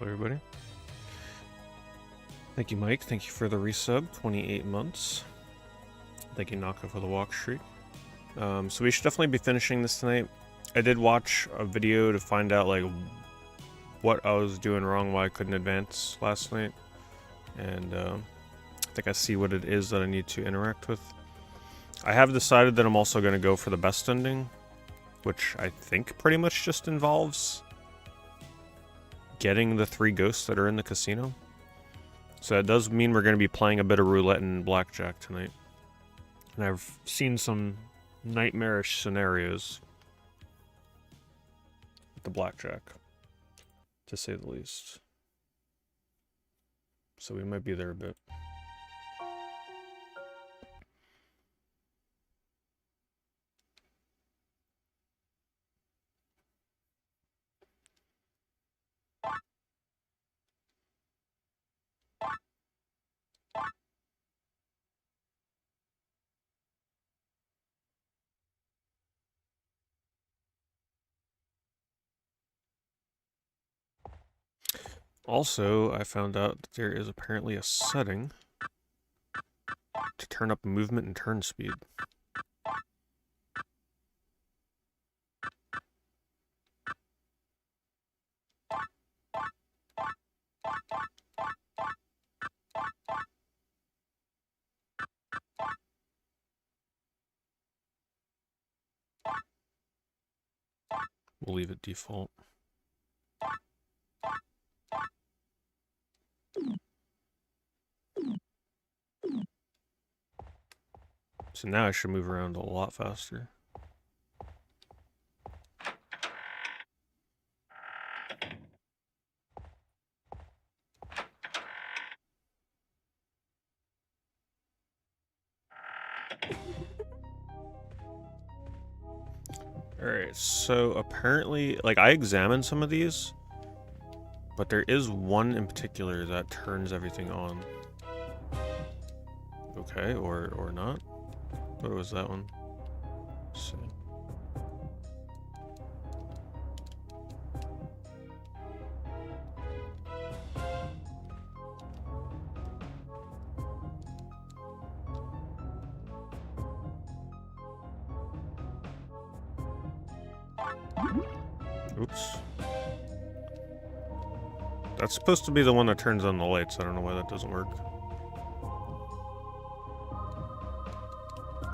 Hello, everybody. Thank you, Mike. Thank you for the resub. 28 months. Thank you, Naka, for the walk streak. So we should definitely be finishing this tonight. I did watch a video to find out like what I was doing wrong, why I couldn't advance last night, and I think I see what it is that I need to interact with. I have decided that I'm also going to go for the best ending, which I think pretty much just involves getting the 3 ghosts that are in the casino. So that does mean we're going to be playing a bit of roulette and blackjack tonight. And I've seen some nightmarish scenarios with the blackjack, to say the least. So we might be there a bit. Also, I found out that there is apparently a setting to turn up movement and turn speed. We'll leave it default. So now I should move around a lot faster. Alright, so apparently, like, I examined some of these, but there is one in particular that turns everything on. Okay, or not. What was that one? Let's see. Oops. That's supposed to be the one that turns on the lights. I don't know why that doesn't work.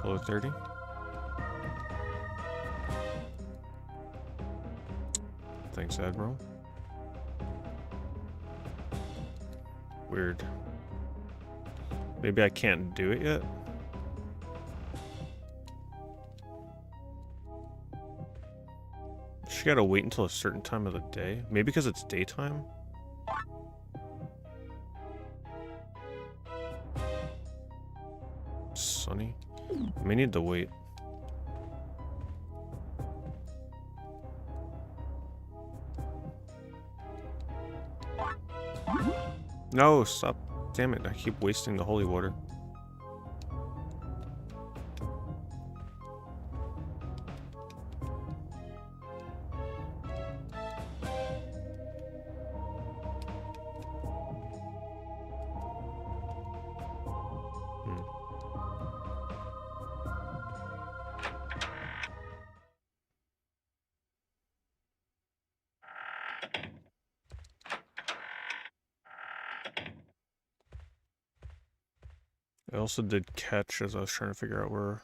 Below 30. Thanks, Admiral. Weird. Maybe I can't do it yet? She gotta wait until a certain time of the day? Maybe because it's daytime? Sunny? I may need to wait. No, stop. Damn it, I keep wasting the holy water. I also did catch as I was trying to figure out where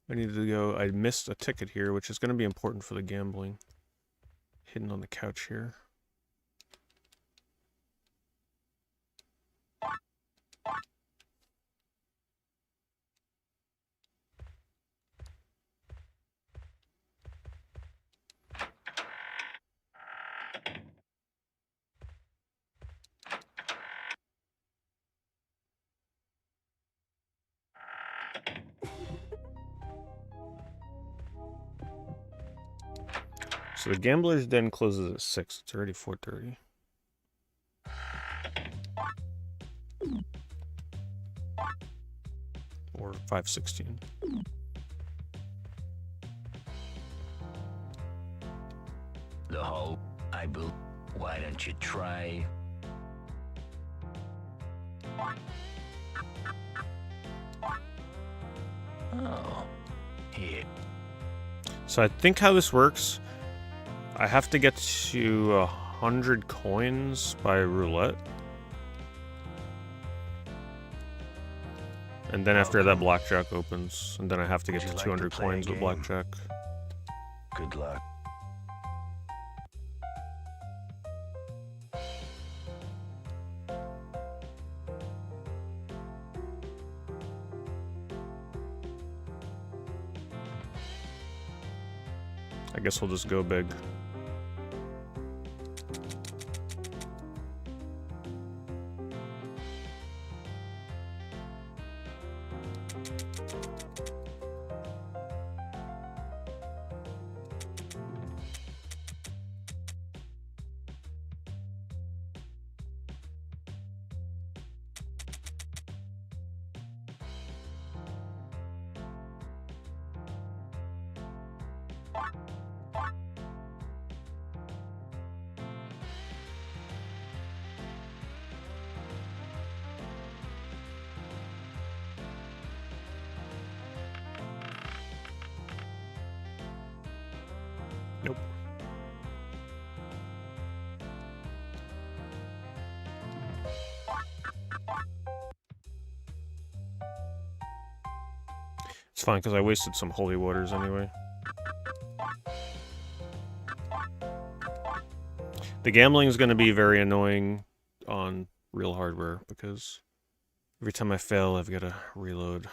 I needed to go. I missed a ticket here, which is going to be important for the gambling. Hidden on the couch here. So the Gambler's Den closes at 6. It's already 4:30. Or 5:16. The whole I built. Why don't you try? Oh, here. So I think how this works, I have to get to 100 coins by roulette. And then after that, blackjack opens. And then I have to get to 200 coins with blackjack. Good luck. I guess we'll just go big. Nope. It's fine, because I wasted some holy waters anyway. The gambling is going to be very annoying on real hardware, because every time I fail, I've got to reload.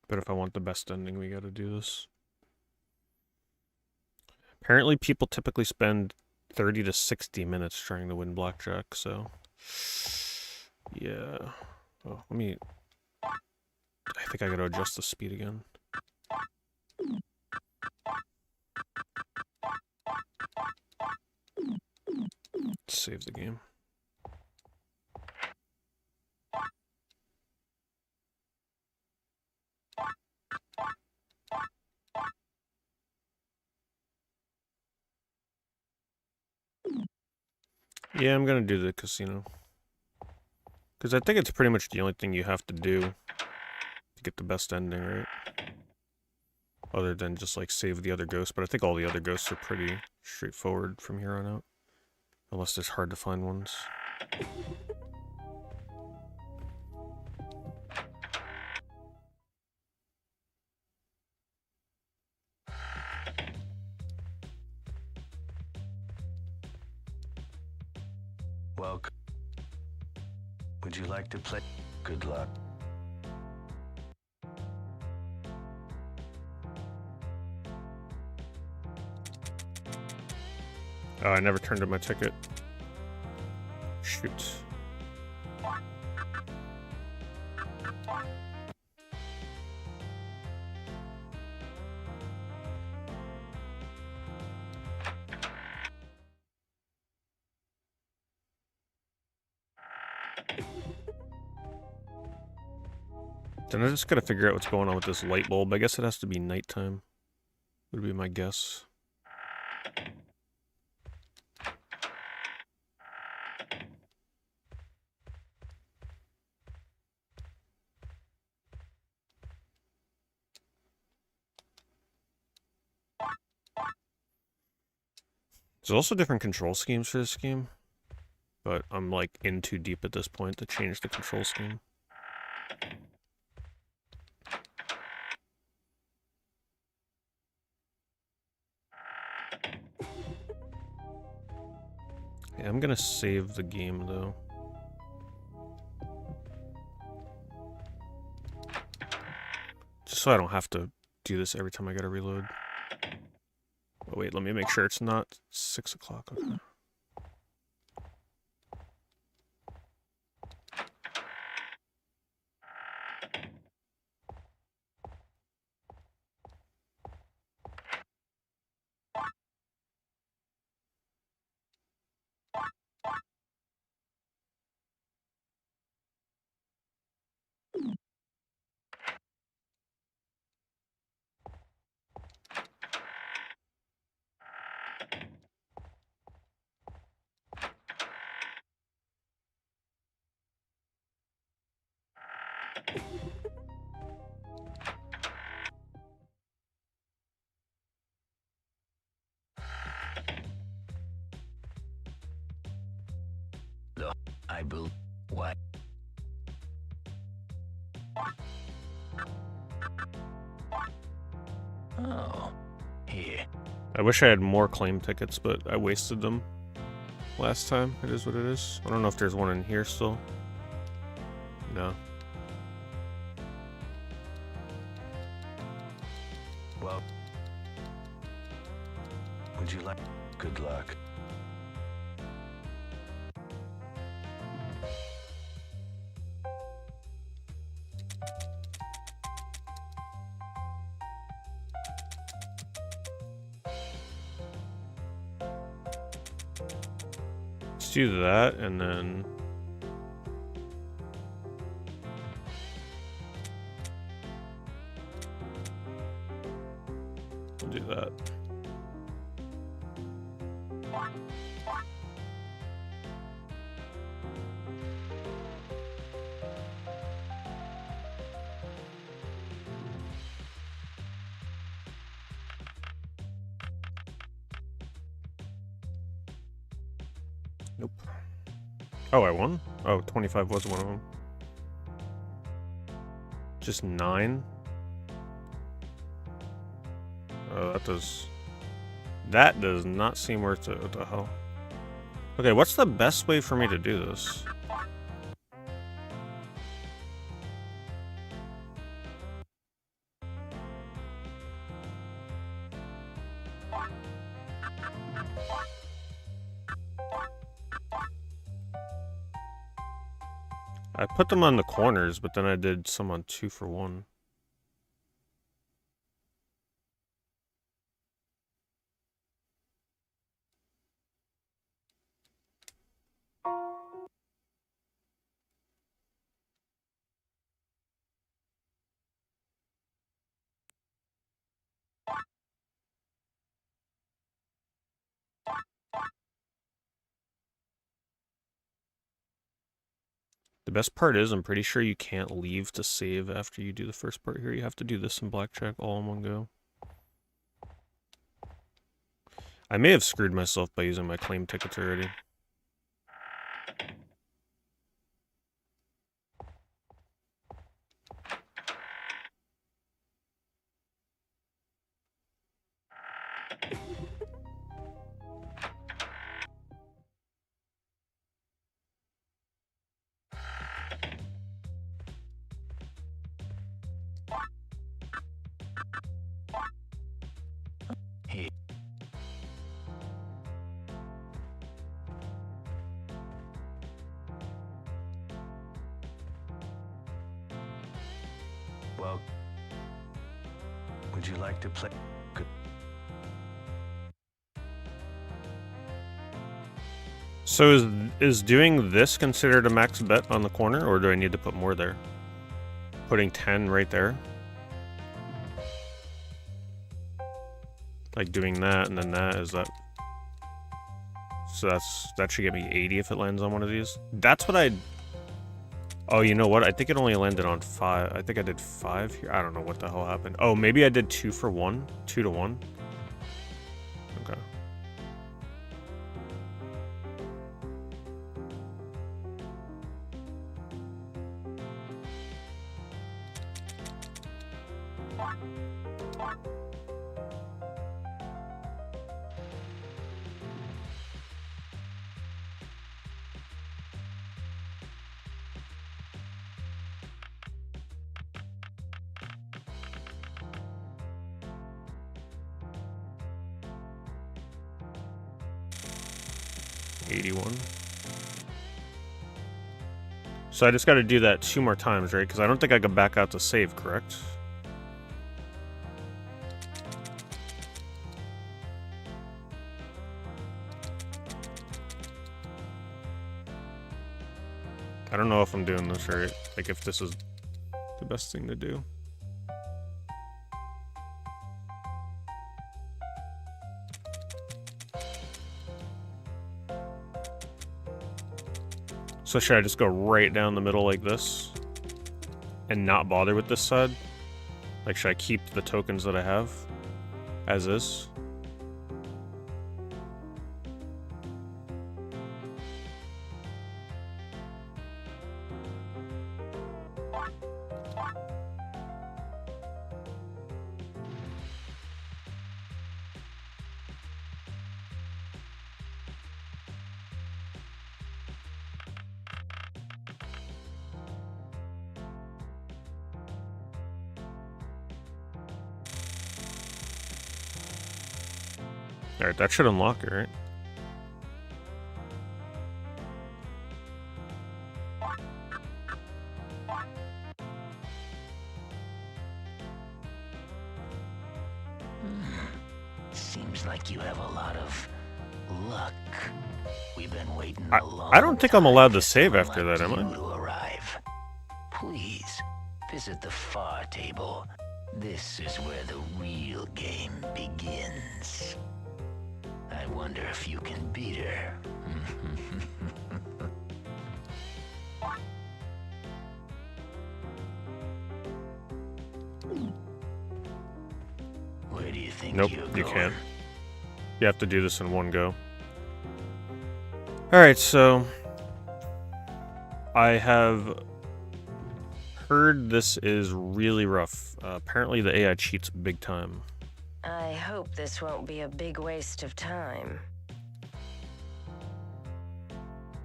But if I want the best ending, we got to do this. Apparently, people typically spend 30 to 60 minutes trying to win blackjack, so... Yeah. Oh, let me... I think I gotta adjust the speed again. Save the game. Yeah, I'm gonna do the casino. Because I think it's pretty much the only thing you have to do to get the best ending, right? Other than just, like, save the other ghosts. But I think all the other ghosts are pretty straightforward from here on out. Unless there's hard to find ones. Welcome. Would you like to play? Good luck. Oh, I never turned in my ticket. Shoot. Then I just gotta figure out what's going on with this light bulb. I guess it has to be nighttime. Would be my guess. There's also different control schemes for this game, but I'm like in too deep at this point to change the control scheme. Yeah, I'm gonna save the game though. Just so I don't have to do this every time I gotta reload. Oh wait, let me make sure it's not 6 o'clock. Okay. I believe. What? Oh, here. I wish I had more claim tickets, but I wasted them last time. It is what it is. I don't know if there's one in here still. No. Well, would you like? Good luck. Let's do that, and then we'll do that. Nope. Oh, I won? Oh, 25 was one of them. Just 9? Oh, that does not seem worth it. What the hell? Okay, what's the best way for me to do this? I put them on the corners, but then I did some on 2 for 1. The best part is, I'm pretty sure you can't leave to save after you do the first part here. You have to do this in blackjack all in one go. I may have screwed myself by using my claim tickets already. Here. Well, would you like to play? Good. So is doing this considered a max bet on the corner, or do I need to put more there? Putting 10 right there? Like doing that and then that, is that... So that should get me 80 if it lands on one of these. That's what I... Oh, you know what? I think it only landed on 5. I think I did 5 here. I don't know what the hell happened. Oh, maybe I did 2 for 1? 2 to 1? Okay. $81. So I just got to do that 2 more times, right? Because I don't think I could back out to save, correct? I don't know if I'm doing this right. Like, if this is the best thing to do. So should I just go right down the middle like this? And not bother with this side? Like, should I keep the tokens that I have as is? Alright, that should unlock it, right? Seems like you have a lot of luck. We've been waiting a long I don't think I'm allowed to time for save someone after like that, am I? you to arrive. Please visit the far table. This is where the real game begins. I wonder if you can beat her. Where do you think Nope, you're you going? can't. You have to do this in one go. Alright, so I have heard this is really rough. Apparently the AI cheats big time. I hope this won't be a big waste of time.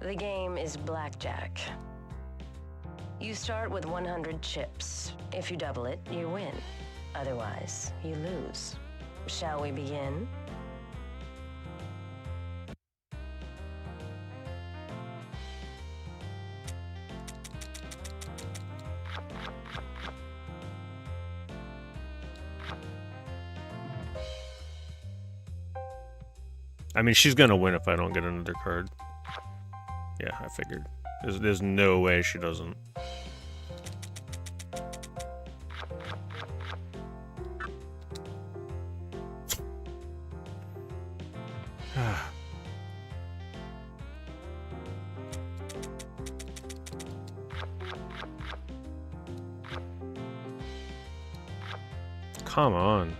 The game is blackjack. You start with 100 chips. If you double it, you win. Otherwise, you lose. Shall we begin? I mean, she's gonna win if I don't get another card. Yeah, I figured. There's no way she doesn't. Come on.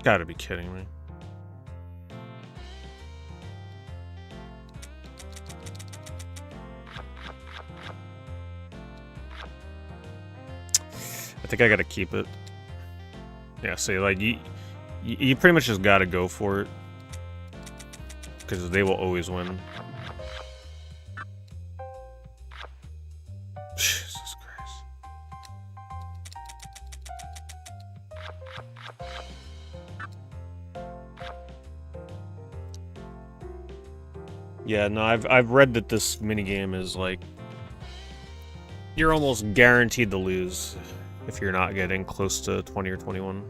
Gotta be kidding me. I think I gotta keep it. Yeah, see, like, you pretty much just gotta go for it. Because they will always win. Jesus Christ. Yeah, no, I've read that this minigame is like you're almost guaranteed to lose if you're not getting close to 20 or 21.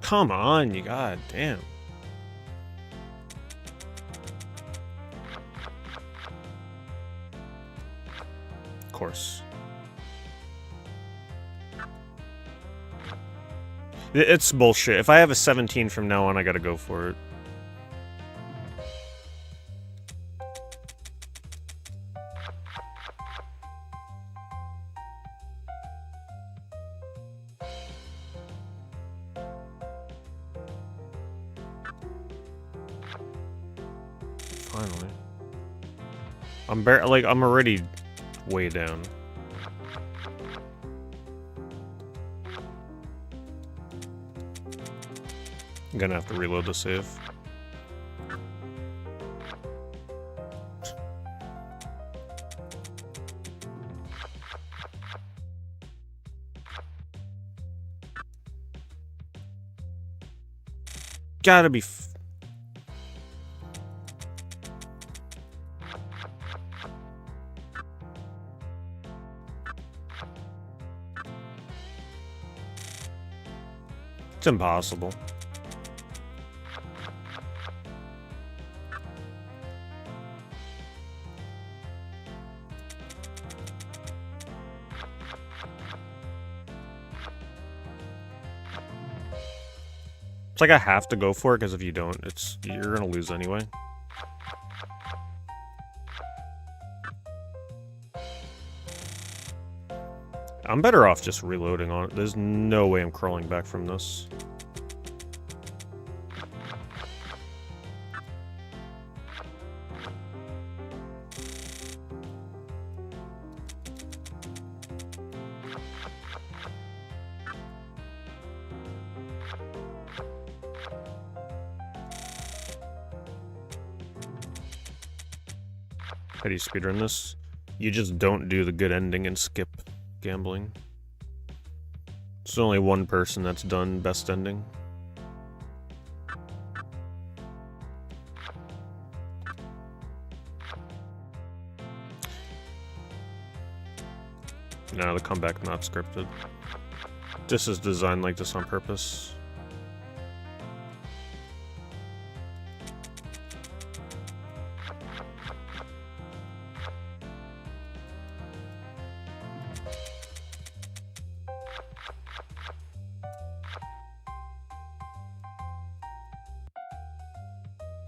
Come on, you god damn. Of course. It's bullshit. If I have a 17 from now on, I gotta go for it. Finally. I'm already way down. I'm gonna have to reload the save. Gotta be It's impossible. It's like I have to go for it, because if you don't, you're gonna lose anyway. I'm better off just reloading on it. There's no way I'm crawling back from this. How do you speedrun this? You just don't do the good ending and skip gambling. There's only one person that's done best ending. No, the comeback not scripted. This is designed like this on purpose.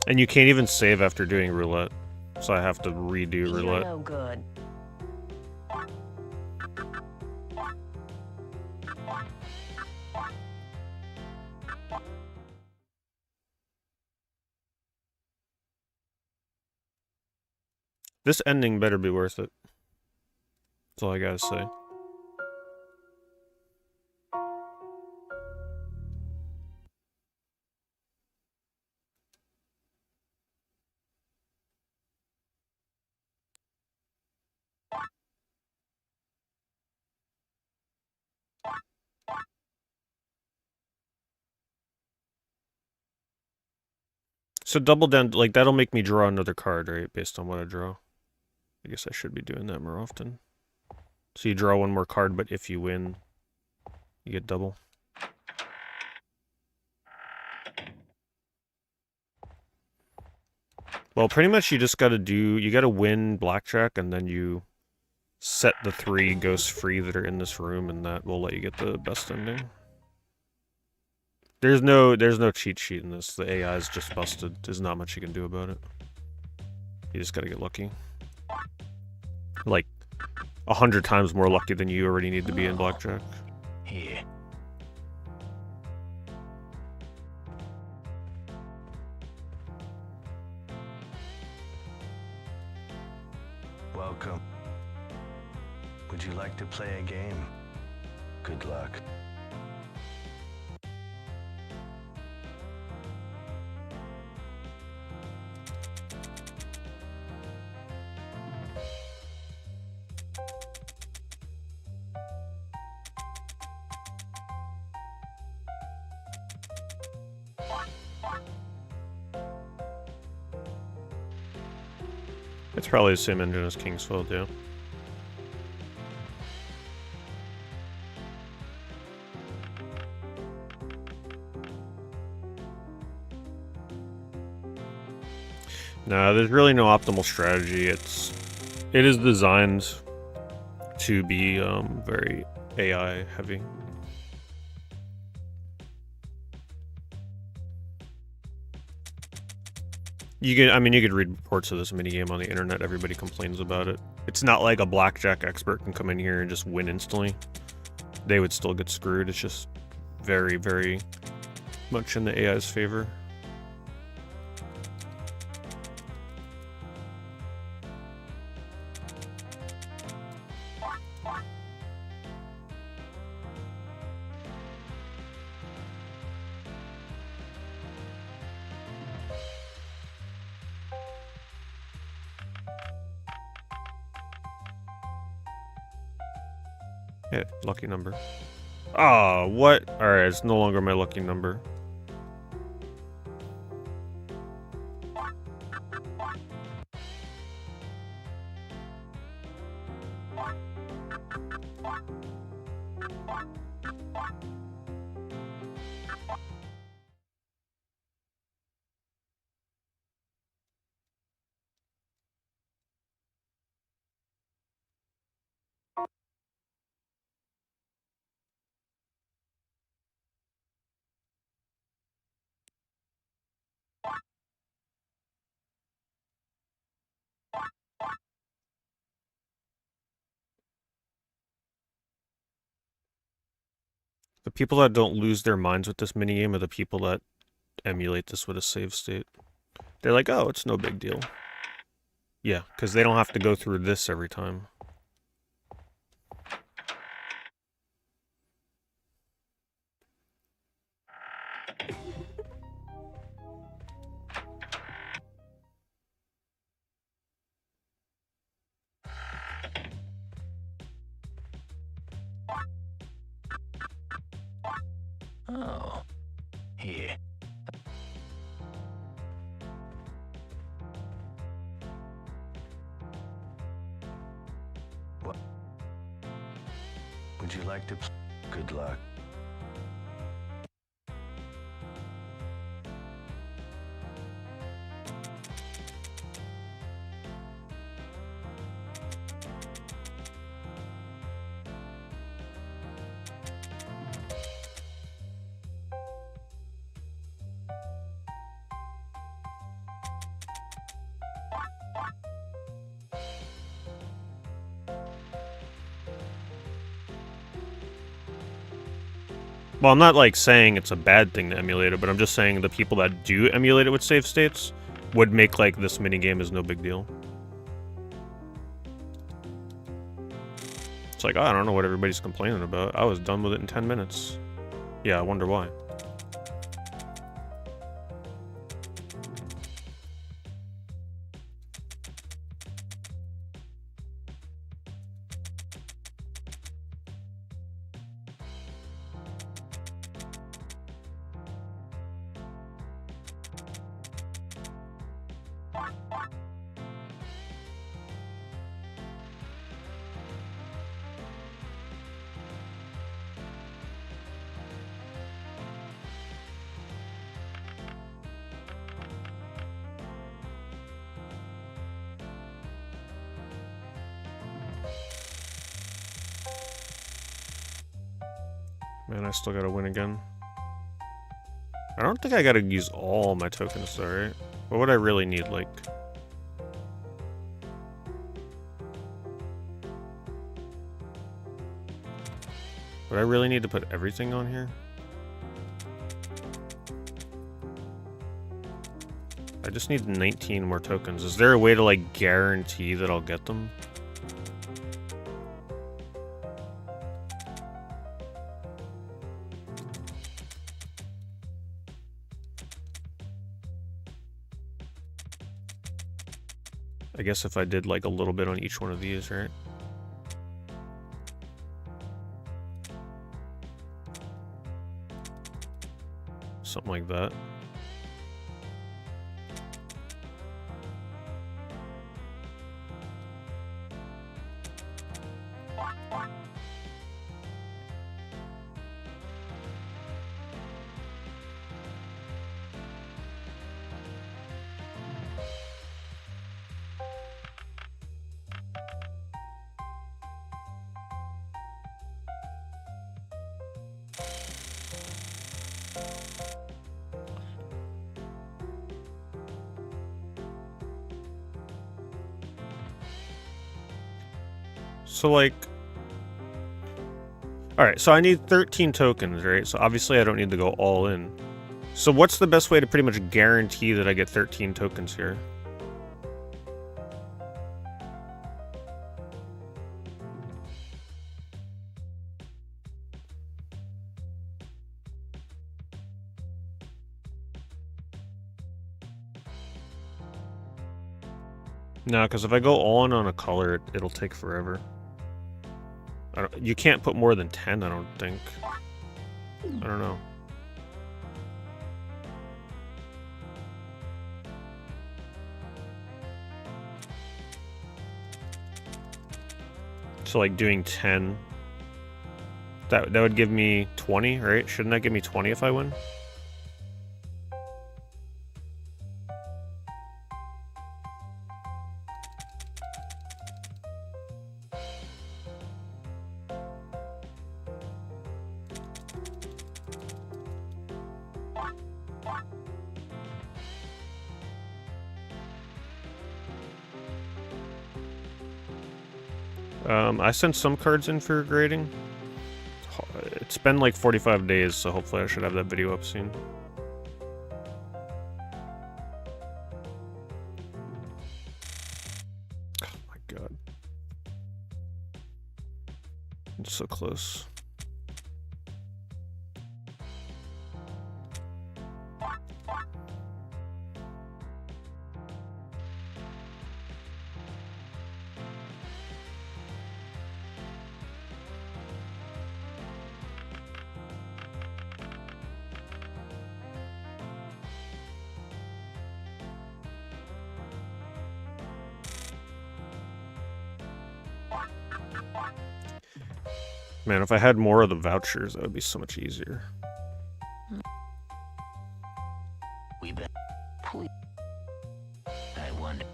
And you can't even save after doing roulette, so I have to redo roulette. You're no good. This ending better be worth it. That's all I gotta say. So double down, like, that'll make me draw another card, right? Based on what I draw. I guess I should be doing that more often. So you draw one more card, but if you win, you get double. Well, pretty much you just gotta win blackjack, and then you set the 3 ghosts free that are in this room, and that will let you get the best ending. There's no cheat sheet in this. The AI is just busted. There's not much you can do about it. You just gotta get lucky. Like, 100 times more lucky than you already need to be in blackjack. Here. Welcome. Would you like to play a game? Good luck. It's probably the same engine as Kingsfield, yeah. No, there's really no optimal strategy. It is designed to be very AI heavy. You could read reports of this minigame on the internet. Everybody complains about it. It's not like a blackjack expert can come in here and just win instantly. They would still get screwed. It's just very, very much in the AI's favor. Yeah, lucky number. Oh, what? Alright, it's no longer my lucky number. The people that don't lose their minds with this minigame are the people that emulate this with a save state. They're like, oh, it's no big deal. Yeah, because they don't have to go through this every time. Oh, here. What? Would you like to? Good luck. Well, I'm not like saying it's a bad thing to emulate it, but I'm just saying the people that do emulate it with save states would make like this minigame is no big deal. It's like, oh, I don't know what everybody's complaining about. I was done with it in 10 minutes. Yeah, I wonder why. Man, I still gotta win again. I don't think I gotta use all my tokens though, right? What would I really need, like... Would I really need to put everything on here? I just need 19 more tokens. Is there a way to, like, guarantee that I'll get them? I guess if I did like a little bit on each one of these, right? Something like that. So, like... Alright, so I need 13 tokens, right? So obviously I don't need to go all in. So what's the best way to pretty much guarantee that I get 13 tokens here? No, because if I go all in on a color, it'll take forever. You can't put more than 10, I don't think. I don't know. So like doing 10, that would give me 20, right? Shouldn't that give me 20 if I win? I sent some cards in for grading. It's been like 45 days, so hopefully I should have that video up soon. Oh my god. It's so close. Man, if I had more of the vouchers, that would be so much easier. We bet. Please. I wonder.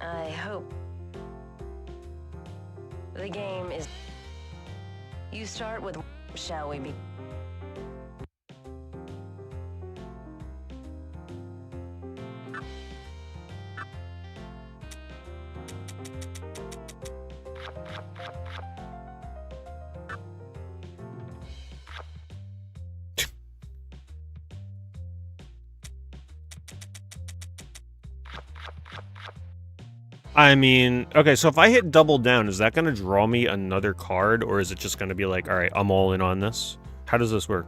I hope. The game is... You start with... Shall we be... I mean, okay, so if I hit double down, is that going to draw me another card, or is it just going to be like, all right, I'm all in on this? How does this work?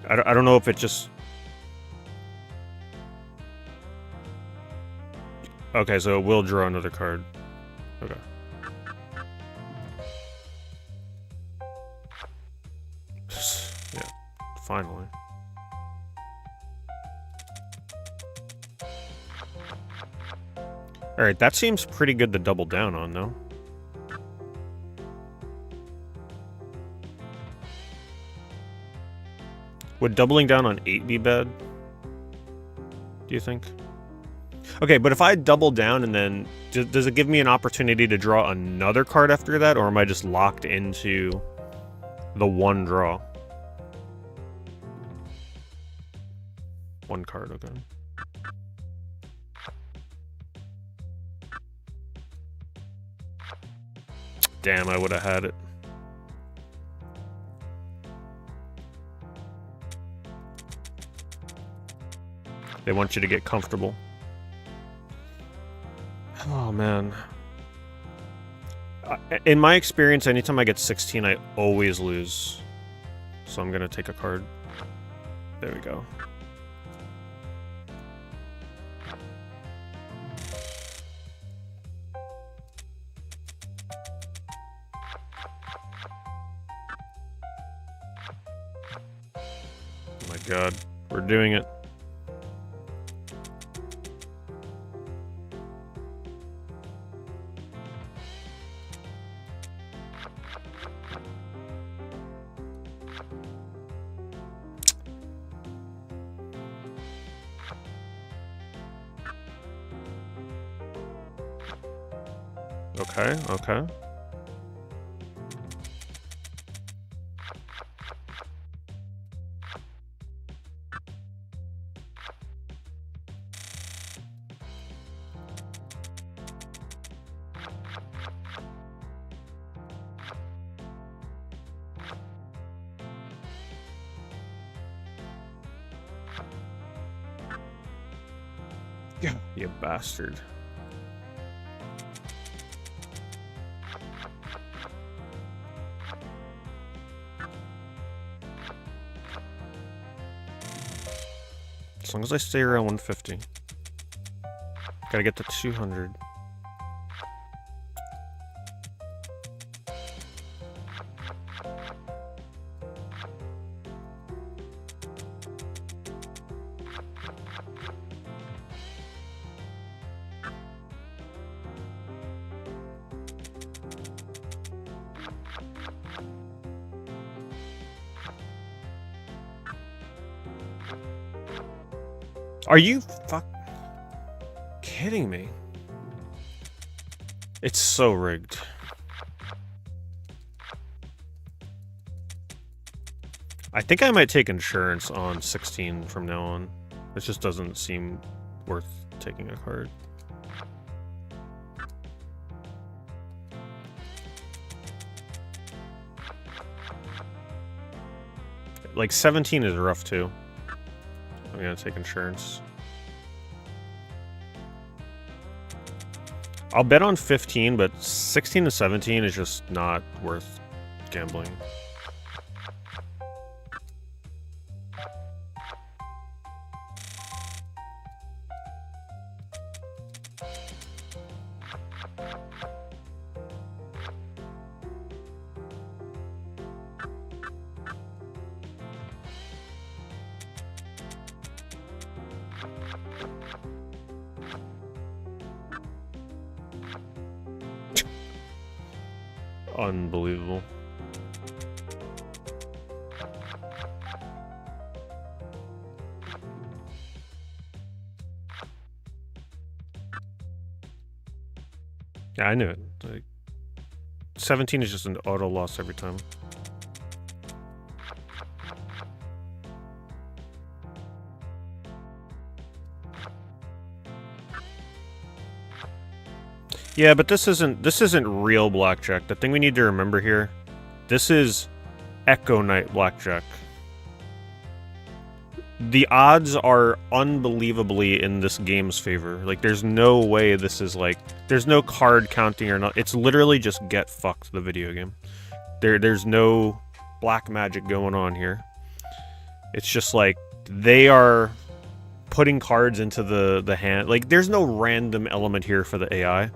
I don't know if it just... Okay, so it will draw another card. Okay. Yeah, finally. Alright, that seems pretty good to double down on, though. Would doubling down on 8 be bad? Do you think? Okay, but if I double down and then... Does it give me an opportunity to draw another card after that? Or am I just locked into the one draw? One card, okay. Damn, I would have had it. They want you to get comfortable. Oh, man. In my experience, anytime I get 16, I always lose. So I'm gonna take a card. There we go. Oh my god, we're doing it. Okay, okay. Yeah, you bastard. As long as I stay around 150. Gotta get to 200. Are you kidding me? It's so rigged. I think I might take insurance on 16 from now on. It just doesn't seem worth taking a card. Like 17 is rough too. I'm gonna take insurance. I'll bet on 15, but 16 to 17 is just not worth gambling. Unbelievable. Yeah, I knew it. Like, 17 is just an auto loss every time. Yeah, but this isn't real blackjack. The thing we need to remember here, this is Echo Knight blackjack. The odds are unbelievably in this game's favor. Like, there's no way this is like, there's no card counting or not. It's literally just get fucked, the video game. There's no black magic going on here. It's just like, they are putting cards into the hand. Like, there's no random element here for the AI.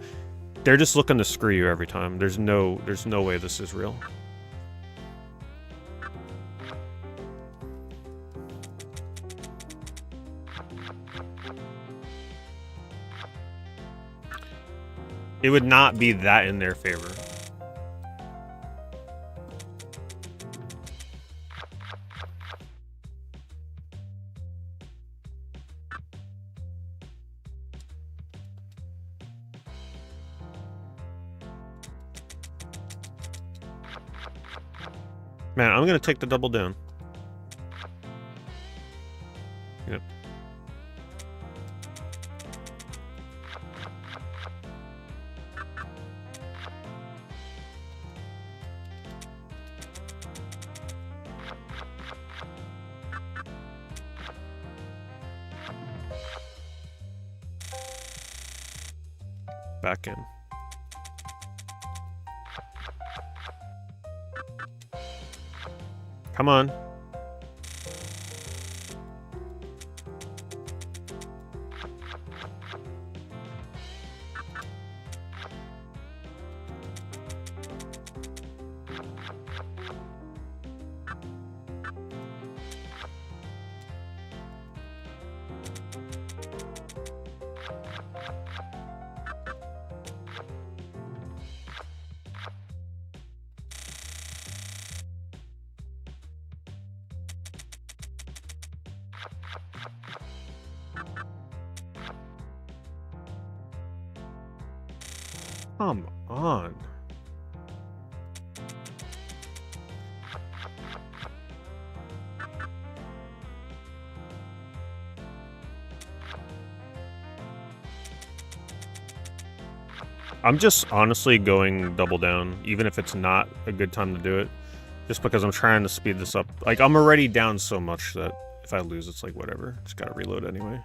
They're just looking to screw you every time. There's no way this is real. It would not be that in their favor. Man, I'm gonna take the double down. Yep. Back in. Come on. Come on. I'm just honestly going double down, even if it's not a good time to do it. Just because I'm trying to speed this up. Like, I'm already down so much that if I lose, it's like, whatever. Just gotta reload anyway.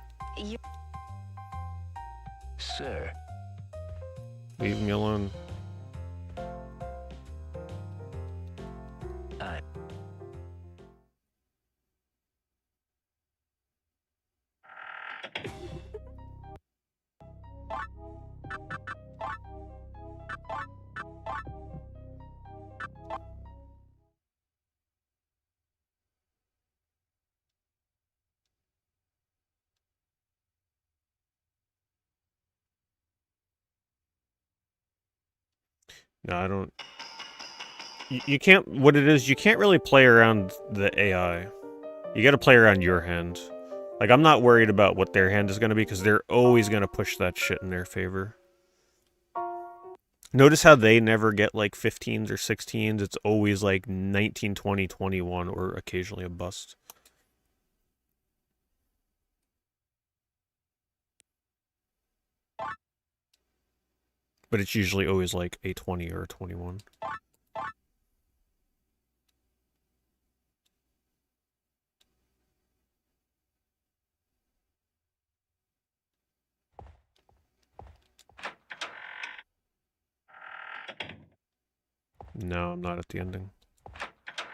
Sir. Leave me alone. No, I don't. You can't. What it is, you can't really play around the AI. You got to play around your hand. Like, I'm not worried about what their hand is going to be because they're always going to push that shit in their favor. Notice how they never get like 15s or 16s. It's always like 19, 20, 21, or occasionally a bust. But it's usually always like a 20 or a 21. No, I'm not at the ending.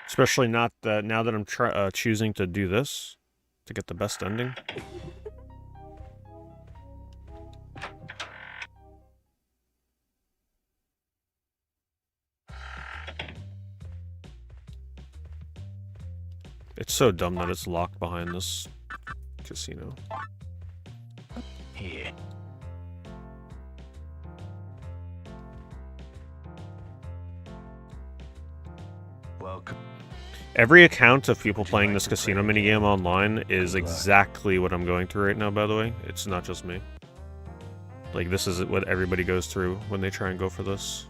Especially not that now that I'm choosing to do this to get the best ending. It's so dumb that it's locked behind this casino. Here. Welcome. Every account of people playing this casino minigame online is exactly what I'm going through right now, by the way. It's not just me. Like, this is what everybody goes through when they try and go for this.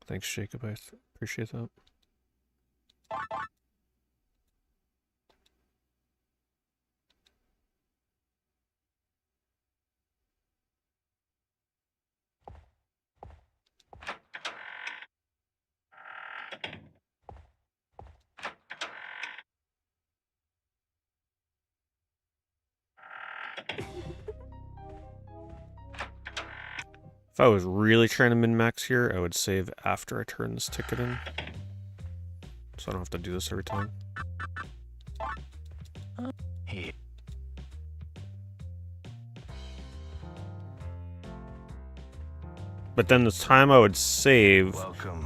Thanks, Jacob. I appreciate that. If I was really trying to min-max here, I would save after I turn this ticket in. So I don't have to do this every time. Here. But then the time I would save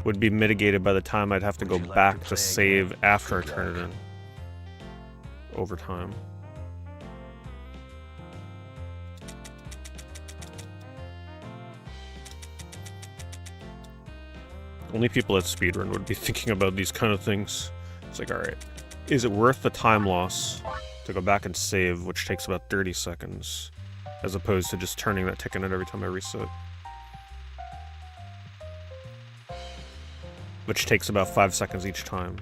would be mitigated by the time I'd have to go back to save after I turn it in. Over time. Only people that speedrun would be thinking about these kind of things. It's like, alright, is it worth the time loss to go back and save, which takes about 30 seconds, as opposed to just turning that ticket in every time I reset? Which takes about 5 seconds each time.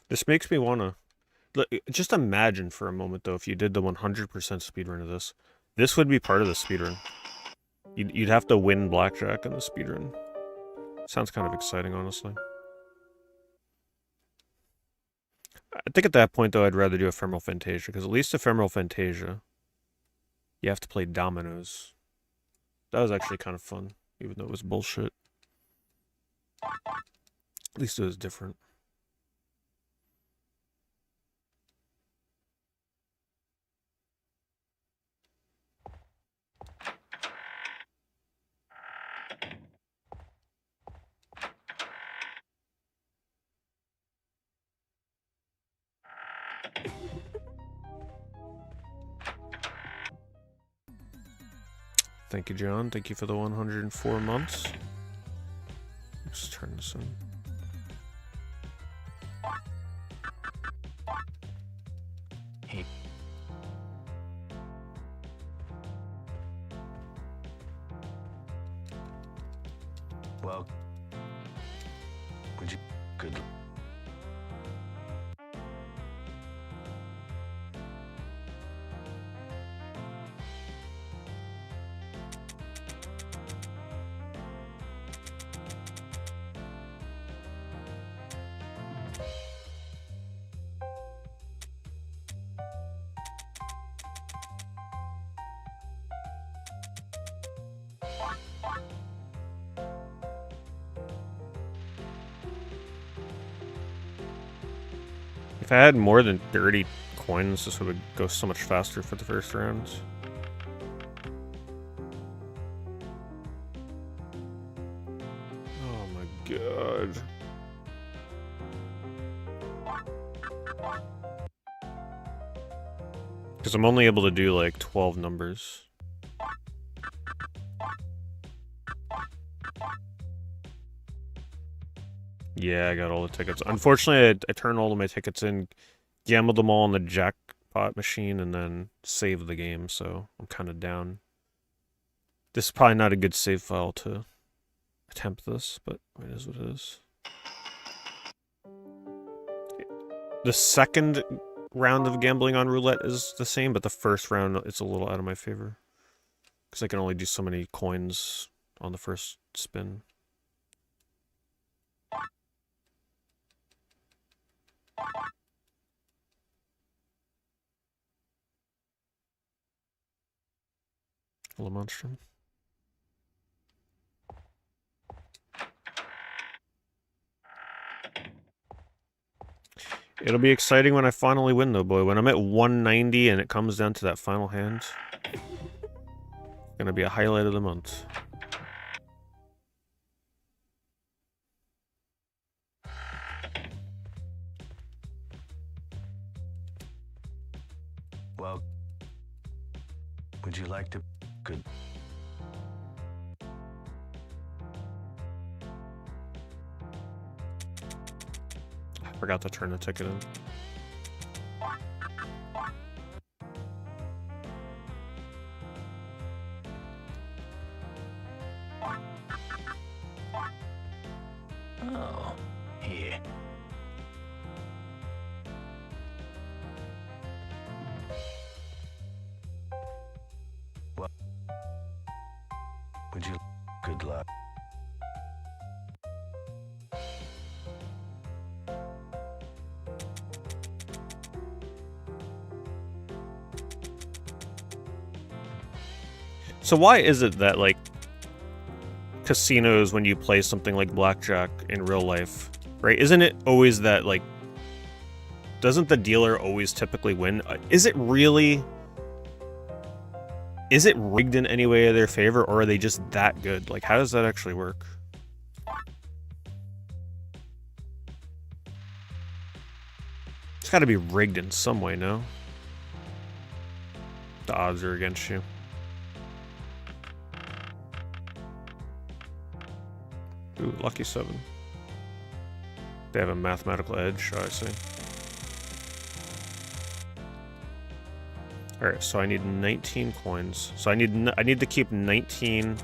This makes me want to... Just imagine for a moment, though, if you did the 100% speedrun of this. This would be part of the speedrun. You'd have to win blackjack in the speedrun. Sounds kind of exciting, honestly. I think at that point, though, I'd rather do Ephemeral Fantasia, because at least Ephemeral Fantasia, you have to play dominoes. That was actually kind of fun, even though it was bullshit. At least it was different. Thank you, John. Thank you for the 104 months. Just turn this in. Well, would you... Good. If I had more than 30 coins, this would go so much faster for the first round. Oh my god. Because I'm only able to do like 12 numbers. Yeah, I got all the tickets. Unfortunately, I turned all of my tickets in, gambled them all on the jackpot machine, and then saved the game, so I'm kind of down. This is probably not a good save file to attempt this, but it is what it is. The second round of gambling on roulette is the same, but the first round, it's a little out of my favor. Because I can only do so many coins on the first spin. Hello, Monstrum. It'll be exciting when I finally win, though, boy. When I'm at 190 and it comes down to that final hand, it's gonna be a highlight of the month. Well, would you like to... Good. I forgot to turn the ticket in. Oh, here. Well, would you... Good luck. So why is it that, like, casinos, when you play something like blackjack in real life, right, isn't it always that, like, doesn't the dealer always typically win? Is it really... Is it rigged in any way in their favor, or are they just that good? Like, how does that actually work? It's gotta be rigged in some way, no? The odds are against you. Ooh, lucky 7. They have a mathematical edge, oh, I see. Alright, so I need 19 coins. So I need to keep 19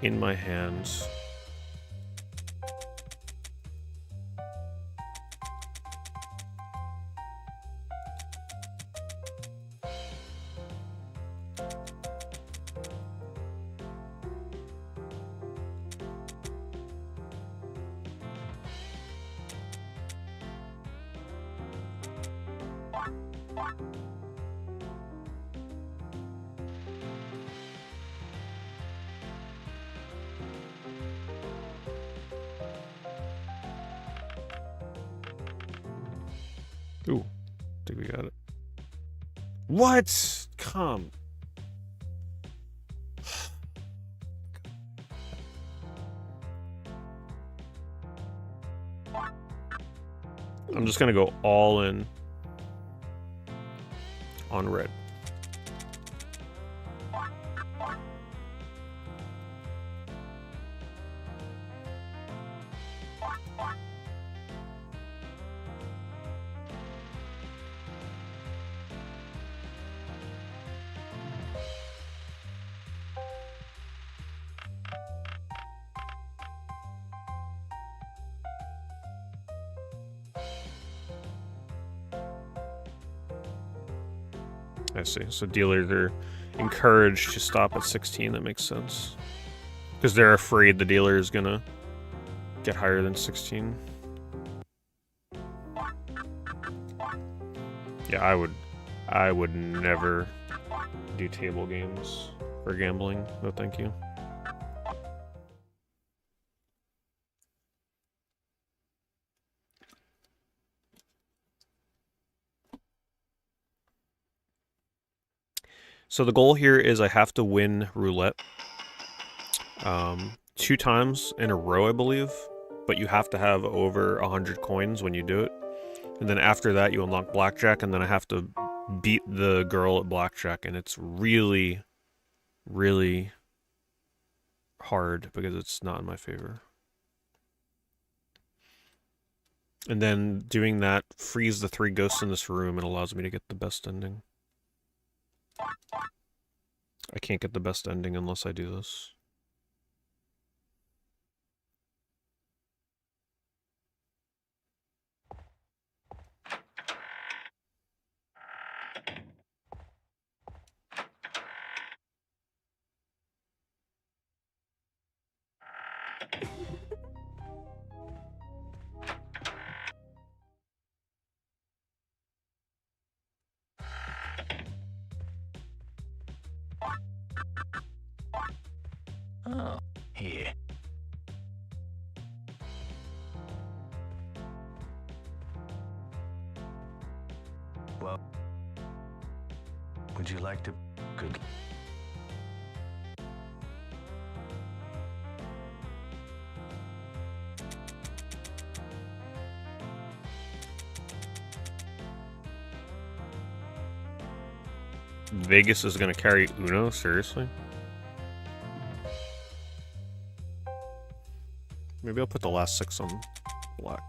in my hands. Ooh, I think we got it. What? Come. I'm just gonna go all in on red. I see. So dealers are encouraged to stop at 16. That makes sense. Because they're afraid the dealer is gonna get higher than 16. Yeah, I would never do table games for gambling. No, thank you. So the goal here is I have to win roulette 2 times in a row, I believe. But you have to have over 100 coins when you do it. And then after that, you unlock blackjack, and then I have to beat the girl at blackjack, and it's really, really hard because it's not in my favor. And then doing that frees the 3 ghosts in this room and allows me to get the best ending. I can't get the best ending unless I do this. Oh, here. Well, would you like to... Good. Vegas is going to carry Uno? Seriously? Maybe I'll put the last 6 on black.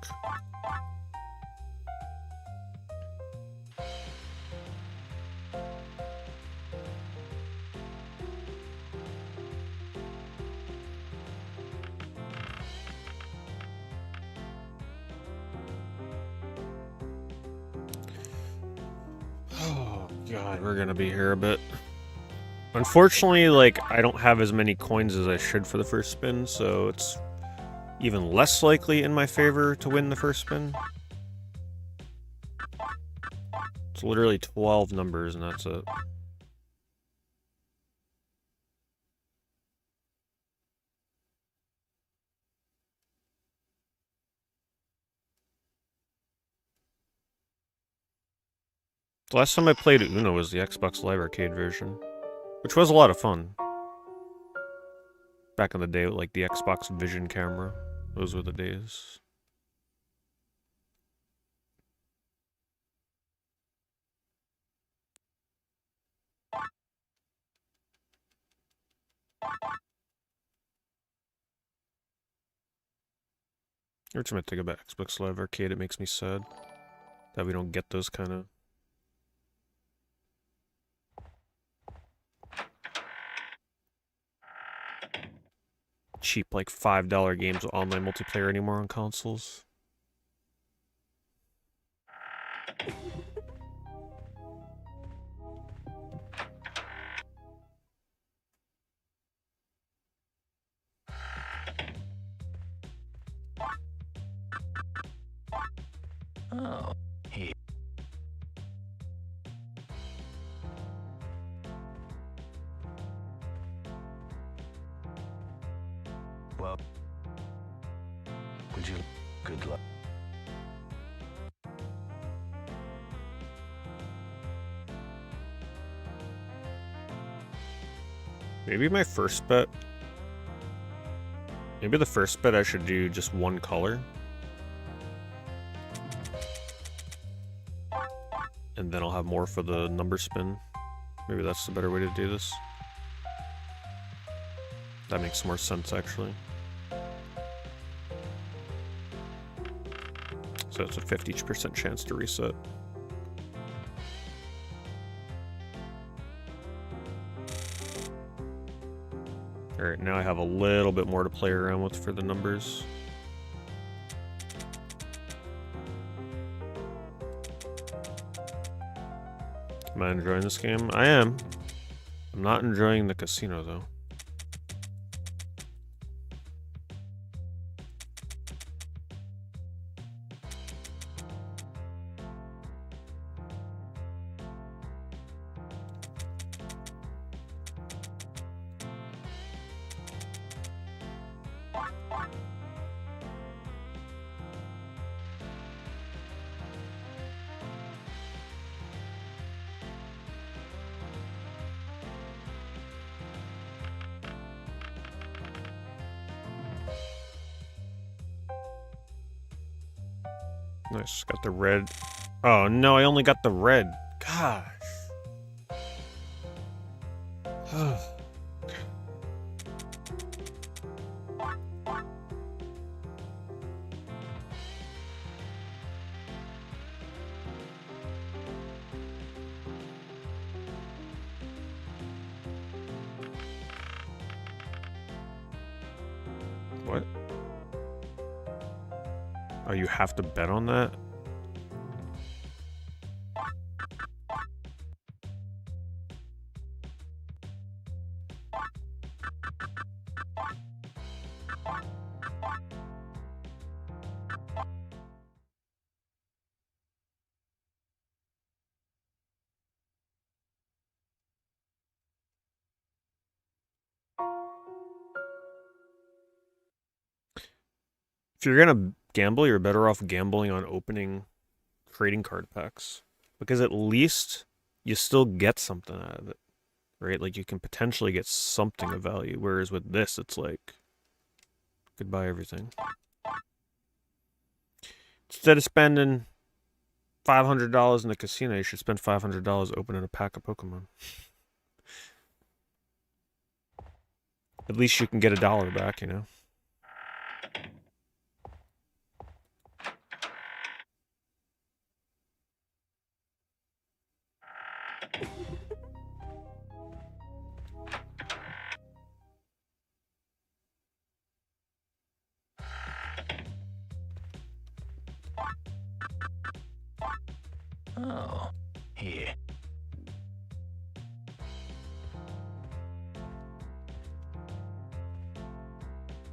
Oh god, we're gonna be here a bit. Unfortunately, like, I don't have as many coins as I should for the first spin, so it's even less likely in my favor to win the first spin. It's literally 12 numbers and that's it. The last time I played Uno was the Xbox Live Arcade version, which was a lot of fun. Back in the day with like the Xbox Vision camera. Those were the days. Every time I think about Xbox Live Arcade, it makes me sad that we don't get those kind of cheap, like $5 games with online multiplayer anymore on consoles. Oh, here. Well, would you... Good luck. Maybe my first bet... Maybe the first bet I should do just one color. And then I'll have more for the number spin. Maybe that's the better way to do this. That makes more sense, actually. So it's a 50% chance to reset. Alright, now I have a little bit more to play around with for the numbers. Am I enjoying this game? I am. I'm not enjoying the casino, though. Nice, got the red. Oh no, I only got the red. Gosh. What? Oh, you have to bet on that? If you're gonna gamble, you're better off gambling on opening trading card packs. Because at least you still get something out of it. Right? Like you can potentially get something of value. Whereas with this, it's like goodbye everything. Instead of spending $500 in the casino, you should spend $500 opening a pack of Pokemon. At least you can get $1 back, you know? Oh, here.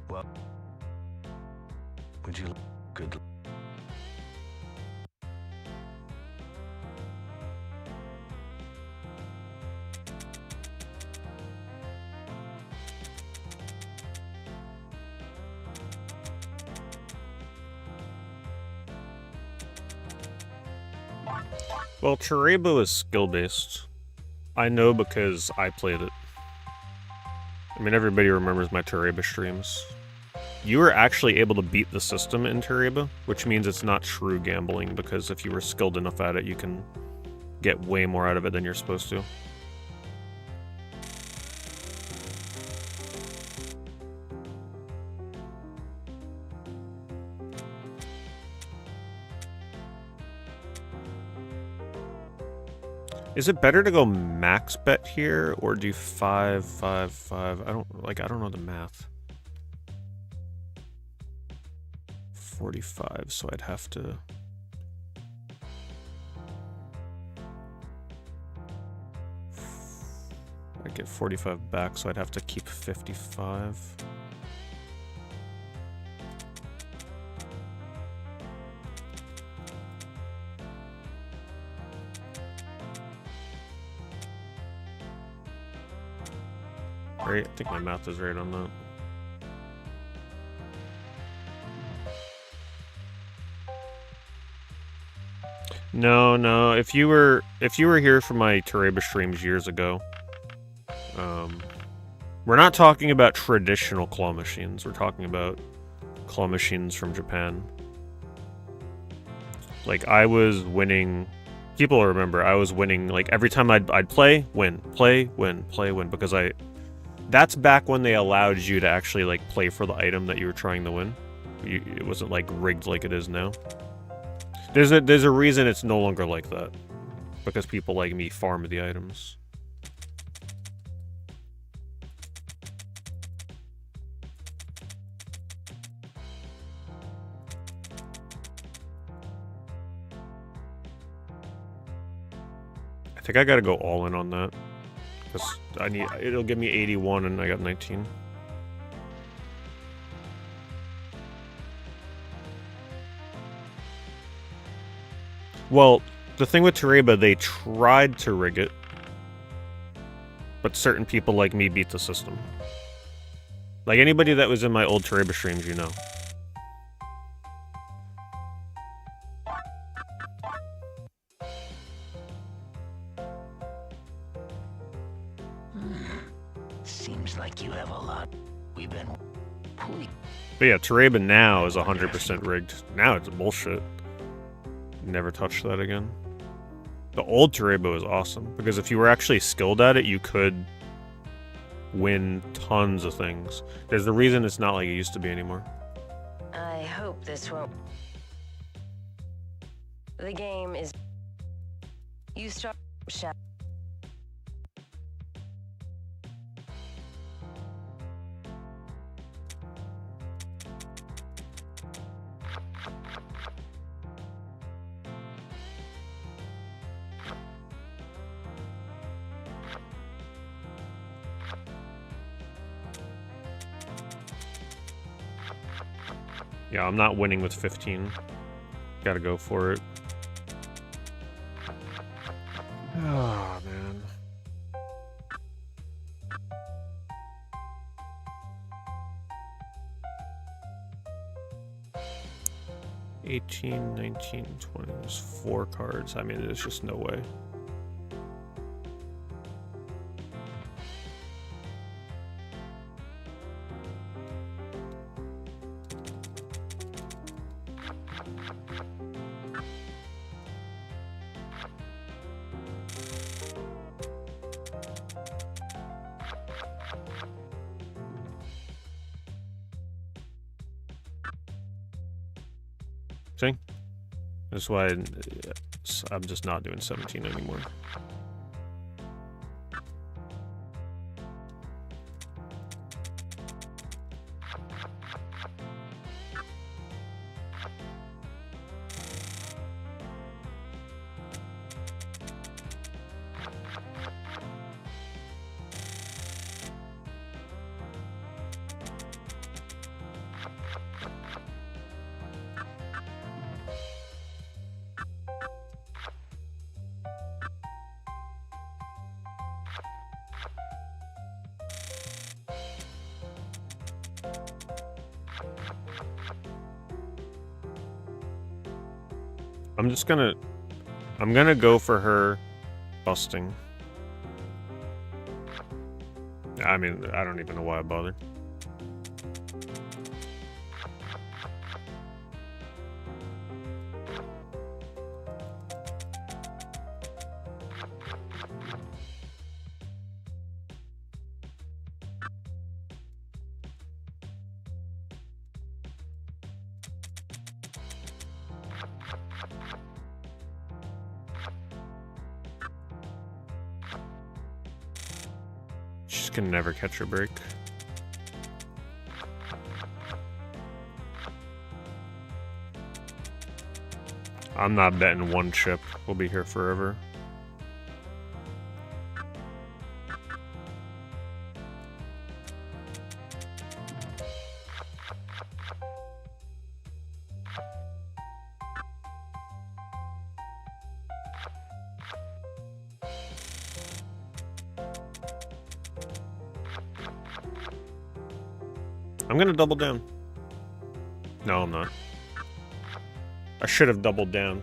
Well, would you good? Well, Charebo is skill-based. I know because I played it. I mean, everybody remembers my Tereba streams. You were actually able to beat the system in Tereba, which means it's not true gambling, because if you were skilled enough at it, you can get way more out of it than you're supposed to. Is it better to go max bet here or do 5, 5, 5? I don't know the math. 45, so I'd have to. I get 45 back, so I'd have to keep 55. Right, I think my math is right on that. No. If you were here for my Tereba streams years ago, we're not talking about traditional claw machines. We're talking about claw machines from Japan. Like, I was winning. People remember I was winning. Like, every time I'd play, win, play, win, play, win, because that's back when they allowed you to actually, like, play for the item that you were trying to win. It wasn't, like, rigged like it is now. There's a reason it's no longer like that. Because people like me farm the items. I think I gotta go all in on that. Because it'll give me 81 and I got 19. Well, the thing with Tereba, they tried to rig it. But certain people like me beat the system. Like anybody that was in my old Tereba streams, you know. Seems like you have a lot. We've been... But yeah, Tereba now is 100% rigged. Now it's bullshit. Never touch that again. The old Tereba was awesome, because if you were actually skilled at it, you could win tons of things. There's a reason it's not like it used to be anymore. I hope this won't... The game is... You start... Yeah, I'm not winning with 15. Gotta go for it. Oh, man. $18, $19, $20. There's 4 cards. I mean, there's just no way. See? That's why I'm just not doing 17 anymore. I'm gonna go for her busting. I mean, I don't even know why I bothered. Can never catch her break. I'm not betting 1 chip. We'll be here forever. I'm gonna double down. No, I'm not. I should have doubled down.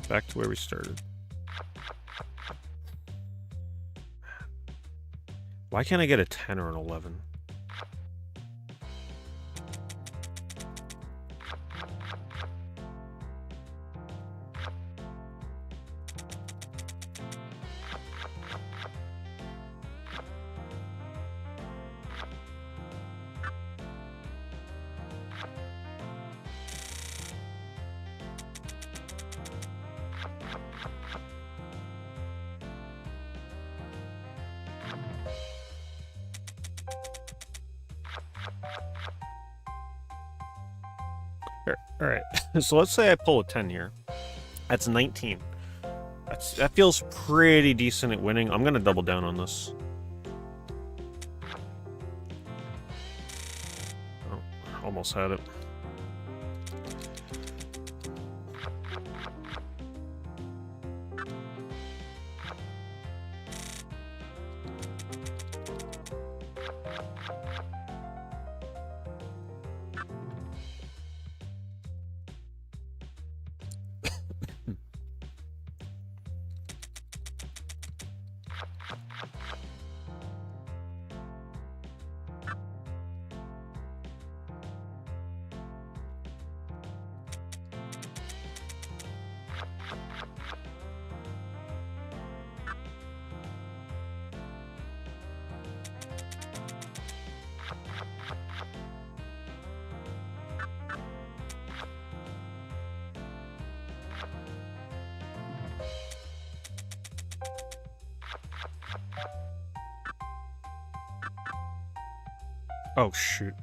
Back to where we started. Why can't I get a 10 or an 11? Alright, so let's say I pull a 10 here. That's 19. That feels pretty decent at winning. I'm gonna double down on this. Oh, almost had it. Oh, shoot.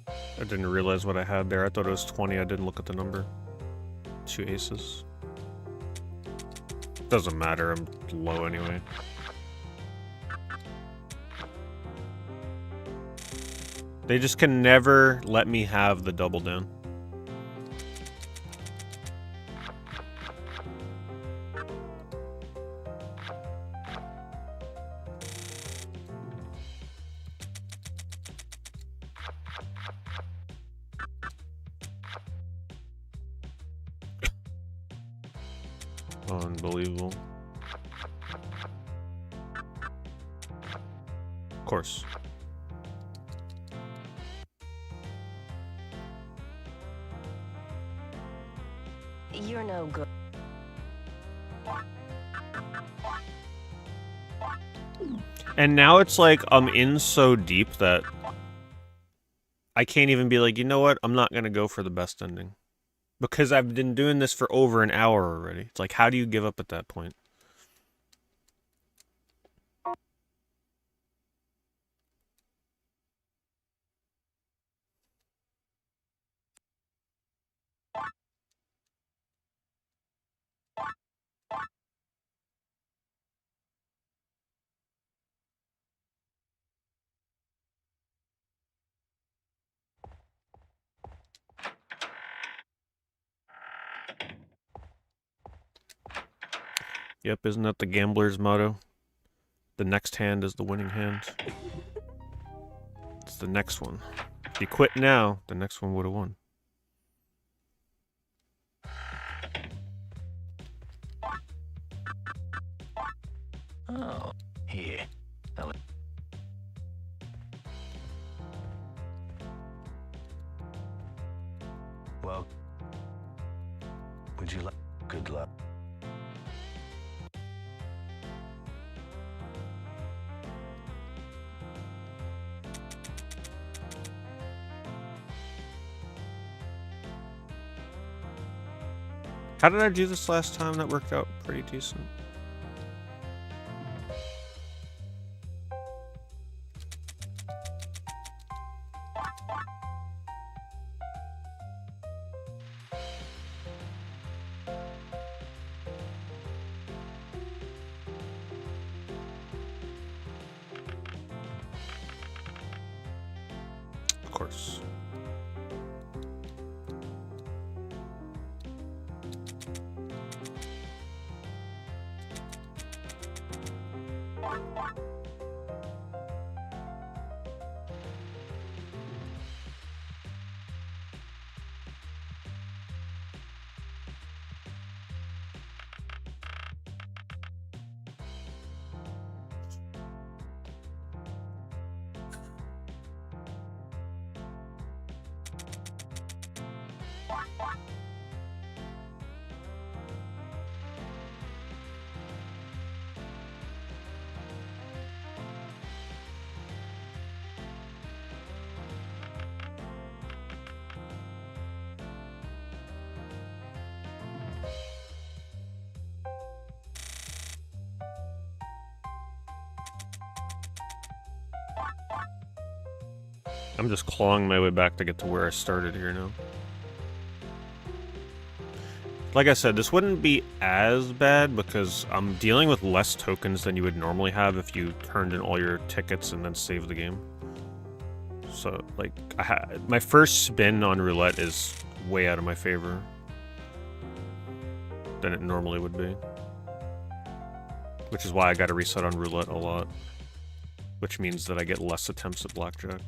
I didn't realize what I had there. I thought it was 20. I didn't look at the number. 2 aces. Doesn't matter. I'm low anyway. They just can never let me have the double down. Unbelievable. Of course. You're no good. And now it's like I'm in so deep that I can't even be like, you know what? I'm not going to go for the best ending. Because I've been doing this for over an hour already. It's like, how do you give up at that point? Yep, isn't that the gambler's motto? The next hand is the winning hand. It's the next one. If you quit now, the next one would have won. Oh, here. Well, would you like good luck? How did I do this last time? That worked out pretty decent. Of course. I'm just clawing my way back to get to where I started here now. Like I said, this wouldn't be as bad because I'm dealing with less tokens than you would normally have if you turned in all your tickets and then saved the game. So, like, my first spin on roulette is way out of my favor than it normally would be. Which is why I gotta reset on roulette a lot. Which means that I get less attempts at blackjack.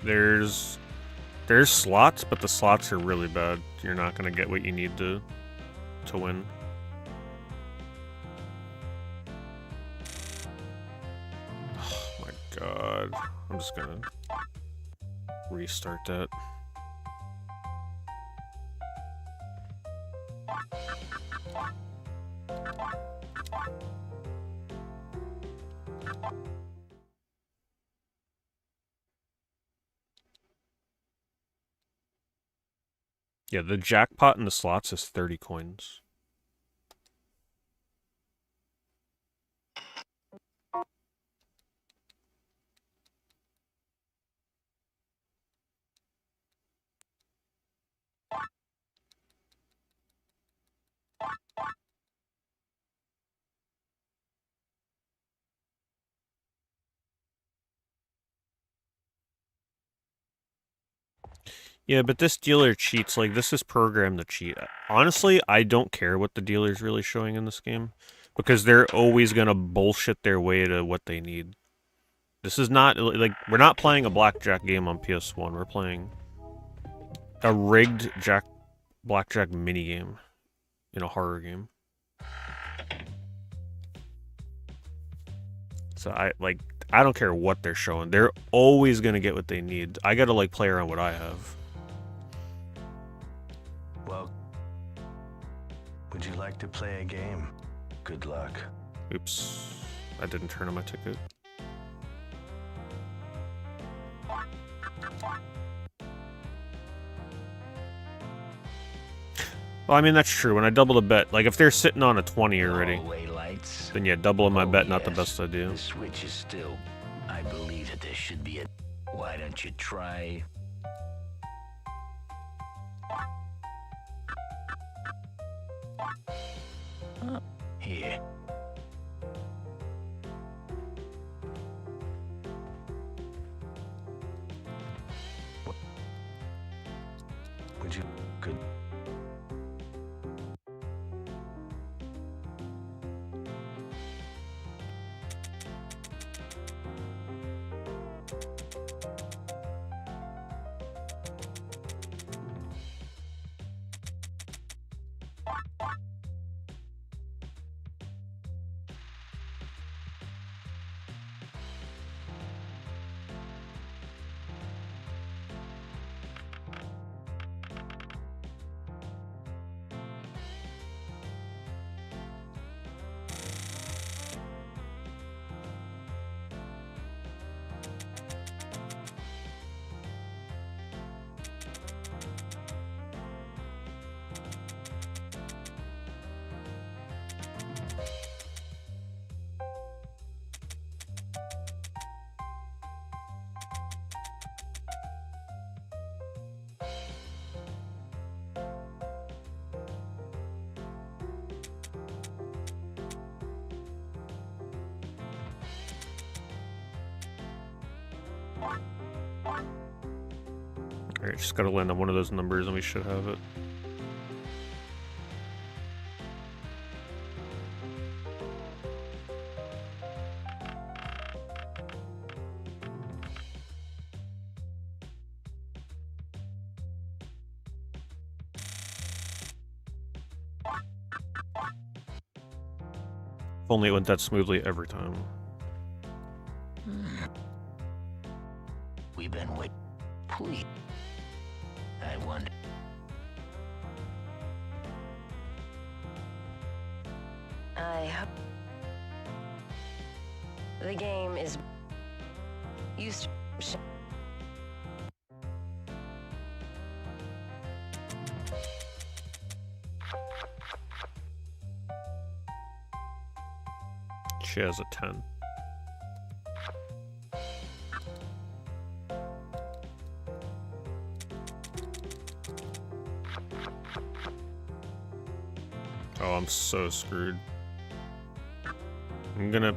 There's slots, but the slots are really bad. You're not gonna get what you need to win. Oh my god. I'm just gonna restart that. Yeah, the jackpot in the slots is 30 coins. Yeah, but this dealer cheats. Like, this is programmed to cheat. Honestly, I don't care what the dealer's really showing in this game, because they're always gonna bullshit their way to what they need. This is not, like, we're not playing a blackjack game on PS1. We're playing a rigged blackjack minigame in a horror game. So I don't care what they're showing. They're always gonna get what they need. I gotta, like, play around what I have. Well, would you like to play a game? Good luck. Oops. I didn't turn on my ticket. Well, I mean, that's true. When I double the bet, like, if they're sitting on a 20 already, Lights. then yeah, doubling my bet, not the Yes. best idea. The switch is still. I believe that there should be a. Why don't you try? Here. Would you? Good. Alright, just gotta land on one of those numbers and we should have it. If only it went that smoothly every time. We've been waiting. Please. I wonder. I hope the game is used. She has a 10. Oh, I'm so screwed. I'm gonna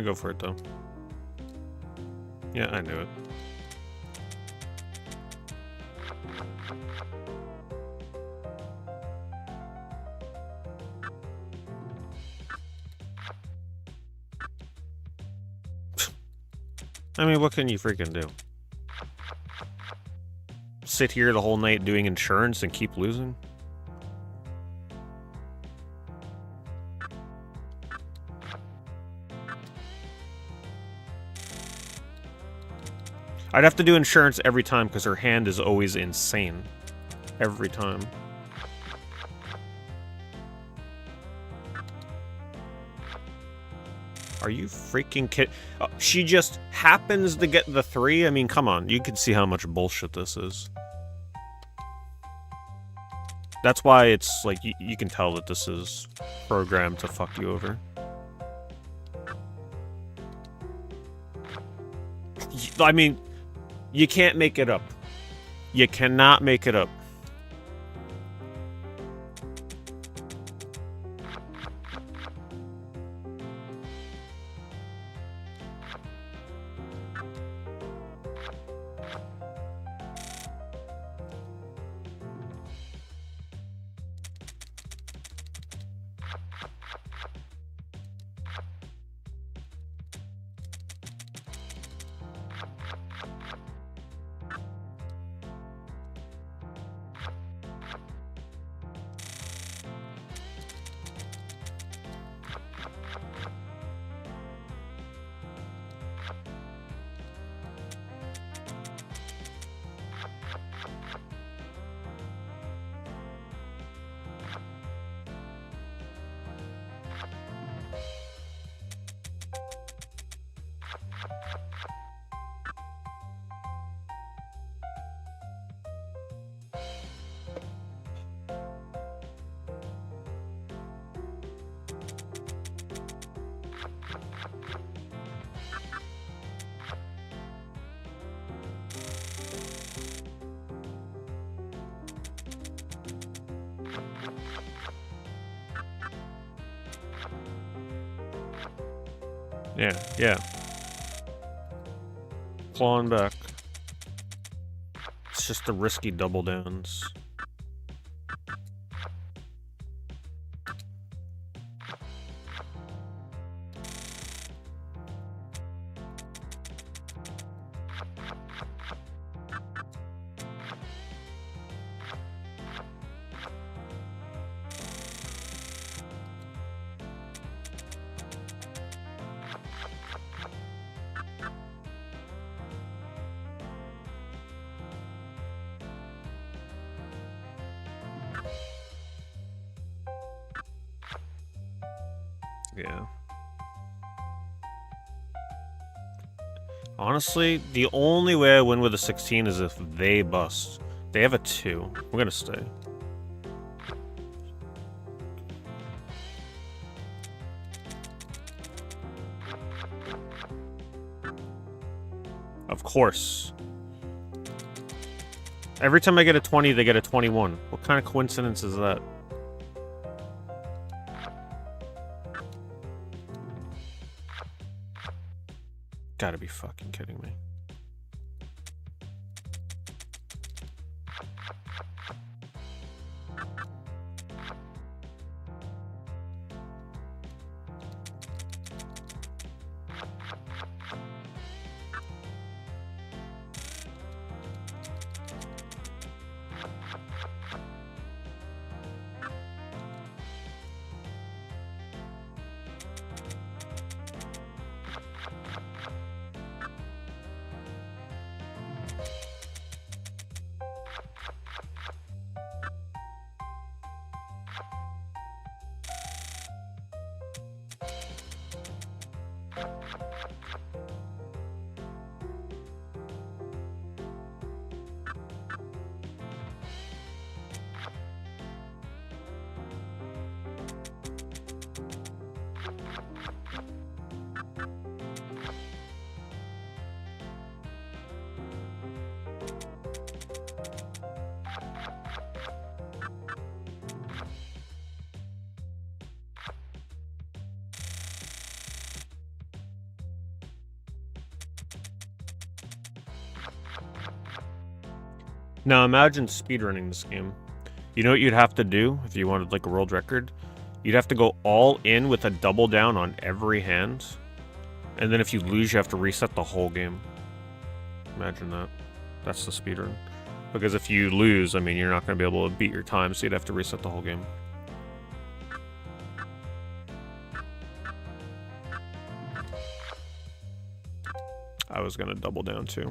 go for it though. Yeah, I knew it. I mean, what can you freaking do? Sit here the whole night doing insurance and keep losing? I'd have to do insurance every time because her hand is always insane. Every time. Are you freaking kidding? She just happens to get the 3? I mean, come on. You can see how much bullshit this is. That's why it's like, you can tell that this is programmed to fuck you over. I mean, you can't make it up. You cannot make it up. Yeah. Clawing back. It's just the risky double downs. Yeah. Honestly, the only way I win with a 16 is if they bust. They have a 2. We're gonna stay. Of course. Every time I get a 20, they get a 21. What kind of coincidence is that? Gotta be fucking kidding me. Now imagine speedrunning this game. You know what you'd have to do if you wanted like a world record? You'd have to go all in with a double down on every hand. And then if you lose, you have to reset the whole game. Imagine that. That's the speedrun. Because if you lose, I mean, you're not going to be able to beat your time, so you'd have to reset the whole game. I was going to double down too.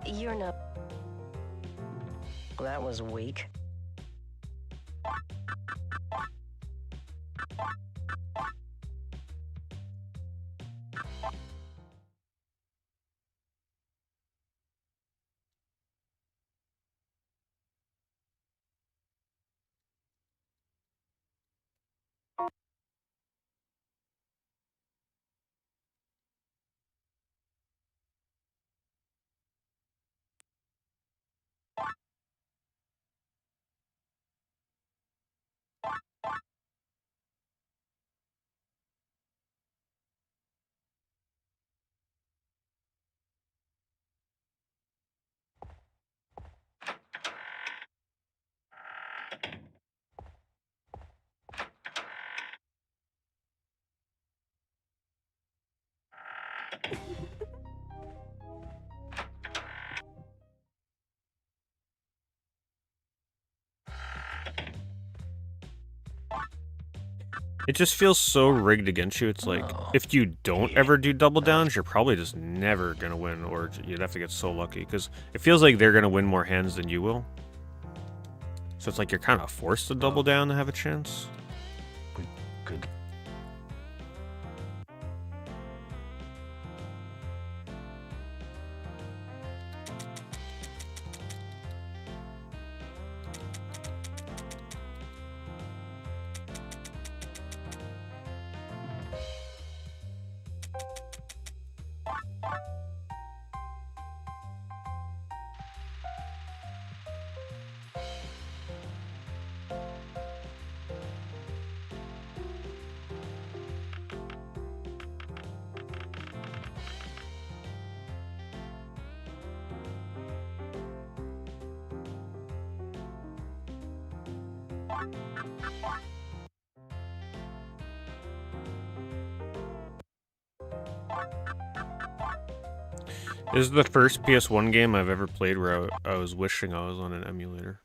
You're not... That was weak. It just feels so rigged against you. It's like, if you don't ever do double downs, you're probably just never going to win, or you'd have to get so lucky, because it feels like they're going to win more hands than you will. So it's like you're kind of forced to double down to have a chance. Good. This is the first PS1 game I've ever played where I was wishing I was on an emulator.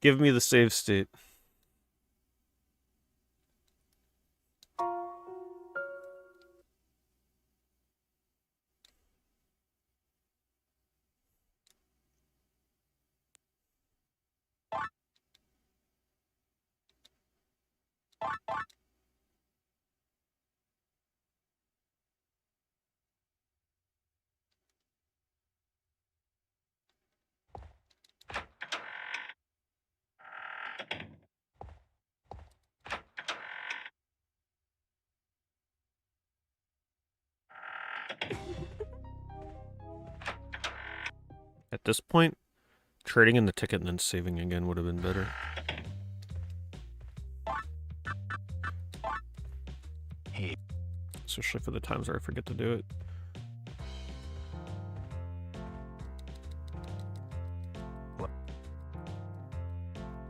Give me the save state. At this point, trading in the ticket and then saving again would have been better. Especially for the times where I forget to do it.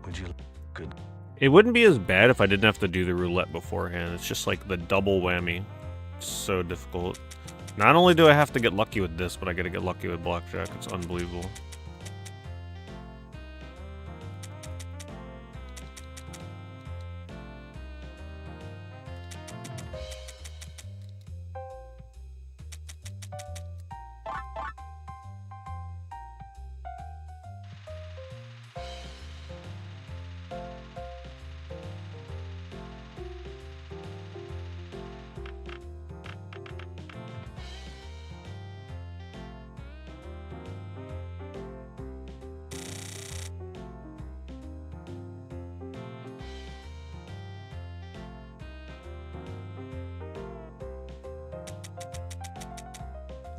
Would you... Good. It wouldn't be as bad if I didn't have to do the roulette beforehand. It's just like the double whammy. It's so difficult. Not only do I have to get lucky with this, but I gotta get lucky with blackjack. It's unbelievable.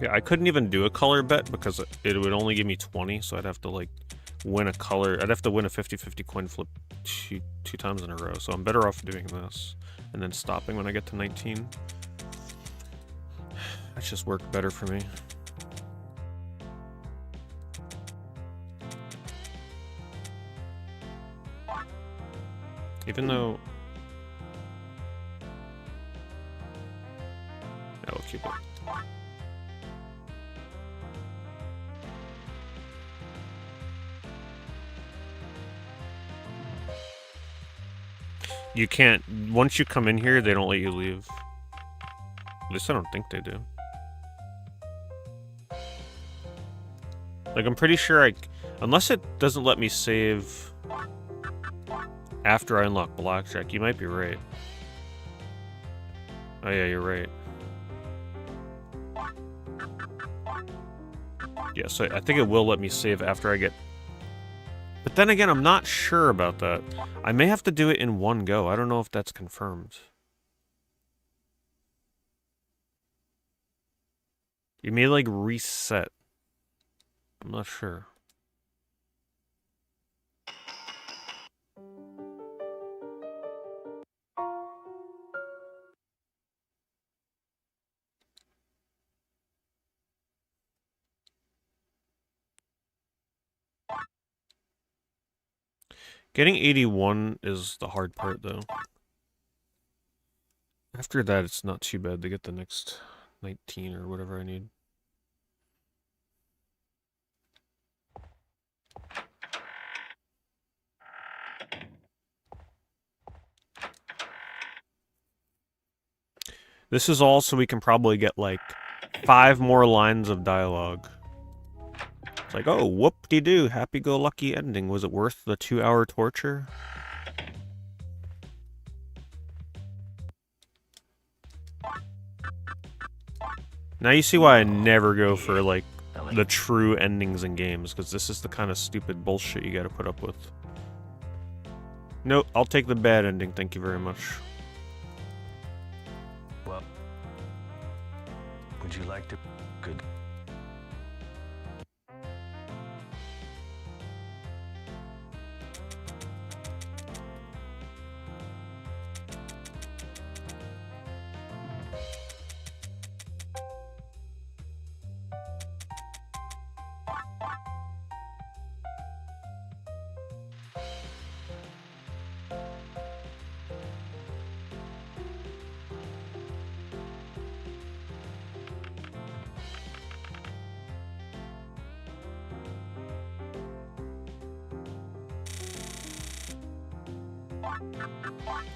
Yeah, I couldn't even do a color bet because it would only give me 20, so I'd have to like win a color. I'd have to win a 50-50 coin flip two times in a row. So I'm better off doing this and then stopping when I get to 19. That's just worked better for me. Even though... Yeah, we'll keep it. You can't... Once you come in here, they don't let you leave. At least I don't think they do. Like, I'm pretty sure I... Unless it doesn't let me save... after I unlock blackjack, you might be right. Oh yeah, you're right. Yeah, so I think it will let me save after I get... But then again, I'm not sure about that. I may have to do it in one go. I don't know if that's confirmed. You may, like, reset. I'm not sure. Getting 81 is the hard part, though. After that, it's not too bad to get the next 19 or whatever I need. This is all so we can probably get, like, 5 more lines of dialogue. It's like, oh, whoop-de-doo, happy-go-lucky ending. Was it worth the 2-hour torture? Now you see why I never go for, like, the true endings in games, because this is the kind of stupid bullshit you gotta put up with. Nope, I'll take the bad ending, thank you very much. Well, would you like to... Good.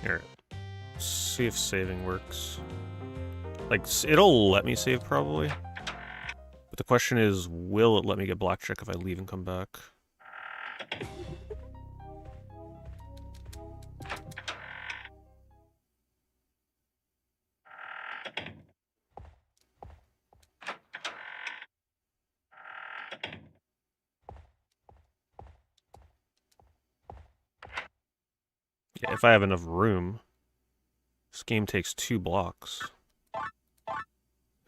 Here, see if saving works. Like, it'll let me save probably. But the question is, will it let me get blackjack if I leave and come back? Yeah, if I have enough room. This game takes 2 blocks.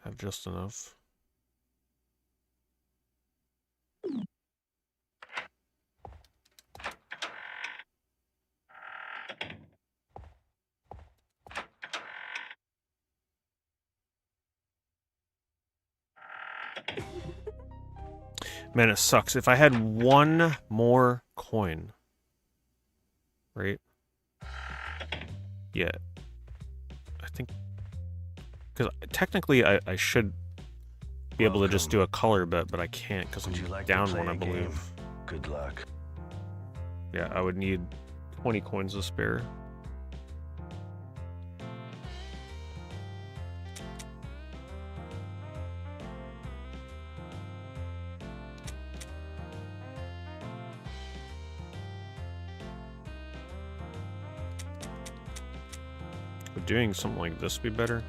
Have just enough. Man, it sucks. If I had 1 more coin, right? Yeah. I think... Because technically I should be able to just do a color bet, but I can't because I'm down 1, I believe. Good luck. Yeah, I would need 20 coins to spare. Would doing something like this be better?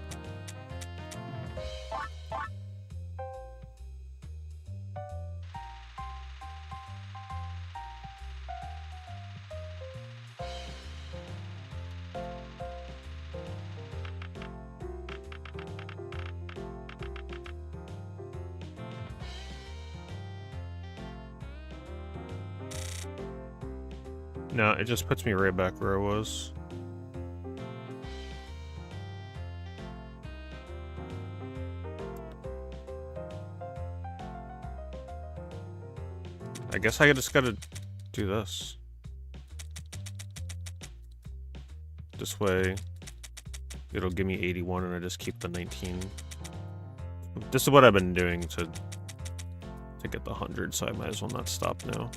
No, it just puts me right back where I was. I guess I just gotta do this. This way, it'll give me 81 and I just keep the 19. This is what I've been doing to get the 100, so I might as well not stop now.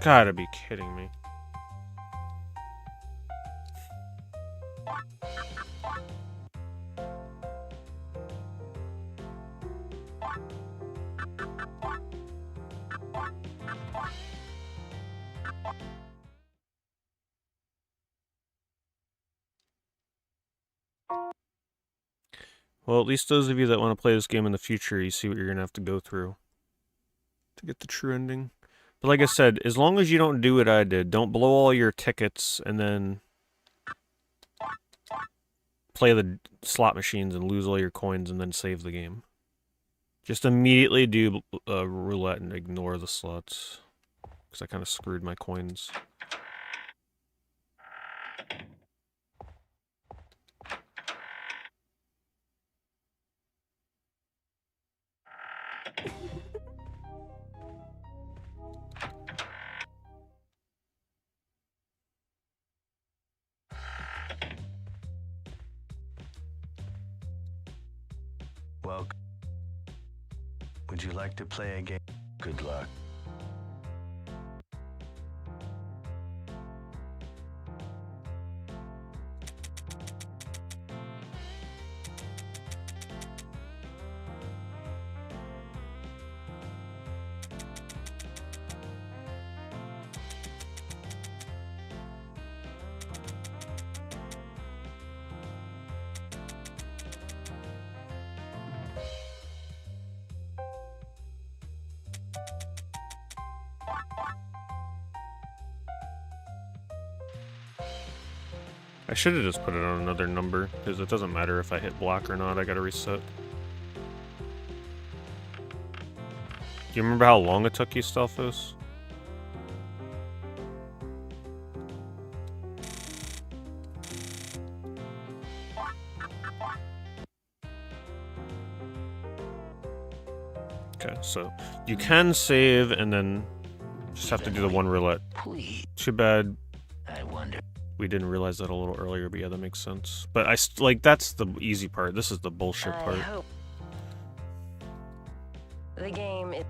Gotta be kidding me. Well, at least those of you that want to play this game in the future, you see what you're gonna have to go through to get the true ending. But like I said, as long as you don't do what I did, don't blow all your tickets and then play the slot machines and lose all your coins and then save the game. Just immediately do roulette and ignore the slots, because I kind of screwed my coins. Well, would you like to play a game? Good luck. I should have just put it on another number, because it doesn't matter if I hit block or not, I gotta reset. Do you remember how long it took you, Stelphos? Okay, so you can save and then just have to do the one roulette. Please. Too bad I wonder. we didn't realize that a little earlier, but yeah, that makes sense. But like, that's the easy part. This is the bullshit part. I hope the game is.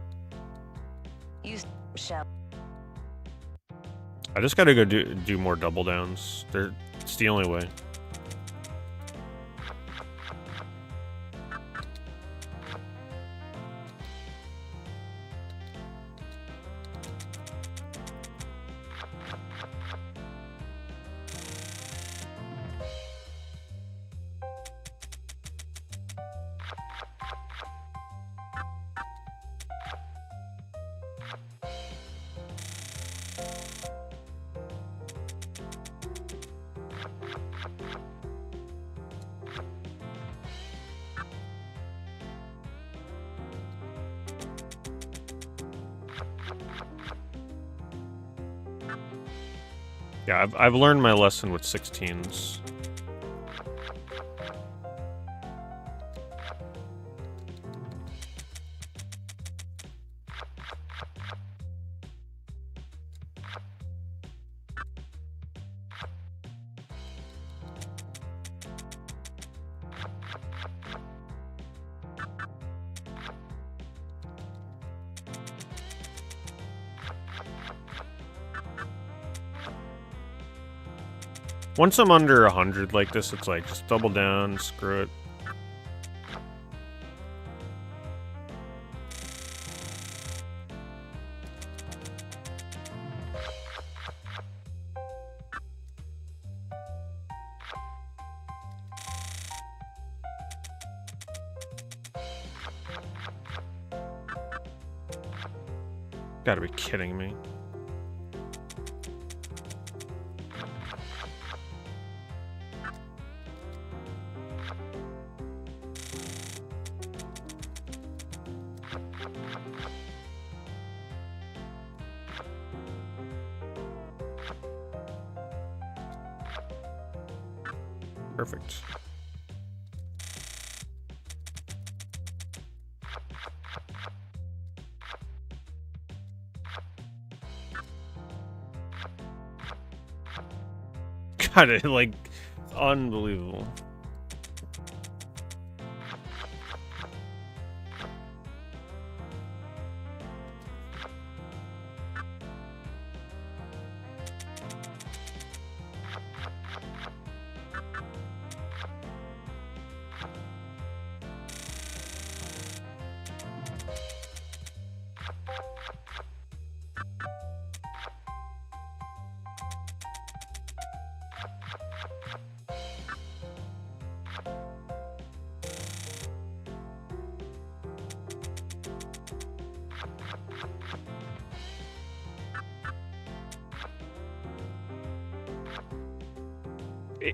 You shall. I just gotta go do more double downs. It's the only way. Yeah, I've learned my lesson with 16s. Once I'm under 100 like this, it's like, just double down, screw it. Gotta be kidding me. Perfect. God, it, like, unbelievable.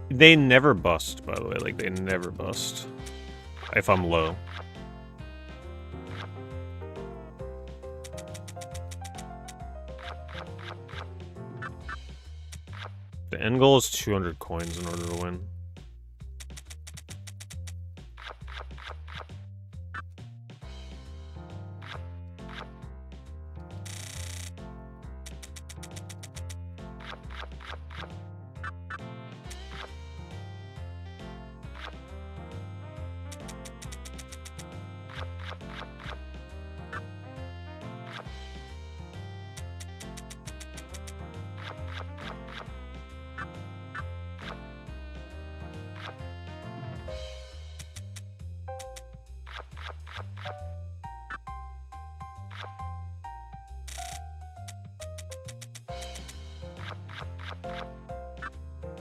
They never bust, by the way. Like, they never bust. If I'm low. The end goal is 200 coins in order to win.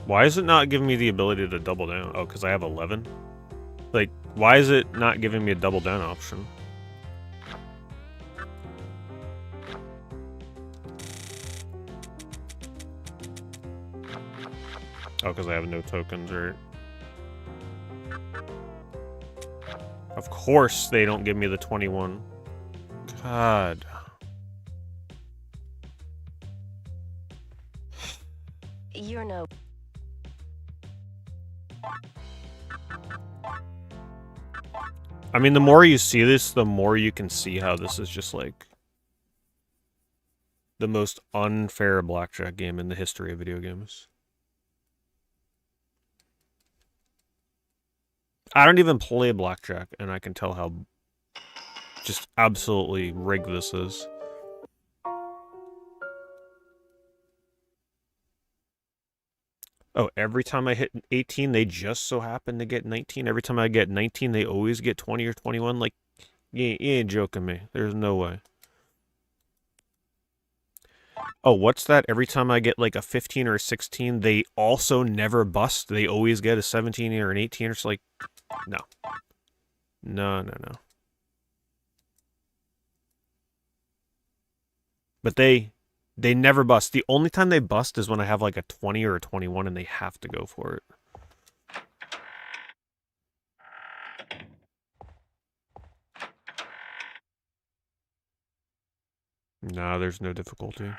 Why is it not giving me the ability to double down? Oh, because I have 11? Like, why is it not giving me a double down option? Oh, because I have no tokens, right? Of course they don't give me the 21. God. You're no... I mean, the more you see this, the more you can see how this is just, like, the most unfair blackjack game in the history of video games. I don't even play blackjack, and I can tell how just absolutely rigged this is. Oh, every time I hit 18, they just so happen to get 19. Every time I get 19, they always get 20 or 21. Like, you ain't joking me. There's no way. Oh, what's that? Every time I get like a 15 or a 16, they also never bust. They always get a 17 or an 18. It's like, no. No, no, no. But they never bust. The only time they bust is when I have like a 20 or a 21 and they have to go for it. Nah, there's no difficulty.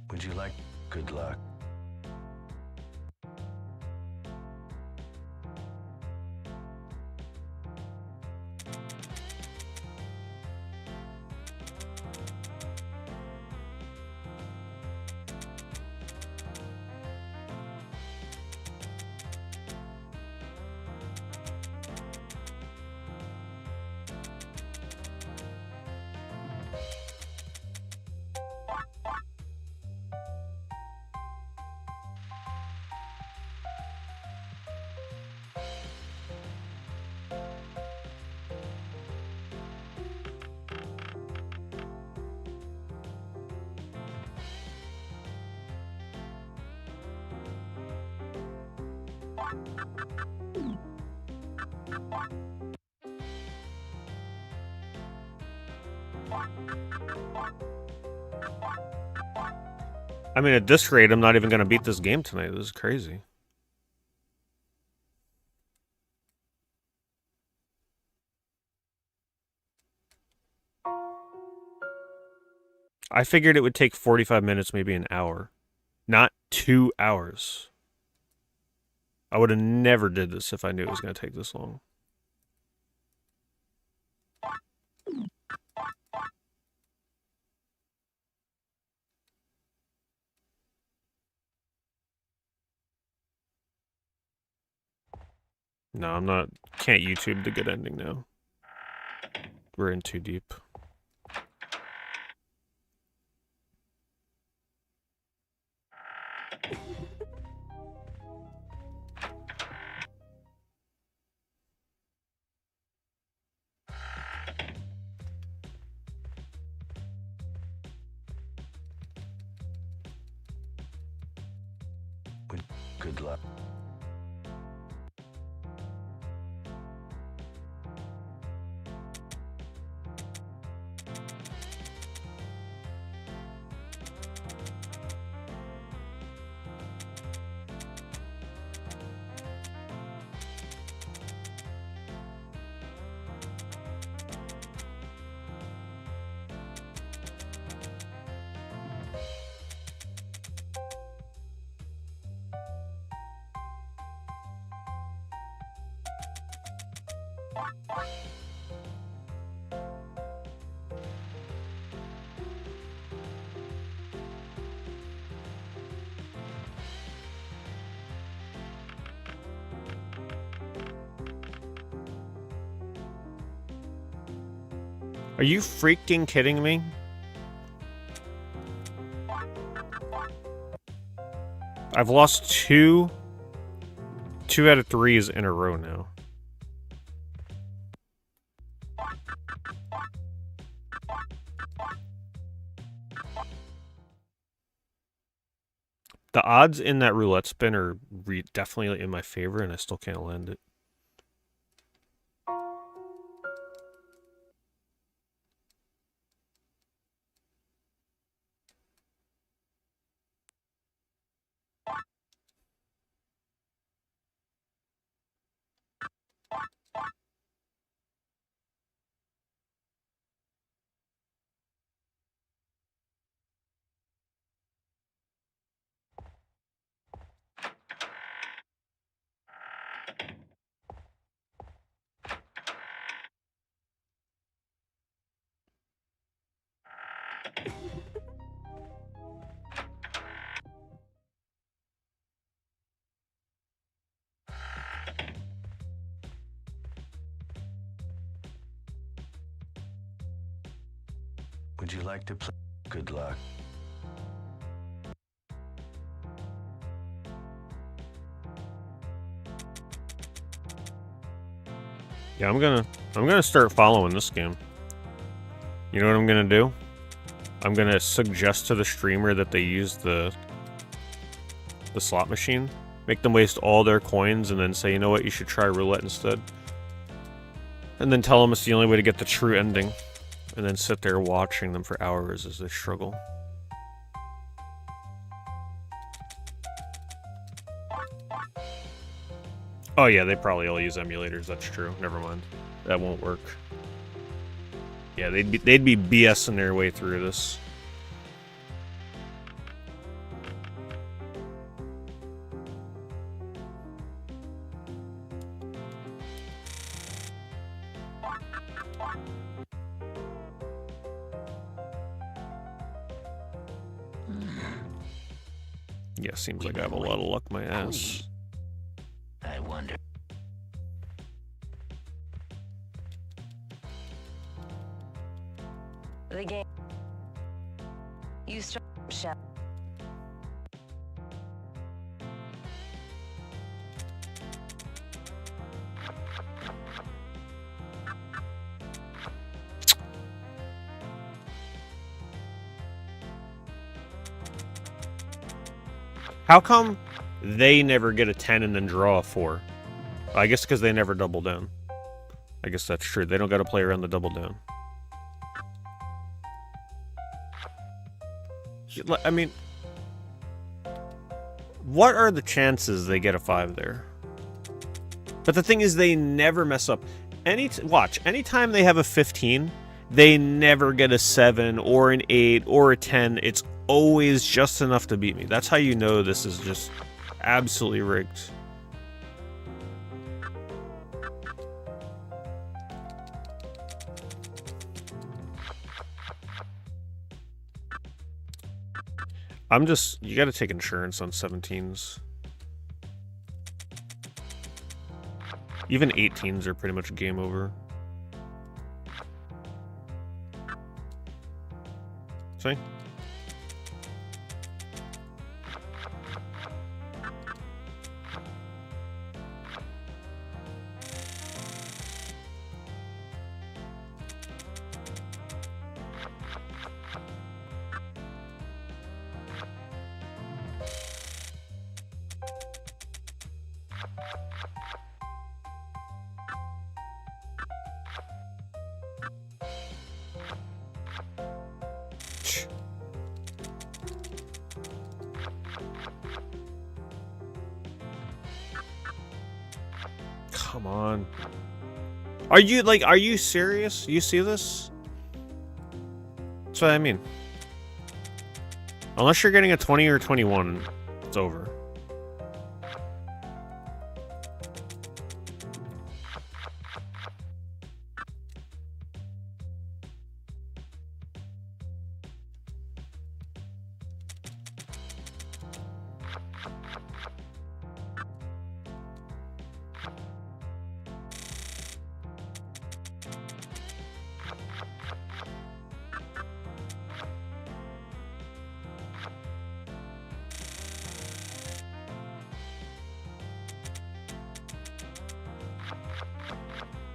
Would you like good luck? I mean, at this rate, I'm not even going to beat this game tonight. This is crazy. I figured it would take 45 minutes, maybe an hour. Not 2 hours. I would have never did this if I knew it was going to take this long. No, I'm not. Can't YouTube the good ending now. We're in too deep. Good luck. Are you freaking kidding me? I've lost two out of 3s in a row now. The odds in that roulette spin are definitely in my favor, and I still can't land it. Would you like to play? Good luck. Yeah, I'm gonna start following this game. You know what I'm gonna do? I'm gonna suggest to the streamer that they use the slot machine, make them waste all their coins, and then say, you know what, you should try roulette instead. And then tell them it's the only way to get the true ending. And then sit there watching them for hours as they struggle. Oh yeah, they probably all use emulators, that's true. Never mind. That won't work. Yeah, they'd be BSing their way through this. Yeah, seems like I have a lot of luck my ass. I wonder. The game. You start. How come they never get a 10 and then draw a 4? I guess because they never double down. I guess that's true. They don't got to play around the double down. I mean, what are the chances they get a 5 there? But the thing is, they never mess up. Watch, anytime they have a 15, they never get a 7 or an 8 or a 10. It's always just enough to beat me. That's how you know this is just absolutely rigged. You gotta take insurance on 17s. Even 18s are pretty much game over. See? Come on. Are you serious? You see this? That's what I mean. Unless you're getting a 20 or 21, it's over.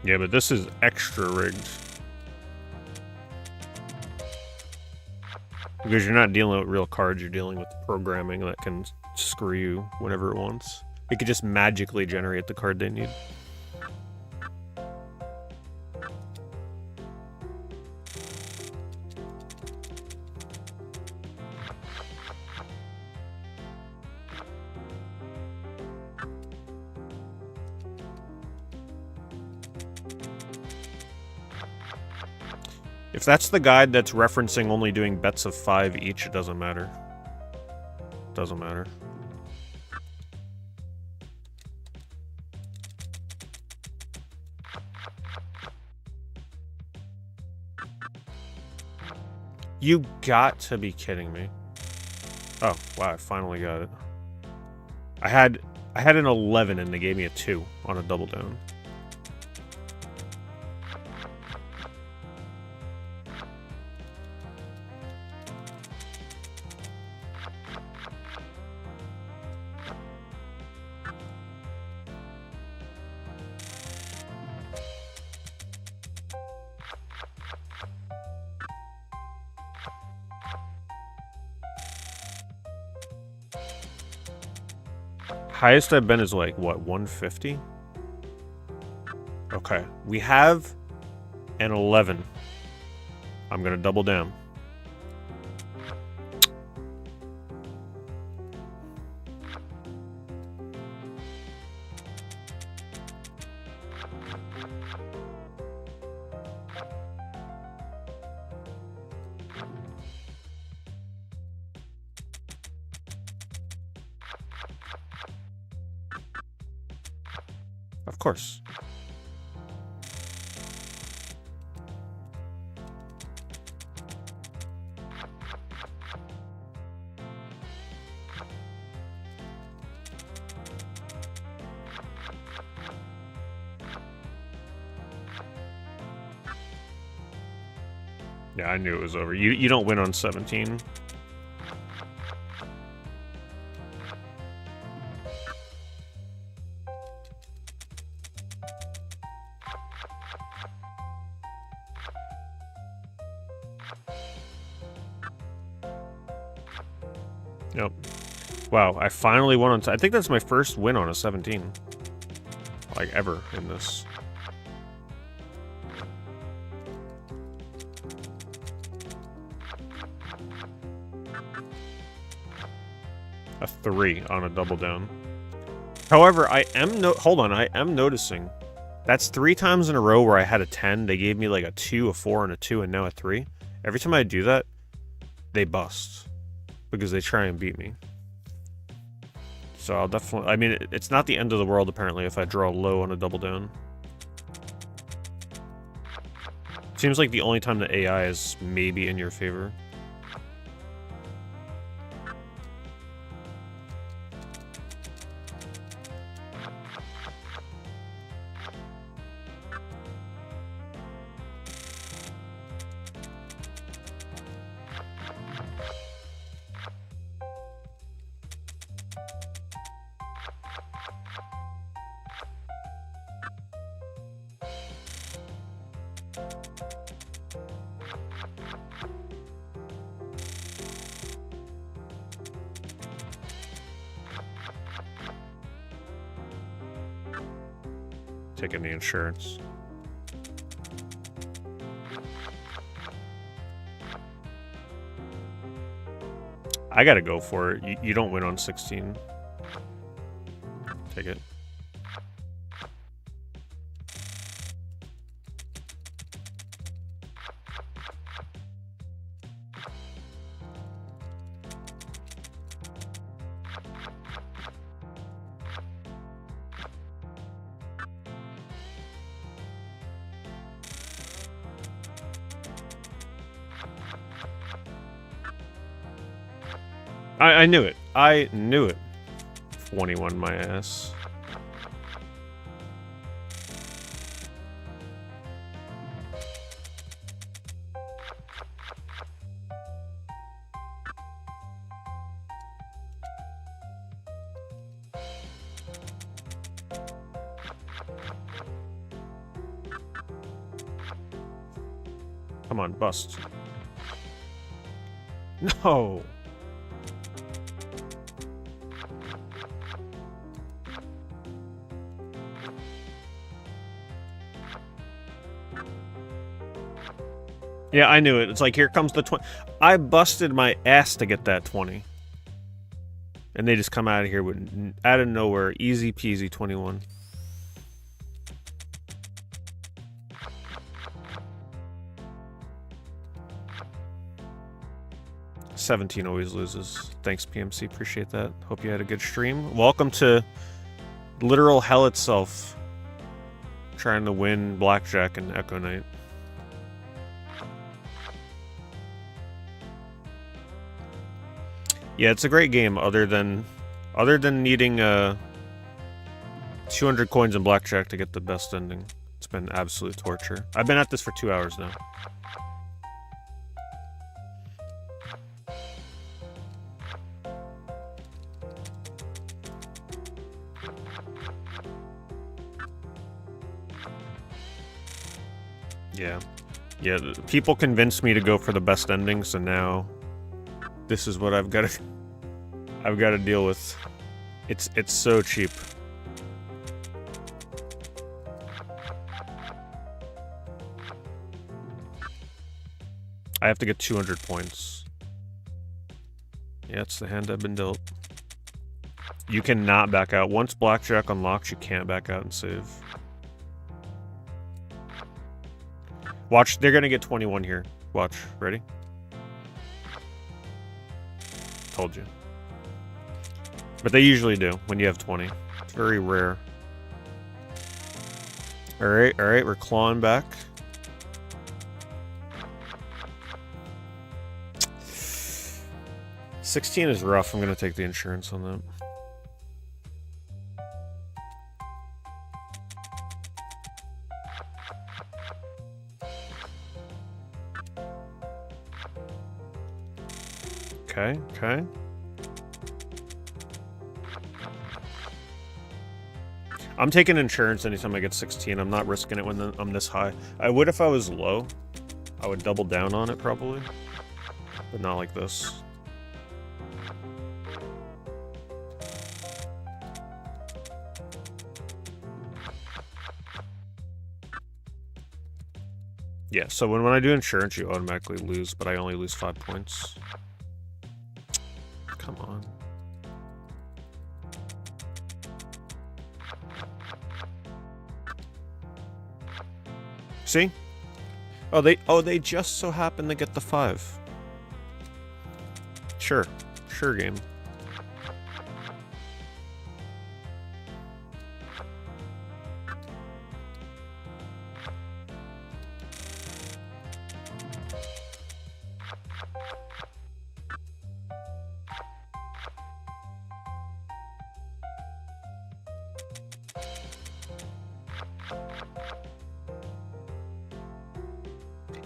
Yeah, but this is extra rigged. Because you're not dealing with real cards, you're dealing with programming that can screw you whenever it wants. It could just magically generate the card they need. If that's the guide that's referencing only doing bets of 5 each, it doesn't matter. Doesn't matter. You got to be kidding me. Oh, wow, I finally got it. I had an 11 and they gave me a 2 on a double down. Highest I've been is like, what, 150? Okay, we have an 11. I'm gonna double down. Of course. Yeah, I knew it was over. You don't win on 17. Yep. Wow, I finally won on... I think that's my first win on a 17. Like, ever in this. a 3 on a double down. However, I am noticing that's 3 times in a row where I had a 10. They gave me like a 2, a 4, and a 2, and now a 3. Every time I do that, they bust because they try and beat me. So I'll definitely, I mean, it's not the end of the world apparently if I draw low on a double down. Seems like the only time the AI is maybe in your favor. Taking the insurance. I gotta go for it. You don't win on 16. Take it. I knew it. I knew it. 21 my ass. Come on, bust. No. Yeah, I knew it. It's like, here comes the 20. I busted my ass to get that 20. And they just come out of here with, out of nowhere, easy peasy 21. $17 always loses. Thanks, PMC. Appreciate that. Hope you had a good stream. Welcome to literal hell itself. Trying to win Blackjack and Echo Knight. Yeah, it's a great game other than needing 200 coins in Blackjack to get the best ending. It's been absolute torture. I've been at this for 2 hours now. Yeah. Yeah, people convinced me to go for the best ending, so now this is what I've got to deal with. It's so cheap. I have to get 200 points. Yeah, it's the hand I've been dealt. You cannot back out. Once Blackjack unlocks, you can't back out and save. Watch, they're gonna get 21 here. Watch, ready? Told you. But they usually do when you have 20. It's very rare. Alright, we're clawing back. $16 is rough. I'm gonna take the insurance on that. Okay. I'm taking insurance anytime I get 16. I'm not risking it when I'm this high. I would if I was low. I would double down on it probably. But not like this. Yeah, so when I do insurance, you automatically lose, but I only lose 5 points. Come on. See? Oh, they just so happen to get the 5. Sure. Sure, game.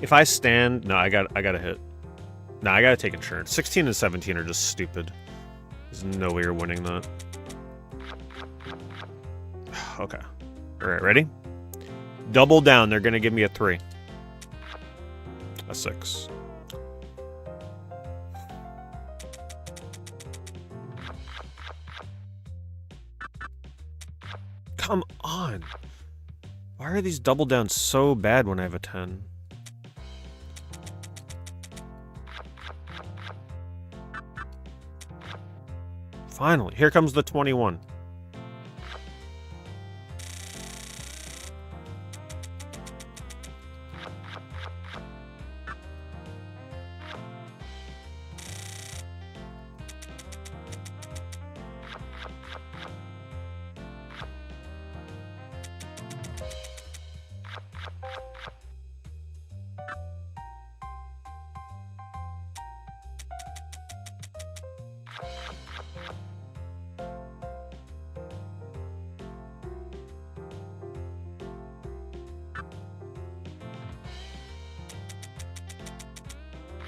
If I stand, no, I gotta hit. No, I gotta take insurance. 16 and 17 are just stupid. There's no way you're winning that. Okay. Alright, ready? Double down, they're gonna give me a 3. A 6. Come on! Why are these double downs so bad when I have a 10? Finally, here comes the 21.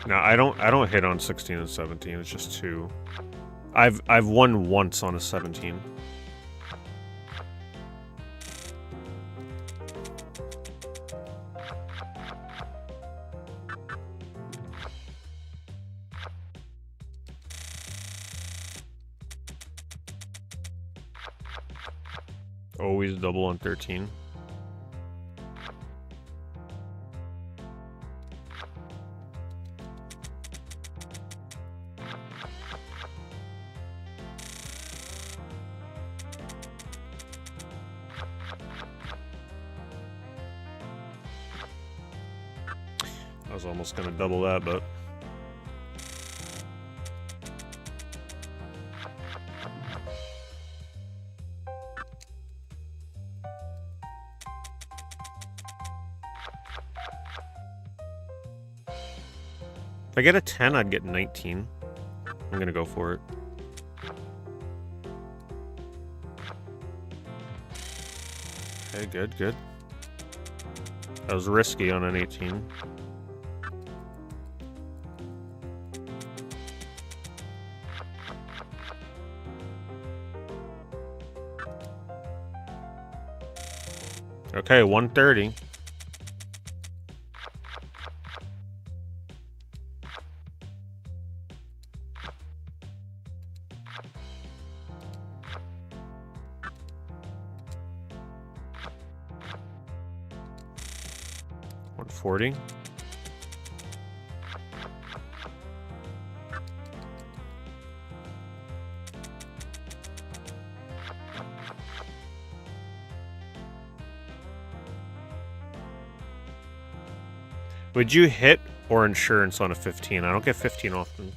No, I don't hit on 16 and 17. It's just 2. I've won once on a 17. Always double on 13. I was almost gonna double that, but if I get a 10, I'd get 19. I'm gonna go for it. Okay, good, good. That was risky on an 18. Okay, 130. $140. Would you hit or insurance on a 15? I don't get 15 often.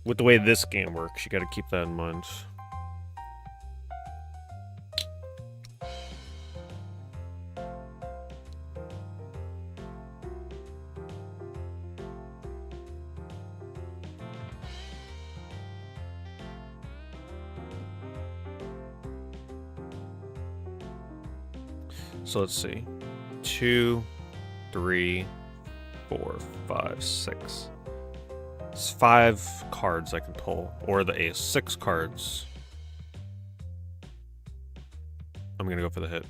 With the way this game works, you gotta keep that in mind. So let's see. 2, 3, 4, 5, 6. It's 5 cards I can pull, or the ace. 6 cards. I'm gonna go for the hit.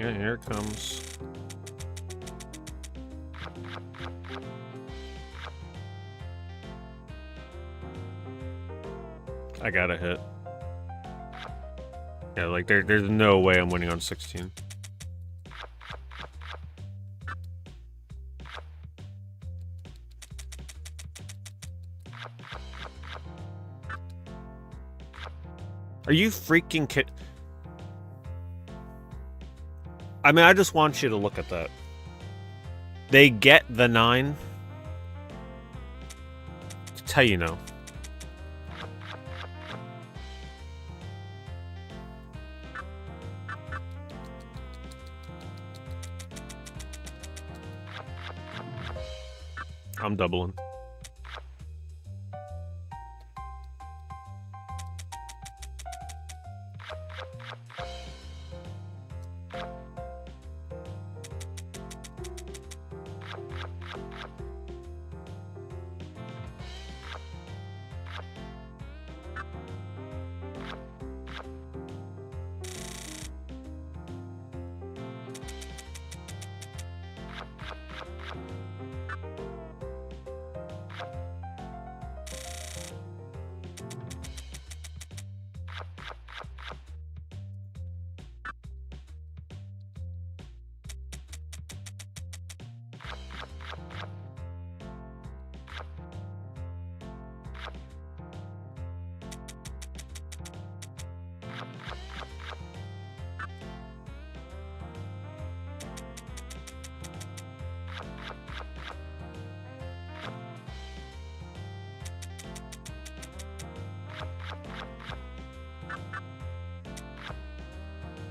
Yeah, here it comes. I gotta hit. Yeah, like there's no way I'm winning on 16. Are you freaking kidding? I mean, I just want you to look at that. They get the 9. That's how you know. I'm doubling.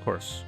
Of course.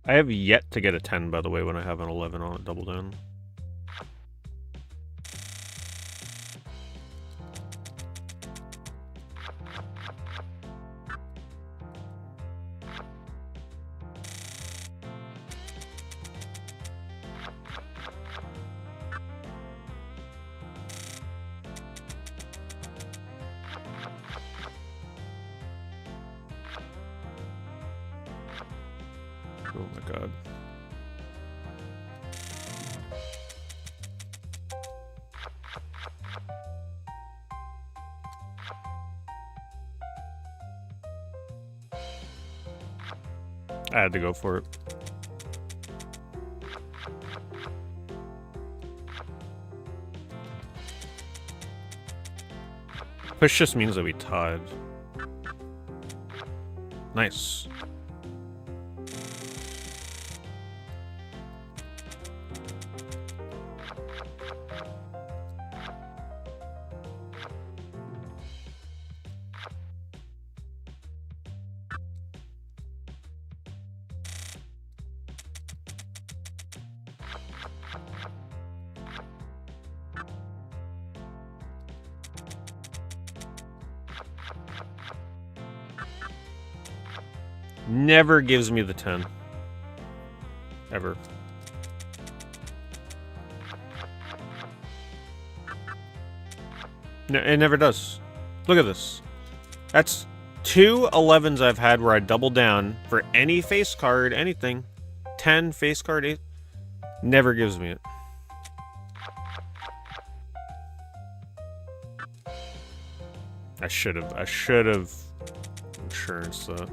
I have yet to get a 10, by the way, when I have an 11 on it double down. Oh my god. I had to go for it. Push just means that we tied. Nice. Never gives me the 10. Ever. No, it never does. Look at this. That's 2 11s I've had where I double down for any face card, anything. 10, face card, 8. Never gives me it. I should have insurance that.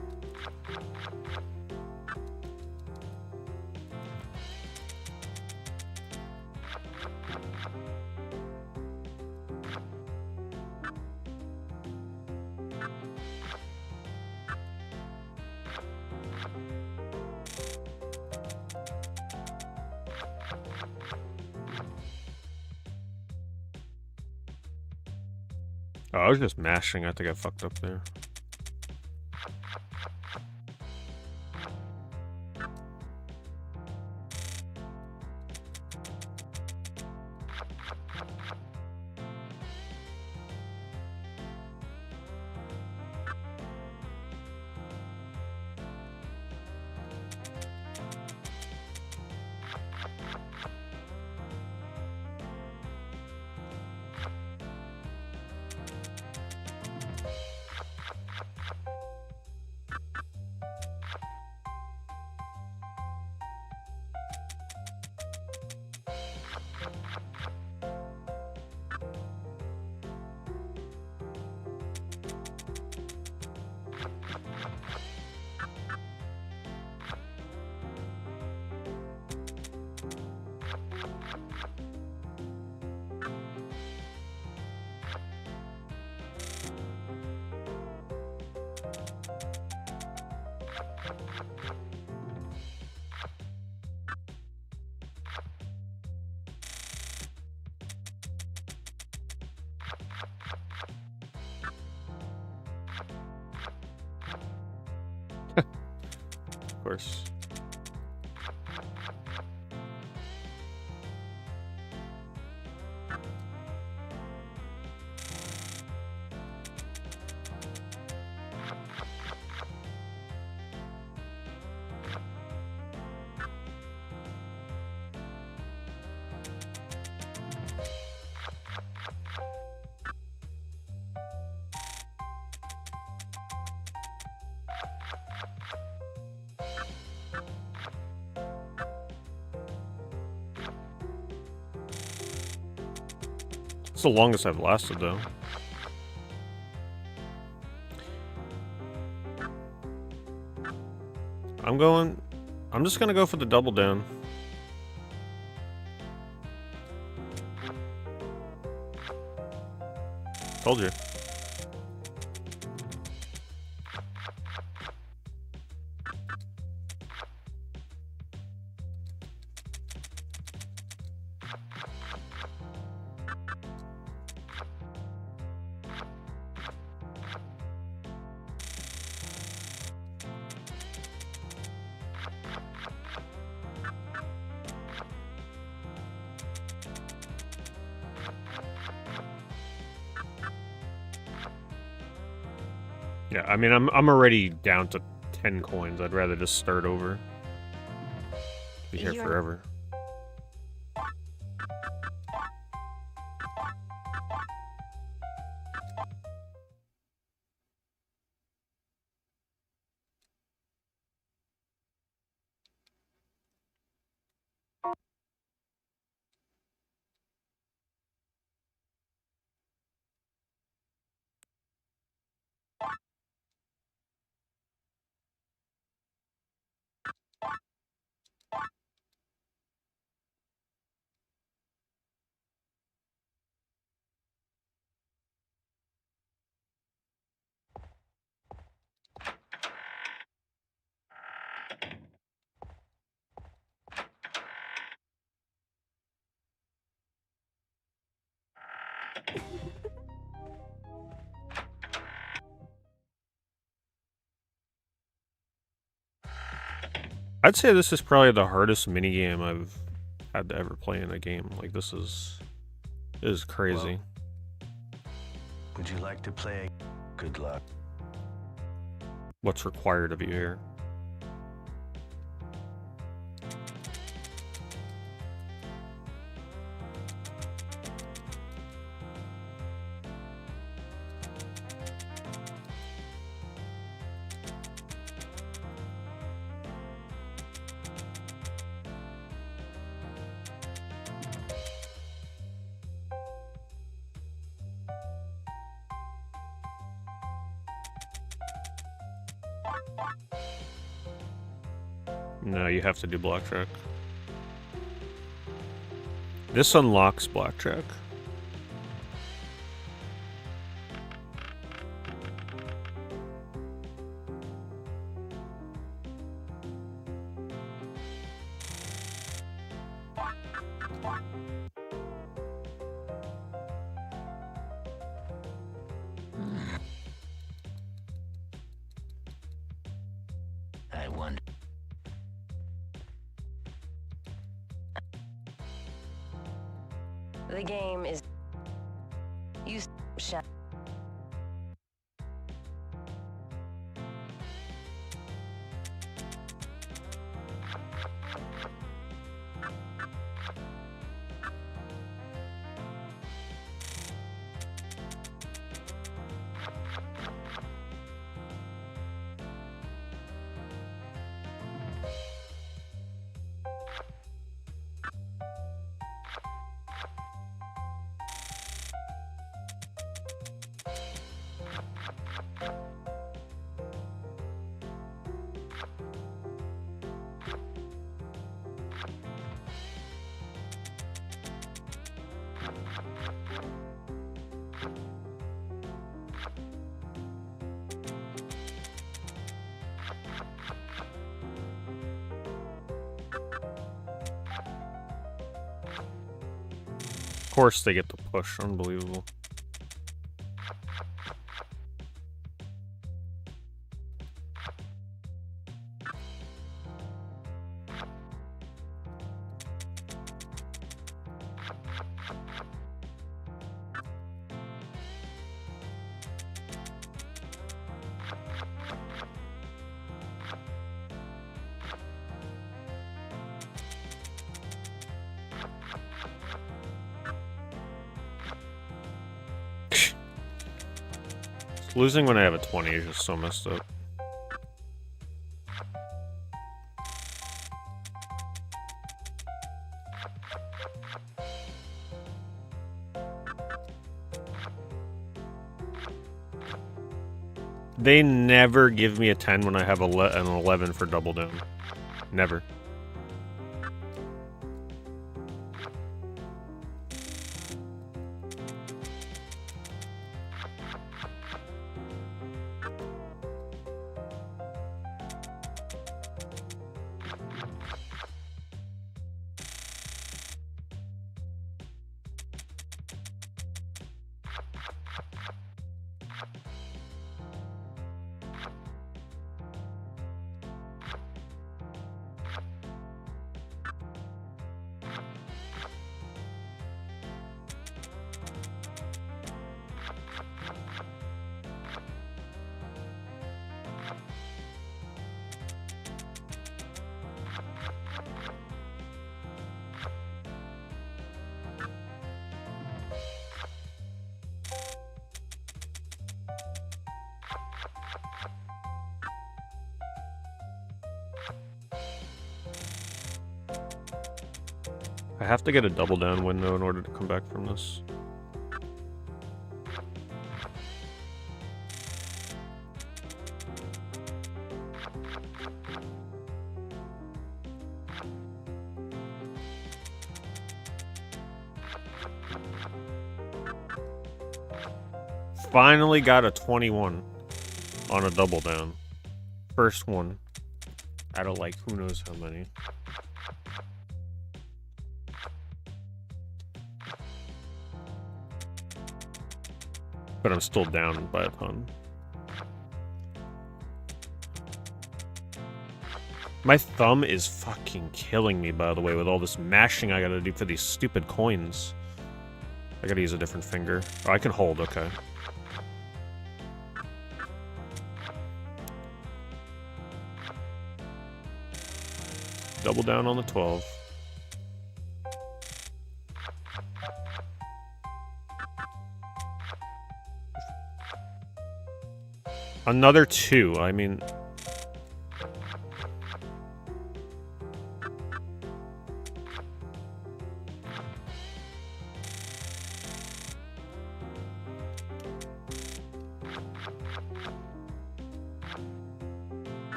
Oh, I was just mashing. I think I fucked up there. Of course. It's the longest I've lasted, though. I'm just gonna go for the double down. Told you. Yeah, I mean, I'm already down to 10 coins. I'd rather just start over. Be here forever. I'd say this is probably the hardest minigame I've had to ever play in a game. Like, this is crazy. Well, would you like to play? Good luck. What's required of you here? No, you have to do blackjack. This unlocks blackjack. The game is... You shall... Of course they get the push. Unbelievable. Losing when I have a 20 is just so messed up. They never give me a 10 when I have an 11 for double down. Never. I have to get a double down window in order to come back from this. Finally got a 21 on a double down. First one out of like who knows how many. But I'm still down by a ton. My thumb is fucking killing me, by the way, with all this mashing I gotta do for these stupid coins. I gotta use a different finger. Oh, I can hold, okay. Double down on the 12. Another 2, I mean...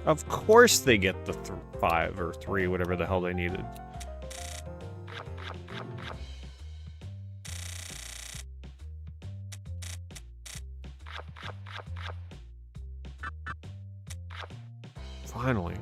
Of course they get the 5 or 3, whatever the hell they needed. Finally.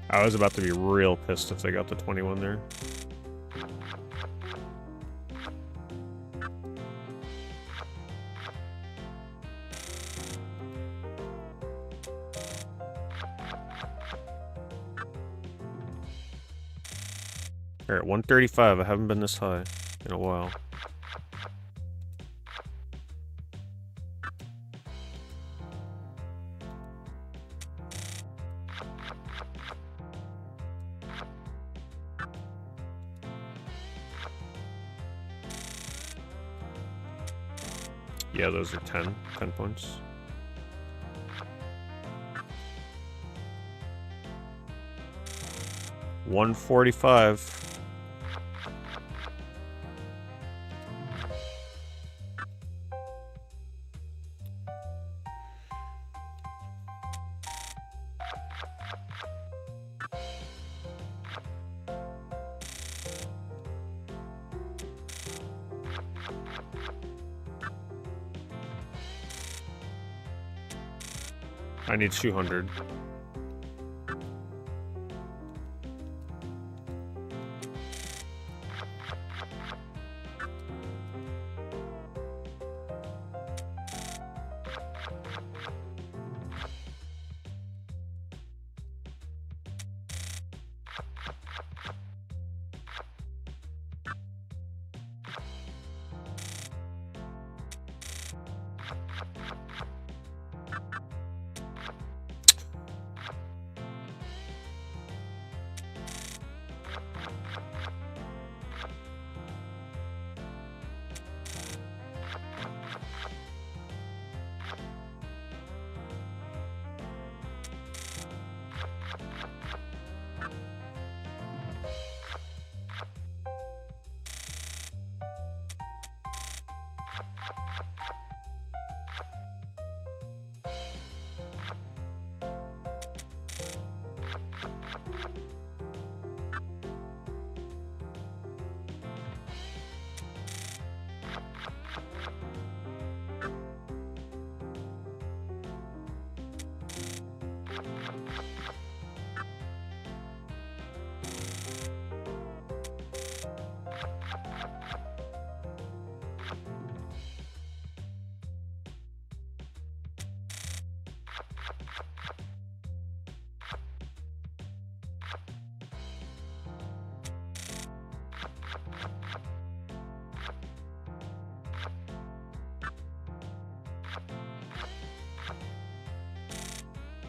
I was about to be real pissed if they got the 21 there. Alright, 135. I haven't been this high in a while. Yeah, those are 10 points. $145. I need 200.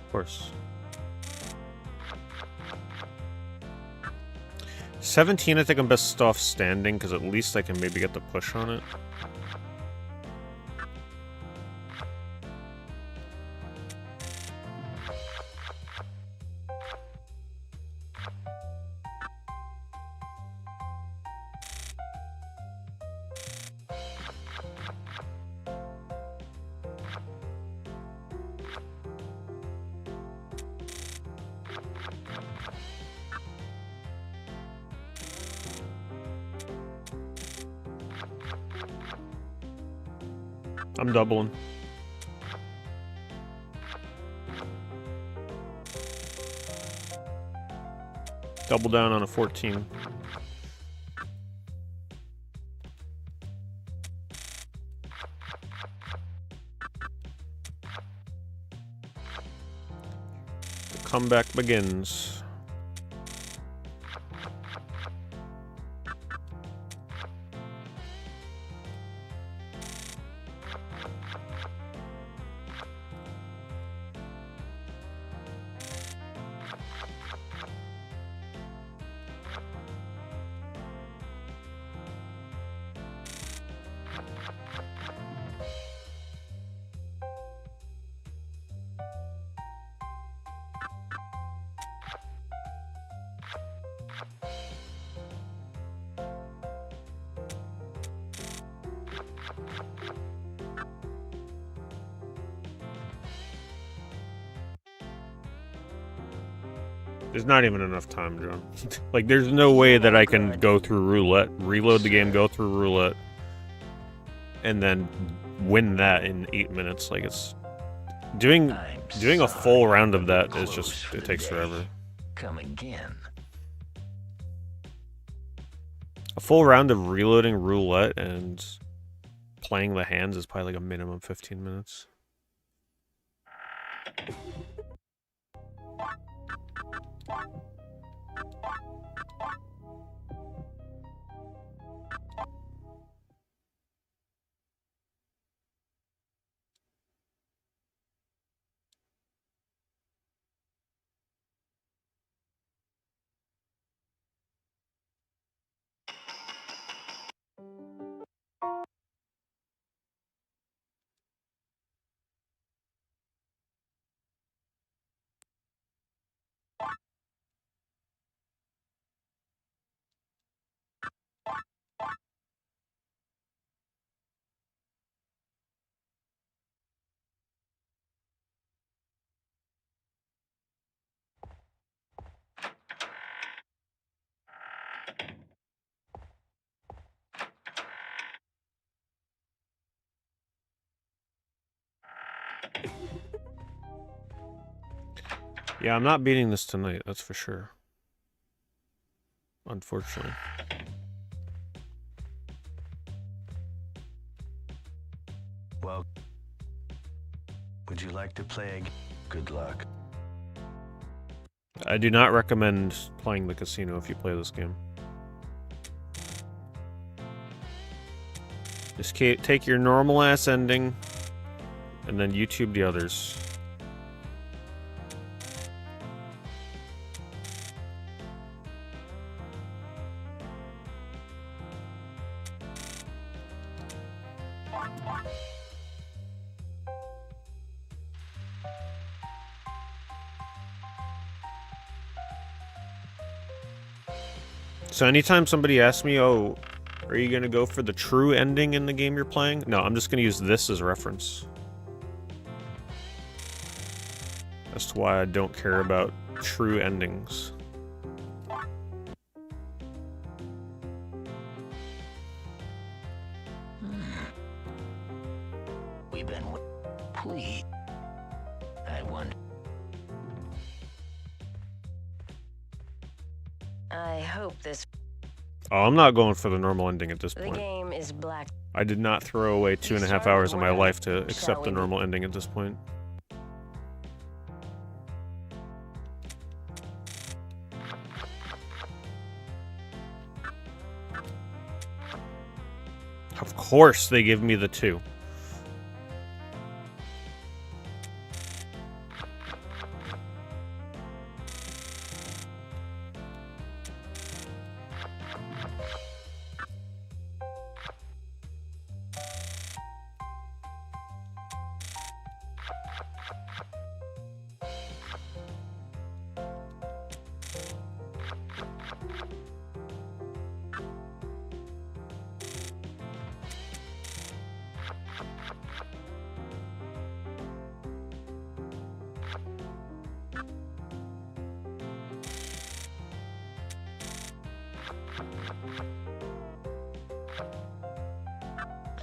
Of course. 17, I think I'm best off standing, because at least I can maybe get the push on it. I'm doubling. Double down on a 14. The comeback begins. There's not even enough time, John. Like, there's no way that I can go through roulette, reload the game, go through roulette, and then win that in 8 minutes. Like, it's doing a full round of that is just, it takes forever. Come again. A full round of reloading roulette and playing the hands is probably like a minimum 15 minutes. Yeah, I'm not beating this tonight, that's for sure. Unfortunately. Well, would you like to play a game? Good luck. I do not recommend playing the casino if you play this game. Just take your normal ass ending and then YouTube the others. So anytime somebody asks me, oh, are you going to go for the true ending in the game you're playing? No, I'm just going to use this as reference. That's why I don't care about true endings. We've been... Please. I wonder... I hope this. Oh, I'm not going for the normal ending at this The point. game is black. I did not throw away 2.5 hours of my life to accept the normal ending at this point. Of course they give me the 2.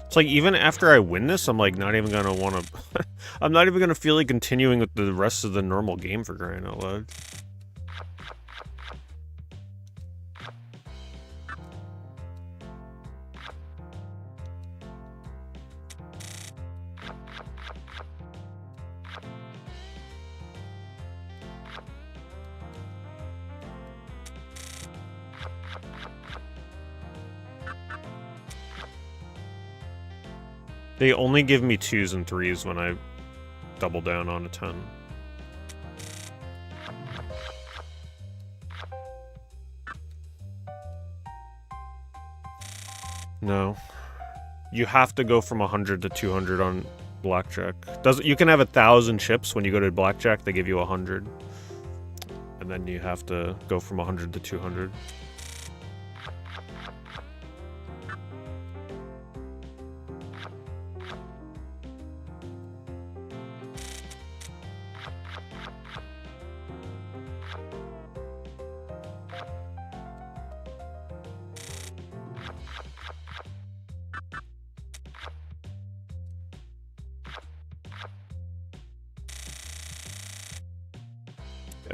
It's like, even after I win this, I'm like not even gonna wanna... I'm not even gonna feel like continuing with the rest of the normal game, for crying out loud. They only give me 2s and 3s when I double down on a 10. No. You have to go from 100 to 200 on blackjack. You can have 1,000 chips. When you go to blackjack, they give you 100. And then you have to go from 100 to 200.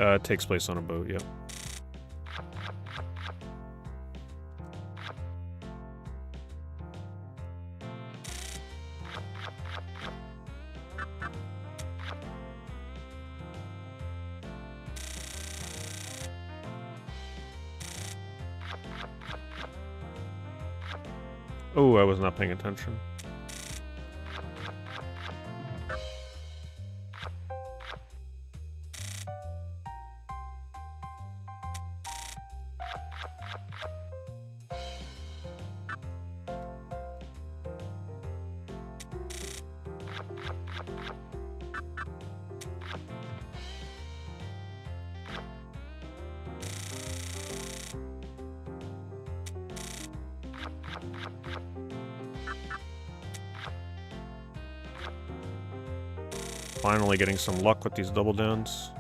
It takes place on a boat, yep. Oh, I was not paying attention. Finally getting some luck with these double downs.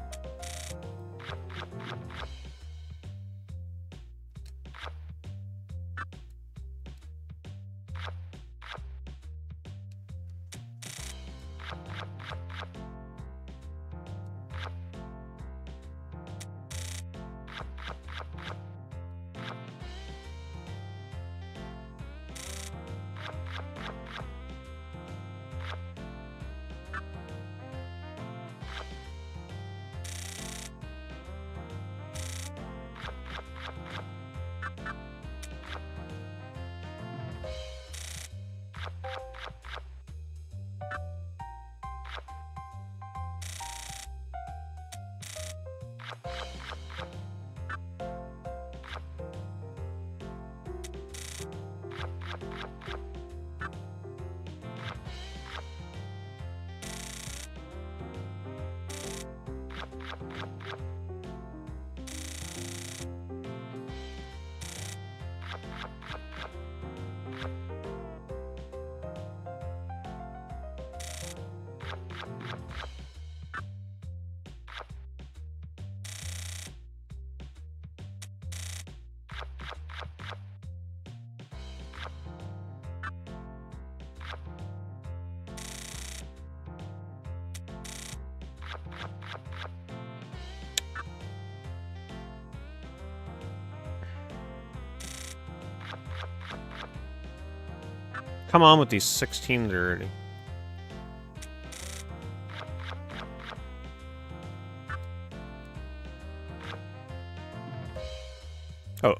Come on with these 16s already.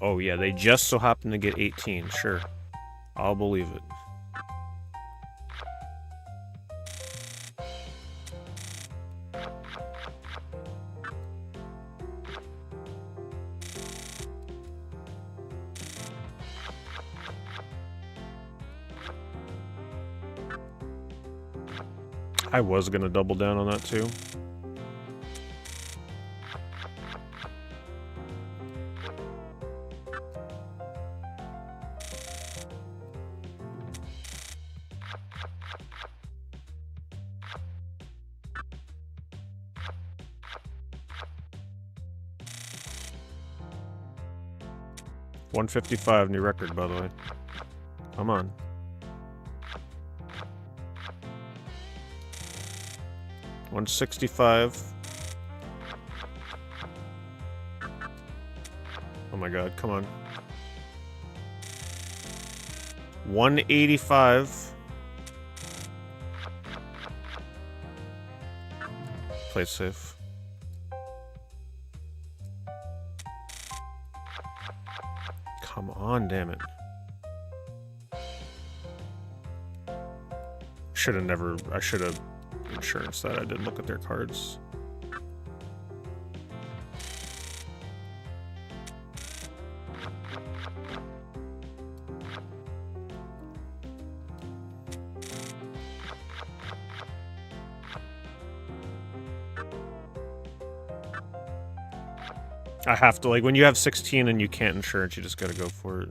Oh yeah, they just so happen to get 18, sure. I'll believe it. I was gonna double down on that too. $155 new record, by the way. Come on. $165. Oh my god, come on. $185. Play safe. Come on, damn it. I should have insurance that. I didn't look at their cards. I have to, like, when you have 16 and you can't insure it, you just gotta go for it.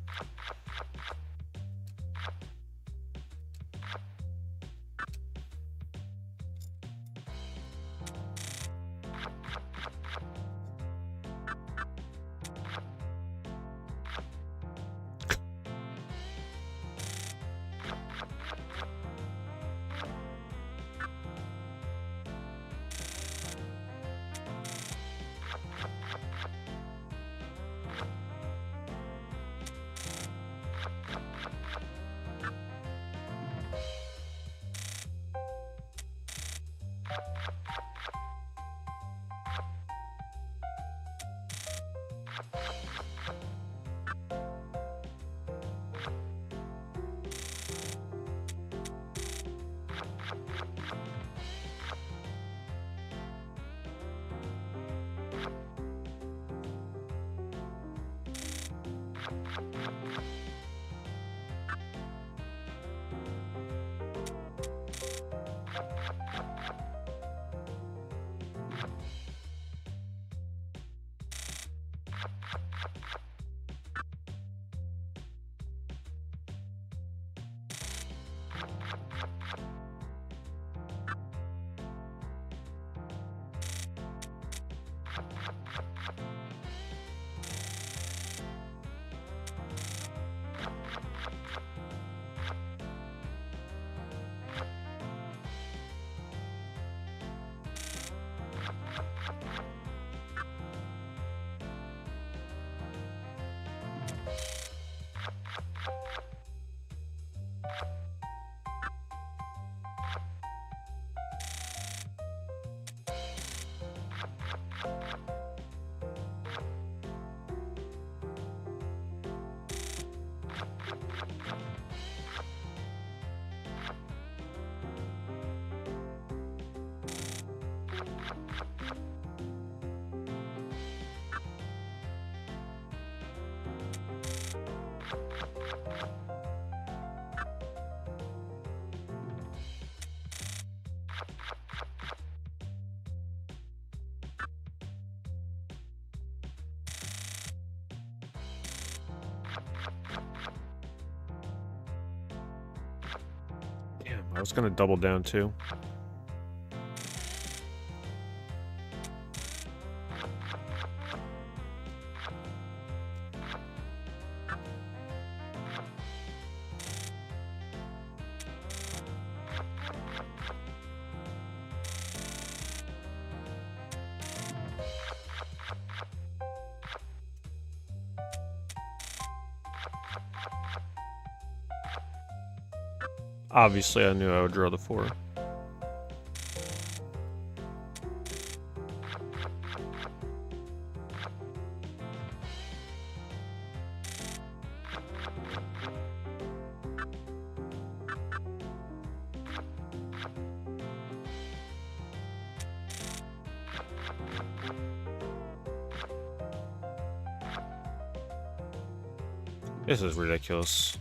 Damn, I was gonna double down too. Obviously, I knew I would draw the 4. This is ridiculous.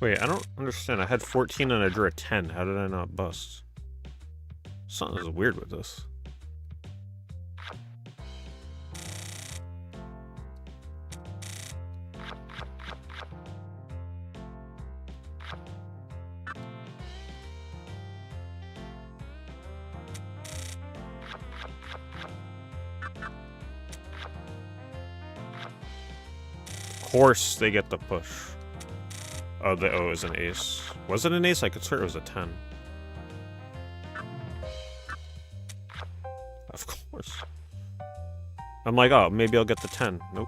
Wait, I don't understand. I had 14 and I drew a 10. How did I not bust? Something is weird with this. Of course they get the push. Oh, it was an ace. Was it an ace? I could swear it was a 10. Of course. I'm like, oh, maybe I'll get the 10. Nope.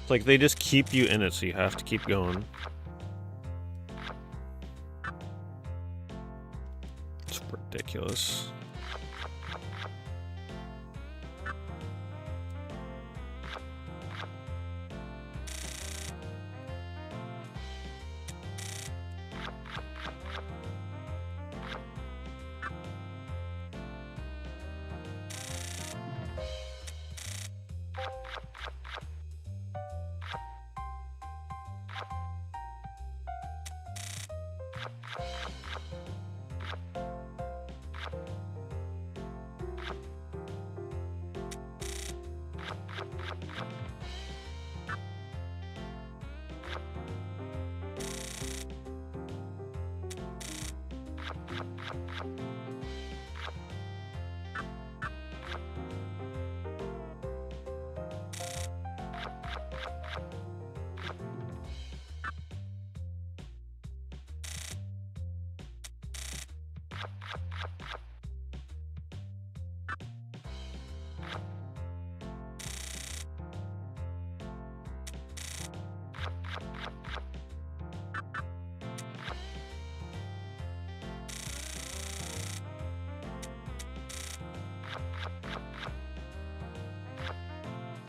It's like they just keep you in it, so you have to keep going. It's ridiculous.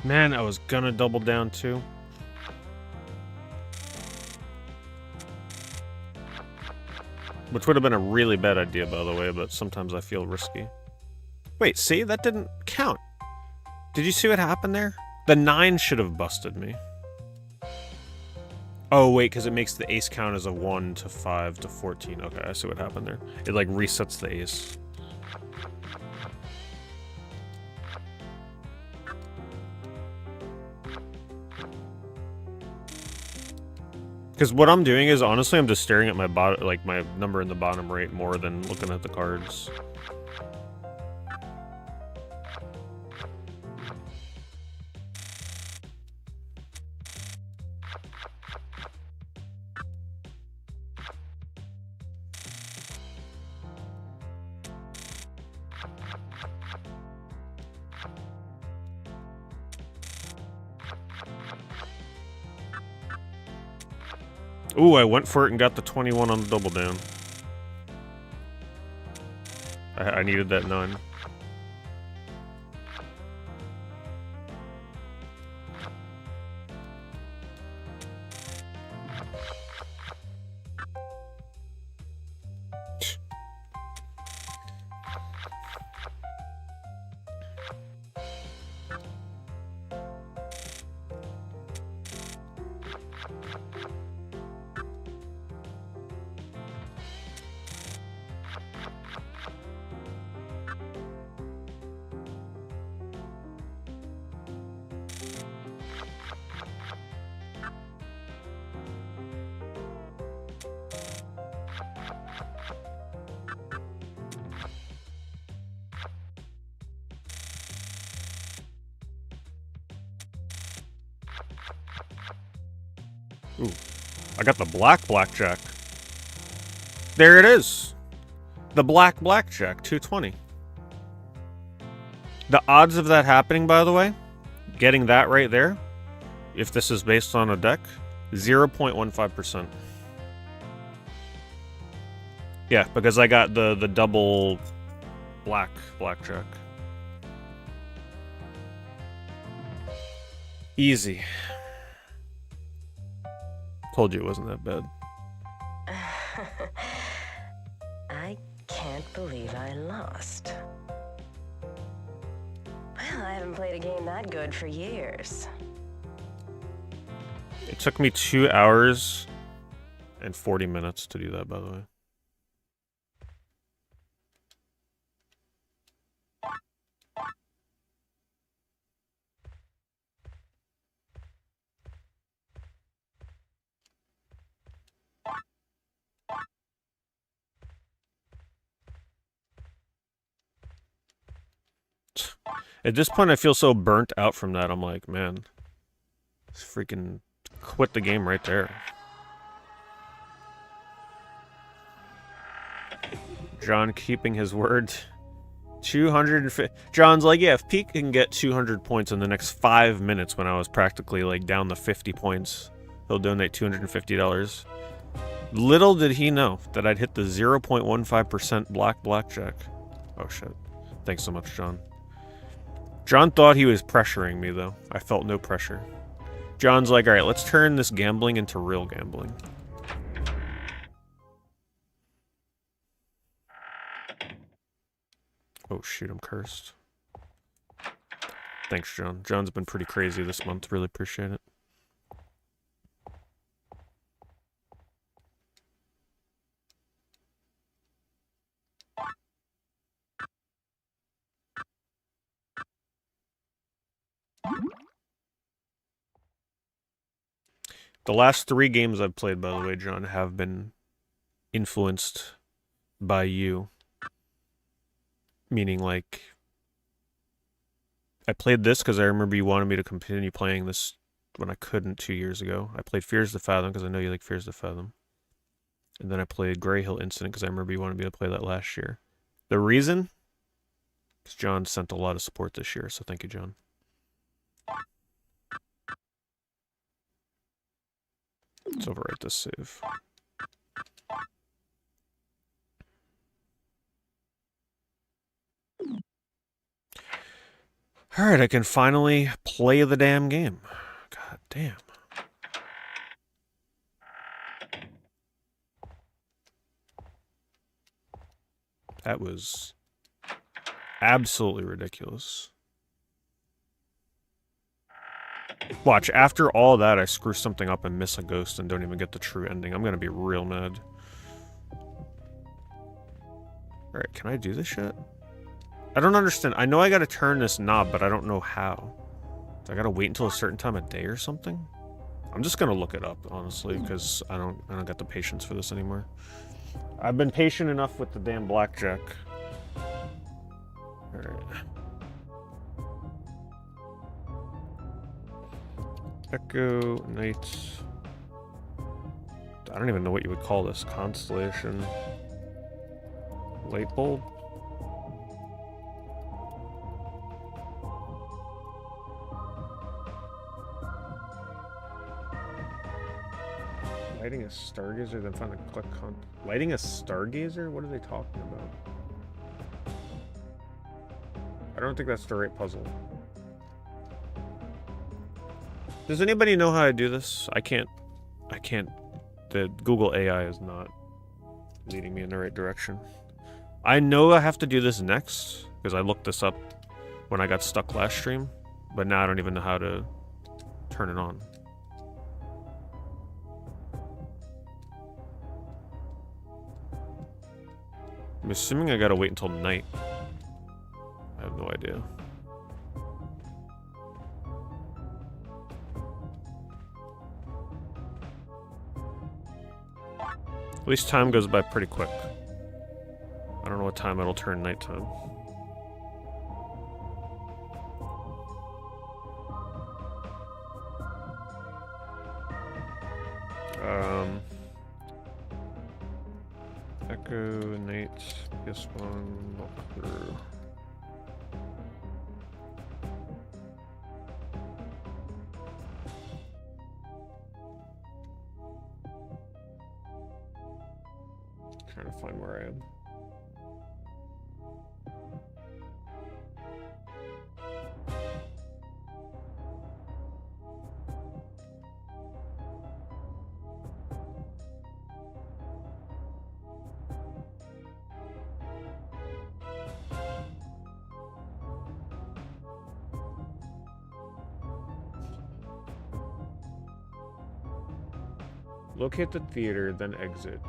Man, I was gonna double down too. Which would have been a really bad idea, by the way, but sometimes I feel risky. Wait, see? That didn't count. Did you see what happened there? The 9 should have busted me. Oh, wait, because it makes the ace count as a 1 to 5 to 14. Okay, I see what happened there. It, like, resets the ace. Because what I'm doing is, honestly, I'm just staring at my like my number in the bottom right more than looking at the cards. Ooh, I went for it and got the 21 on the double down. I needed that 9. Ooh, I got the blackjack. There it is. The blackjack, 220. The odds of that happening, by the way, getting that right there, if this is based on a deck, 0.15%. Yeah, because I got the double blackjack. Easy. Told you it wasn't that bad. I can't believe I lost. Well, I haven't played a game that good for years. It took me 2 hours and 40 minutes to do that, by the way. At this point, I feel so burnt out from that. I'm like, man, let's freaking quit the game right there. John keeping his word. 250. John's like, yeah, if Pete can get 200 points in the next 5 minutes when I was practically like down to 50 points, he'll donate $250. Little did he know that I'd hit the 0.15% blackjack. Oh shit. Thanks so much, John. John thought he was pressuring me, though. I felt no pressure. John's like, alright, let's turn this gambling into real gambling. Oh shoot, I'm cursed. Thanks, John. John's been pretty crazy this month. Really appreciate it. The last 3 games I've played, by the way, John, have been influenced by you. Meaning, like, I played this because I remember you wanted me to continue playing this when I couldn't 2 years ago. I played Fears to Fathom because I know you like Fears to Fathom. And then I played Grey Hill Incident because I remember you wanted me to play that last year. The reason is John sent a lot of support this year, so thank you, John. Let's overwrite this save. Alright, I can finally play the damn game. God damn. That was absolutely ridiculous. Watch, after all that, I screw something up and miss a ghost and don't even get the true ending. I'm gonna be real mad. Alright, can I do this shit? I don't understand. I know I gotta turn this knob, but I don't know how. Do I gotta wait until a certain time of day or something? I'm just gonna look it up, honestly, because I don't got the patience for this anymore. I've been patient enough with the damn blackjack. Alright. Echo, Night. I don't even know what you would call this. Constellation. Light bulb? Lighting a stargazer, then find the click con. Lighting a stargazer? What are they talking about? I don't think that's the right puzzle. Does anybody know how I do this? I can't. The Google AI is not leading me in the right direction. I know I have to do this next, because I looked this up when I got stuck last stream, but now I don't even know how to turn it on. I'm assuming I gotta wait until night. I have no idea. At least time goes by pretty quick. I don't know what time it'll turn nighttime. Echo, Nate, PS1, walkthrough. Trying to find where I am. Locate the theater, then exit.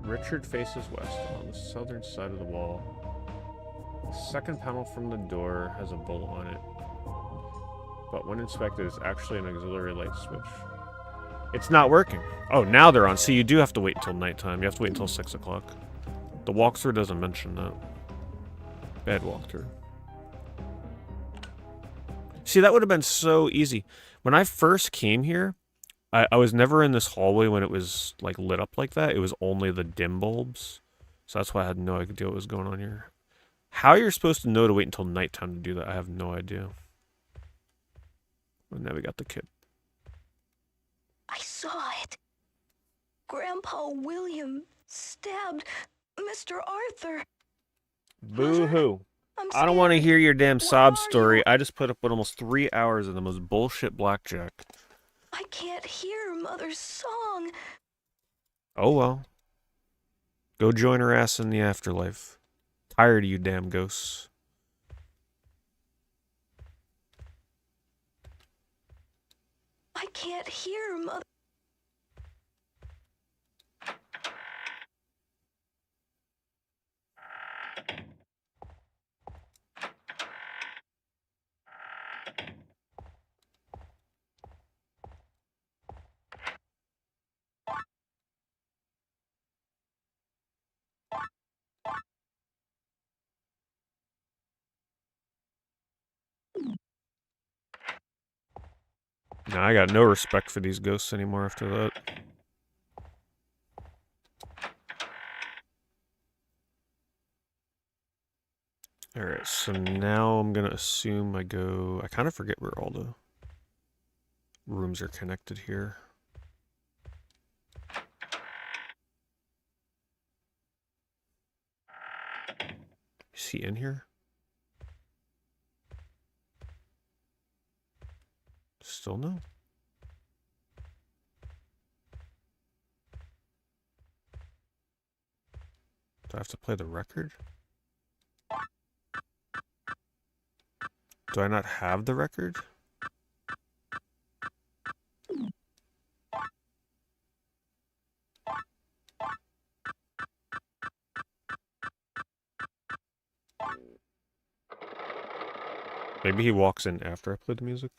Richard faces west on the southern side of the wall. The second panel from the door has a bolt on it, but when inspected, it's actually an auxiliary light switch. It's not working. Oh, now they're on. See, you do have to wait until nighttime. You have to wait until 6 o'clock. The walkthrough doesn't mention that. Bad walkthrough. See, that would have been so easy. When I first came here, I was never in this hallway when it was like lit up like that. It was only the dim bulbs. So that's why I had no idea what was going on here. How you're supposed to know to wait until nighttime to do that, I have no idea. And now we got the kid. I saw it. Grandpa William stabbed Mr. Arthur. Boo-hoo. I'm I don't want to scared. hear your damn Where sob are story. you? I just put up with almost 3 hours of the most bullshit blackjack. I can't hear Mother's song. Oh well. Go join her ass in the afterlife. Tired of you damn ghosts. I can't hear Mother. Nah, I got no respect for these ghosts anymore after that. Alright, so now I'm gonna assume I go... I kind of forget where all the rooms are connected here. Is he in here? Still no? Do I have to play the record? Do I not have the record? Maybe he walks in after I play the music.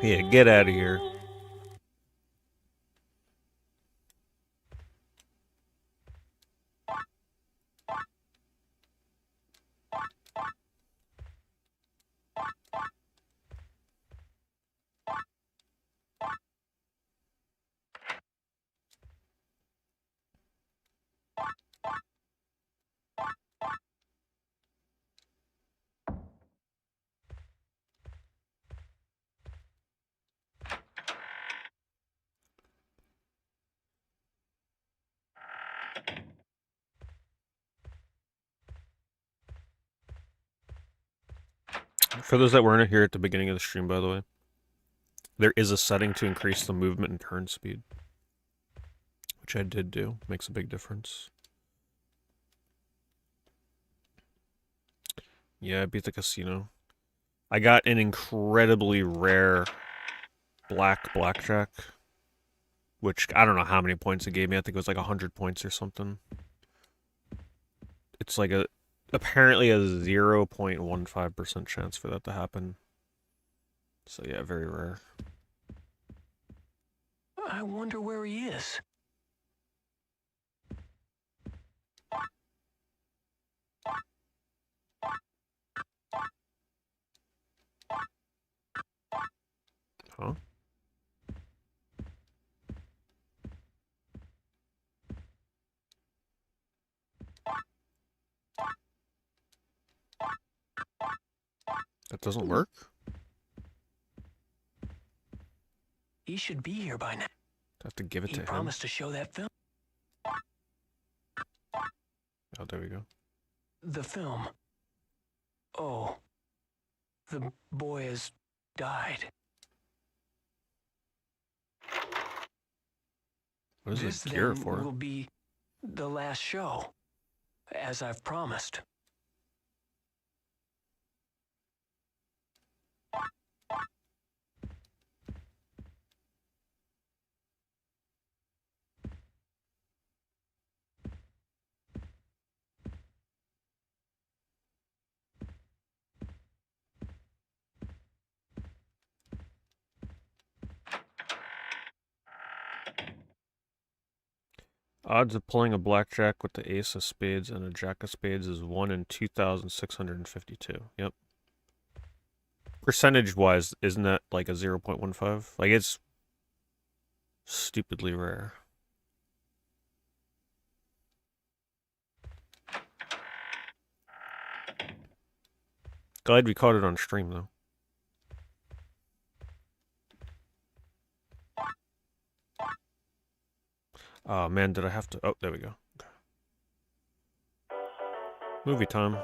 Yeah, get out of here. For those that weren't here at the beginning of the stream, by the way, there is a setting to increase the movement and turn speed, which I did do. Makes a big difference. Yeah, I beat the casino. I got an incredibly rare blackjack, which I don't know how many points it gave me. I think it was like 100 points or something. It's like apparently a 0.15% chance for that to happen. So yeah, very rare. I wonder where he is. Huh? That doesn't work? He should be here by now. I have to give it to him. He promised to show that film. Oh, there we go. The film. Oh. The boy has died. What is This this gear then for? will be the last show, as I've promised. Odds of pulling a blackjack with the ace of spades and a jack of spades is 1 in 2,652. Yep. Percentage-wise, isn't that like a 0.15? Like, it's stupidly rare. Glad we caught it on stream, though. Oh, man, did I have to... Oh, there we go. Okay. Movie time.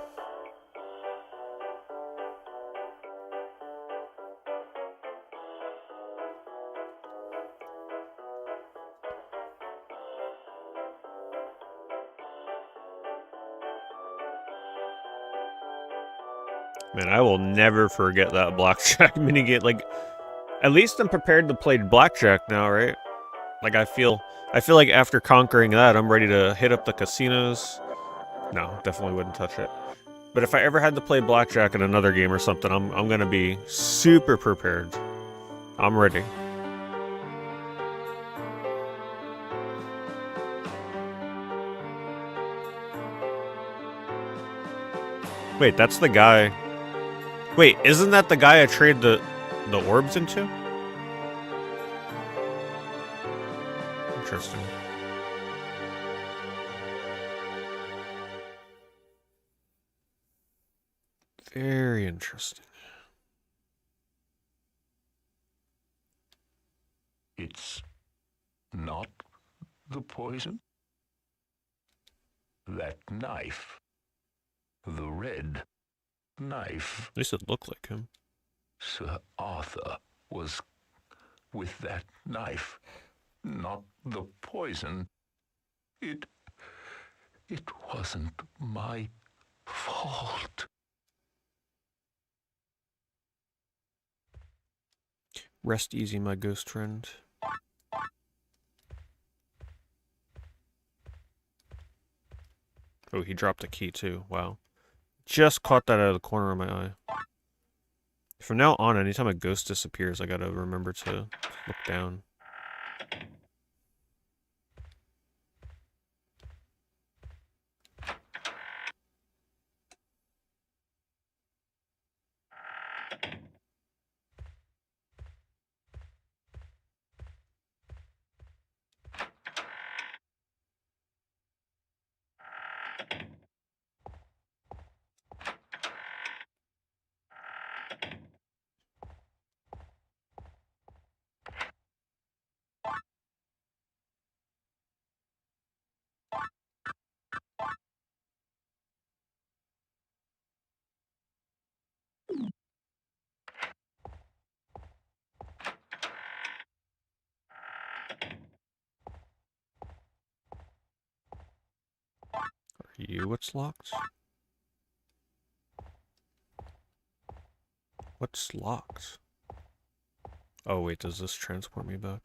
Man, I will never forget that blackjack minigame. Like, at least I'm prepared to play blackjack now, right? Like I feel like after conquering that, I'm ready to hit up the casinos. No, definitely wouldn't touch it. But if I ever had to play blackjack in another game or something, I'm gonna be super prepared. I'm ready. Wait, that's the guy. Wait, isn't that the guy I trade the orbs into? Interesting. Very interesting. It's not the poison? That knife. The red knife. At least it looked like him. Sir Arthur was with that knife. Not the poison. It wasn't my fault. Rest easy, my ghost friend. Oh, he dropped a key too. Wow. Just caught that out of the corner of my eye. From now on, anytime a ghost disappears, I gotta remember to look down. Are you what's locked? What's locked? Oh wait, does this transport me back?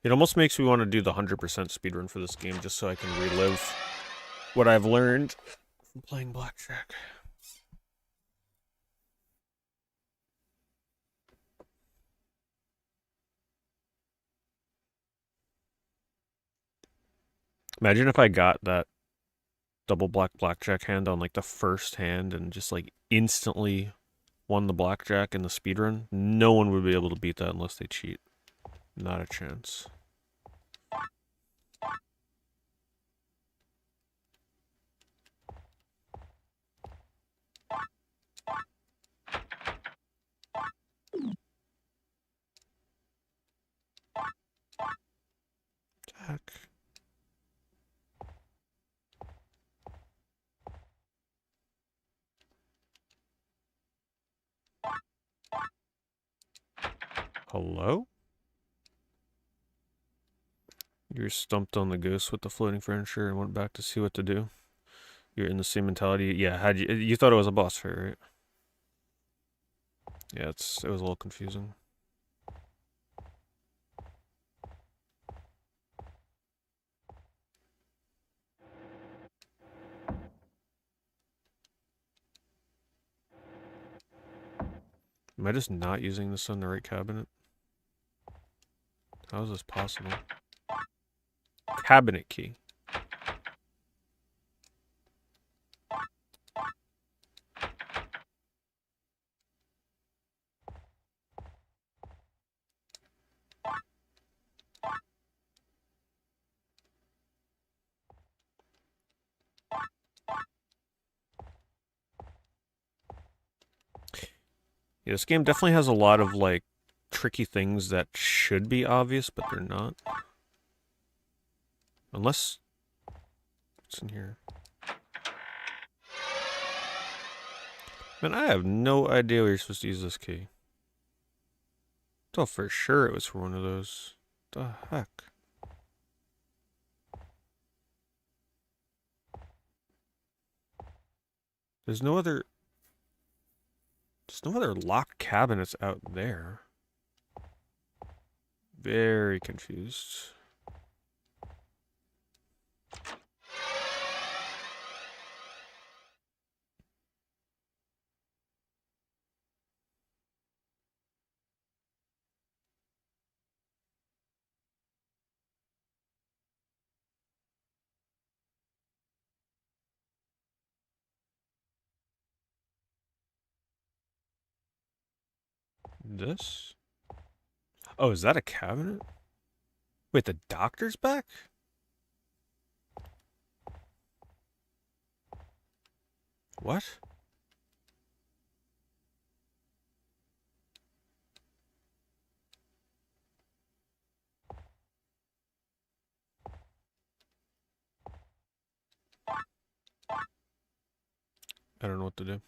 It almost makes me want to do the 100% speedrun for this game just so I can relive what I've learned from playing blackjack. Imagine if I got that double blackjack hand on like the first hand and just like instantly won the blackjack in the speedrun. No one would be able to beat that unless they cheat. Not a chance. Jack. Hello? You're stumped on the ghost with the floating furniture and went back to see what to do. You're in the same mentality. Yeah, had you thought it was a boss fight, right? Yeah, it was a little confusing. Am I just not using this on the right cabinet? How is this possible? Cabinet key. Yeah, this game definitely has a lot of, like, tricky things that should be obvious, but they're not. Unless... what's in here? Man, I have no idea where you're supposed to use this key. I thought for sure it was for one of those. The heck? There's no other locked cabinets out there. Very confused. This? Oh, is that a cabinet? Wait, the doctor's back? What? I don't know what to do.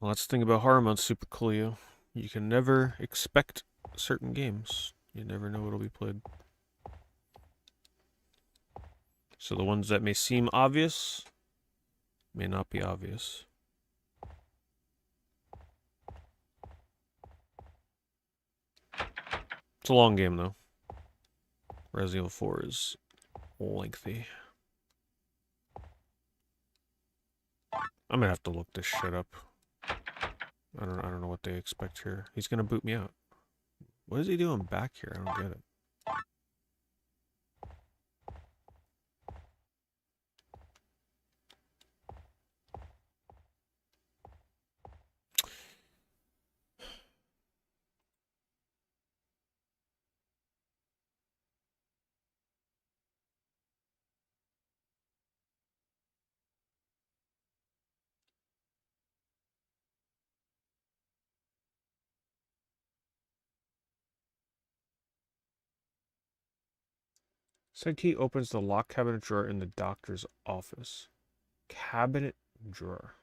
Well, that's the thing about horror month, Super Coolio. You can never expect certain games. You never know what'll be played. So the ones that may seem obvious may not be obvious. It's a long game, though. Resident Evil 4 is lengthy. I'm gonna have to look this shit up. I don't know what they expect here. He's gonna boot me out. What is he doing back here? I don't get it. Said key opens the locked cabinet drawer in the doctor's office. Cabinet drawer.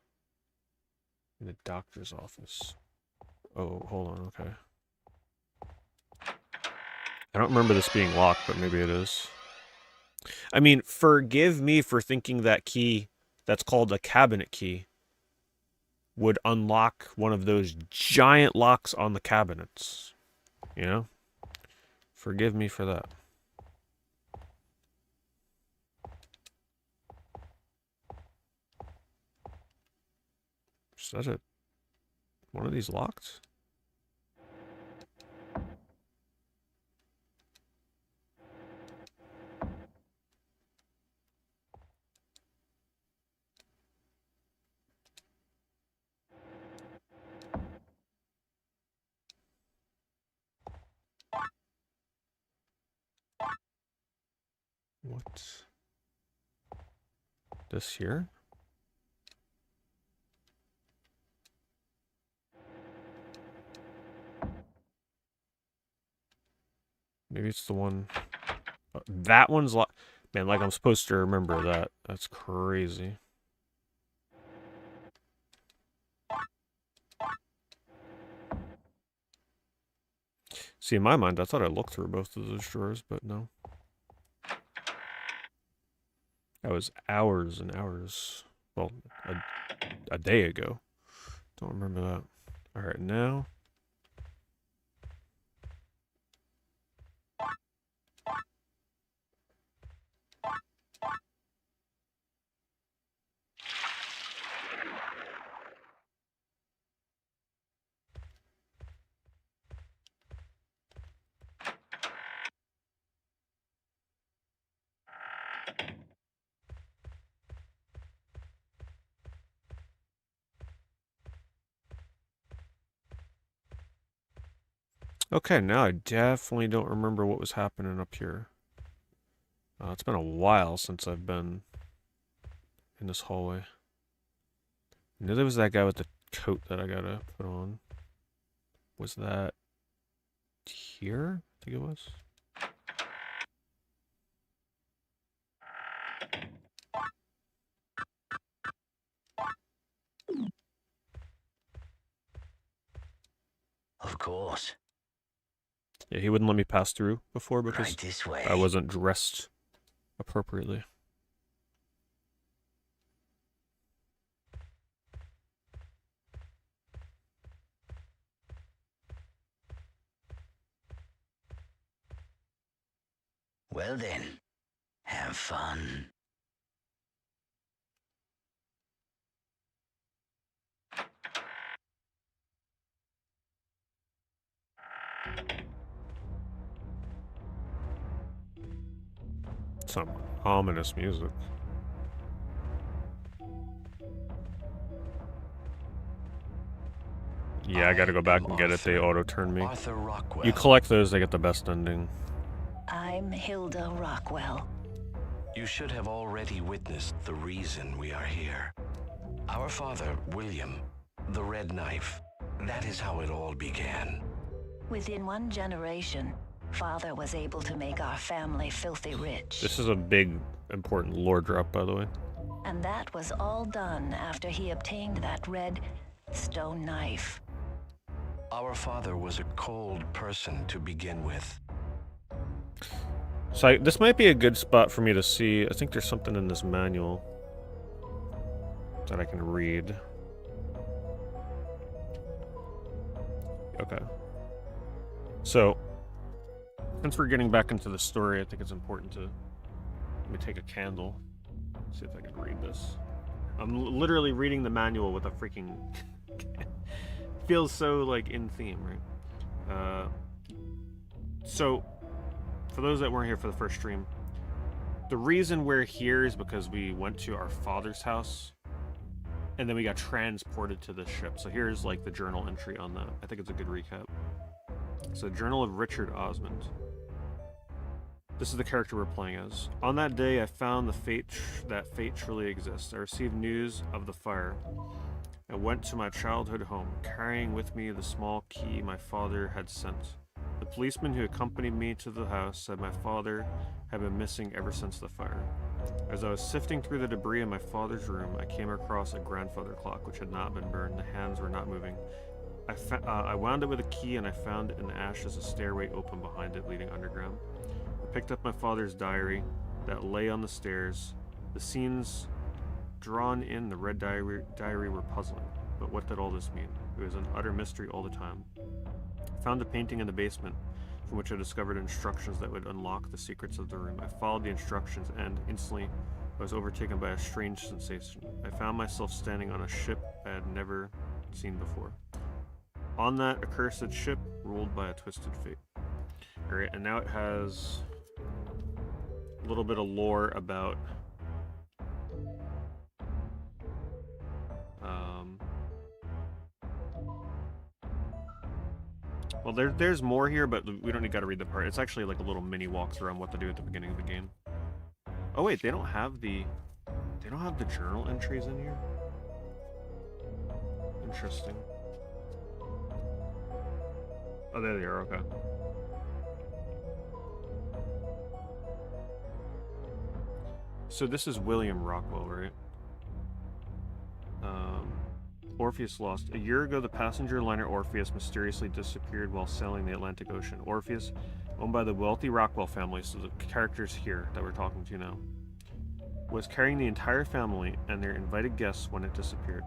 In the doctor's office. Oh, hold on, okay. I don't remember this being locked, but maybe it is. I mean, forgive me for thinking that key that's called a cabinet key would unlock one of those giant locks on the cabinets. You know? Forgive me for that. Is that it? One of these locked? What? This here? Maybe it's the one... that one's locked. Man, like I'm supposed to remember that. That's crazy. See, in my mind, I thought I looked through both of those drawers, but no. That was hours and hours. Well, a day ago. Don't remember that. Alright, now... Okay, now I definitely don't remember what was happening up here. It's been a while since I've been in this hallway. I knew there was that guy with the coat that I gotta put on. Was that here? I think it was. Of course. Yeah, he wouldn't let me pass through before because Right this way. I wasn't dressed appropriately. Well then, have fun. Some ominous music. Yeah, I gotta go back and get it. They auto-turn me. Arthur Rockwell. You collect those, they get the best ending. I'm Hilda Rockwell. You should have already witnessed the reason we are here. Our father, William, the Red Knife. That is how it all began. Within one generation, Father was able to make our family filthy rich. This is a big, important lore drop, by the way. And that was all done after he obtained that red stone knife. Our father was a cold person to begin with. So this might be a good spot for me to see. I think there's something in this manual that I can read. Okay. So, since we're getting back into the story, I think it's important to... Let me take a candle. See if I can read this. I'm literally reading the manual with a freaking... Feels so, like, in theme, right? So, for those that weren't here for the first stream, the reason we're here is because we went to our father's house, and then we got transported to this ship. So here's, like, the journal entry on that. I think it's a good recap. So, Journal of Richard Osmond. This is the character we're playing as. On that day, I found that fate truly exists. I received news of the fire. I went to my childhood home, carrying with me the small key my father had sent. The policeman who accompanied me to the house said my father had been missing ever since the fire. As I was sifting through the debris in my father's room, I came across a grandfather clock which had not been burned. The hands were not moving. I wound it with a key, and I found in the ashes a stairway open behind it, leading underground. I picked up my father's diary that lay on the stairs. The scenes drawn in the red diary were puzzling, but what did all this mean? It was an utter mystery all the time. I found a painting in the basement, from which I discovered instructions that would unlock the secrets of the room. I followed the instructions, and instantly I was overtaken by a strange sensation. I found myself standing on a ship I had never seen before. On that accursed ship, ruled by a twisted fate. Alright, and now it has a little bit of lore about well, there's more here, but we don't gotta read the part. It's actually like a little mini walkthrough on what to do at the beginning of the game. Oh wait, they don't have the journal entries in here? Interesting. Oh, there they are, okay. So this is William Rockwell, right? Orpheus lost. A year ago, the passenger liner Orpheus mysteriously disappeared while sailing the Atlantic Ocean. Orpheus, owned by the wealthy Rockwell family, so the characters here that we're talking to now, was carrying the entire family and their invited guests when it disappeared.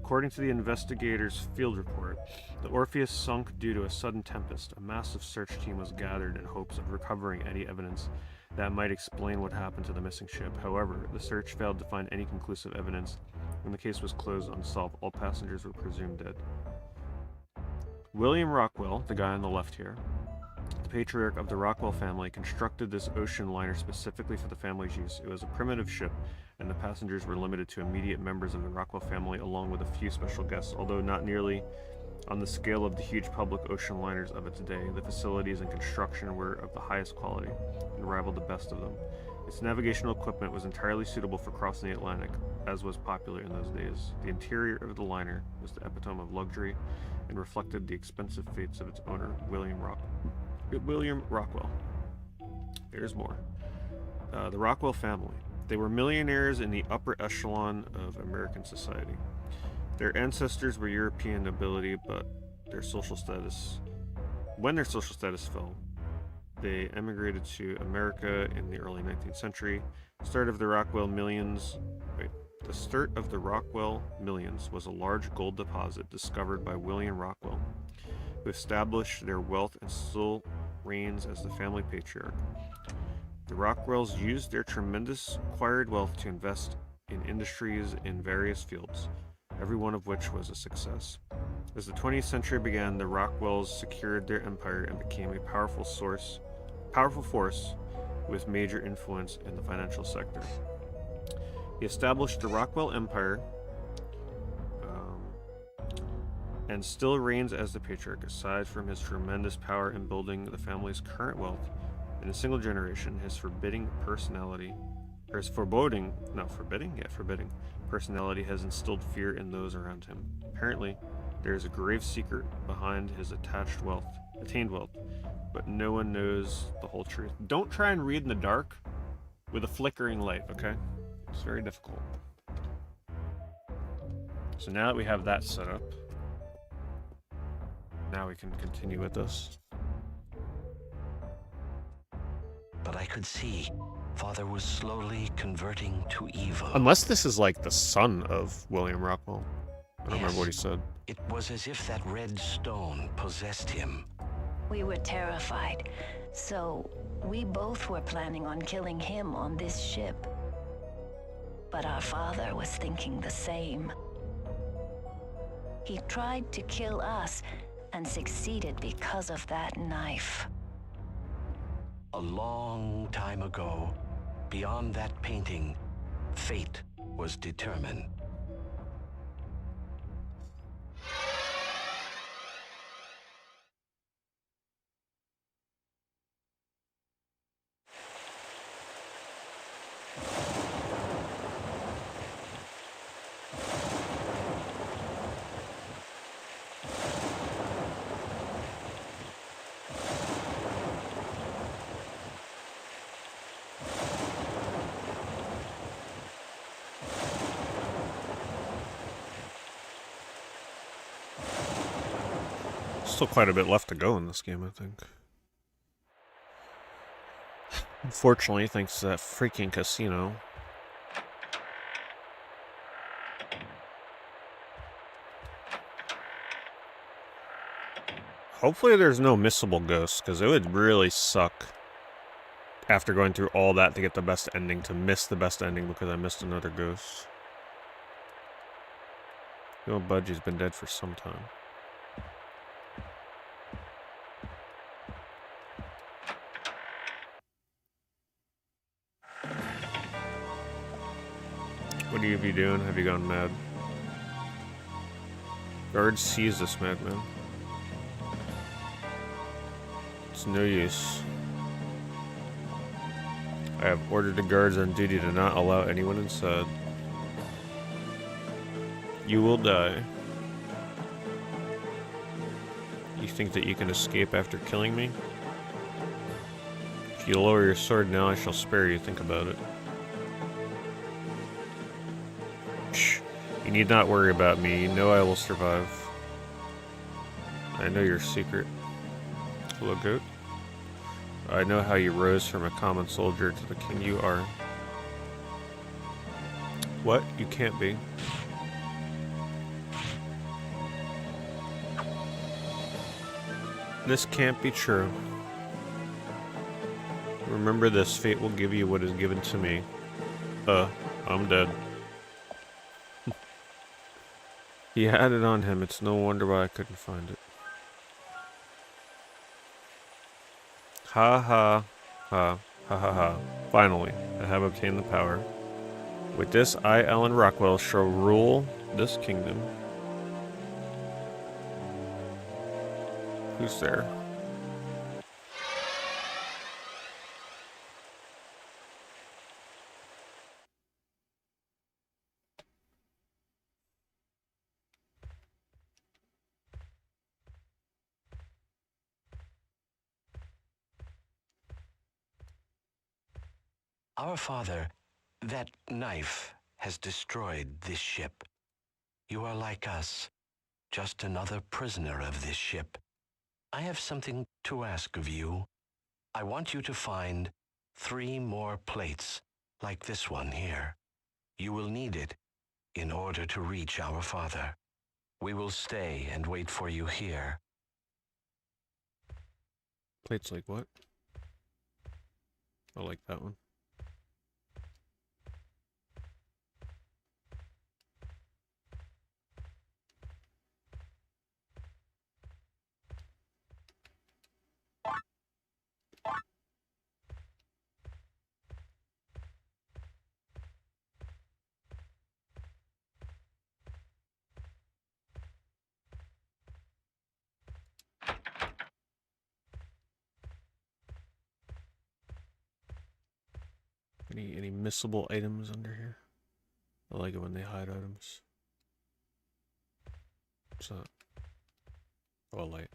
According to the investigators' field report, the Orpheus sunk due to a sudden tempest. A massive search team was gathered in hopes of recovering any evidence that might explain what happened to the missing ship. However, the search failed to find any conclusive evidence, and the case was closed unsolved. All passengers were presumed dead. William Rockwell, the guy on the left here, the patriarch of the Rockwell family, constructed this ocean liner specifically for the family's use. It was a primitive ship, and the passengers were limited to immediate members of the Rockwell family, along with a few special guests, although not nearly on the scale of the huge public ocean liners of its day. The facilities and construction were of the highest quality and rivaled the best of them. Its navigational equipment was entirely suitable for crossing the Atlantic, as was popular in those days. The interior of the liner was the epitome of luxury and reflected the expensive fates of its owner, William Rockwell. There's more. The Rockwell family. They were millionaires in the upper echelon of American society. Their ancestors were European nobility, but when their social status fell, they emigrated to America in the early 19th century. The start of the Rockwell millions was a large gold deposit discovered by William Rockwell, who established their wealth and still reigns as the family patriarch. The Rockwells used their tremendous acquired wealth to invest in industries in various fields, every one of which was a success. As the 20th century began, the Rockwells secured their empire and became a powerful force with major influence in the financial sector. He established the Rockwell Empire and still reigns as the patriarch. Aside from his tremendous power in building the family's current wealth in a single generation, his forbidding personality personality has instilled fear in those around him. Apparently, there is a grave secret behind his attained wealth, but no one knows the whole truth. Don't try and read in the dark with a flickering light, okay? It's very difficult. So now that we have that set up, now we can continue with this. But I could see Father was slowly converting to evil. Unless this is like the son of William Rockwell. I don't remember what he said. It was as if that red stone possessed him. We were terrified, so we both were planning on killing him on this ship. But our father was thinking the same. He tried to kill us and succeeded because of that knife. A long time ago, beyond that painting, fate was determined. Still quite a bit left to go in this game, I think. Unfortunately, thanks to that freaking casino. Hopefully there's no missable ghosts, because it would really suck after going through all that to get the best ending, to miss the best ending because I missed another ghost. You know, Budgie's been dead for some time. What are you doing? Have you gone mad? Guard sees this madman. It's no use. I have ordered the guards on duty to not allow anyone inside. You will die. You think that you can escape after killing me? If you lower your sword now, I shall spare you. Think about it. Shh. You need not worry about me. You know I will survive. I know your secret. Hello, goat. I know how you rose from a common soldier to the king you are. What? You can't be. This can't be true. Remember this, fate will give you what is given to me. I'm dead. He had it on him, it's no wonder why I couldn't find it. Ha ha, ha, ha ha ha. Finally, I have obtained the power. With this, I, Alan Rockwell, shall rule this kingdom. Who's there? Our father, that knife has destroyed this ship. You are like us, just another prisoner of this ship. I have something to ask of you. I want you to find 3 more plates like this one here. You will need it in order to reach our father. We will stay and wait for you here. Plates like what? I like that one. Any missable items under here? I like it when they hide items. What's that? Oh, a light.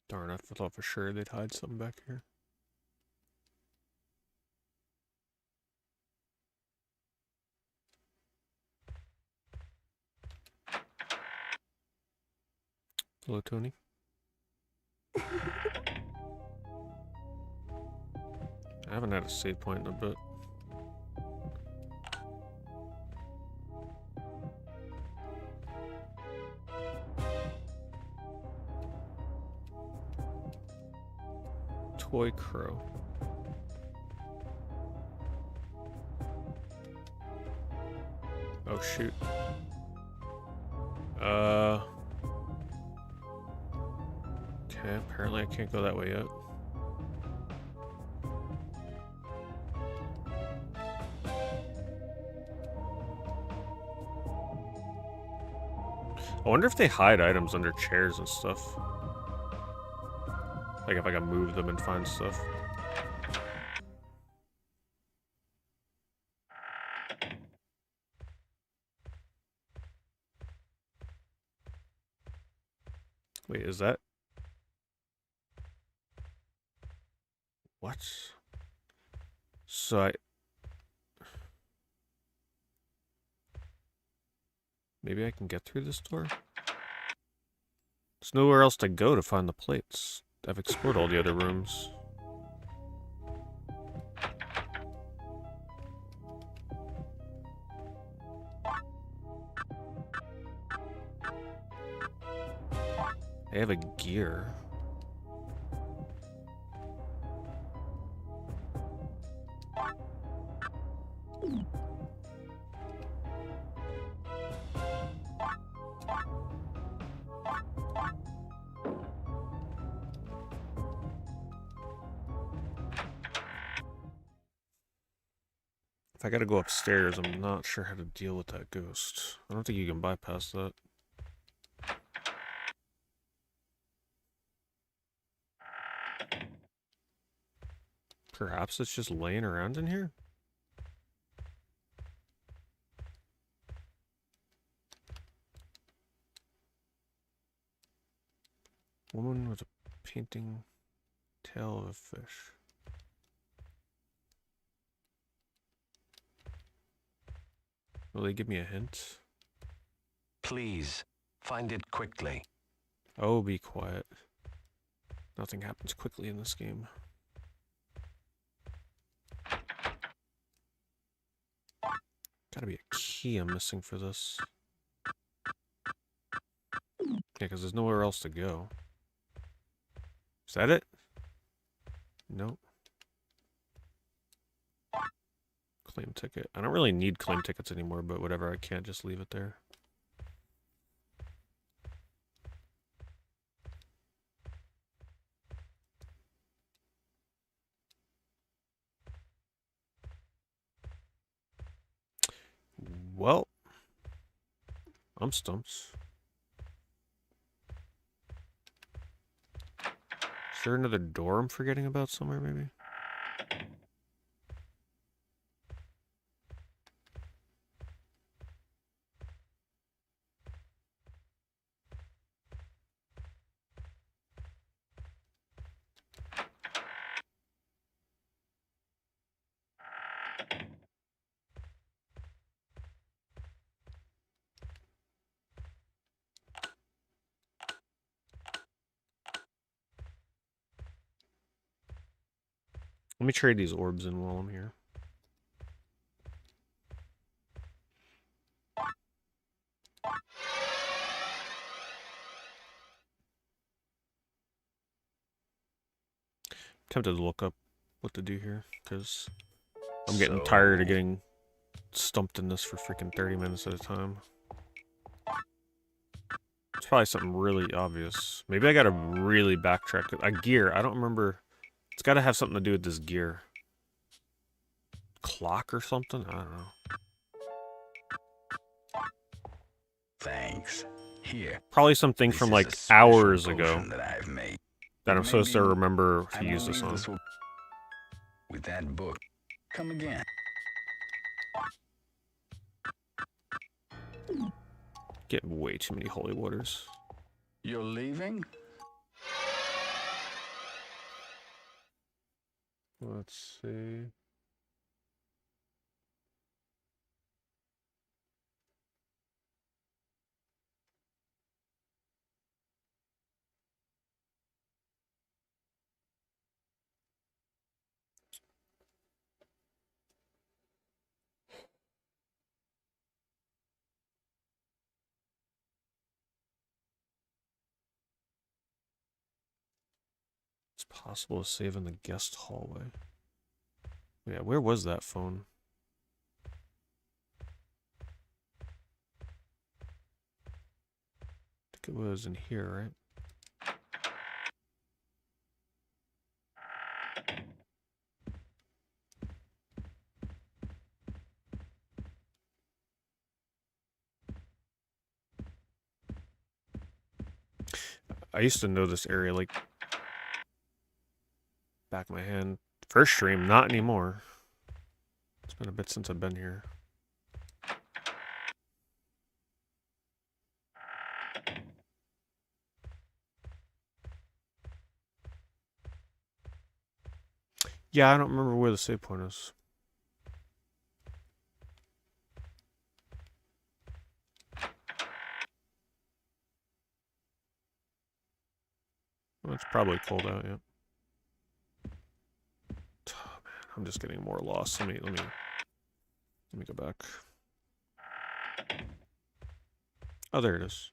Darn, I thought for sure they'd hide something back here. Hello, Tony. I haven't had a save point in a bit. Toy crow. Oh shoot. Okay, apparently I can't go that way yet. I wonder if they hide items under chairs and stuff. Like if I can move them and find stuff. Wait, is that? What? So maybe I can get through this door? There's nowhere else to go to find the plates. I've explored all the other rooms. I have a gear. If I gotta go upstairs, I'm not sure how to deal with that ghost. I don't think you can bypass that. Perhaps it's just laying around in here? Woman with a painting tail of a fish. Will they give me a hint? Please, find it quickly. Oh, be quiet. Nothing happens quickly in this game. Gotta be a key I'm missing for this. Yeah, because there's nowhere else to go. Is that it? Nope. Claim ticket. I don't really need claim tickets anymore, but whatever, I can't just leave it there. Well, I'm stumped. Is there another door I'm forgetting about somewhere, maybe? Let me trade these orbs in while I'm here. Tempted to look up what to do here, because I'm getting tired of getting stumped in this for freaking 30 minutes at a time. It's probably something really obvious. Maybe I gotta really backtrack. A gear, I don't remember. It's gotta have something to do with this gear. Clock or something? I don't know. Thanks. Here. Probably something from like hours ago that I'm supposed to remember to use this on. With that book. Come again. Get way too many holy waters. You're leaving? Let's see. It's possible to save in the guest hallway. Yeah, where was that phone? I think it was in here, right? I used to know this area like back of my hand. First stream, not anymore. It's been a bit since I've been here. Yeah, I don't remember where the save point is. Well, it's probably cold out, yeah. Oh, man, I'm just getting more lost. Let me go back. Oh, there it is.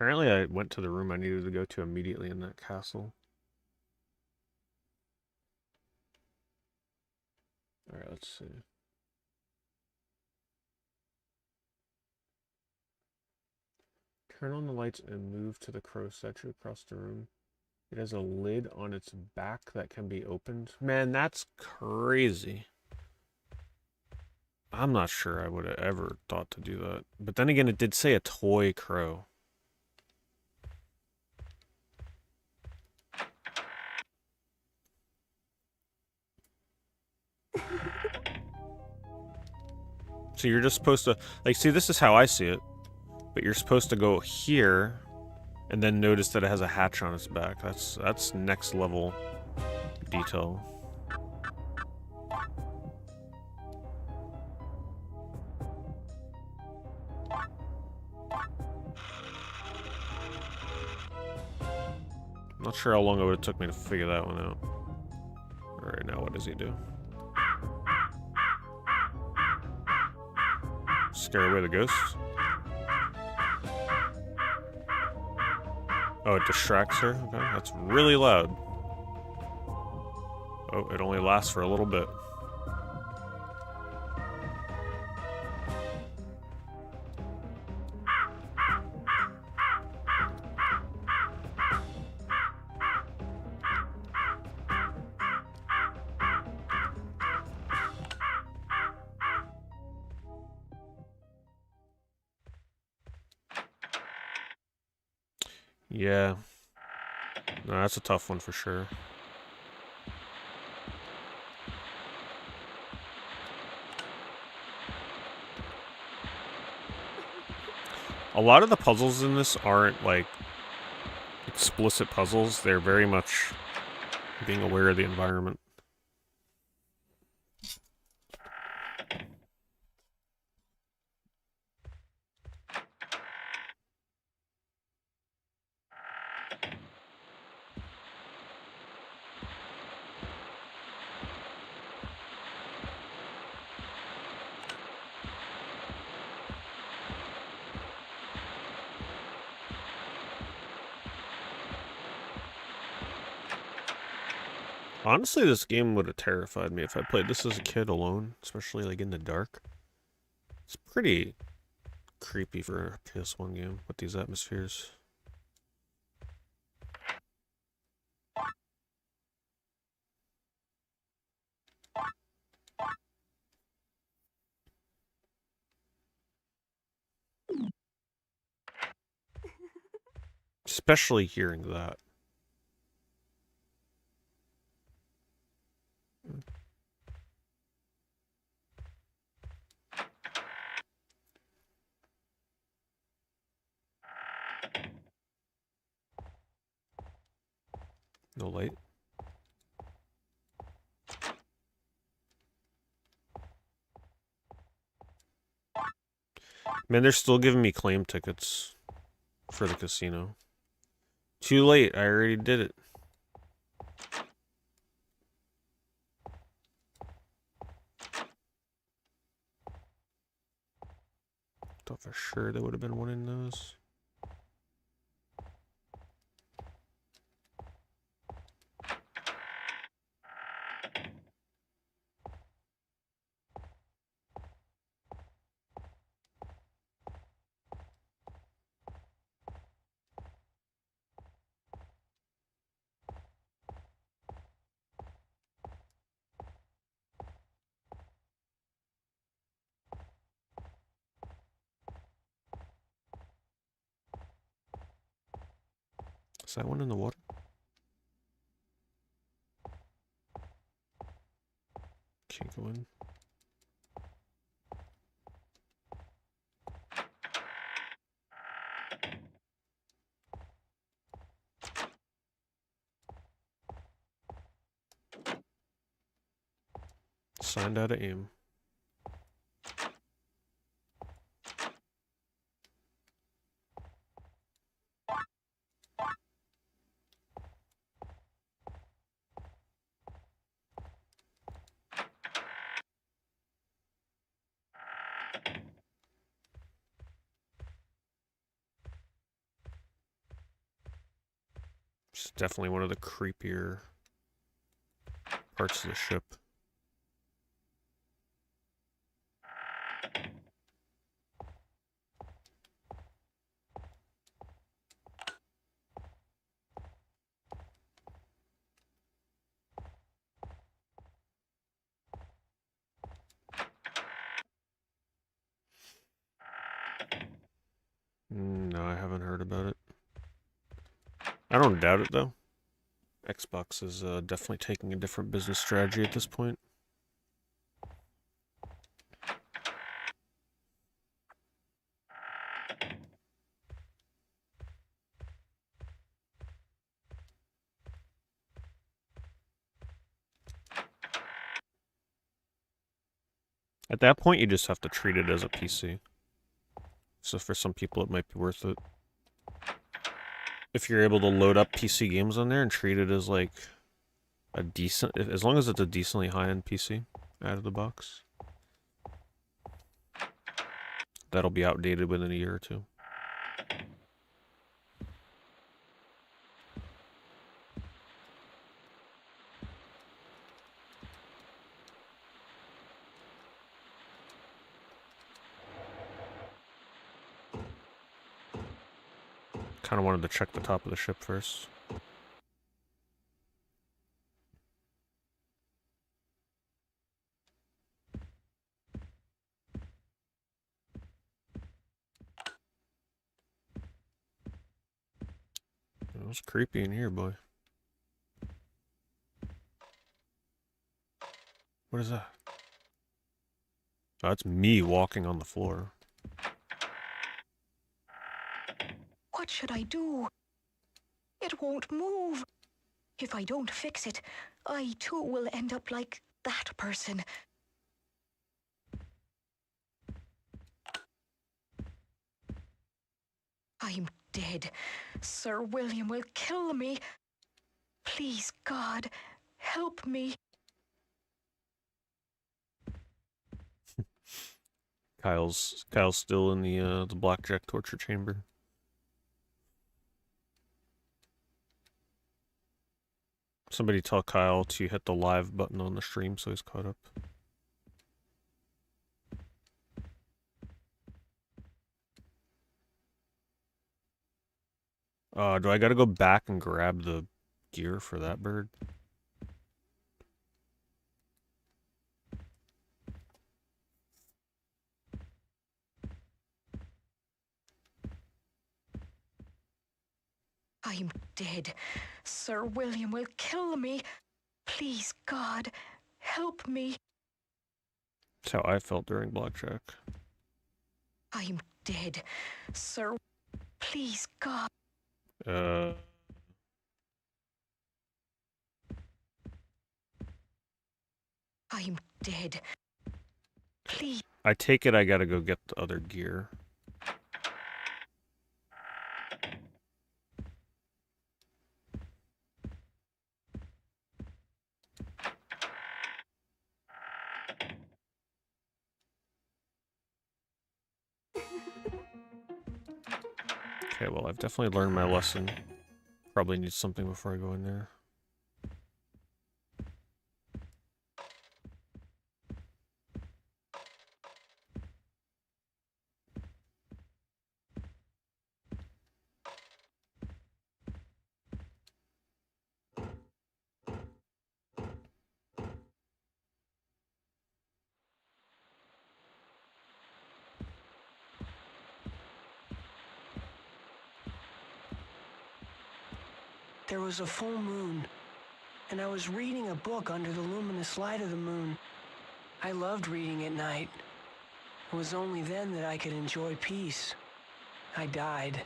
Apparently I went to the room I needed to go to immediately in that castle. Alright, let's see. Turn on the lights and move to the crow statue across the room. It has a lid on its back that can be opened. Man, that's crazy. I'm not sure I would have ever thought to do that. But then again, it did say a toy crow. So you're just supposed to, like, see, this is how I see it. But you're supposed to go here and then notice that it has a hatch on its back. That's next level detail. Not sure how long it would have took me to figure that one out. Alright, now what does he do? Scare away the ghosts? Oh, it distracts her? Okay, that's really loud. Oh, it only lasts for a little bit. Yeah. No, that's a tough one for sure. A lot of the puzzles in this aren't, like, explicit puzzles. They're very much being aware of the environment. Honestly, this game would have terrified me if I played this as a kid alone, especially like in the dark. It's pretty creepy for a PS1 game with these atmospheres. Especially hearing that. No light. Man, they're still giving me claim tickets for the casino. Too late, I already did it. Thought for sure there would have been one in those. Is that one in the water? Can't go in. Signed out of aim. It's definitely one of the creepier parts of the ship. No, I haven't heard about it. I don't doubt it, though. Xbox is definitely taking a different business strategy at this point. At that point, you just have to treat it as a PC. So for some people, it might be worth it. If you're able to load up PC games on there and treat it as like a decent, as long as it's a decently high-end PC out of the box, that'll be outdated within a year or two. Kind of wanted to check the top of the ship first. was creepy in here, boy. What is that? Oh, that's me walking on the floor. What should I do? It won't move. If I don't fix it, I too will end up like that person. I'm dead. Sir William will kill me. Please, God, help me. Kyle's still in the blackjack torture chamber. Somebody tell Kyle to hit the live button on the stream so he's caught up. Do I gotta go back and grab the gear for that bird? I'm dead. Sir William will kill me. Please, God, help me. That's how I felt during blackjack. I'm dead. Sir, please, God. I'm dead. Please. I take it I gotta go get the other gear. Okay, well, I've definitely learned my lesson. Probably need something before I go in there. There was a full moon, and I was reading a book under the luminous light of the moon. I loved reading at night. It was only then that I could enjoy peace. I died.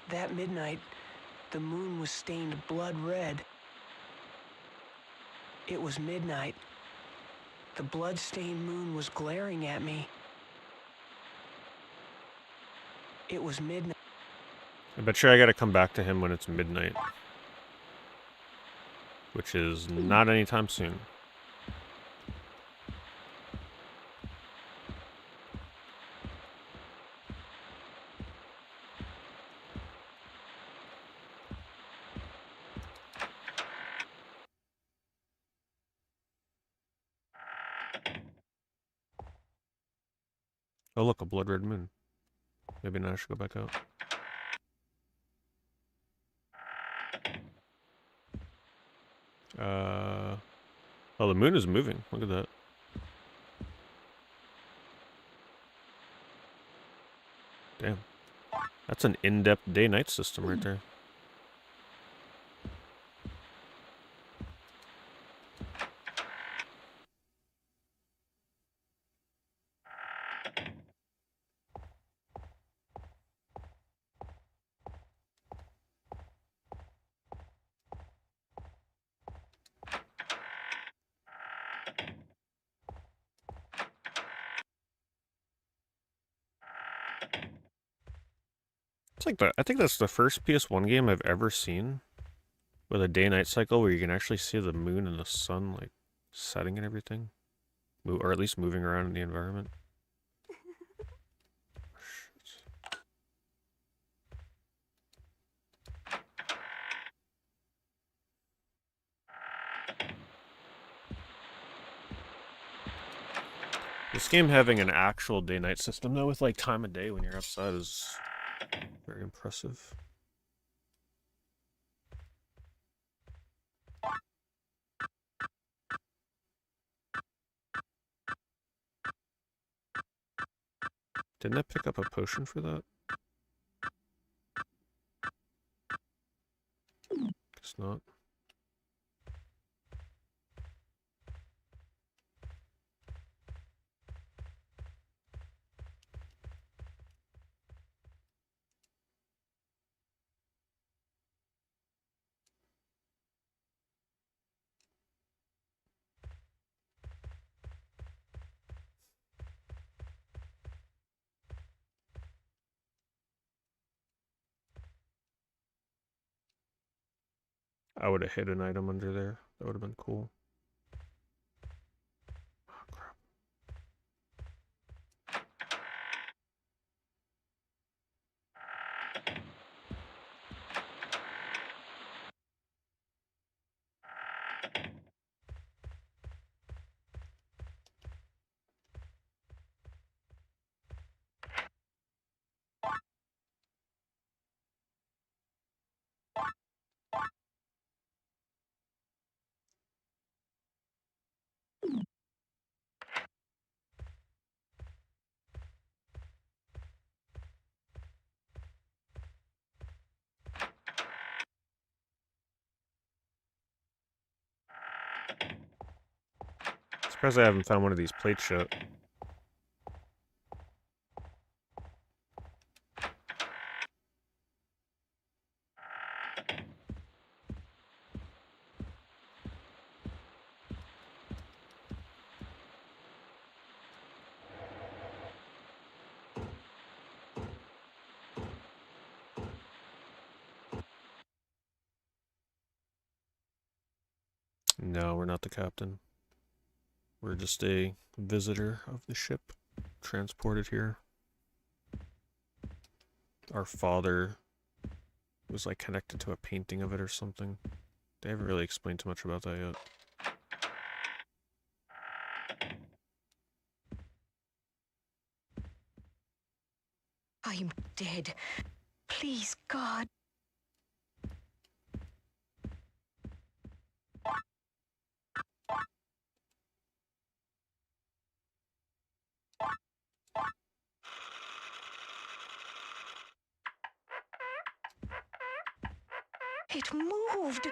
That midnight, the moon was stained blood red. It was midnight. The blood-stained moon was glaring at me. It was midnight. I bet you I gotta come back to him when it's midnight. Which is not anytime soon. Oh look, a blood red moon. Maybe now I should go back out. Oh, the moon is moving. Look at that. Damn. That's an in-depth day-night system right there. It's like I think that's the first PS1 game I've ever seen with a day-night cycle where you can actually see the moon and the sun like setting and everything, or at least moving around in the environment. This game having an actual day-night system though, with like time of day when you're outside, is very impressive. Didn't I pick up a potion for that? Guess not. I would have hid an item under there. That would have been cool. Oh, crap. Surprised I haven't found one of these plates yet. No, we're not the captain. We're just a visitor of the ship, transported here. Our father was like connected to a painting of it or something. They haven't really explained too much about that yet. I'm dead. Please, God. It moved.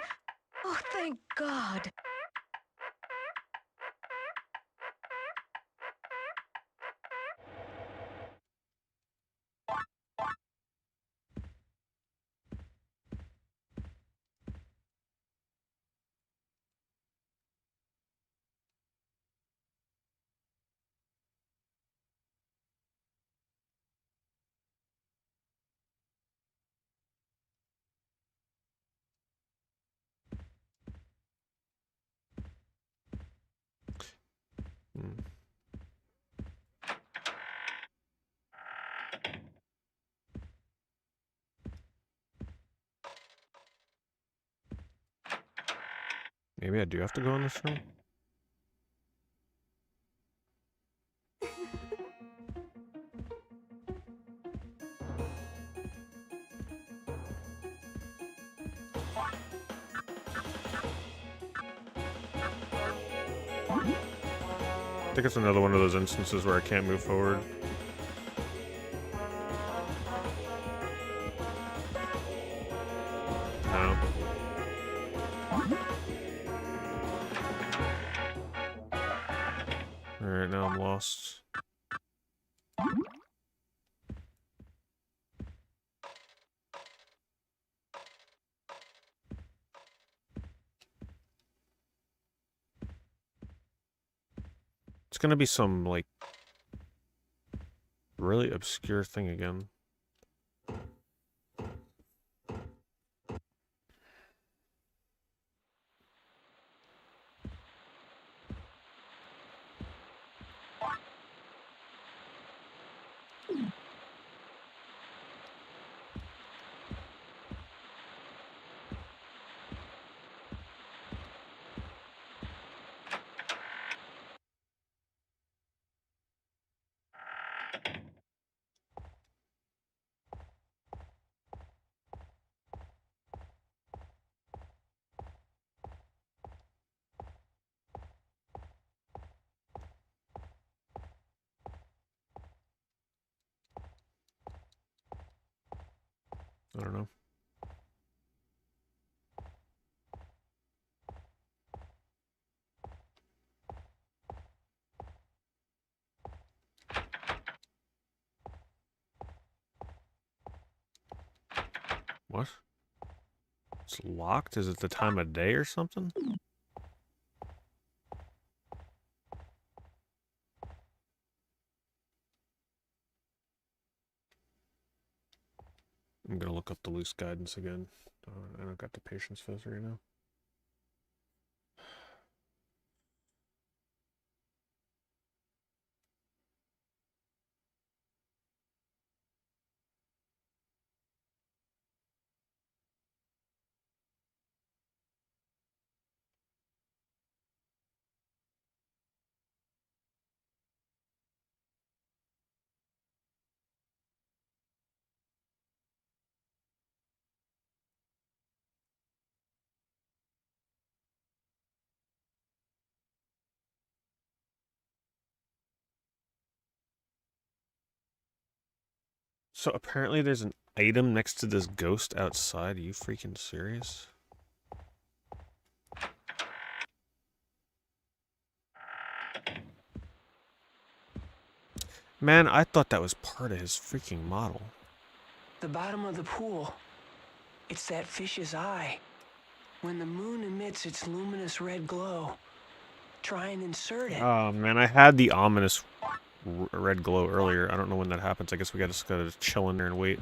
Oh, thank God. Hmm. Maybe I do have to go in this room? I think it's another one of those instances where I can't move forward. No. Alright, now I'm lost. It's gonna be some, like, really obscure thing again. I don't know. It's locked? Is it the time of day or something? I'm gonna look up the loose guidance again. I don't got the patience for this right now. So apparently there's an item next to this ghost outside. Are you freaking serious? Man, I thought that was part of his freaking model. The bottom of the pool. It's that fish's eye. When the moon emits its luminous red glow, try and insert it. Oh man, I had the ominous red glow earlier. I don't know when that happens. I guess we just gotta chill in there and wait.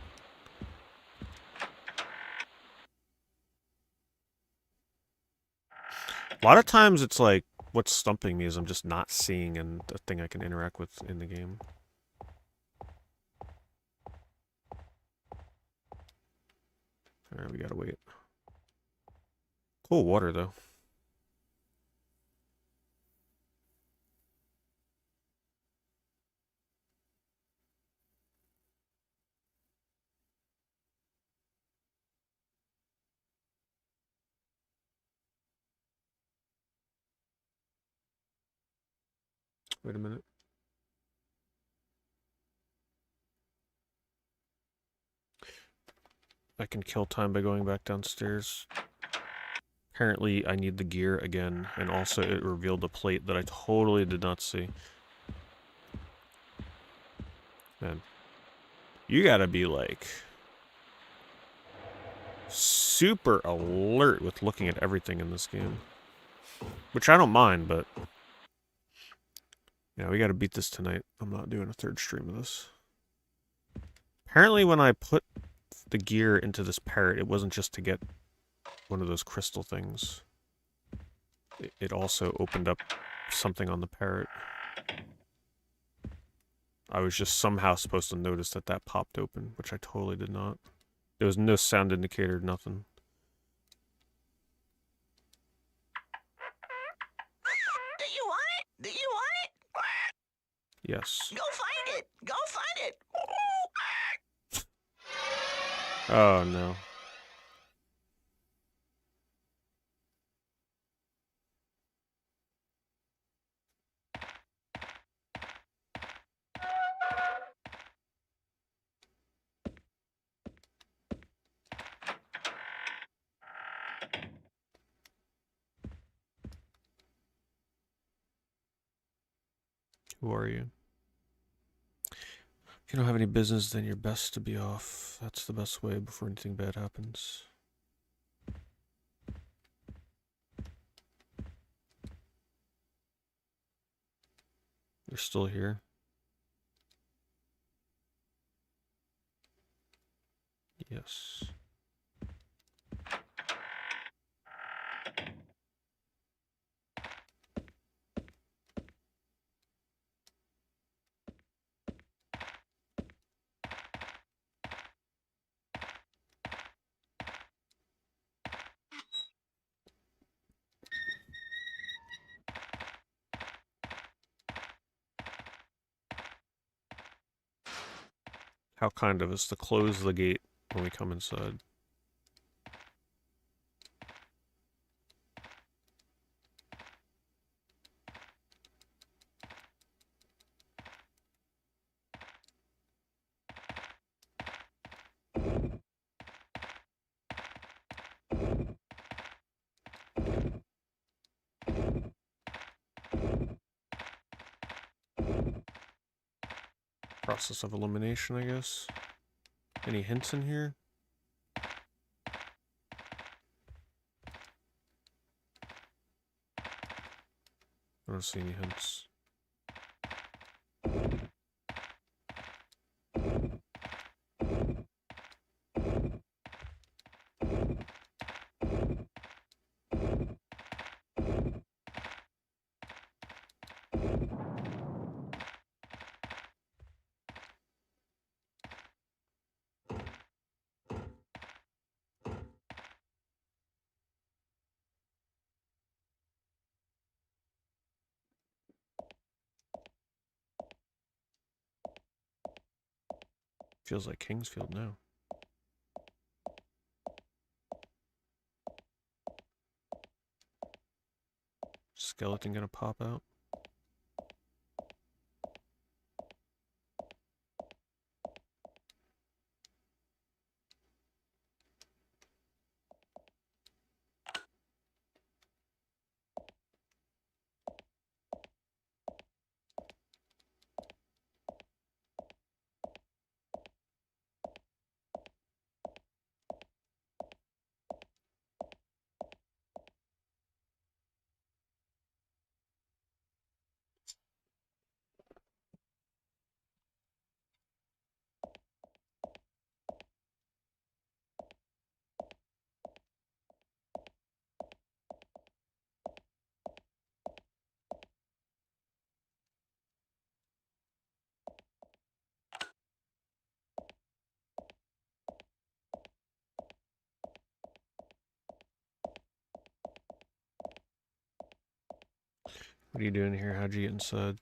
A lot of times it's like, what's stumping me is I'm just not seeing a thing I can interact with in the game. Alright, we gotta wait. Cool water, though. Wait a minute. I can kill time by going back downstairs. Apparently, I need the gear again, and also it revealed a plate that I totally did not see. Man, you gotta be, like, super alert with looking at everything in this game. Which I don't mind, but... yeah, we gotta beat this tonight. I'm not doing a third stream of this. Apparently, when I put the gear into this parrot, it wasn't just to get one of those crystal things. It also opened up something on the parrot. I was just somehow supposed to notice that that popped open, which I totally did not. There was no sound indicator, nothing. Do you want it? Do you want it? Yes. Go find it! Go find it! Oh, no. Who are you? If you don't have any business, then you're best to be off. That's the best way before anything bad happens. You're still here? Yes. How kind of us to close the gate when we come inside. Process of elimination, I guess. Any hints in here? I don't see any hints. Feels like Kingsfield now. Skeleton gonna pop out? What are you doing here? How'd you get inside?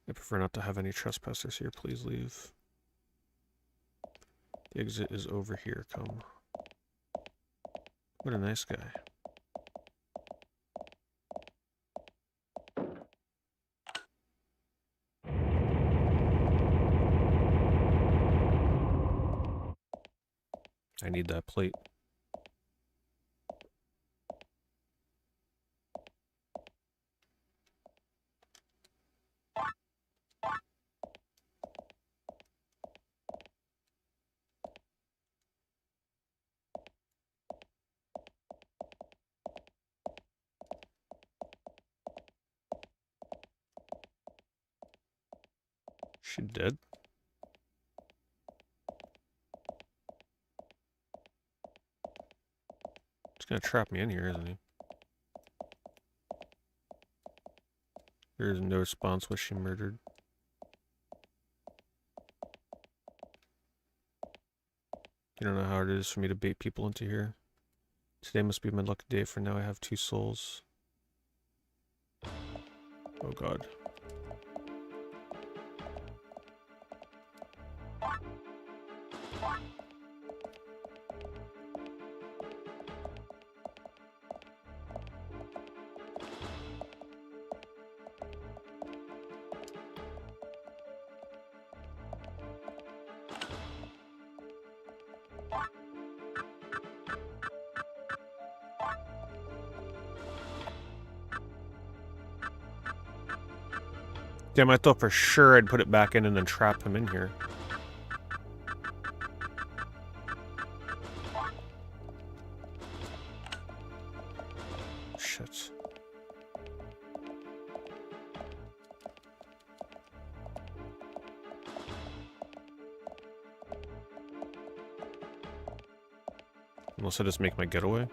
I prefer not to have any trespassers here. Please leave. The exit is over here. Come. What a nice guy. I need that plate. She dead? He's gonna trap me in here, isn't he? There is no response. Was she murdered? You don't know how hard it is for me to bait people into here. Today must be my lucky day, for now I have 2 souls. Oh god. Damn, I thought for sure I'd put it back in and then trap him in here. Shit. Unless I just make my getaway.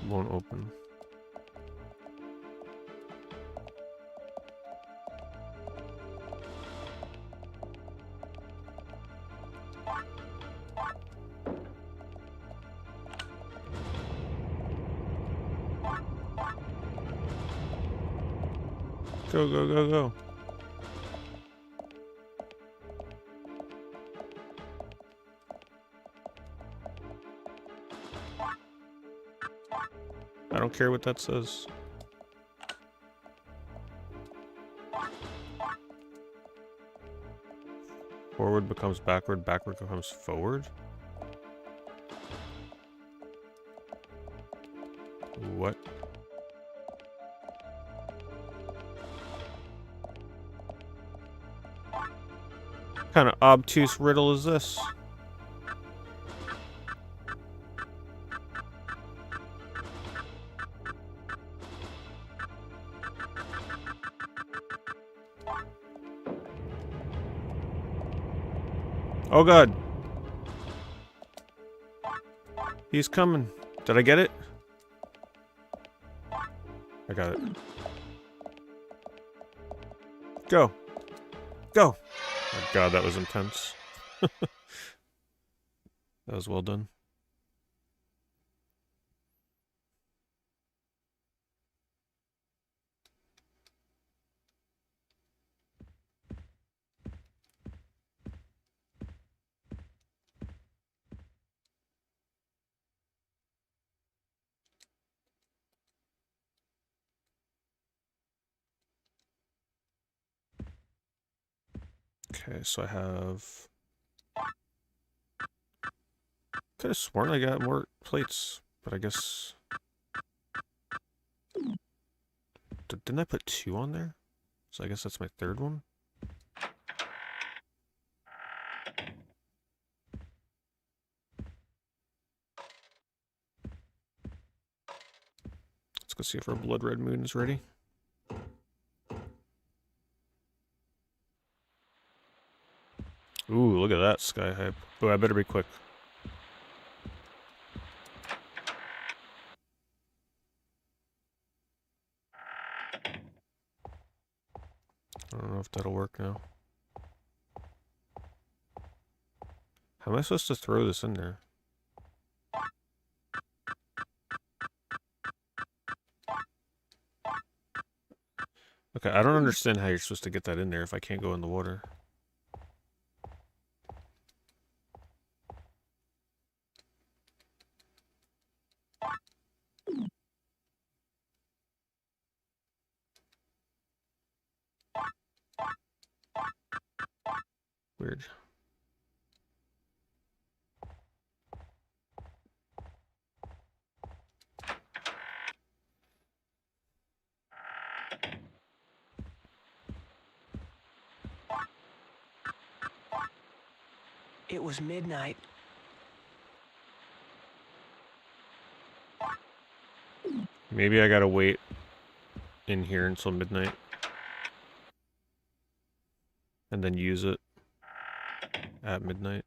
Won't open. Go, go, go, go. I don't care what that says. Forward becomes backward, backward becomes forward? What? What kind of obtuse riddle is this? Oh god. He's coming. Did I get it? I got it. Go. Go. Oh god, that was intense. That was well done. Okay, so I have... Could have sworn I got more plates, but I guess... Didn't I put 2 on there? So I guess that's my 3rd one? Let's go see if our blood red moon is ready. Ooh, look at that sky hype. Oh, I better be quick. I don't know if that'll work now. How am I supposed to throw this in there? Okay, I don't understand how you're supposed to get that in there if I can't go in the water. Weird. It was midnight. Maybe I gotta wait in here until midnight. And then use it at midnight.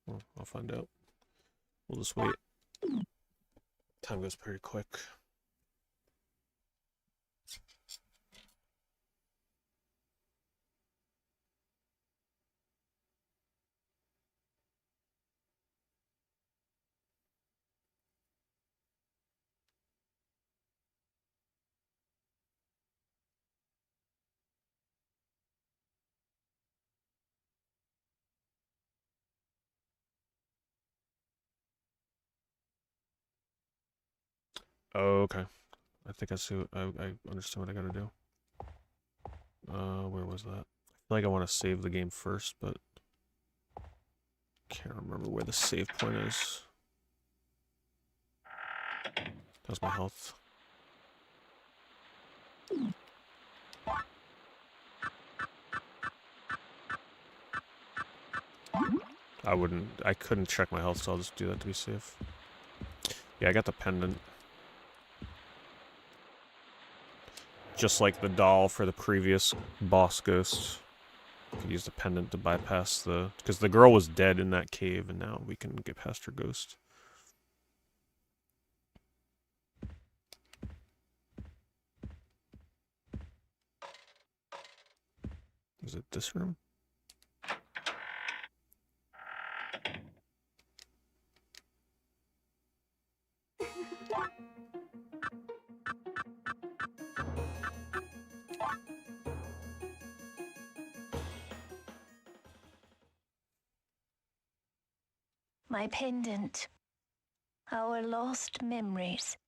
Well, I'll find out. We'll just wait. Time goes pretty quick. Oh, okay. I think I see. I understand what I gotta do. Where was that? I feel like I want to save the game first, but can't remember where the save point is. How's my health? I couldn't check my health, so I'll just do that to be safe. Yeah, I got the pendant. Just like the doll for the previous boss ghost. Could use the pendant to bypass the... Because the girl was dead in that cave, and now we can get past her ghost. Is it this room? My pendant. Our lost memories.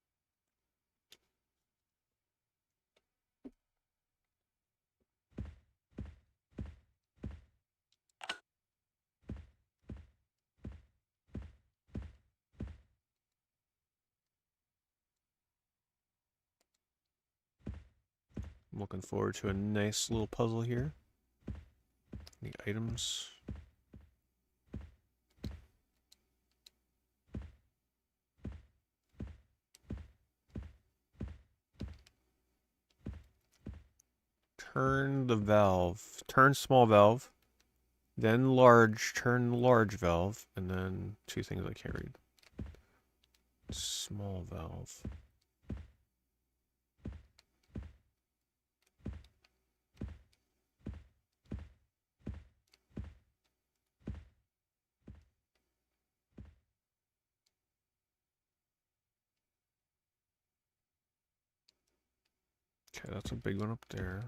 I'm looking forward to a nice little puzzle here. Any items? Turn the valve. Turn small valve. Then large. Turn large valve. And then two things I can't read. Small valve. Okay, that's a big one up there.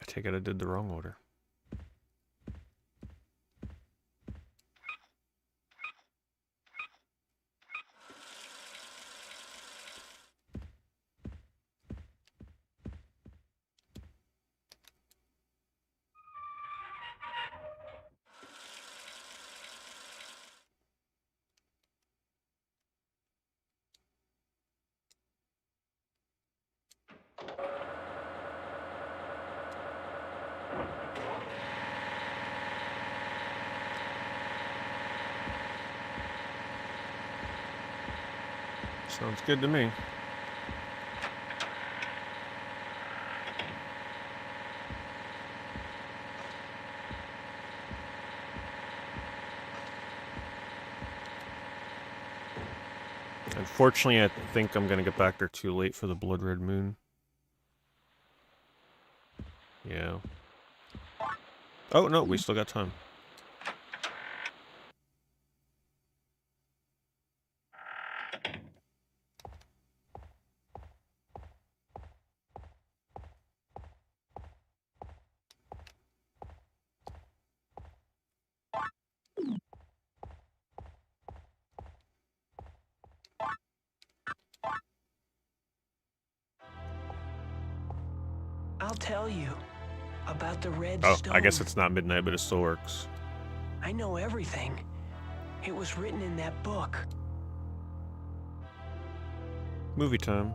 I take it I did the wrong order. Sounds good to me. Unfortunately, I think I'm going to get back there too late for the Blood Red Moon. Yeah. Oh, no, we still got time. I'll tell you about the red Oh, stone. I guess it's not midnight, but it still works. I know everything. It was written in that book. Movie time.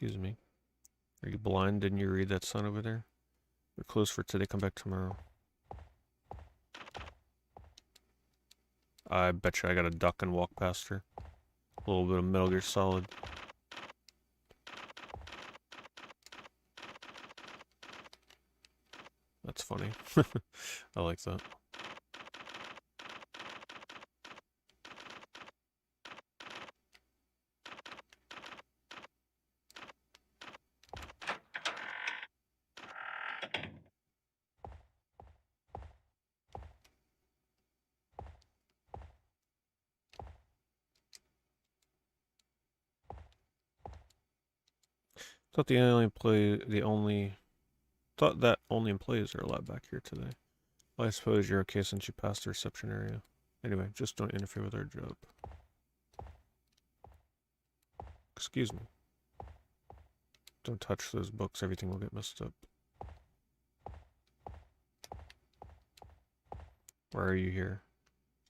Excuse me. Are you blind? Didn't you read that sign over there? We're closed for today. Come back tomorrow. I bet you I gotta duck and walk past her. A little bit of Metal Gear Solid. That's funny. I like that. Thought that only employees are allowed back here today. Well, I suppose you're okay since you passed the reception area. Anyway, just don't interfere with our job. Excuse me. Don't touch those books, everything will get messed up. Why are you here?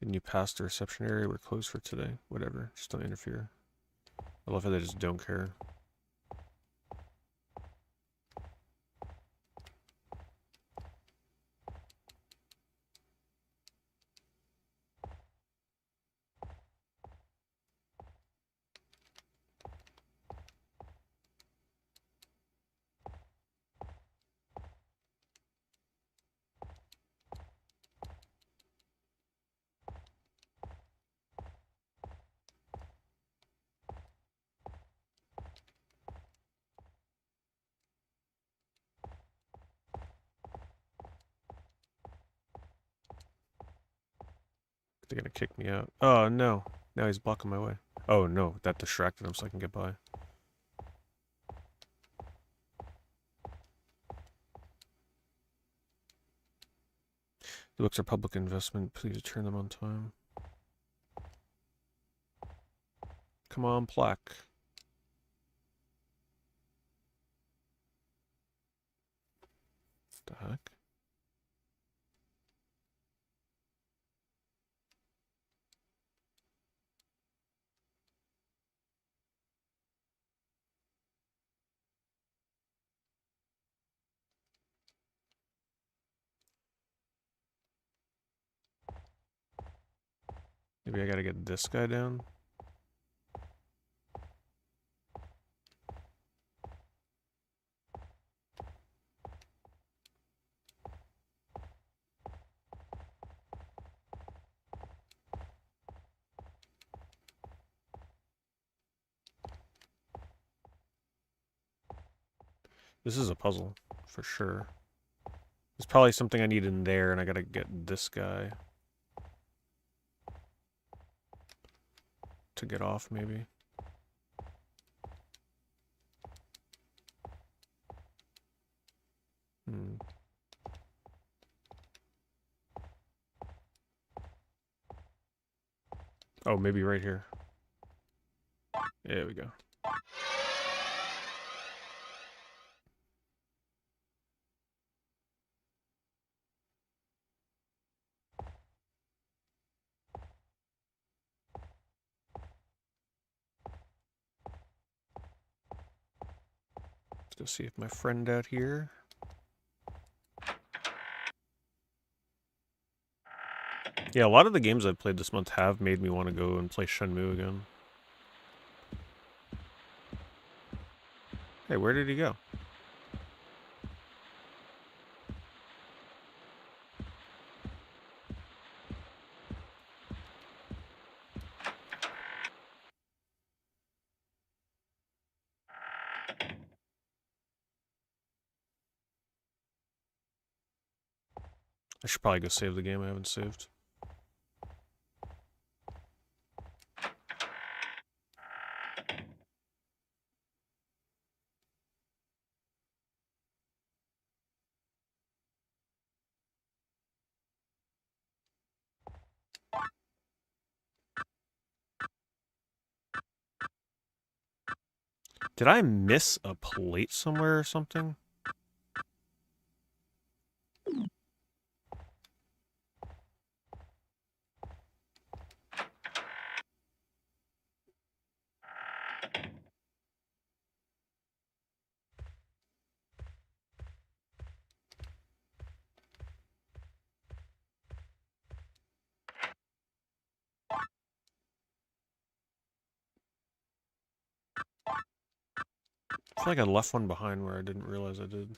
Didn't you pass the reception area? We're closed for today. Whatever, just don't interfere. I love how they just don't care. They're gonna kick me out. Oh, no. Now he's blocking my way. Oh, no. That distracted him so I can get by. The books are public investment. Please return them on time. Come on, plaque. What the heck? Maybe I gotta get this guy down. This is a puzzle, for sure. There's probably something I need in there, and I gotta get this guy to get off, maybe. Hmm. Oh, maybe right here. There we go. Let's go see if my friend out here. Yeah, a lot of the games I've played this month have made me want to go and play Shenmue again. Hey, where did he go? I should probably go save the game I haven't saved. Did I miss a plate somewhere or something? I feel like I left one behind where I didn't realize I did.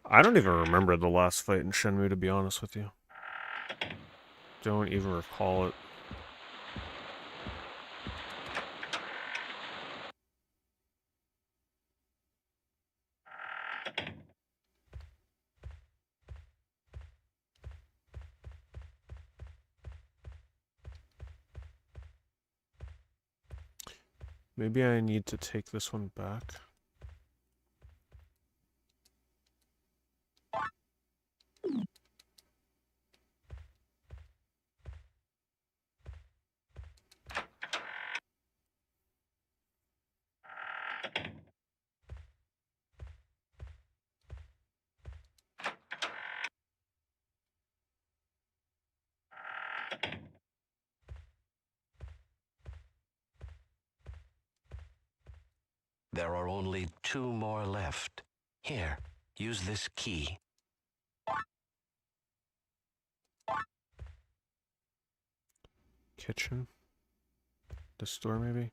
I don't even remember the last fight in Shenmue, to be honest with you. Don't even recall it. Maybe I need to take this one back. There are only 2 more left. Here, use this key. Kitchen? The store, maybe?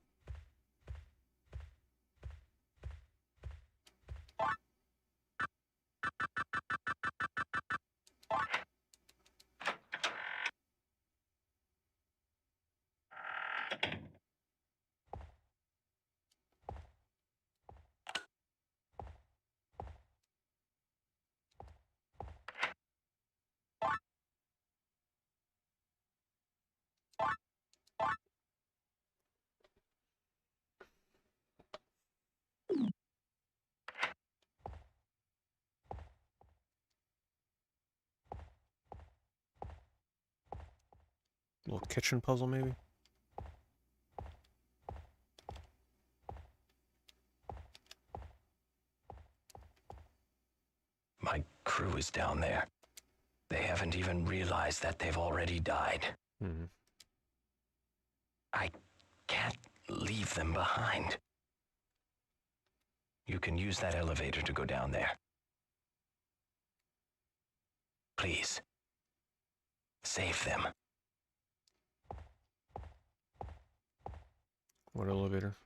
Little kitchen puzzle, maybe? My crew is down there. They haven't even realized that they've already died. Hmm. I can't leave them behind. You can use that elevator to go down there. Please. Save them. What elevator?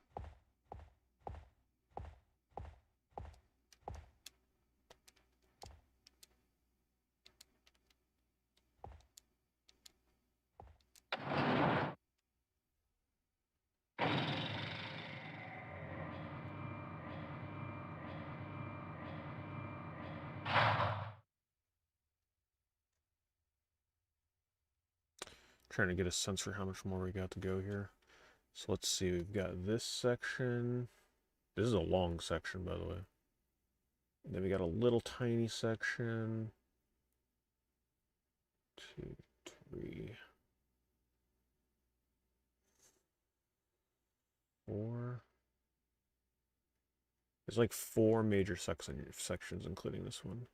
Trying to get a sense for how much more we got to go here. So let's see, we've got this section. This is a long section, by the way. And then we got a little tiny section. 2, 3, 4. There's like 4 major sections, including this one.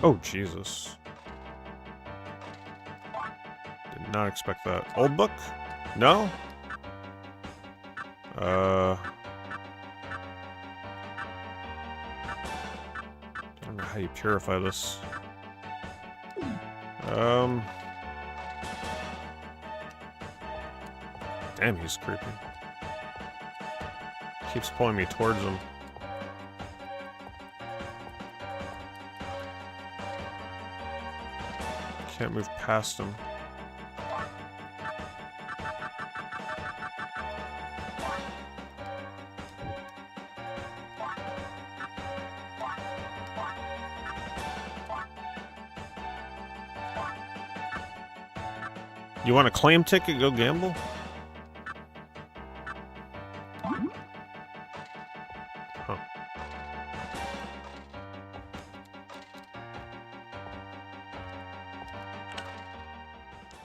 Oh, Jesus. Did not expect that. Old book? No? I don't know how you purify this. Damn, he's creepy. Keeps pulling me towards him. Can't move past him. You want a claim ticket? Go gamble? Huh.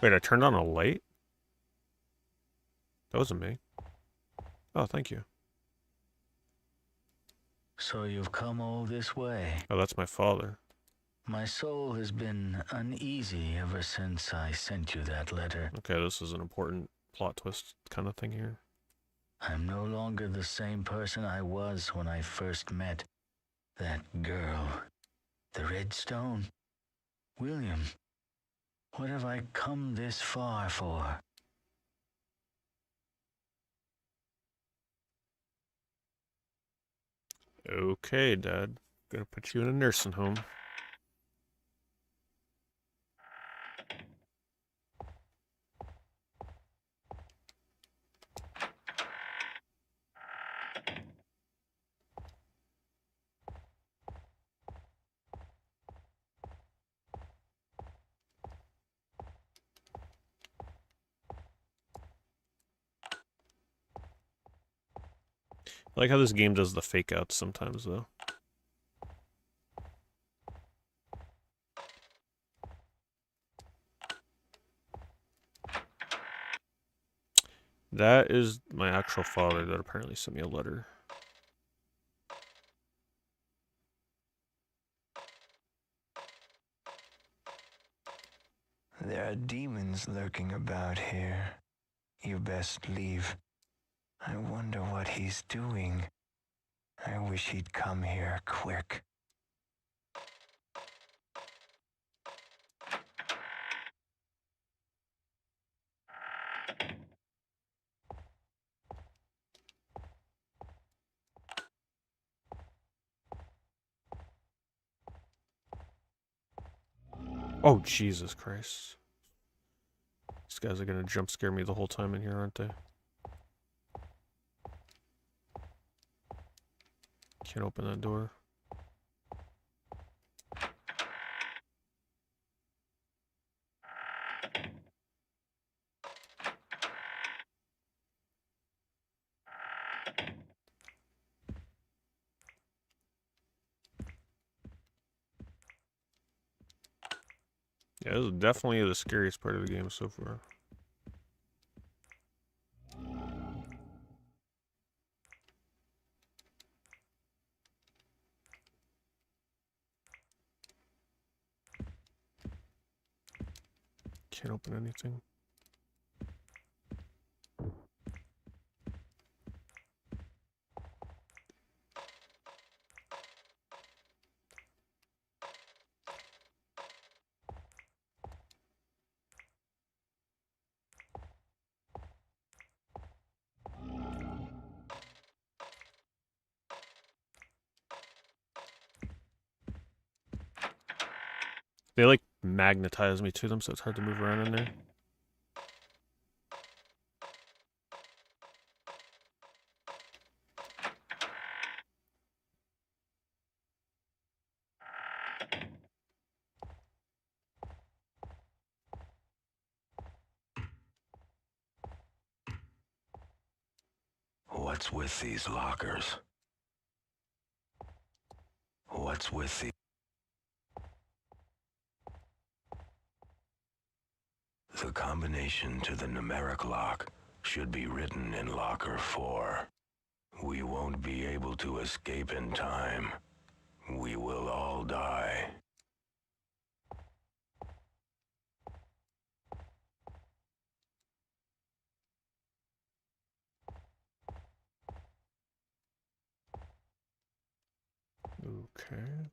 Wait, I turned on a light? That wasn't me. Oh, thank you. So you've come all this way. Oh, that's my father. My soul has been uneasy ever since I sent you that letter. Okay, this is an important plot twist kind of thing here. I'm no longer the same person I was when I first met that girl. The Red Stone. William, what have I come this far for? Okay, Dad. Gonna put you in a nursing home. I like how this game does the fake outs sometimes, though. That is my actual father that apparently sent me a letter. There are demons lurking about here. You best leave. I wonder what he's doing. I wish he'd come here quick. Oh, Jesus Christ. These guys are gonna jump scare me the whole time in here, aren't they? Can't open that door. Yeah, this is definitely the scariest part of the game so far. Can't open anything. They like magnetize me to them, so it's hard to move around in there. What's with these lockers? What's with the... The combination to the numeric lock should be written in locker 4. We won't be able to escape in time. We will all die. Okay.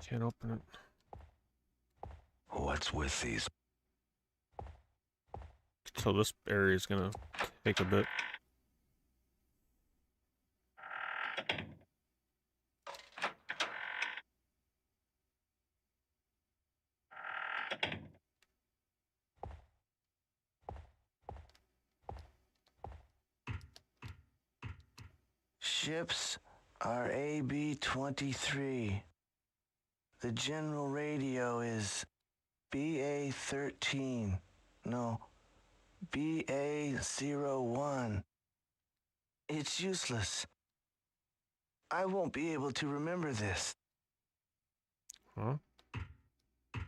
Can't open it. What's with these? So this area is gonna take a bit. Ships are AB-23. The general radio is BA-13. No, BA-01. It's useless. I won't be able to remember this. Huh? I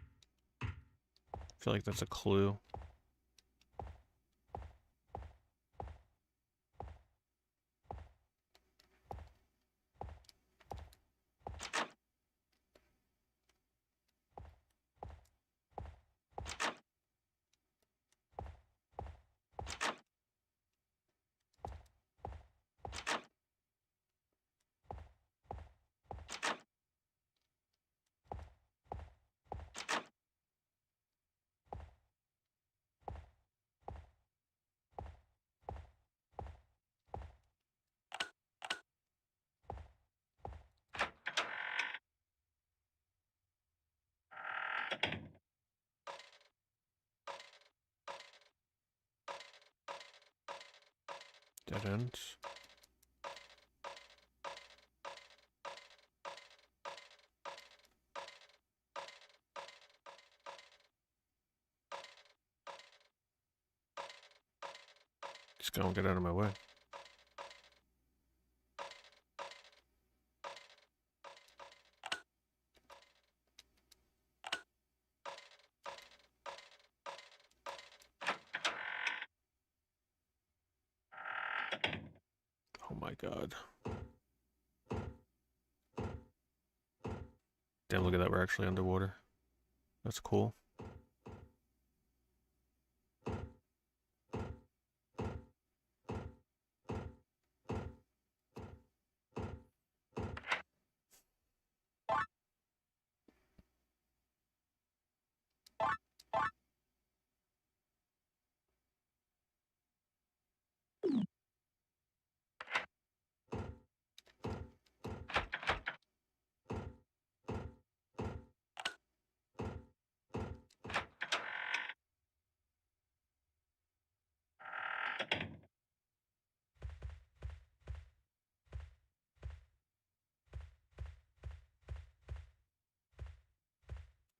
feel like that's a clue. Dead ends. Just gonna get out of my way. Oh my god. Damn, look at that, we're actually underwater. That's cool.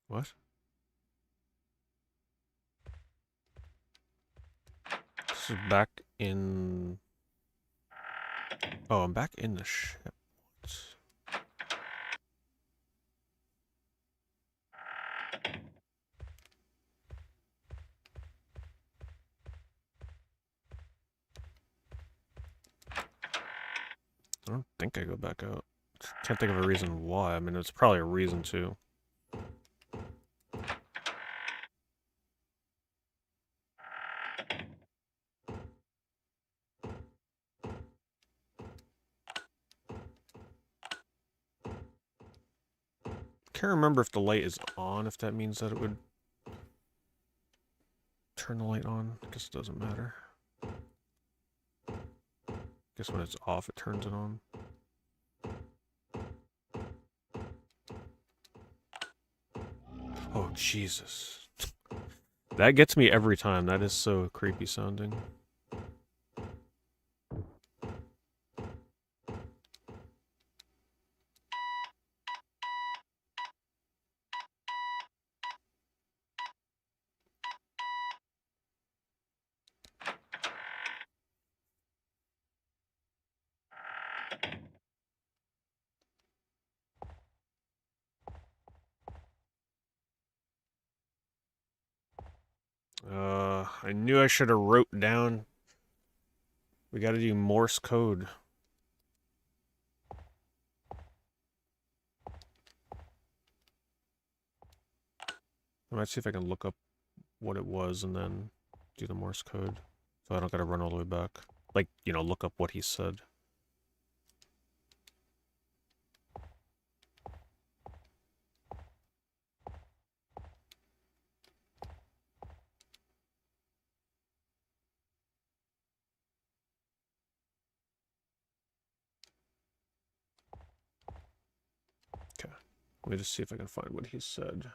What? This is back in... Oh, I'm back in the ship. What? I don't think I go back out. Can't think of a reason why. I mean, it's probably a reason too. Can't remember if the light is on, if that means that it would turn the light on. I guess it doesn't matter. Guess when it's off, it turns it on. Oh, Jesus. That gets me every time. That is so creepy sounding. I knew I should have wrote down. We gotta do Morse code. I might see if I can look up what it was and then do the Morse code. So I don't gotta run all the way back. Like, you know, look up what he said. Okay. Let me just see if I can find what he said.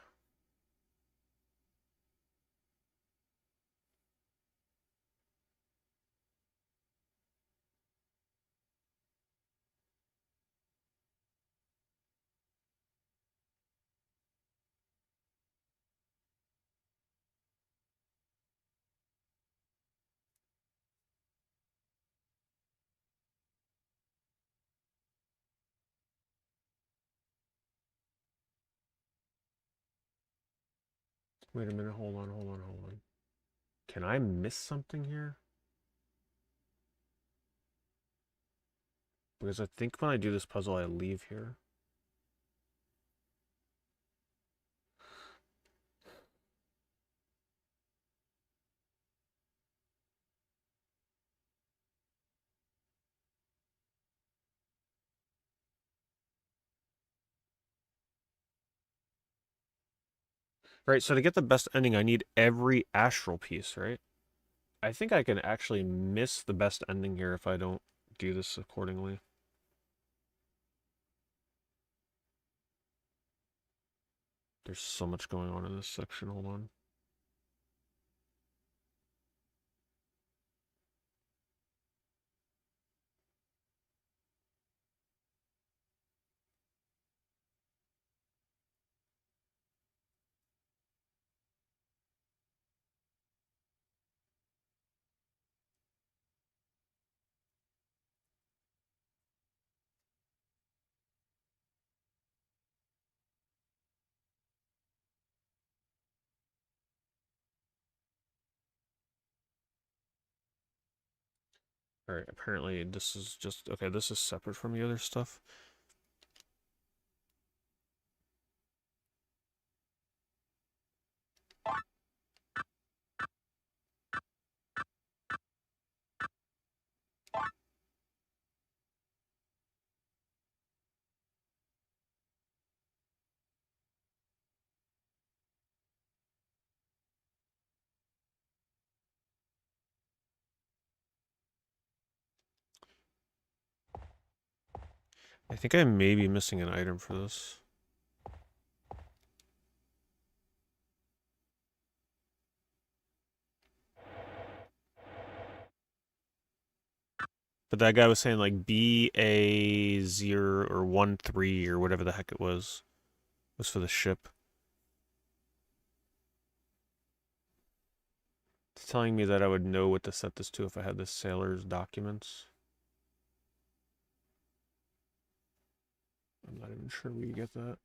Wait a minute, hold on. Can I miss something here? Because I think when I do this puzzle, I leave here. Right, so to get the best ending, I need every astral piece, right? I think I can actually miss the best ending here if I don't do this accordingly. There's so much going on in this section, hold on. Alright, apparently this is just... Okay, this is separate from the other stuff. I think I may be missing an item for this. But that guy was saying like BA0 or 13 or whatever the heck it was for the ship. It's telling me that I would know what to set this to if I had the sailor's documents. I'm not even sure where you get that.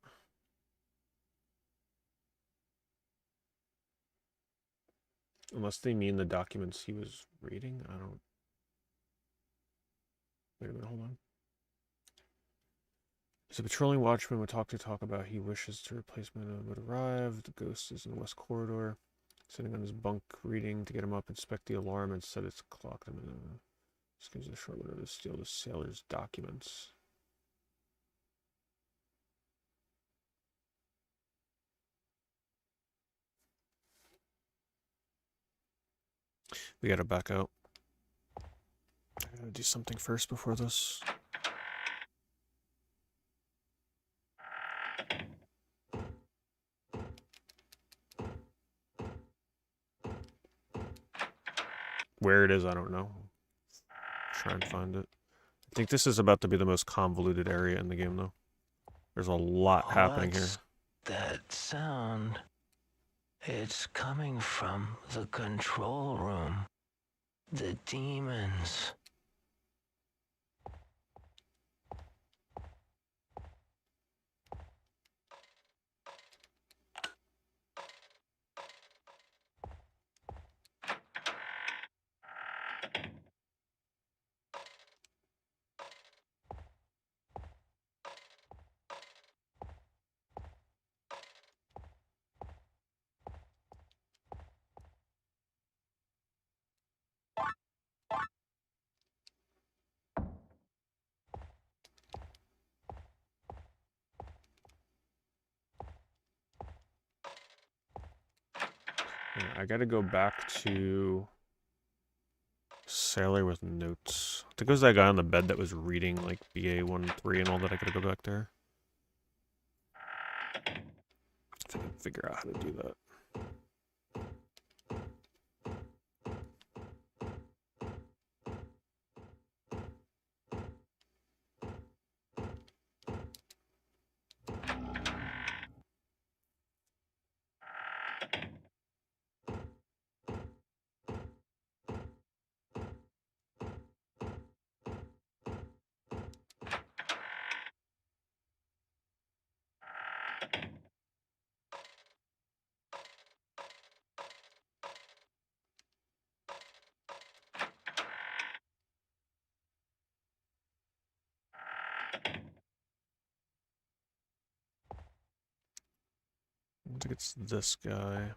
Unless they mean the documents he was reading. I don't... Wait a minute, hold on. So patrolling watchman would talk about he wishes the replacement would arrive. The ghost is in the west corridor. Sitting on his bunk reading to get him up, inspect the alarm, and set its clock. Just gives it a short window to steal the sailor's documents. We gotta back out. I gotta do something first before this. Where it is, I don't know. Try and find it. I think this is about to be the most convoluted area in the game, though. There's a lot happening here. That sound. It's coming from the control room. The demons. Yeah, I gotta go back to Sailor with notes. I think it was that guy on the bed that was reading like BA13 and all that. I gotta go back there. If I can figure out how to do that. I think it's this guy.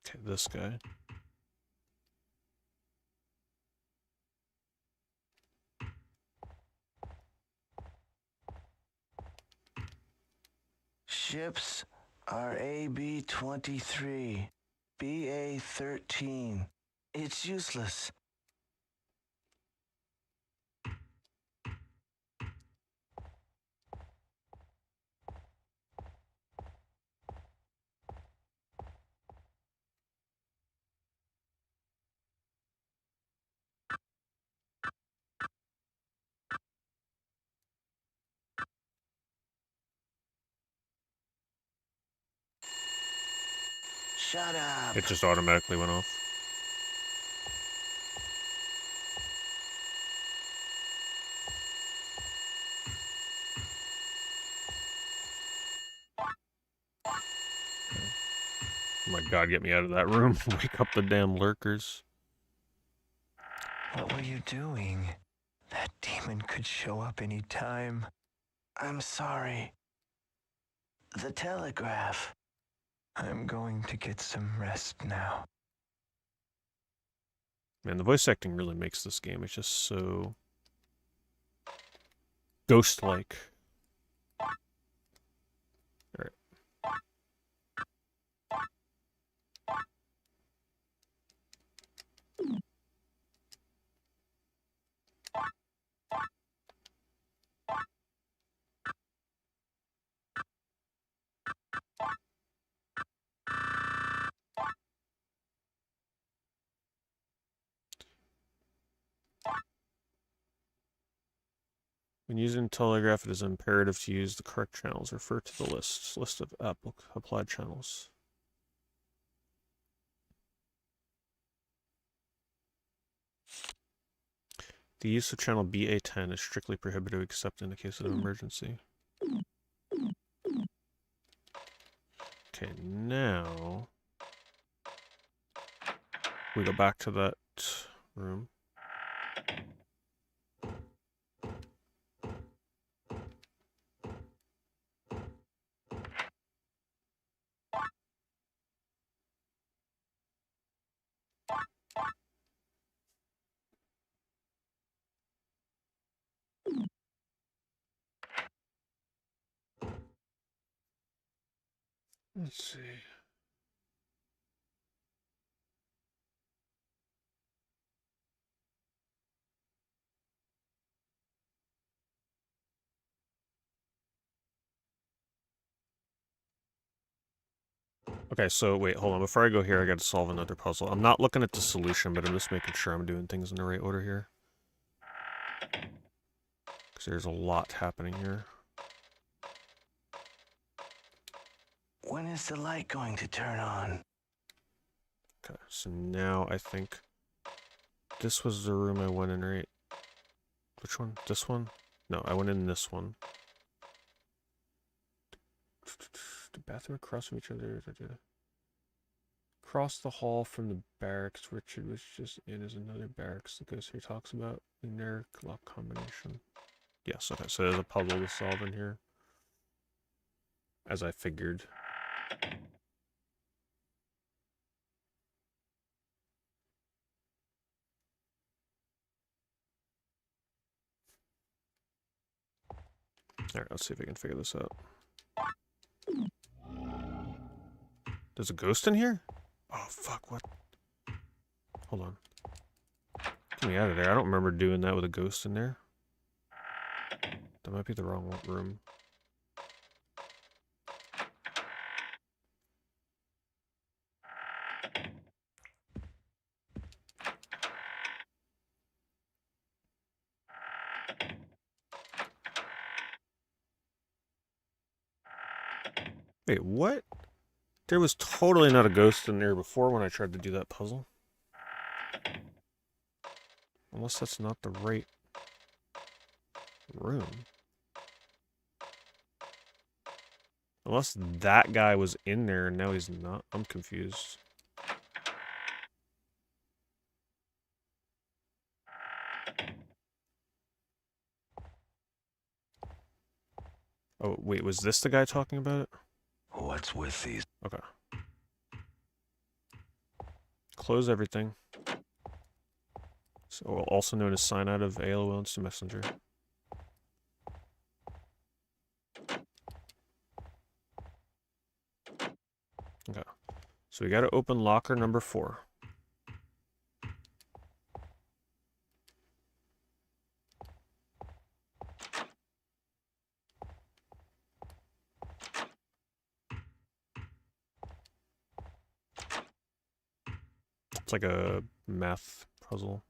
Okay, this guy. Ships are AB-23, BA-13. It's useless. Shut up. It just automatically went off. Oh my god, get me out of that room. Wake up the damn lurkers. What were you doing? That demon could show up any time. I'm sorry. The telegraph. I'm going to get some rest now. Man, the voice acting really makes this game. It's just so ghost-like. Alright. When using telegraph, it is imperative to use the correct channels. Refer to the list of applied channels. The use of channel BA10 is strictly prohibited except in the case of an emergency. Okay, now we go back to that room. Let's see. Okay, so wait, hold on. Before I go here, I got to solve another puzzle. I'm not looking at the solution, but I'm just making sure I'm doing things in the right order here. Because there's a lot happening here. When is the light going to turn on? Okay, so now I think this was the room I went in, right? Which one? This one? No, I went in this one. The bathroom across from each other. Across the hall from the barracks Richard was just in is another barracks the ghost here talks about. Numeric lock combination. Yes, okay, so there's a puzzle to solve in here. As I figured. Alright, let's see if I can figure this out. There's a ghost in here? Oh, fuck, what? Hold on. Get me out of there. I don't remember doing that with a ghost in there. That might be the wrong room. Wait, what? There was totally not a ghost in there before when I tried to do that puzzle. Unless that's not the right room. Unless that guy was in there and now he's not. I'm confused. Oh, wait, was this the guy talking about it? What's with these? Okay. Close everything. So, also known as sign out of AOL Instant Messenger. Okay. So we got to open locker number 4. It's like a math puzzle.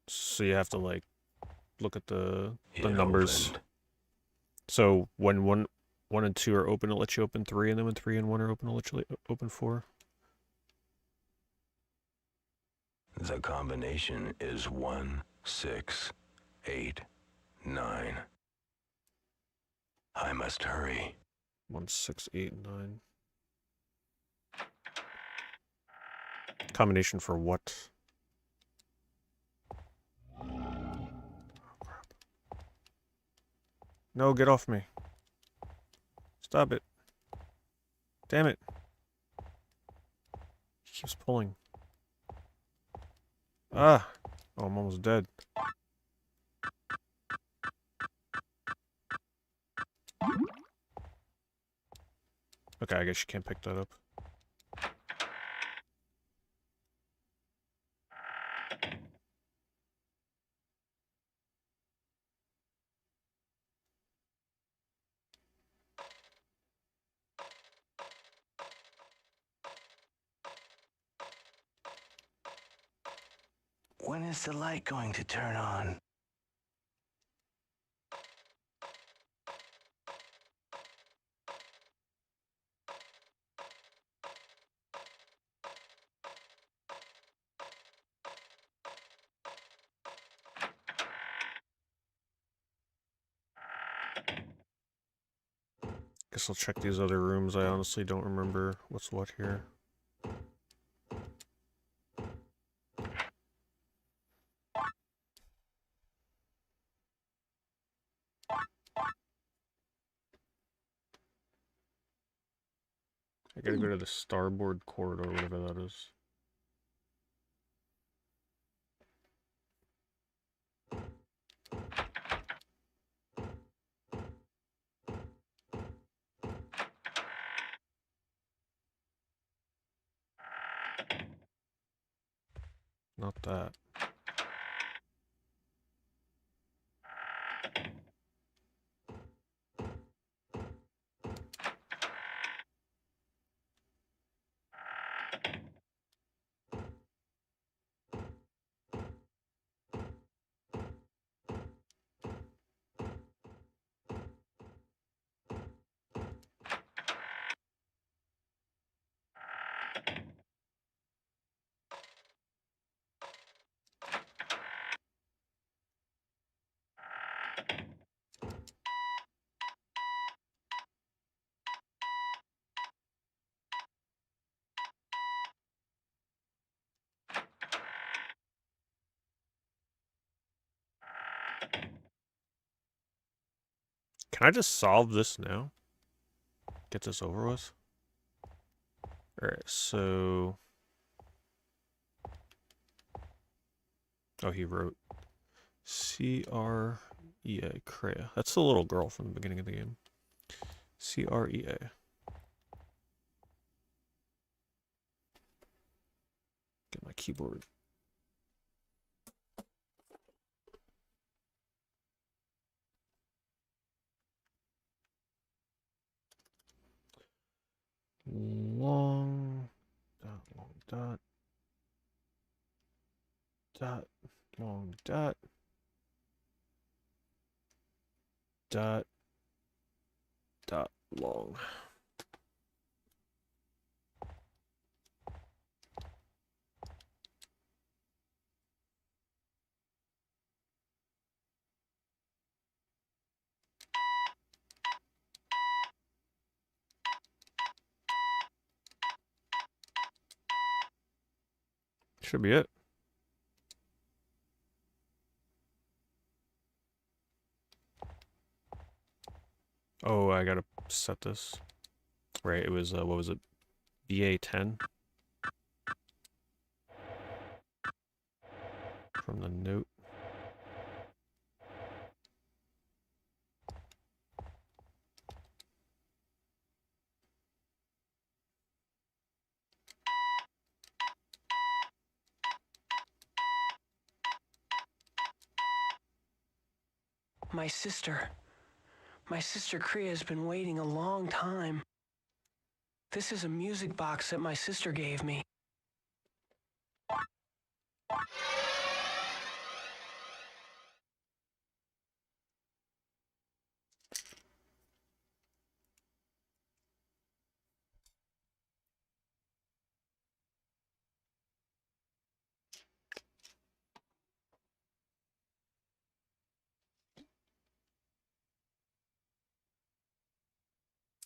So you have to like look at the numbers. Opened. So when 1 and 2 are open, it'll let you open 3, and then when 3 and 1 are open, it'll let you open 4. The combination is 1, 6, 8, 9. I must hurry. 1, 6, 8, 9. Combination for what? Oh, crap. No, get off me. Stop it. Damn it. He keeps pulling. Ah! Oh, I'm almost dead. Okay, I guess you can't pick that up. When is the light going to turn on? Guess I'll check these other rooms. I honestly don't remember what's what here. I gotta go to the starboard corridor, whatever that is. Not that. Can I just solve this now? Get this over with? Alright, so... Oh, he wrote C-R-E-A, Crea. That's the little girl from the beginning of the game. C-R-E-A. Get my keyboard. Long dot, long dot, long. Should be it. Oh, I gotta set this. Right, it was, what was it? BA10? From the note. My sister. My sister Kria's been waiting a long time. This is a music box that my sister gave me.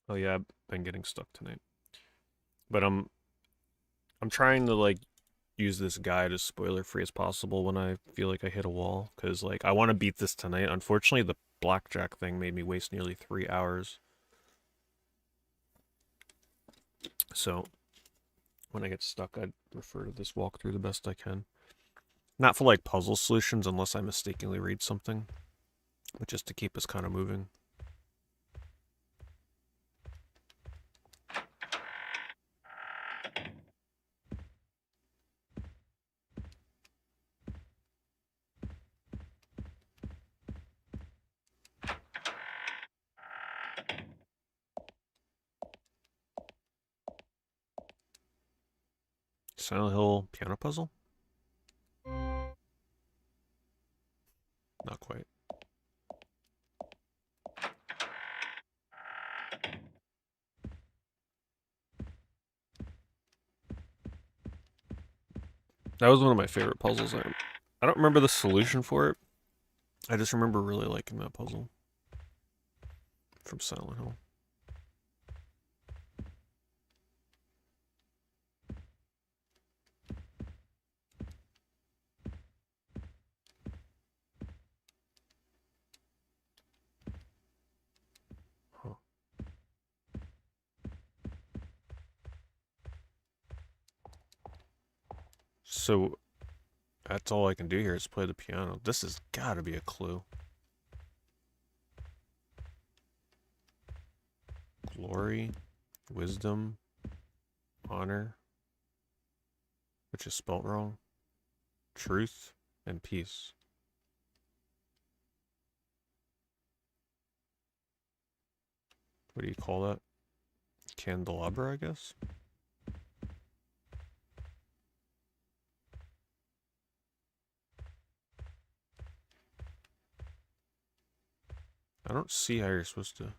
Oh yeah, I've been getting stuck tonight. But I'm trying to like use this guide as spoiler free as possible when I feel like I hit a wall, because like I want to beat this tonight. Unfortunately, the blackjack thing made me waste nearly 3 hours. So when I get stuck, I'd refer to this walkthrough the best I can. Not for like puzzle solutions unless I mistakenly read something, but just to keep us kind of moving. Silent Hill piano puzzle? Not quite. That was one of my favorite puzzles. I don't remember the solution for it. I just remember really liking that puzzle from Silent Hill. Huh. So that's all I can do here is play the piano. This has got to be a clue. Glory, wisdom, honor, which is spelt wrong, truth, and peace. What do you call that? Candelabra, I guess? I don't see how you're supposed to...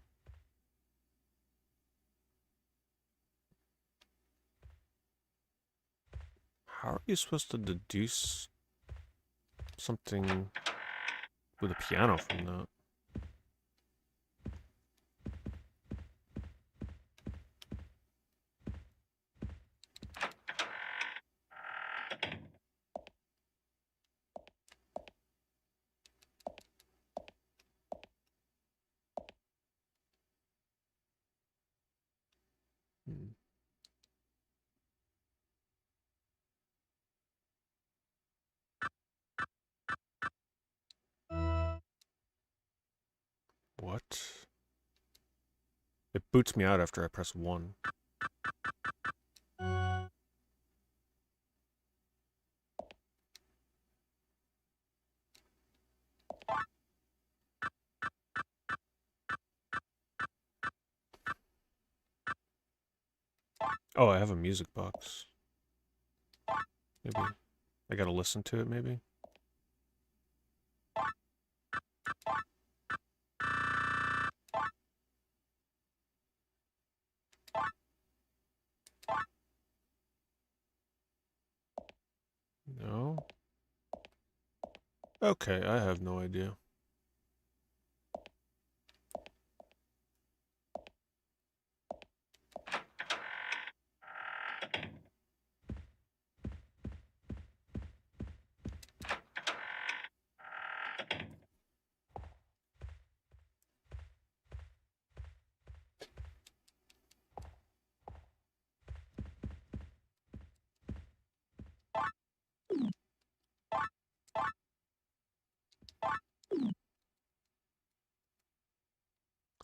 How are you supposed to deduce something with a piano from that? Hmm. What? It boots me out after I press 1. Oh, I have a music box. Maybe. I gotta listen to it, maybe? No? Okay, I have no idea.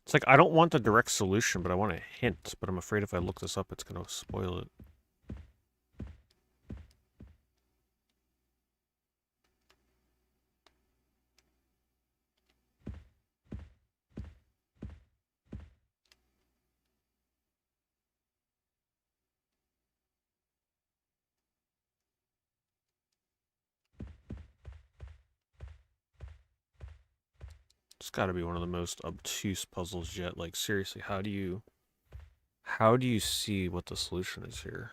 It's like, I don't want the direct solution, but I want a hint. But I'm afraid if I look this up, it's gonna spoil it. It's gotta be one of the most obtuse puzzles yet. Like, seriously, how do you see what the solution is here?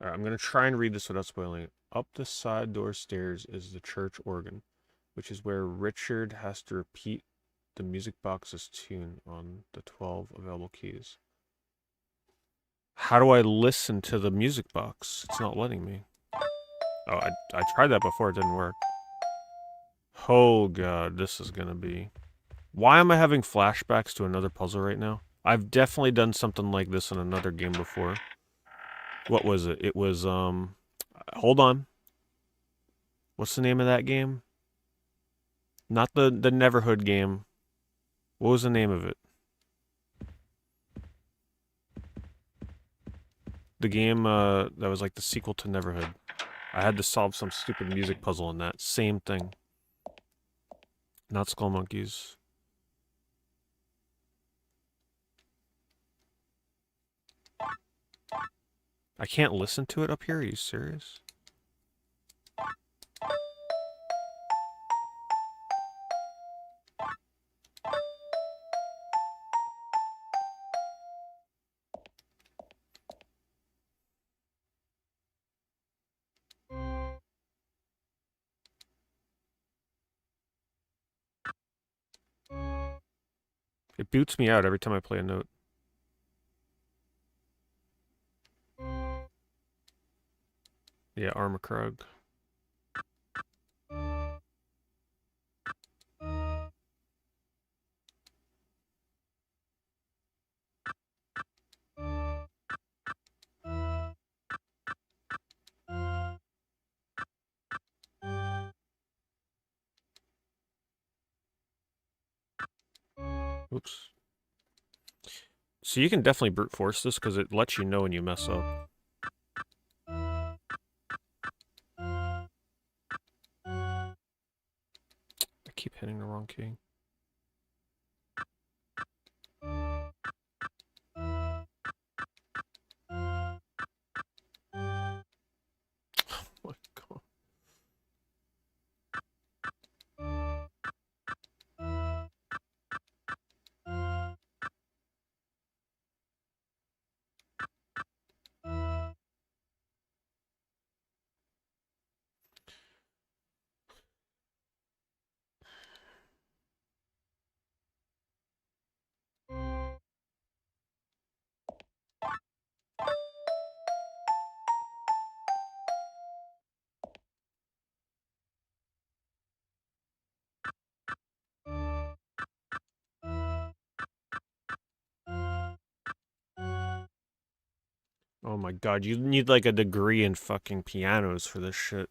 Alright, I'm gonna try and read this without spoiling it. Up the side door stairs is the church organ, which is where Richard has to repeat the music box's tune on the 12 available keys. How do I listen to the music box? It's not letting me. Oh, I tried that before, it didn't work. Oh god, this is gonna be... Why am I having flashbacks to another puzzle right now? I've definitely done something like this in another game before. What was it? It was, hold on. What's the name of that game? Not the Neverhood game. What was the name of it? The game, that was like the sequel to Neverhood. I had to solve some stupid music puzzle in that. Same thing. Not Skull Monkeys. I can't listen to it up here? Are you serious? It boots me out every time I play a note. Yeah, Armakrug. Oops. So you can definitely brute force this because it lets you know when you mess up. I keep hitting the wrong key. Oh my god. Oh my god, you need like a degree in fucking pianos for this shit.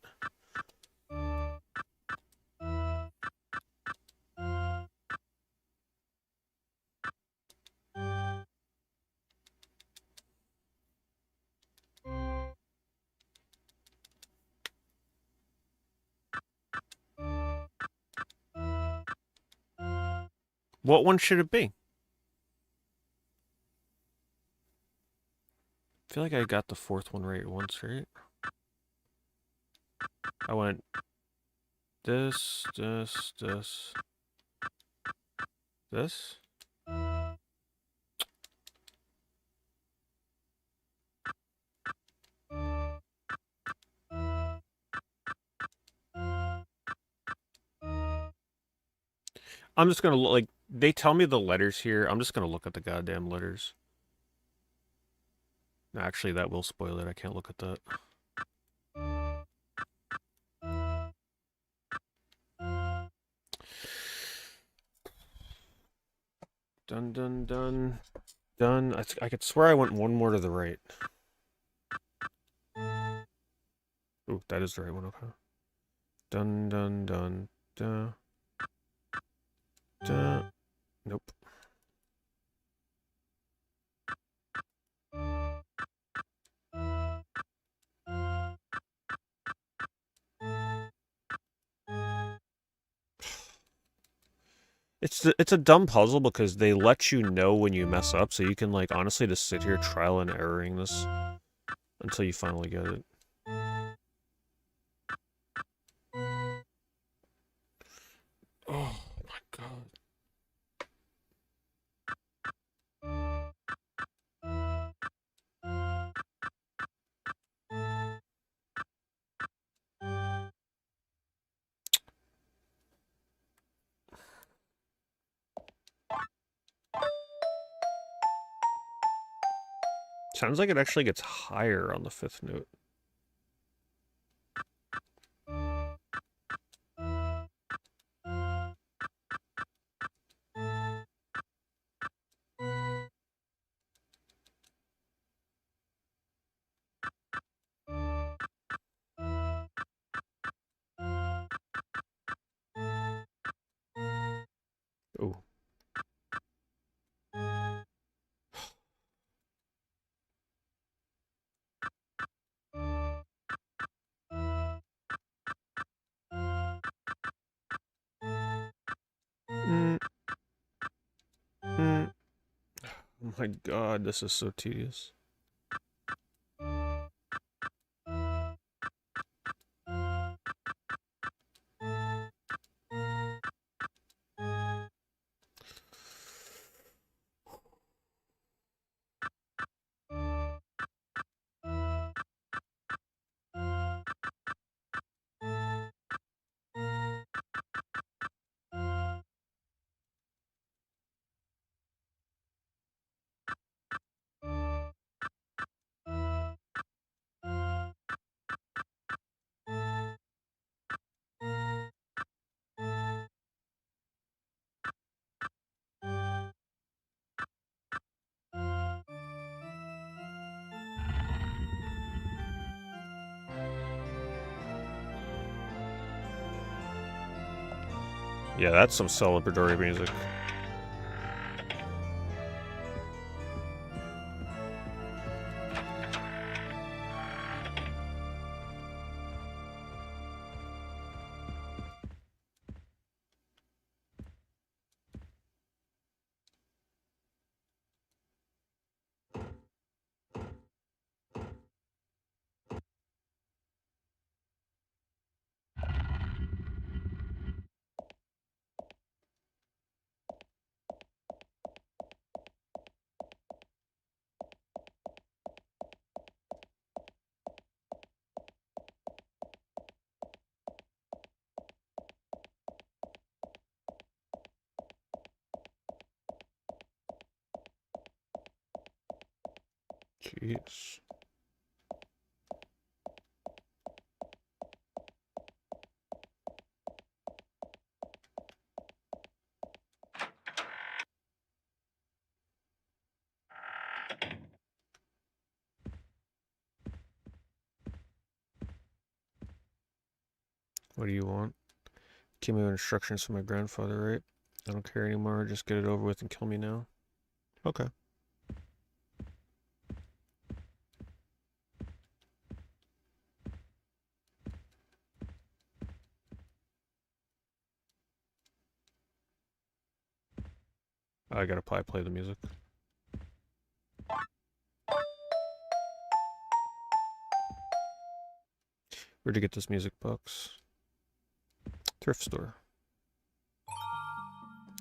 What one should it be? I feel like I got the fourth one right once, right? I went this, this, this, this. I'm just gonna look, like, they tell me the letters here. I'm just gonna look at the goddamn letters. Actually, that will spoil it. I can't look at that. Dun, dun, dun, dun. I could swear I went one more to the right. Ooh, that is the right one, okay. Dun, dun, dun, dun. Dun. Nope. It's a dumb puzzle because they let you know when you mess up, so you can, like, honestly just sit here trial and erroring this until you finally get it. Oh my god. Sounds like it actually gets higher on the fifth note. My god, this is so tedious. Yeah, that's some celebratory music. Jeez. What do you want? Give me instructions from my grandfather, right? I don't care anymore. Just get it over with and kill me now. Okay. I gotta probably play the music. Where'd you get this music box? Thrift store.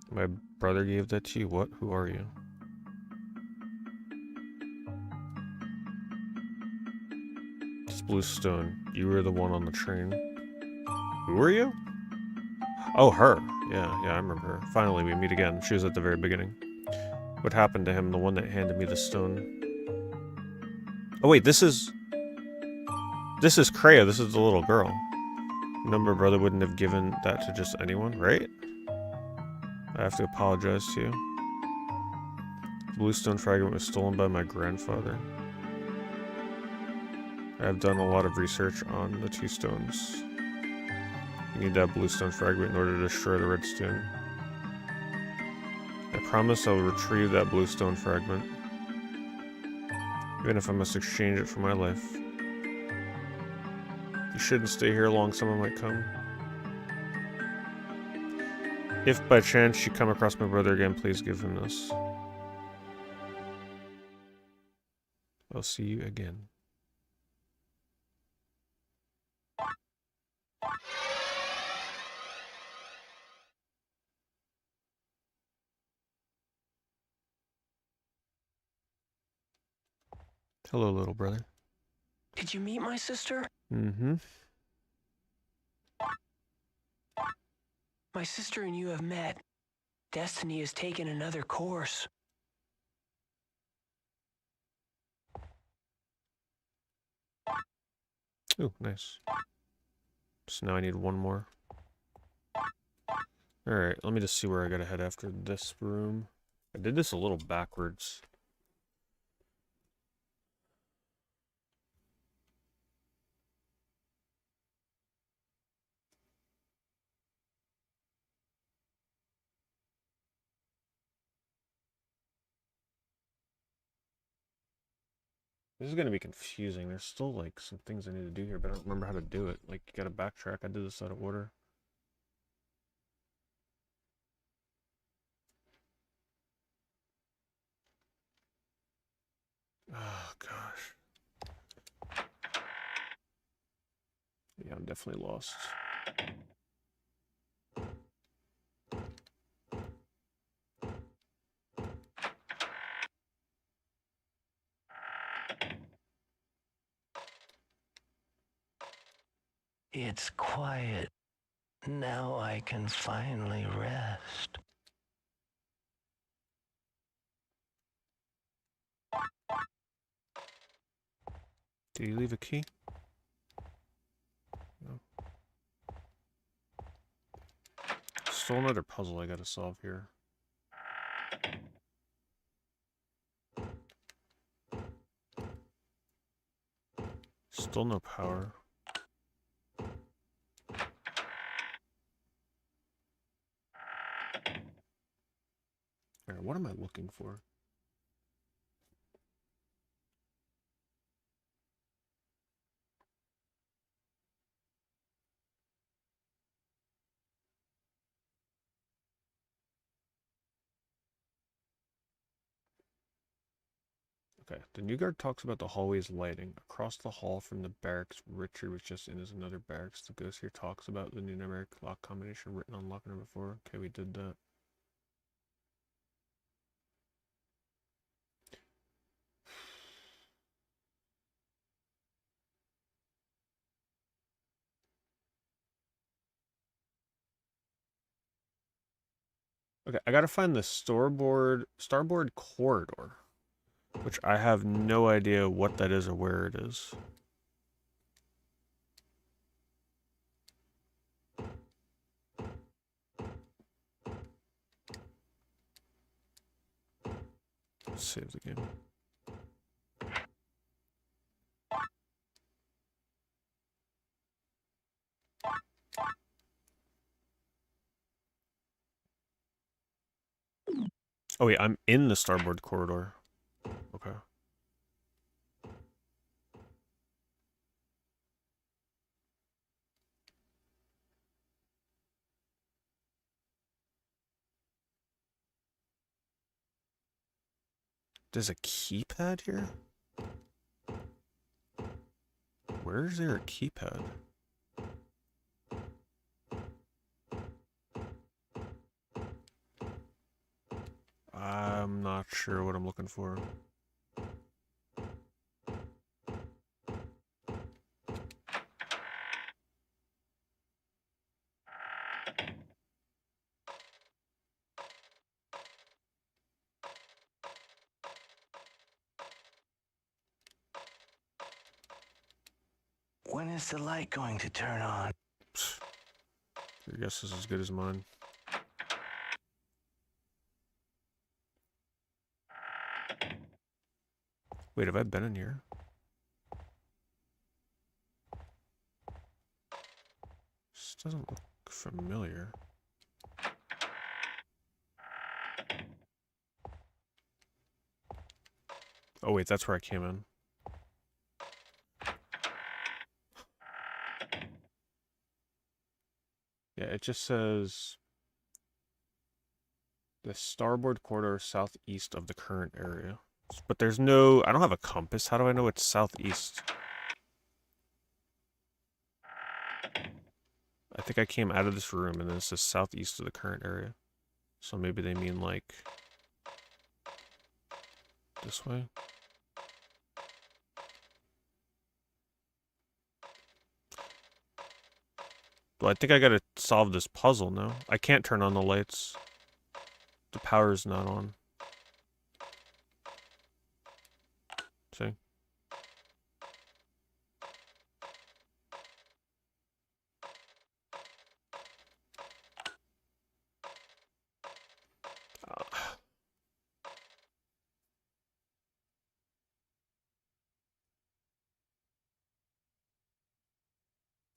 My brother gave that to you? What? Who are you? It's Bluestone. You were the one on the train. Who are you? Oh, her. Yeah, I remember her. Finally, we meet again. She was at the very beginning. What happened to him? The one that handed me the stone. Oh, wait, this is Kreia. This is the little girl. Number brother wouldn't have given that to just anyone, right? I have to apologize to you. Bluestone fragment was stolen by my grandfather. I have done a lot of research on the two stones. You need that bluestone fragment in order to destroy the redstone. I promise I'll retrieve that bluestone fragment. Even if I must exchange it for my life. You shouldn't stay here long, someone might come. If by chance you come across my brother again, please give him this. I'll see you again. Hello, little brother. Did you meet my sister? Mm-hmm. My sister and you have met. Destiny has taken another course. Ooh, nice. So now I need one more. Alright, let me just see where I gotta head after this room. I did this a little backwards. This is gonna be confusing. There's still like some things I need to do here, but I don't remember how to do it. Like, you gotta backtrack. I did this out of order. Oh, gosh. Yeah, I'm definitely lost. It's quiet. Now I can finally rest. Did he leave a key? No. Still another puzzle I gotta solve here. Still no power. Alright, what am I looking for? Okay, the new guard talks about the hallway's lighting. Across the hall from the barracks Richard was just in is another barracks. The ghost here talks about the new numeric lock combination written on lock number 4. Okay, we did that. Okay, I gotta find the starboard corridor, which I have no idea what that is or where it is. Save the game. Oh wait, I'm in the starboard corridor. Okay. There's a keypad here? Where is there a keypad? I'm not sure what I'm looking for. When is the light going to turn on? Your guess is as good as mine. Wait, have I been in here? This doesn't look familiar. Oh wait, that's where I came in. Yeah, it just says the starboard corridor southeast of the current area. But there's no, I don't have a compass. How do I know it's southeast? I think I came out of this room and then it says southeast of the current area. So maybe they mean like this way. Well, I think I gotta solve this puzzle now. I can't turn on the lights. The power's not on. See?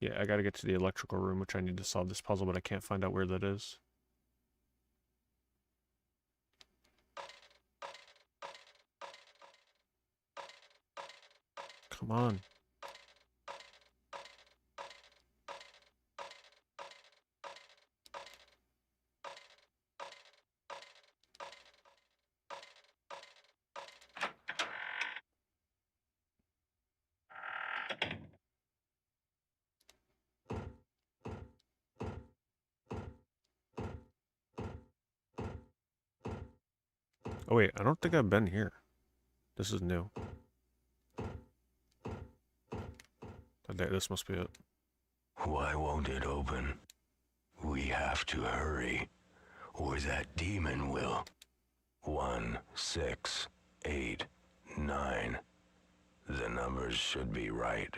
Yeah, I gotta get to the electrical room, which I need to solve this puzzle, but I can't find out where that is. Come on. Oh wait, I don't think I've been here. This is new. This must be it. Why won't it open? We have to hurry, or that demon will. 1, 6, 8, 9. The numbers should be right.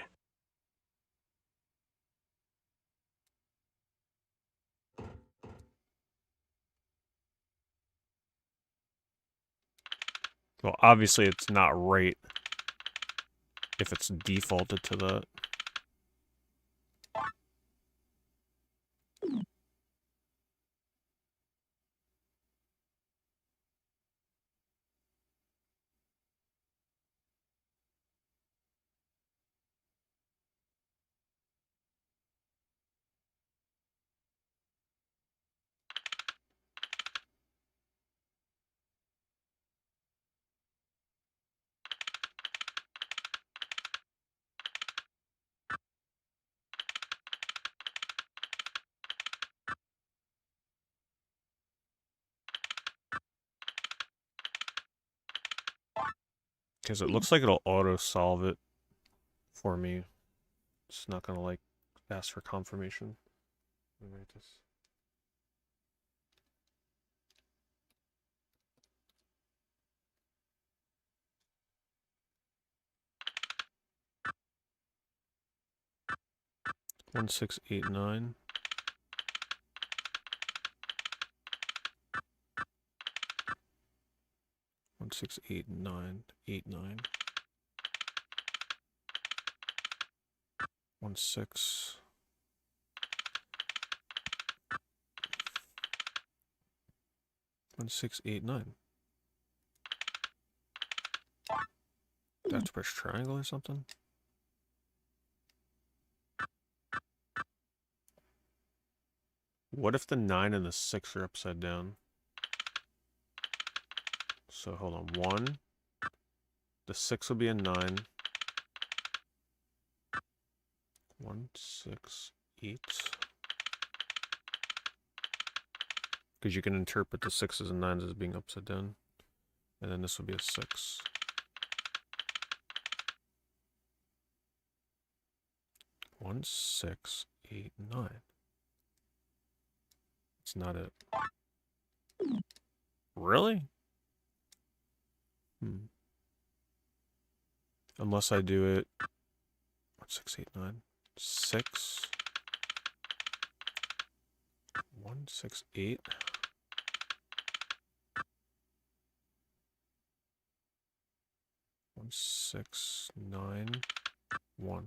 Well, obviously it's not right if it's defaulted to that. Because it looks like it'll auto-solve it for me. It's not gonna, like, ask for confirmation. Let me write this. One, 6, 8, 9. 1, 6, 8, 9. 8, 9. 1, 6. 1, 6, 8, 9. Do I have to press triangle or something? What if the 9 and the 6 are upside down? So hold on. 1. The 6 will be a 9. 1, 6, 8. Because you can interpret the 6s and 9s as being upside down. And then this will be a 6. 1, 6, 8, 9. It's not it. Really? Unless I do it 1, 6, 8, 9. 6. 1, 6, 8. 1, 6, 9, 1.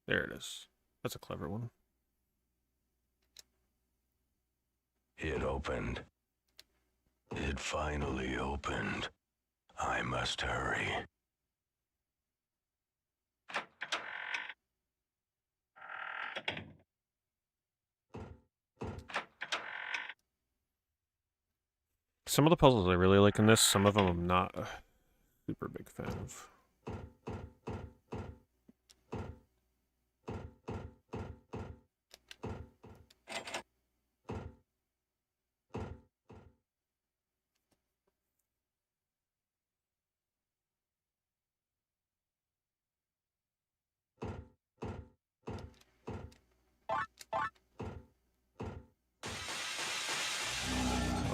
There it is. That's a clever one. It opened. It finally opened. I must hurry. Some of the puzzles I really like in this, some of them I'm not a super big fan of.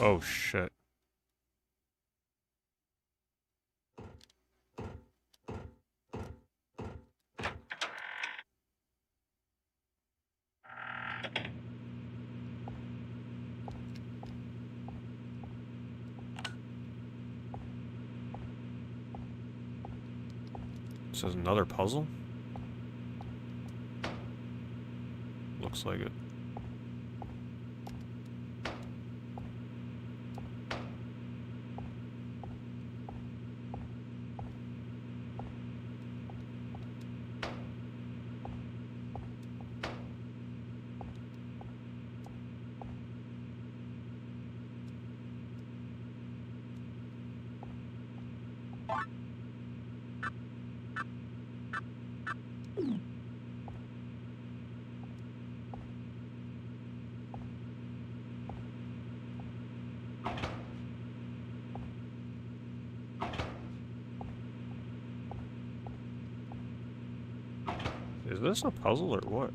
Oh shit. This is another puzzle? Looks like it. Is this a puzzle or what?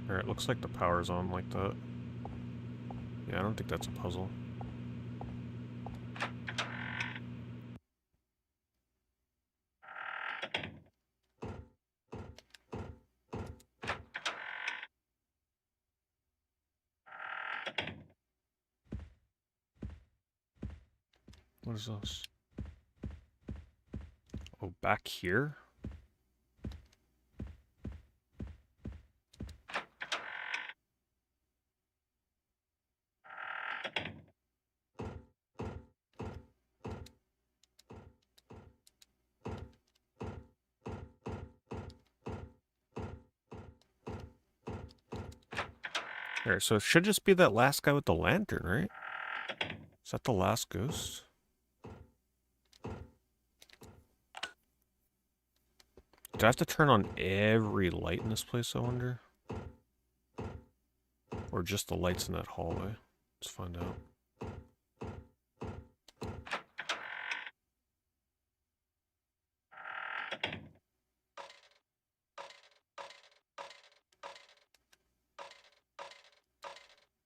Alright, looks like the power's on like that. Yeah, I don't think that's a puzzle. What is this? Oh, back here? Alright, so it should just be that last guy with the lantern, right? Is that the last ghost? Do I have to turn on every light in this place, I wonder? Or just the lights in that hallway? Let's find out.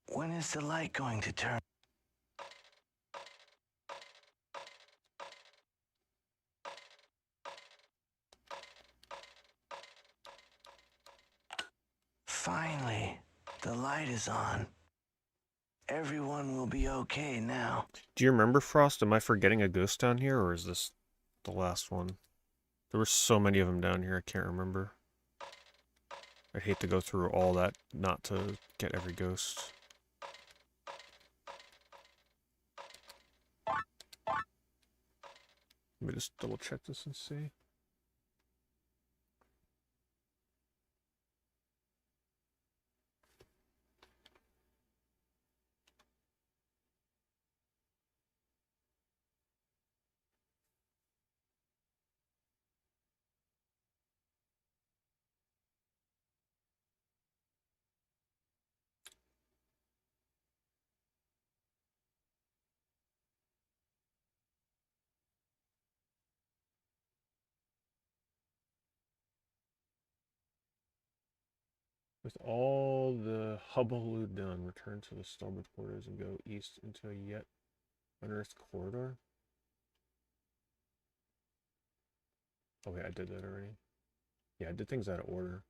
When is the light going to turn? Finally, the light is on. Everyone will be okay now. Do you remember, Frost? Am I forgetting a ghost down here, or is this the last one? There were so many of them down here, I can't remember. I'd hate to go through all that not to get every ghost. Let me just double check this and see. With all the hullabaloo done, return to the starboard quarters and go east into a yet unearthed corridor. Oh wait, I did that already. Yeah, I did things out of order.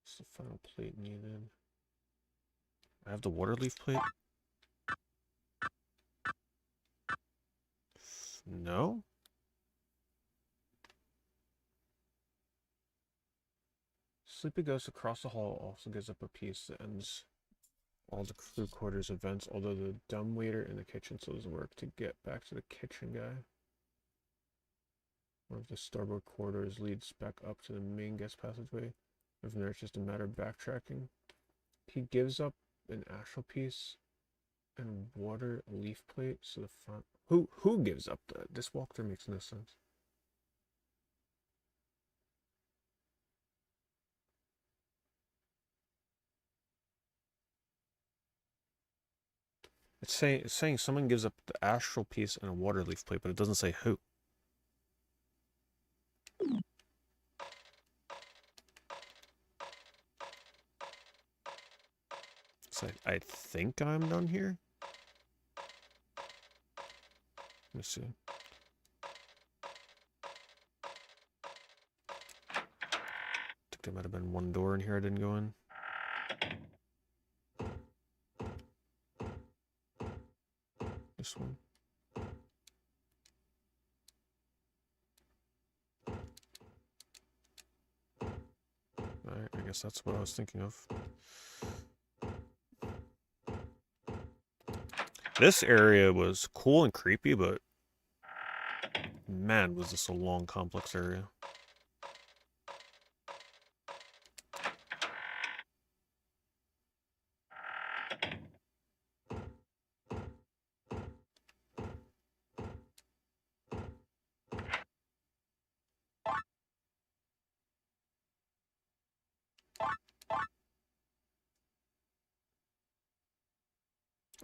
What's the final plate needed? I have the water leaf plate? No? Sleepy Ghost across the hall also gives up a piece that ends all the crew quarters events, although the dumb waiter in the kitchen still doesn't work to get back to the kitchen guy. One of the starboard corridors leads back up to the main guest passageway. From there, it's just a matter of backtracking. He gives up an astral piece and water leaf plate, so the front... Who gives up that? This walkthrough makes no sense. It's saying someone gives up the astral piece and a water leaf plate, but it doesn't say who. So I think I'm done here. Let me see. I think there might have been one door in here I didn't go in. This one. Alright, I guess that's what I was thinking of. This area was cool and creepy, but man, was this a long, complex area.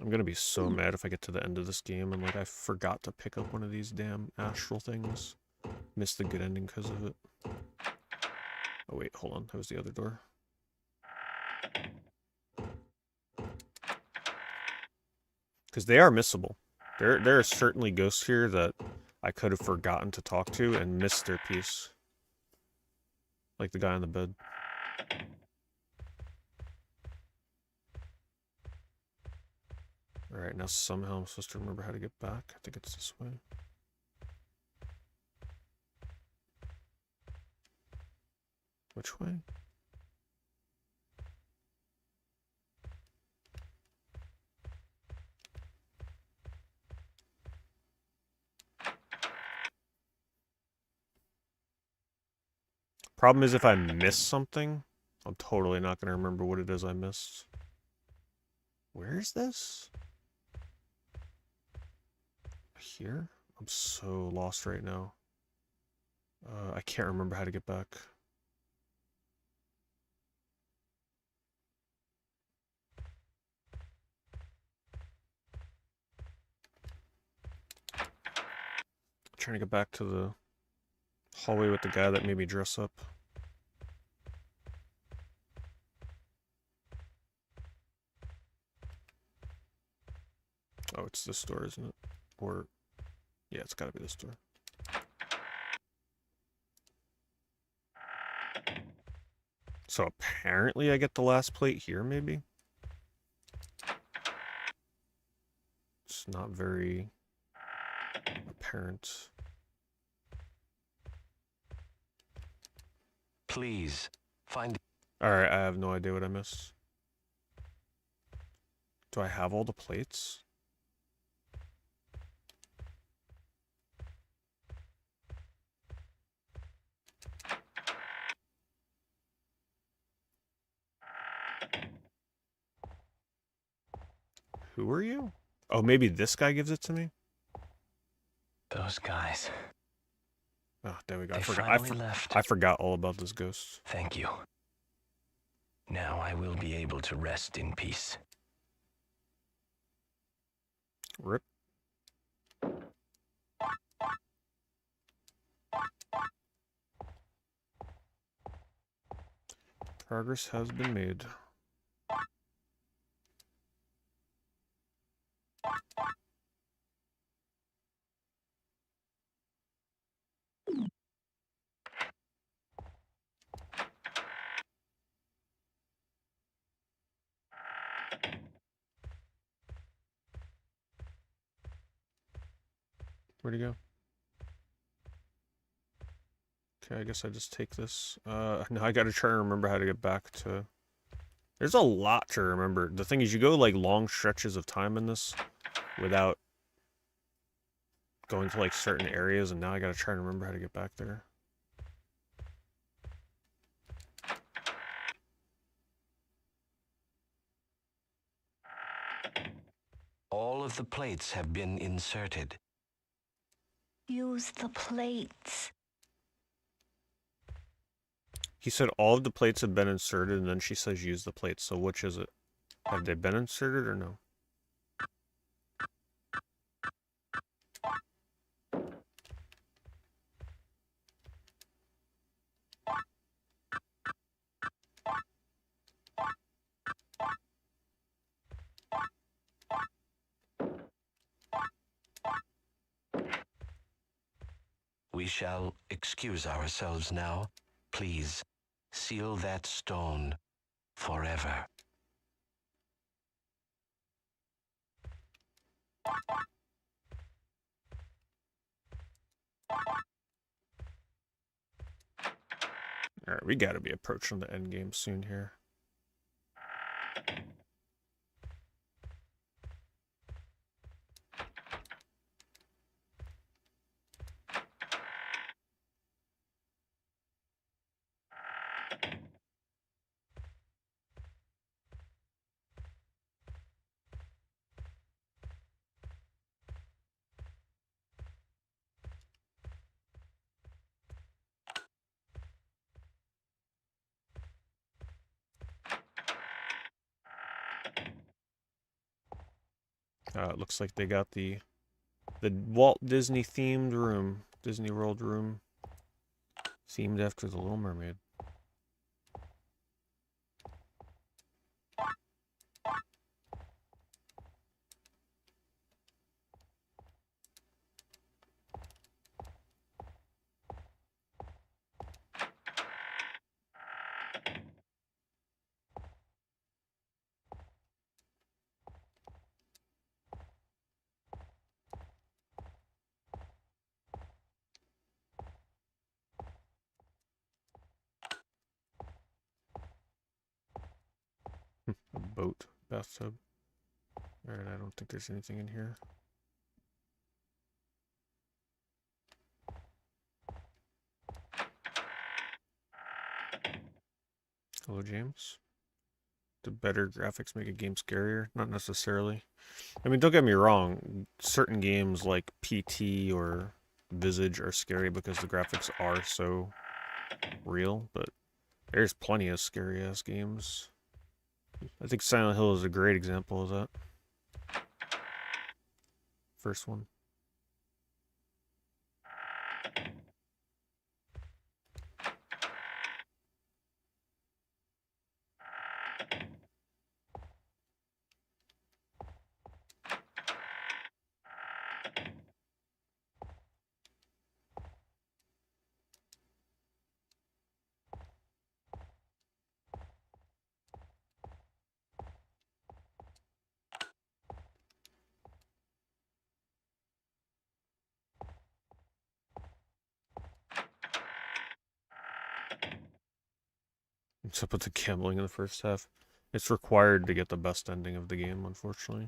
I'm gonna be so mad if I get to the end of this game and like I forgot to pick up one of these damn astral things. Missed the good ending because of it. Oh wait, hold on. That was the other door. Because they are missable. There are certainly ghosts here that I could have forgotten to talk to and missed their piece. Like the guy on the bed. Alright, now somehow I'm supposed to remember how to get back. I think it's this way. Which way? Problem is if I miss something, I'm totally not going to remember what it is I missed. Where is this? Here? I'm so lost right now. I can't remember how to get back. Trying to get back to the hallway with the guy that made me dress up. Oh, it's this door, isn't it? Or, yeah, it's gotta be this door. So apparently I get the last plate here, maybe? It's not very apparent. Please, find... Alright, I have no idea what I missed. Do I have all the plates? Who are you? Oh, maybe this guy gives it to me? Those guys. Oh, there we go. They I finally left. I forgot all about this ghost. Thank you. Now I will be able to rest in peace. Rip. Progress has been made. Where'd he go? Okay, I guess I just take this. Now I gotta try and remember how to get back to... There's a lot to remember. The thing is, you go like long stretches of time in this without going to like certain areas, and now I gotta try and remember how to get back there. All of the plates have been inserted. Use the plates. He said all of the plates have been inserted, and then she says use the plates. So which is it? Have they been inserted or no? We shall excuse ourselves now. Please, seal that stone forever. Alright, we gotta be approaching the end game soon here. It looks like they got the Walt Disney themed room, Disney World room, themed after the Little Mermaid. A boat, bathtub. Alright, I don't think there's anything in here. Hello, James. Do better graphics make a game scarier? Not necessarily. I mean, don't get me wrong. Certain games like PT or Visage are scary because the graphics are so real, but there's plenty of scary-ass games. I think Silent Hill is a great example of that. First one. Except with the gambling in the first half. It's required to get the best ending of the game, unfortunately.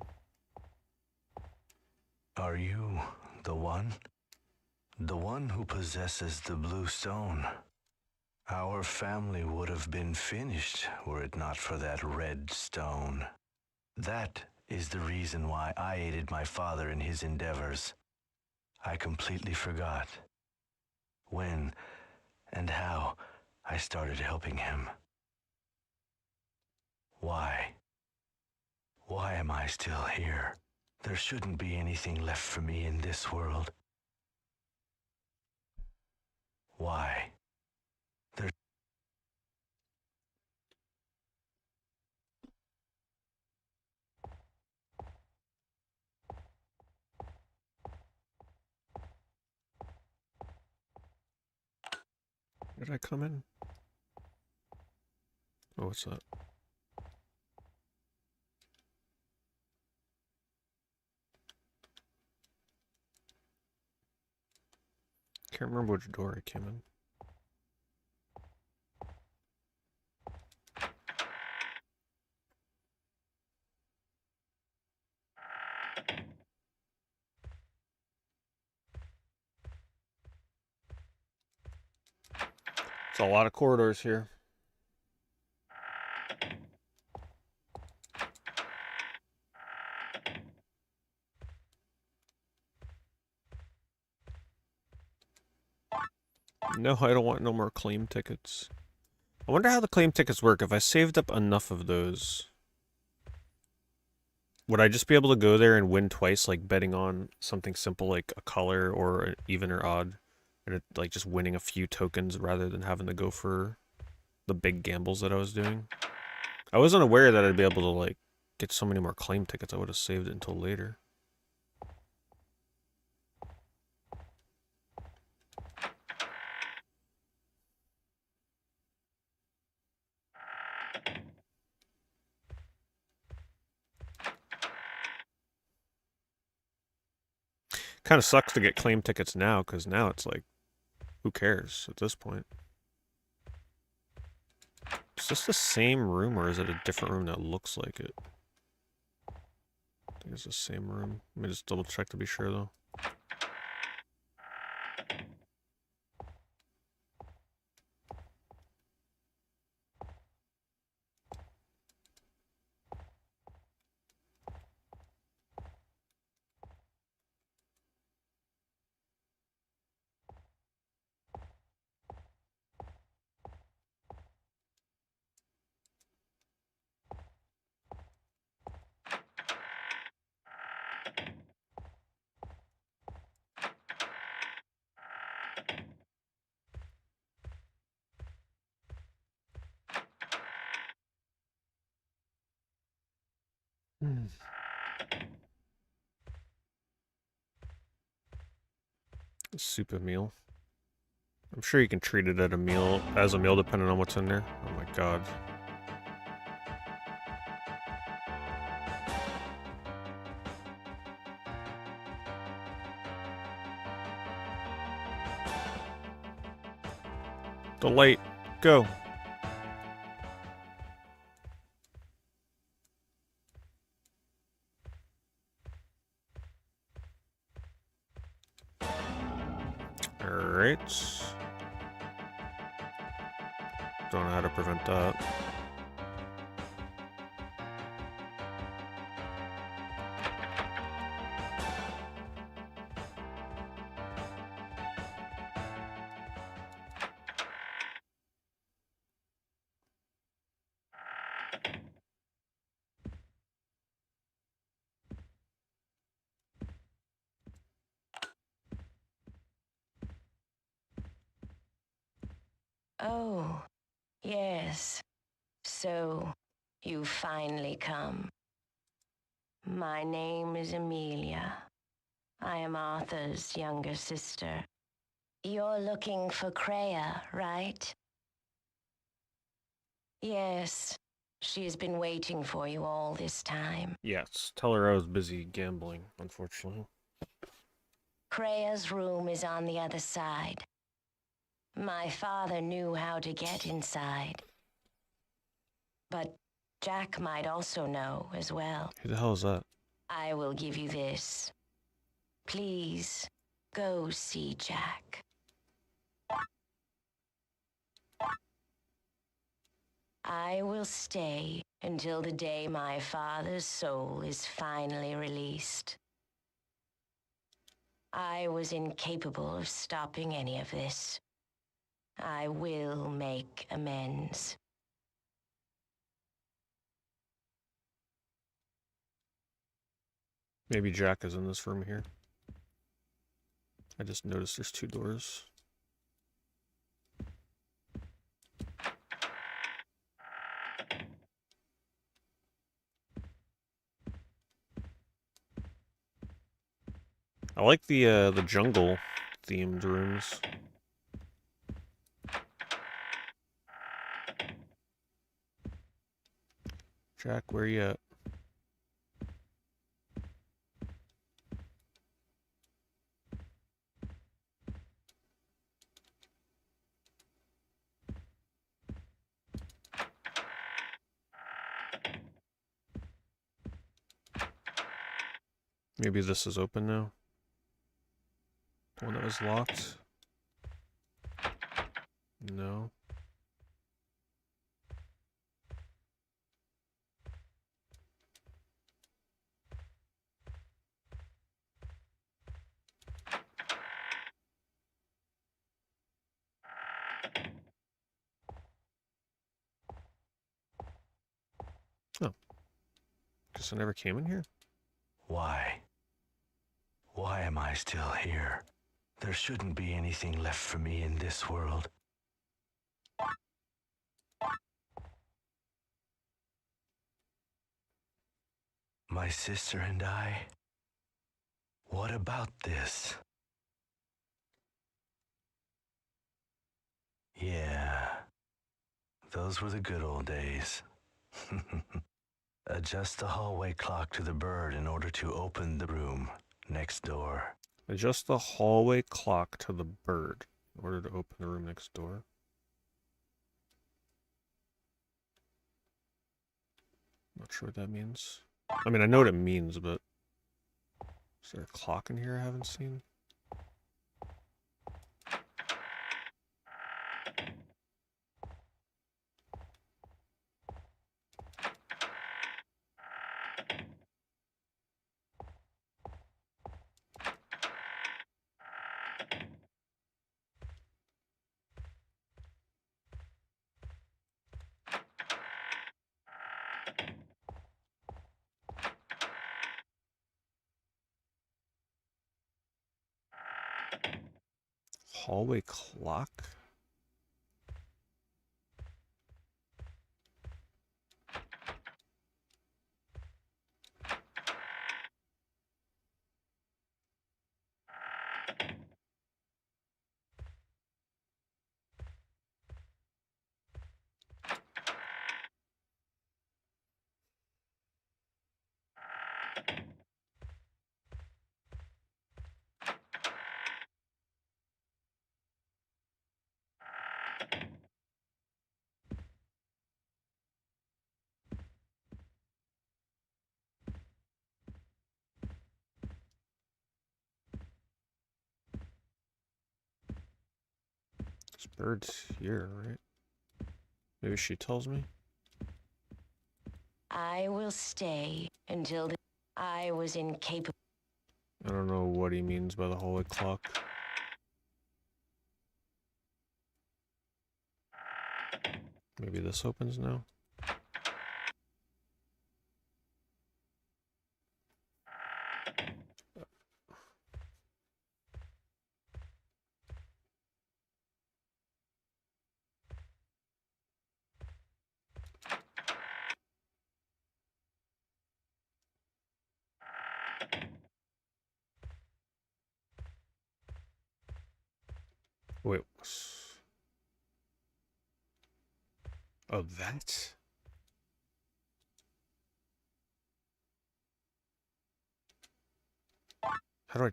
Are you the one? The one who possesses the blue stone? Our family would have been finished were it not for that red stone. That is the reason why I aided my father in his endeavors. I completely forgot when and how I started helping him. Why? Why am I still here? There shouldn't be anything left for me in this world. Why? Did I come in? Oh, what's that? Can't remember which door I came in. It's a lot of corridors here. No, I don't want no more claim tickets. I wonder how the claim tickets work. If I saved up enough of those, would I just be able to go there and win twice, like betting on something simple like a color or an even or odd, and like just winning a few tokens rather than having to go for the big gambles that I was doing? I wasn't aware that I'd be able to like get so many more claim tickets. I would have saved it until later. Kind of sucks to get claim tickets now, because now it's like, who cares at this point? Is this the same room, or is it a different room that looks like it? I think it's the same room. Let me just double check to be sure, though. Super meal. I'm sure you can treat it at a meal as a meal depending on what's in there. Oh my god. The light. Go. Alright. Don't know how to prevent that. Oh, yes. So, you finally come. My name is Amelia. I am Arthur's younger sister. You're looking for Kreia, right? Yes. She has been waiting for you all this time. Yes. Tell her I was busy gambling, unfortunately. Kreia's room is on the other side. My father knew how to get inside. But Jack might also know as well. Who the hell is that? I will give you this. Please, go see Jack. I will stay until the day my father's soul is finally released. I was incapable of stopping any of this. I will make amends. Maybe Jack is in this room here. I just noticed there's 2 doors. I like the jungle themed rooms. Jack, where you at? Maybe this is open now. The one that was locked? No. Oh. Guess I never came in here? Why? Why am I still here? There shouldn't be anything left for me in this world. My sister and I? What about this? Yeah, those were the good old days. Adjust the hallway clock to the bird in order to open the room next door. Adjust the hallway clock to the bird in order to open the room next door. Not sure what that means. I mean, I know what it means, but is there a clock in here I haven't seen? Hallway clock? This bird's here, right? Maybe she tells me? I will stay until I was incapable. I don't know what he means by the holy clock. Maybe this opens now? Wait. Oh, that? How do I...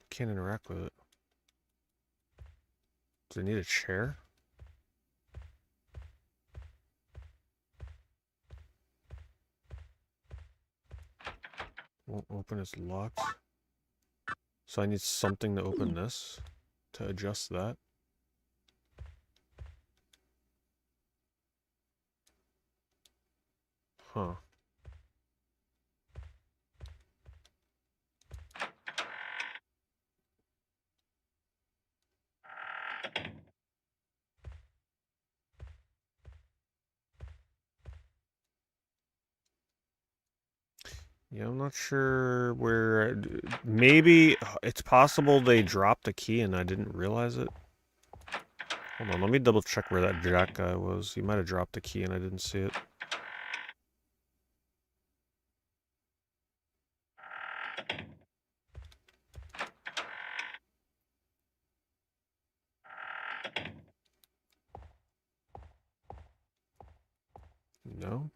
Can't interact with it. Does it need a chair? Won't open, it's locked. So I need something to open this, to adjust that. Huh. Yeah, I'm not sure where... Maybe it's possible they dropped a key and I didn't realize it. Hold on, let me double check where that Jack guy was. He might have dropped a key and I didn't see it. No?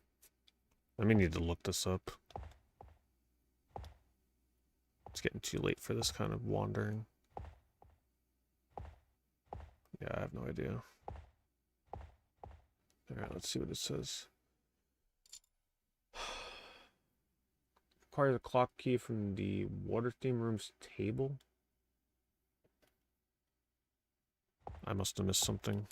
I may need to look this up. It's getting too late for this kind of wandering. Yeah, I have no idea. Alright, let's see what it says. Acquire the clock key from the water theme room's table. I must have missed something.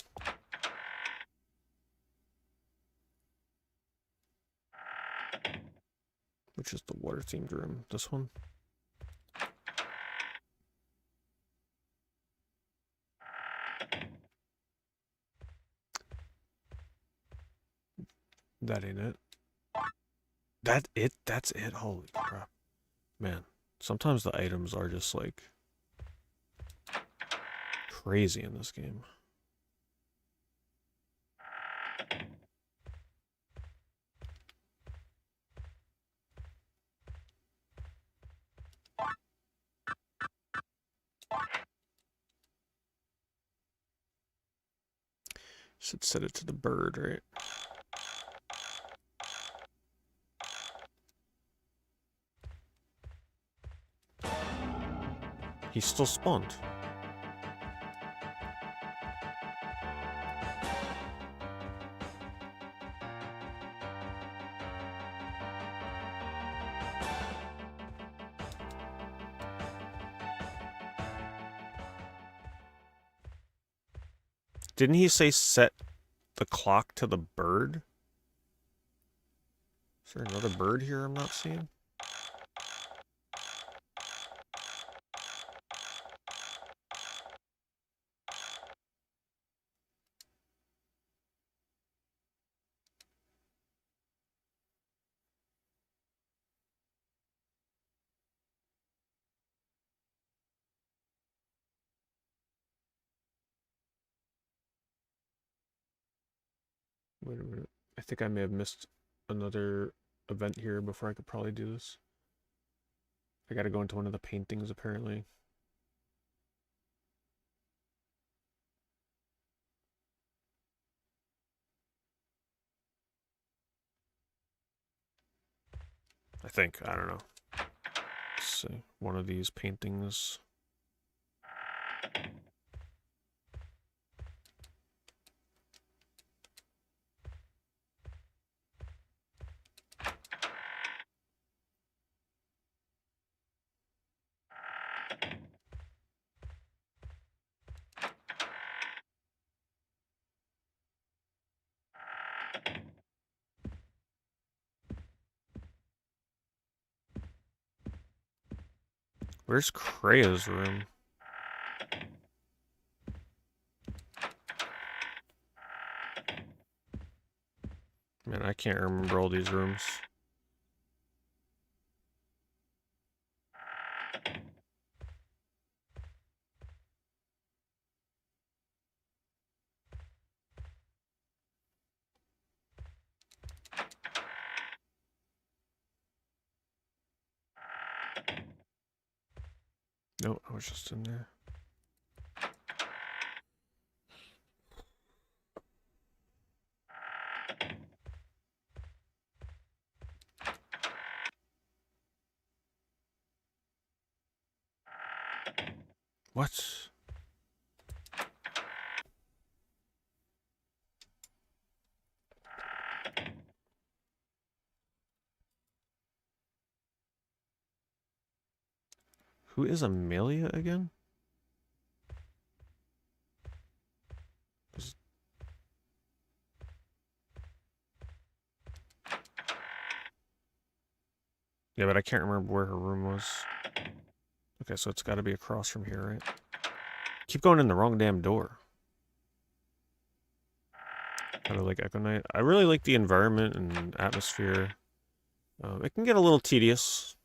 Which is the water themed room? This one? That ain't it. That it? That's it? Holy crap. Man, sometimes the items are just like crazy in this game. Should set it to the bird, right? He still spawned. Didn't he say set the clock to the bird? Is there another bird here I'm not seeing? Wait a minute. I think I may have missed another event here before I could probably do this. I gotta go into one of the paintings apparently. I think. I don't know. Let's see. One of these paintings. Where's Krea's room? Man, I can't remember all these rooms. No, I was just in there. What? Who is Amelia again? Yeah, but I can't remember where her room was. Okay, so it's got to be across from here, right? Keep going in the wrong damn door. Kind of like Echo Knight. I really like the environment and atmosphere. It can get a little tedious.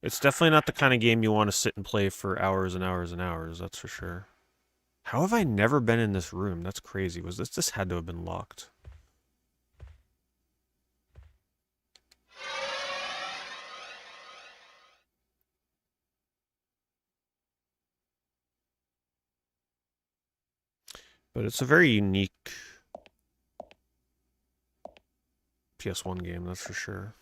It's definitely not the kind of game you want to sit and play for hours and hours and hours, that's for sure. How have I never been in this room? That's crazy. Was this had to have been locked. But it's a very unique PS1 game, that's for sure.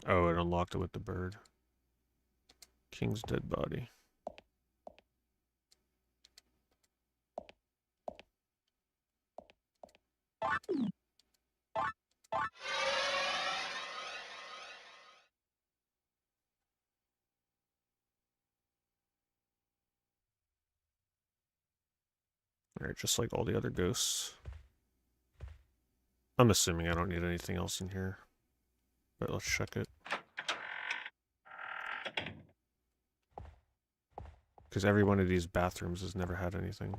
Oh, it unlocked it with the bird. King's dead body. Alright, just like all the other ghosts. I'm assuming I don't need anything else in here. But let's check it. Because every one of these bathrooms has never had anything.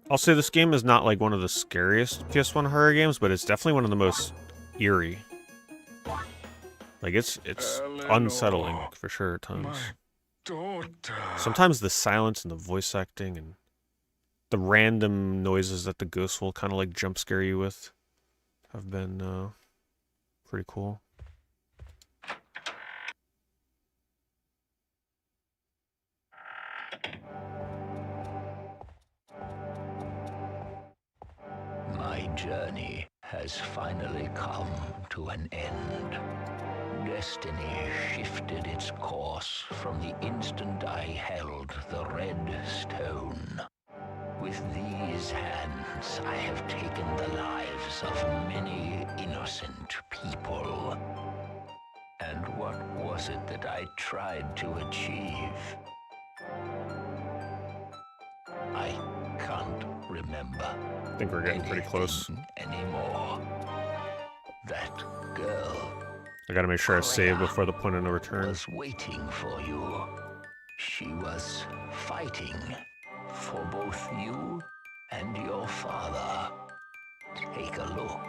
I'll say this game is not like one of the scariest PS1 horror games, but it's definitely one of the most eerie. Like it's unsettling for sure at times. Sometimes the silence and the voice acting and the random noises that the ghosts will kind of like jump scare you with have been pretty cool. My journey has finally come to an end. Destiny shifted its course from the instant I held the red stone. With these hands, I have taken the lives of many innocent people. And what was it that I tried to achieve? I can't remember. I think we're getting pretty close. Anymore. That girl. I gotta make sure I save before the point of no return. Was waiting for you. She was fighting for both you and your father. Take a look.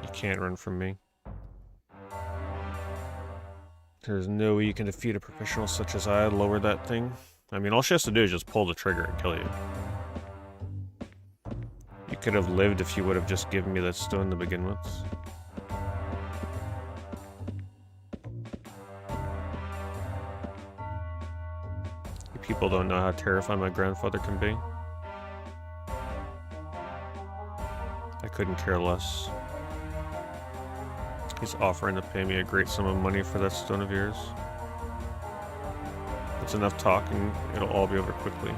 You can't run from me. There's no way you can defeat a professional such as I. Lower that thing. I mean, all she has to do is just pull the trigger and kill you. You could have lived if you would have just given me that stone to begin with. You people don't know how terrifying my grandfather can be. I couldn't care less. He's offering to pay me a great sum of money for that stone of yours. It's enough talking, it'll all be over quickly.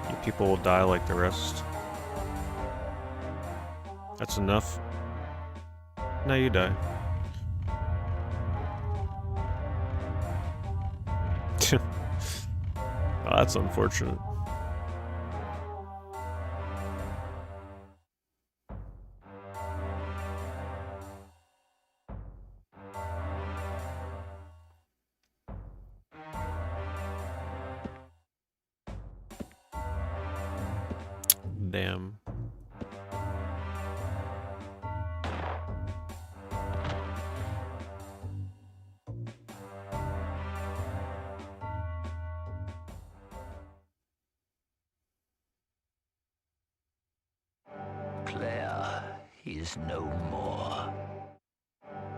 You people will die like the rest. That's enough. Now you die. Oh, that's unfortunate. Damn. Claire is no more.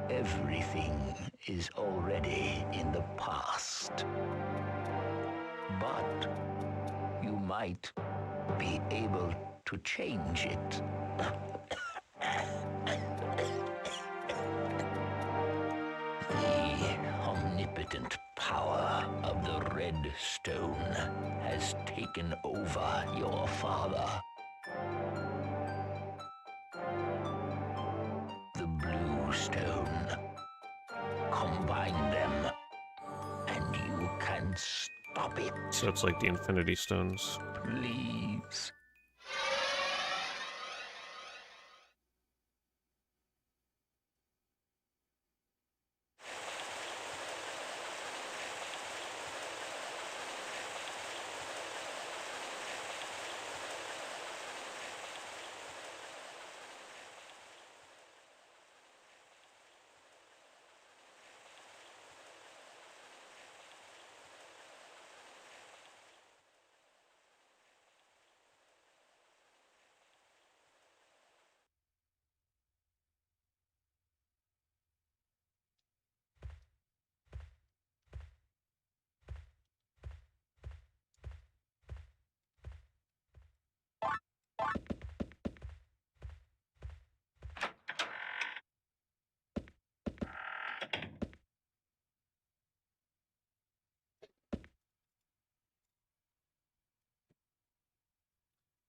Everything is already in the past. But you might be able to change it. The omnipotent power of the Red Stone has taken over your father. The Blue Stone. Combine them, and you can stop it. So it's like the Infinity Stones. Please.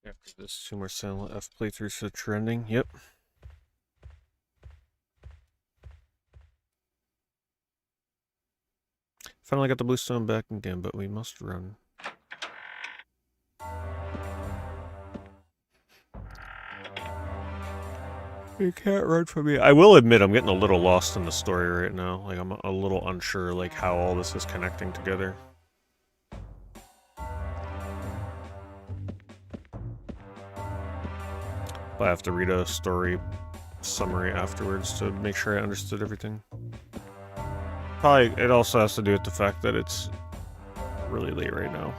After this, 2 more Silent F playthroughs for trending. Yep. Finally got the blue stone back again, but we must run. You can't run from me. I will admit I'm getting a little lost in the story right now. Like, I'm a little unsure, like, how all this is connecting together. But I have to read a story summary afterwards to make sure I understood everything. Probably, it also has to do with the fact that it's really late right now.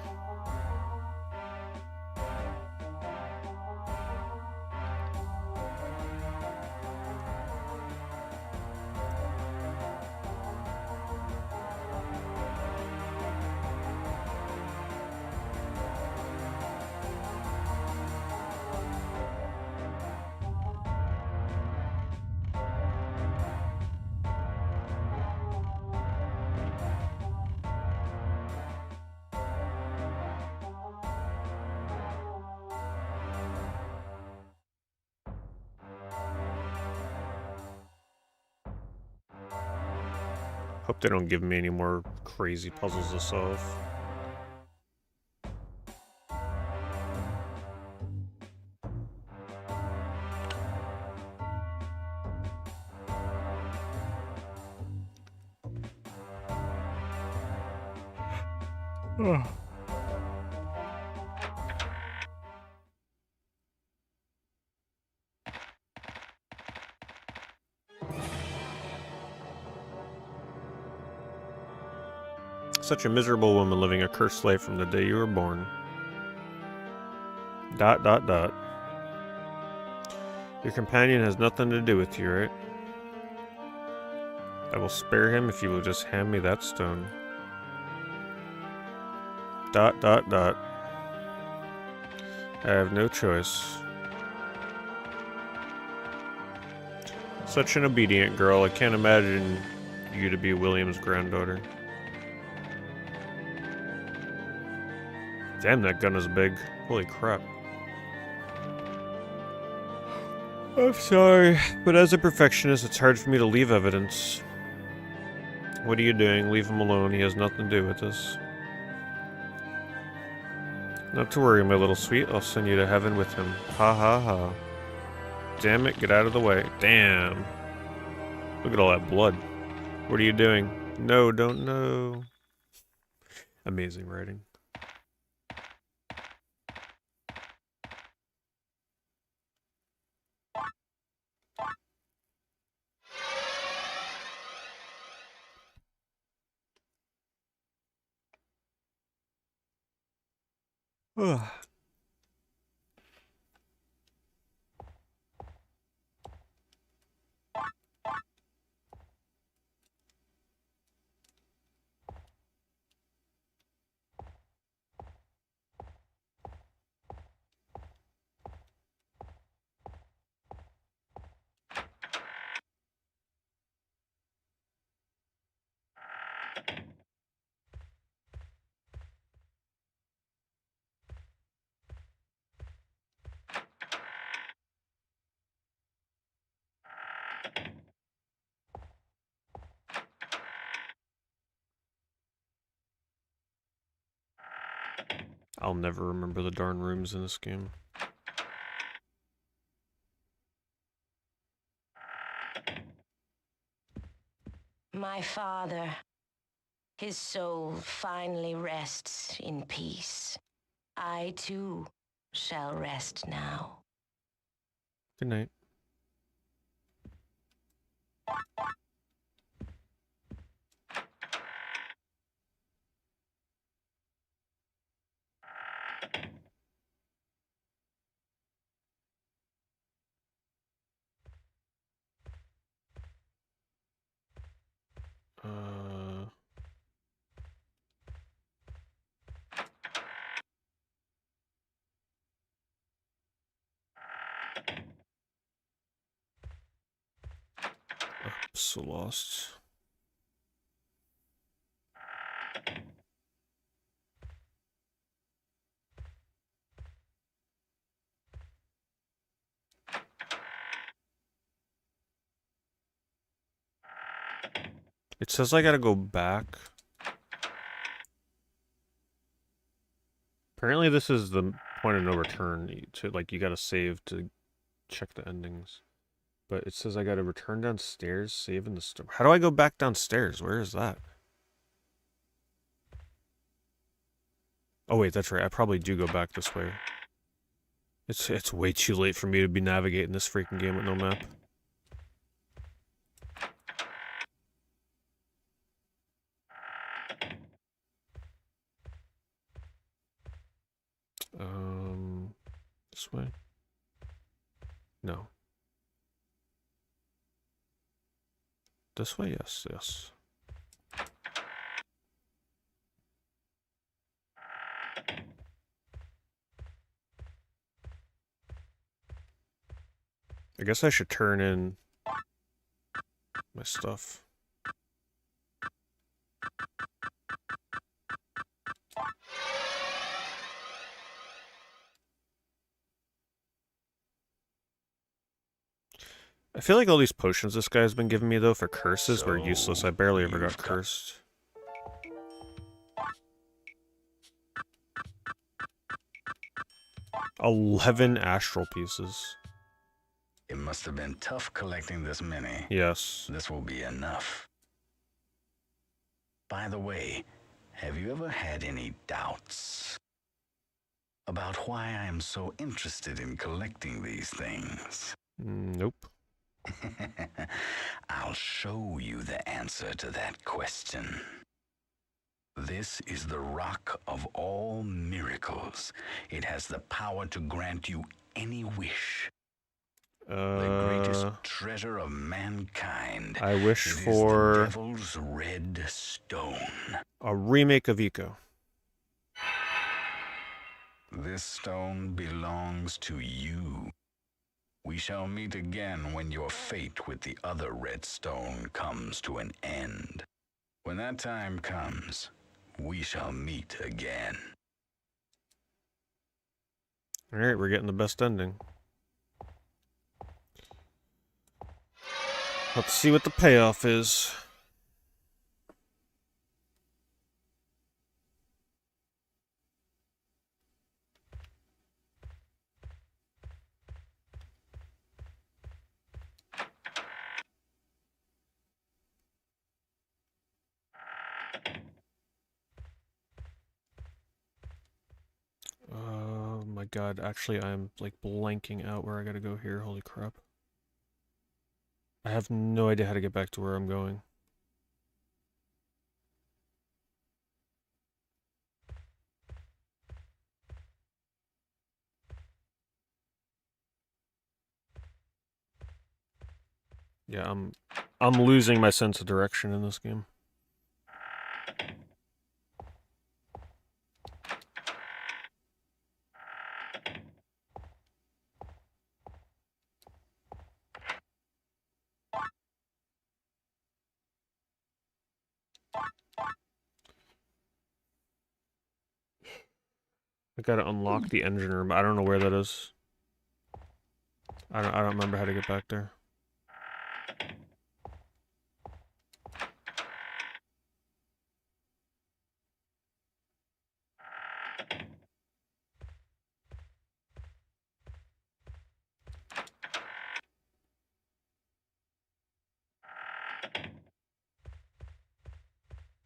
Hope they don't give me any more crazy puzzles to solve. Ugh. such a miserable woman living a cursed life from the day you were born. ... Your companion has nothing to do with you, right? I will spare him if you will just hand me that stone. ... I have no choice. Such an obedient girl, I can't imagine you to be William's granddaughter. Damn, that gun is big. Holy crap. I'm sorry, but as a perfectionist, it's hard for me to leave evidence. What are you doing? Leave him alone. He has nothing to do with this. Not to worry, my little sweet. I'll send you to heaven with him. Ha ha ha. Damn it, get out of the way. Damn. Look at all that blood. What are you doing? No, don't know. Amazing writing. Ugh. I'll never remember the darn rooms in this game. My father, his soul finally rests in peace. I too shall rest now. Good night. So lost. It says I gotta go back. Apparently this is the point of no return. You gotta save to check the endings. But it says I gotta return downstairs, save in the store. How do I go back downstairs? Where is that? Oh wait, that's right. I probably do go back this way. It's way too late for me to be navigating this freaking game with no map. This way? No. This way? Yes, yes. I guess I should turn in my stuff. I feel like all these potions this guy's been giving me, though, for curses were useless. I barely ever got cursed. $11 astral pieces. It must have been tough collecting this many. Yes. This will be enough. By the way, have you ever had any doubts about why I am so interested in collecting these things? Nope. I'll show you the answer to that question. This is the rock of all miracles. It has the power to grant you any wish. The greatest treasure of mankind. I wish It for is the devil's red stone. a remake of Eco. This stone belongs to you. We shall meet again when your fate with the other red stone comes to an end. When that time comes, we shall meet again. Alright, we're getting the best ending. Let's see what the payoff is. Oh my god, actually I'm like blanking out where I gotta go here, holy crap. I have no idea how to get back to where I'm going. Yeah, I'm losing my sense of direction in this game. I gotta unlock the engine room. I don't know where that is. I don't remember how to get back there.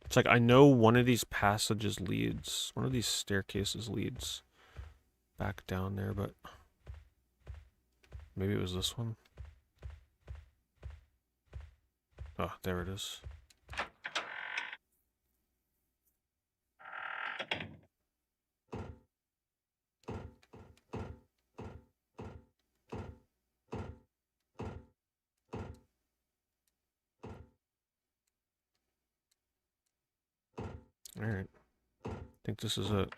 It's like I know one of these passages leads, one of these staircases leads back down there, but maybe it was this one. Oh, there it is. Alright. I think this is it.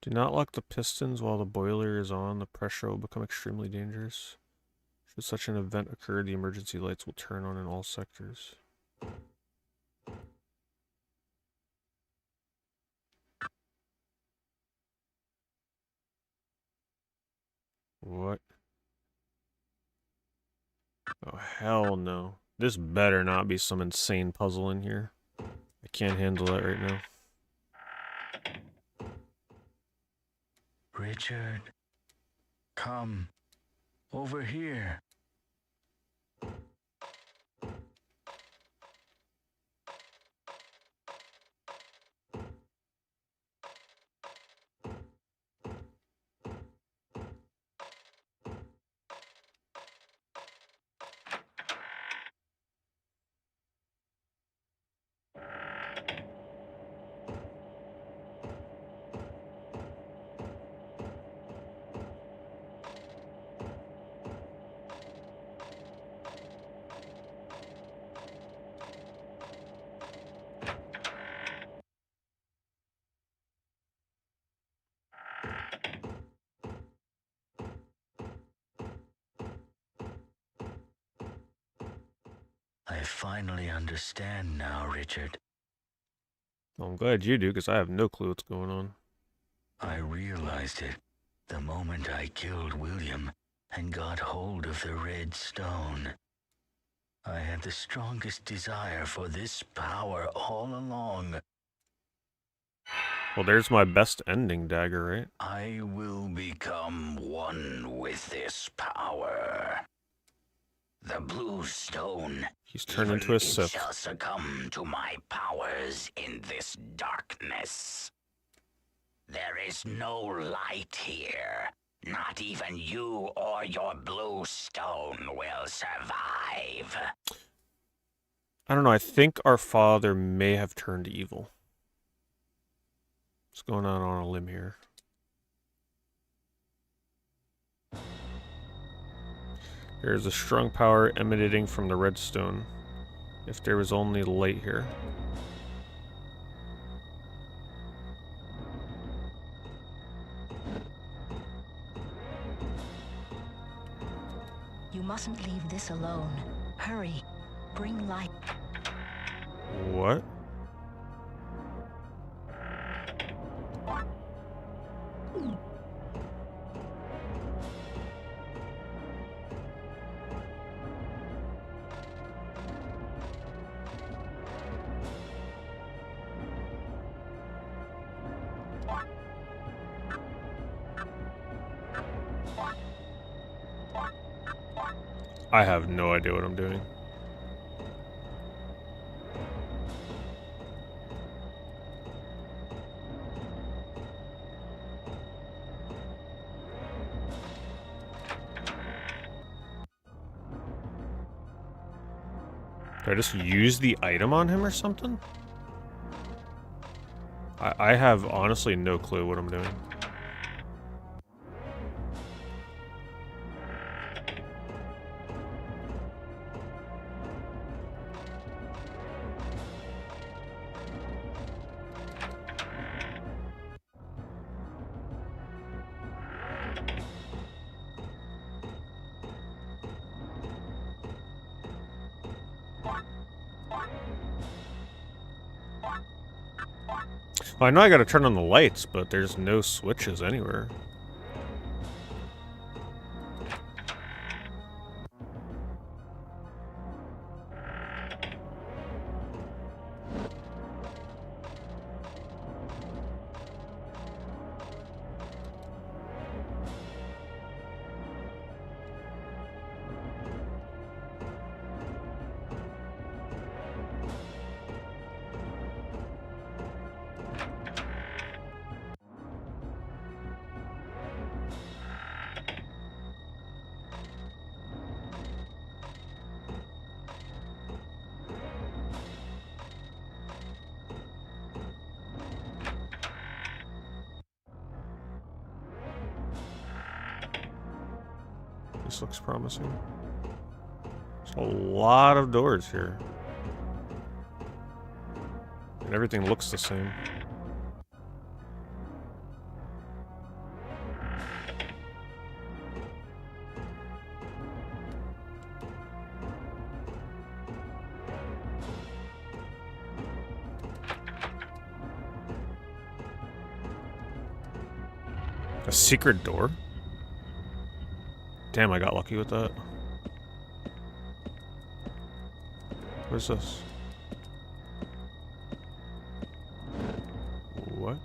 Do not lock the pistons while the boiler is on. The pressure will become extremely dangerous. Should such an event occur, the emergency lights will turn on in all sectors. What? Oh, hell no. This better not be some insane puzzle in here. I can't handle that right now. Richard, come over here. I finally understand now, Richard. Well, I'm glad you do, because I have no clue what's going on. I realized it the moment I killed William. and got hold of the red stone. I had the strongest desire for this power all along. Well, there's my best ending dagger, right? I will become one with this power. The blue stone. He's turned into a It Sith. shall succumb to my powers in this darkness. There is no light here. Not even you or your blue stone will survive. I don't know, I think our father may have turned evil. What's going on a limb here? There is a strong power emanating from the redstone. If there was only light here. You mustn't leave this alone. Hurry. Bring light. What? I have no idea what I'm doing. Did I just use the item on him or something? I have honestly no clue what I'm doing. Well, I know I gotta turn on the lights, but there's no switches anywhere. This looks promising. There's a lot of doors here. And everything looks the same. A secret door? Damn, I got lucky with that. What's this? What?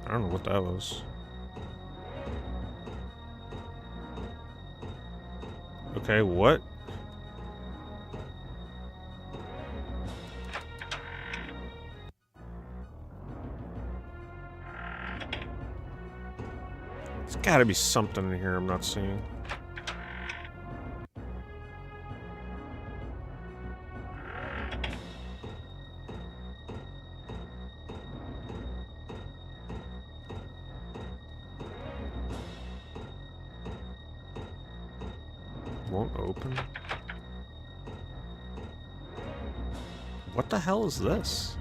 I don't know what that was. Okay, what? There's gotta be something in here I'm not seeing. Won't open. What the hell is this?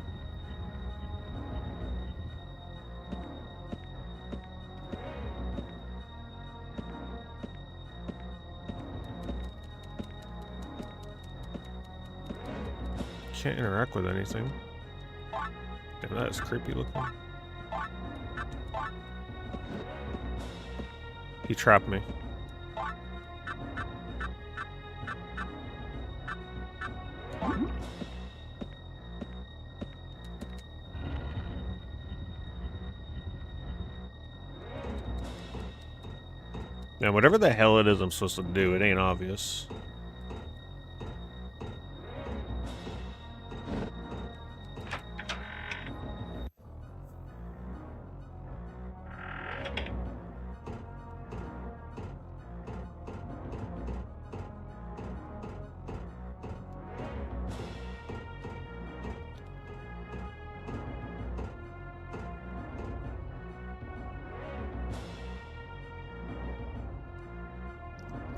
Can't interact with anything. Damn, that is creepy looking. He trapped me. Now, whatever the hell it is I'm supposed to do, it ain't obvious.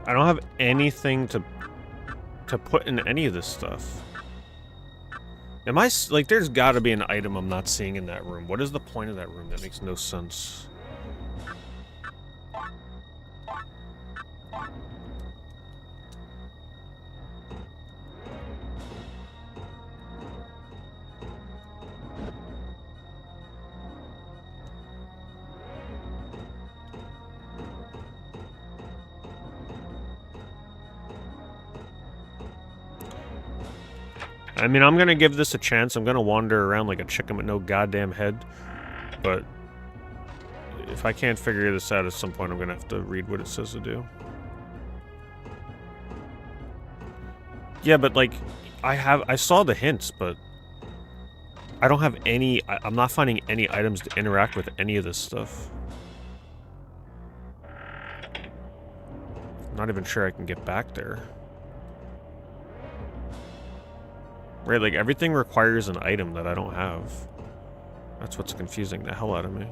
I don't have anything to put in any of this stuff. Am I, like, there's gotta be an item I'm not seeing in that room. What is the point of that room? That makes no sense. I mean, I'm gonna give this a chance. I'm gonna wander around like a chicken with no goddamn head. But if I can't figure this out at some point, I'm gonna have to read what it says to do. Yeah, but like, I saw the hints, but I don't have any, I'm not finding any items to interact with any of this stuff. I'm not even sure I can get back there. Right, like everything requires an item that I don't have. That's what's confusing the hell out of me.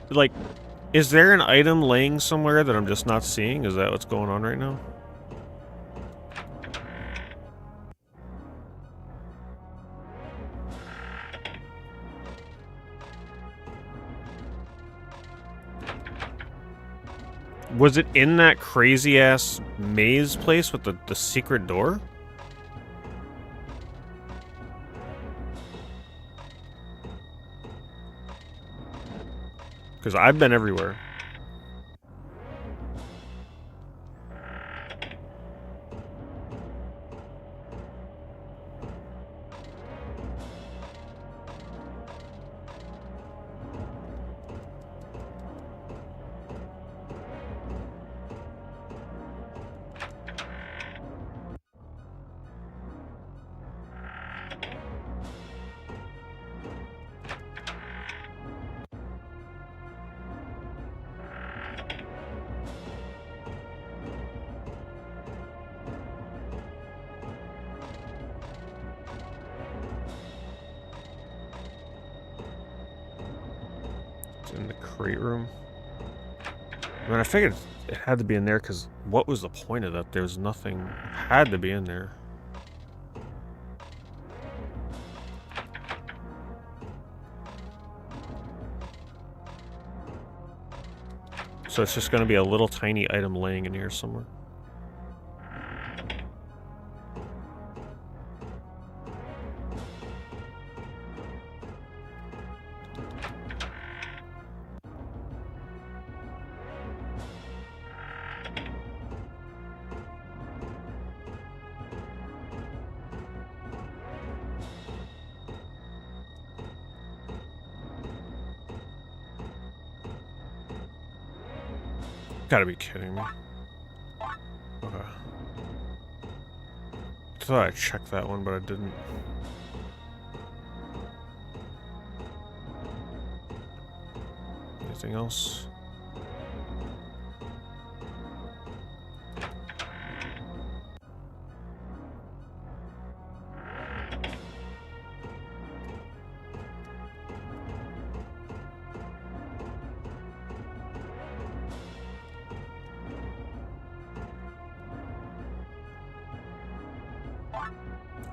Like, is there an item laying somewhere that I'm just not seeing? Is that what's going on right now? Was it in that crazy-ass maze place with the secret door? Because I've been everywhere. In the crate room. I mean, I figured it had to be in there because what was the point of that? There's nothing. Had to be in there. So it's just going to be a little tiny item laying in here somewhere. Gotta be kidding me. Okay. I thought I checked that one, but I didn't. Anything else?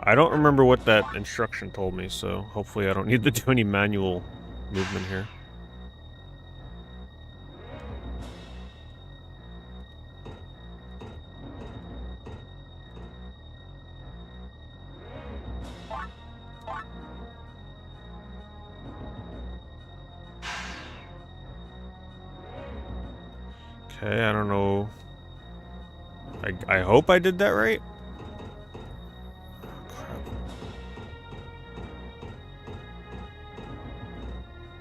I don't remember what that instruction told me, so hopefully I don't need to do any manual movement here. Okay, I don't know. I hope I did that right.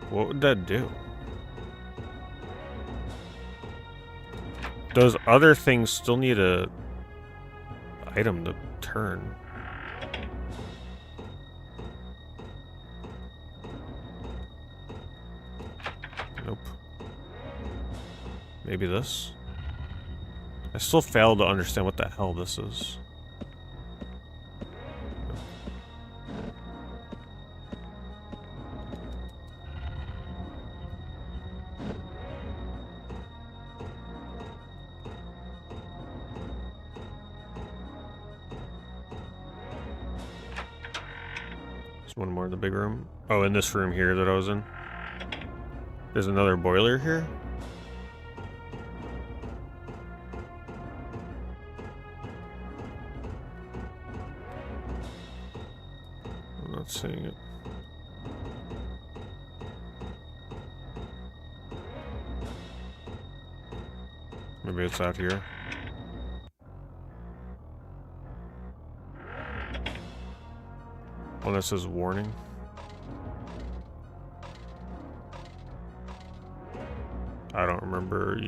What would that do? Those other things still need a item to turn. Nope. Maybe this? I still fail to understand what the hell this is. One more in the big room. Oh, in this room here that I was in. There's another boiler here. I'm not seeing it. Maybe it's out here. One that says warning. I don't remember.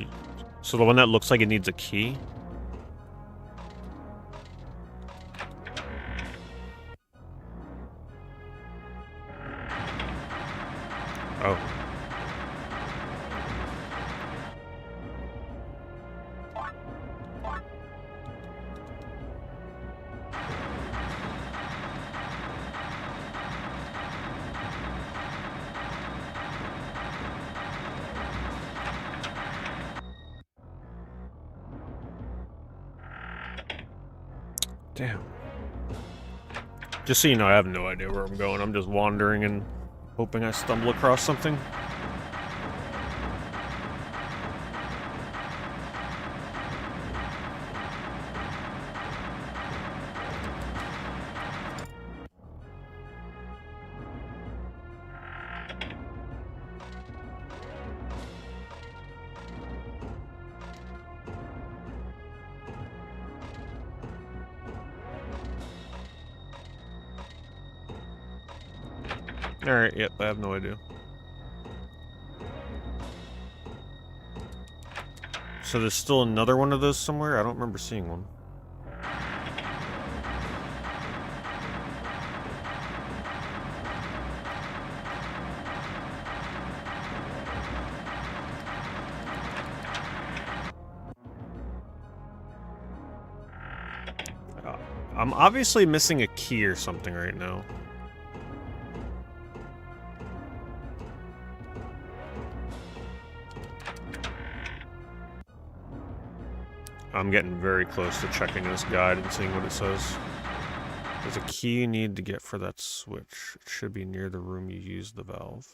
So the one that looks like it needs a key? Oh. Damn. Just so you know, I have no idea where I'm going. I'm just wandering and hoping I stumble across something. Alright, yep, I have no idea. So there's still another one of those somewhere? I don't remember seeing one. I'm obviously missing a key or something right now. I'm getting very close to checking this guide and seeing what it says. There's a key you need to get for that switch. It should be near the room you used the valve.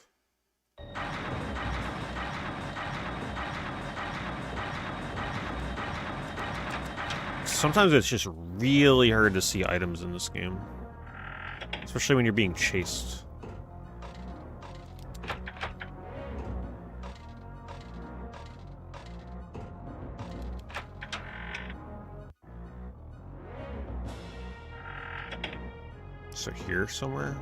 Sometimes it's just really hard to see items in this game. Especially when you're being chased. So here somewhere?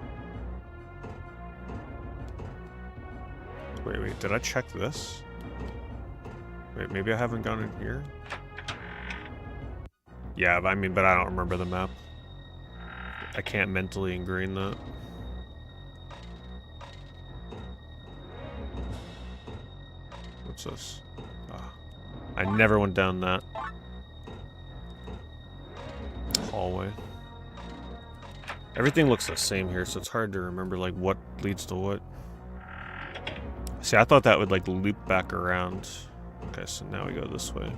Wait, did I check this? Wait, maybe I haven't gone in here? Yeah, I mean, but I don't remember the map. I can't mentally ingrain that. What's this? Oh, I never went down that hallway. Everything looks the same here, so it's hard to remember like what leads to what. See, I thought that would like loop back around. Okay, so now we go this way.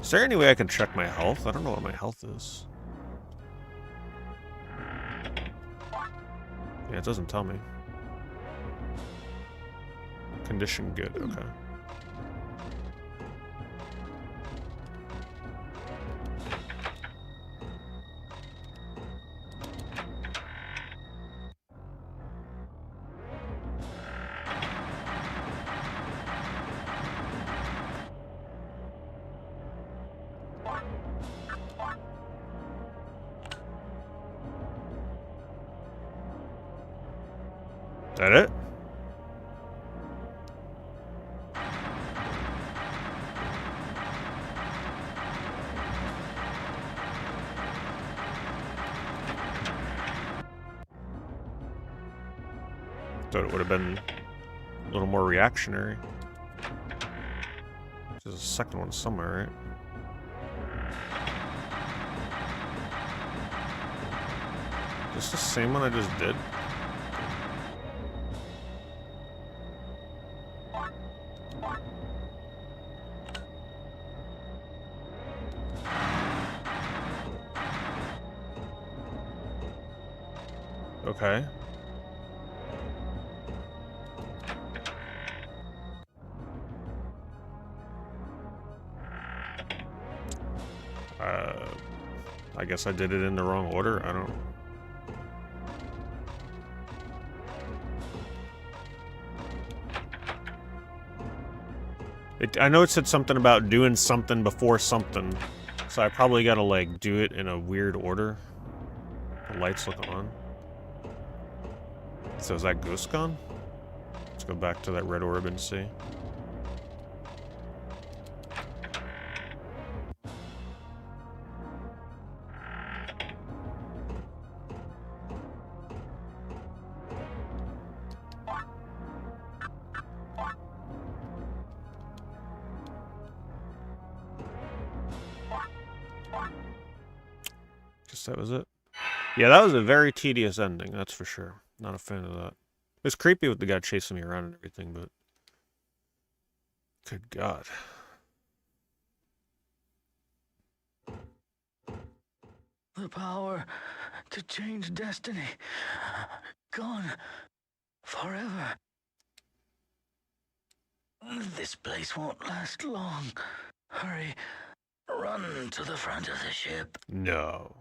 Is there any way I can check my health? I don't know what my health is. Yeah, it doesn't tell me. Condition good, okay. Is that it? Thought it would have been a little more reactionary. There's a second one somewhere, right? Is this the same one I just did? Okay. I guess I did it in the wrong order. I don't... I know it said something about doing something before something, so I probably gotta like do it in a weird order. The lights look on. So is that ghost gone? Let's go back to that red orb and see. Guess that was it. Yeah, that was a very tedious ending, that's for sure. Not a fan of that. It was creepy with the guy chasing me around and everything, but... Good God. The power to change destiny. Gone. Forever. This place won't last long. Hurry. Run to the front of the ship. No.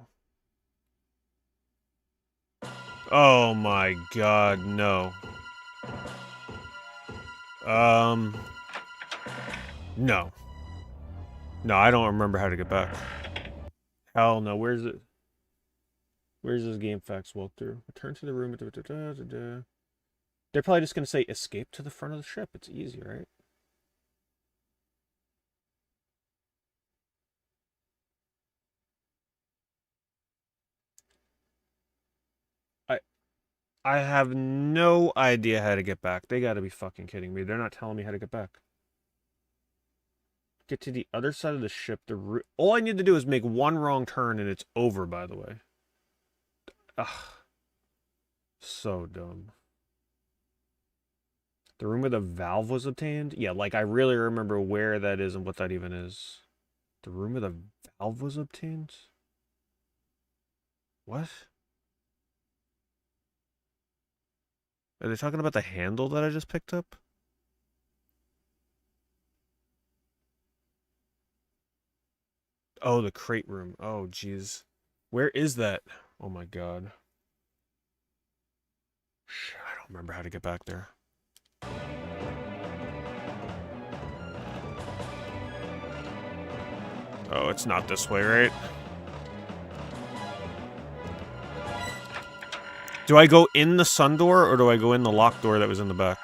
Oh my God, no. No. No, I don't remember how to get back. Hell no, where's it? Where's this game facts walkthrough? Return to the room. They're probably just gonna say escape to the front of the ship. It's easy, right? I have no idea how to get back. They gotta be fucking kidding me. They're not telling me how to get back. Get to the other side of the ship. All I need to do is make one wrong turn and it's over, by the way. Ugh. So dumb. The room where the valve was obtained? Yeah, like I really remember where that is and what that even is. The room where the valve was obtained? What? Are they talking about the handle that I just picked up? Oh, the crate room. Oh, jeez. Where is that? Oh my God. Shit, I don't remember how to get back there. Oh, it's not this way, right? Do I go in the sun door, or do I go in the locked door that was in the back?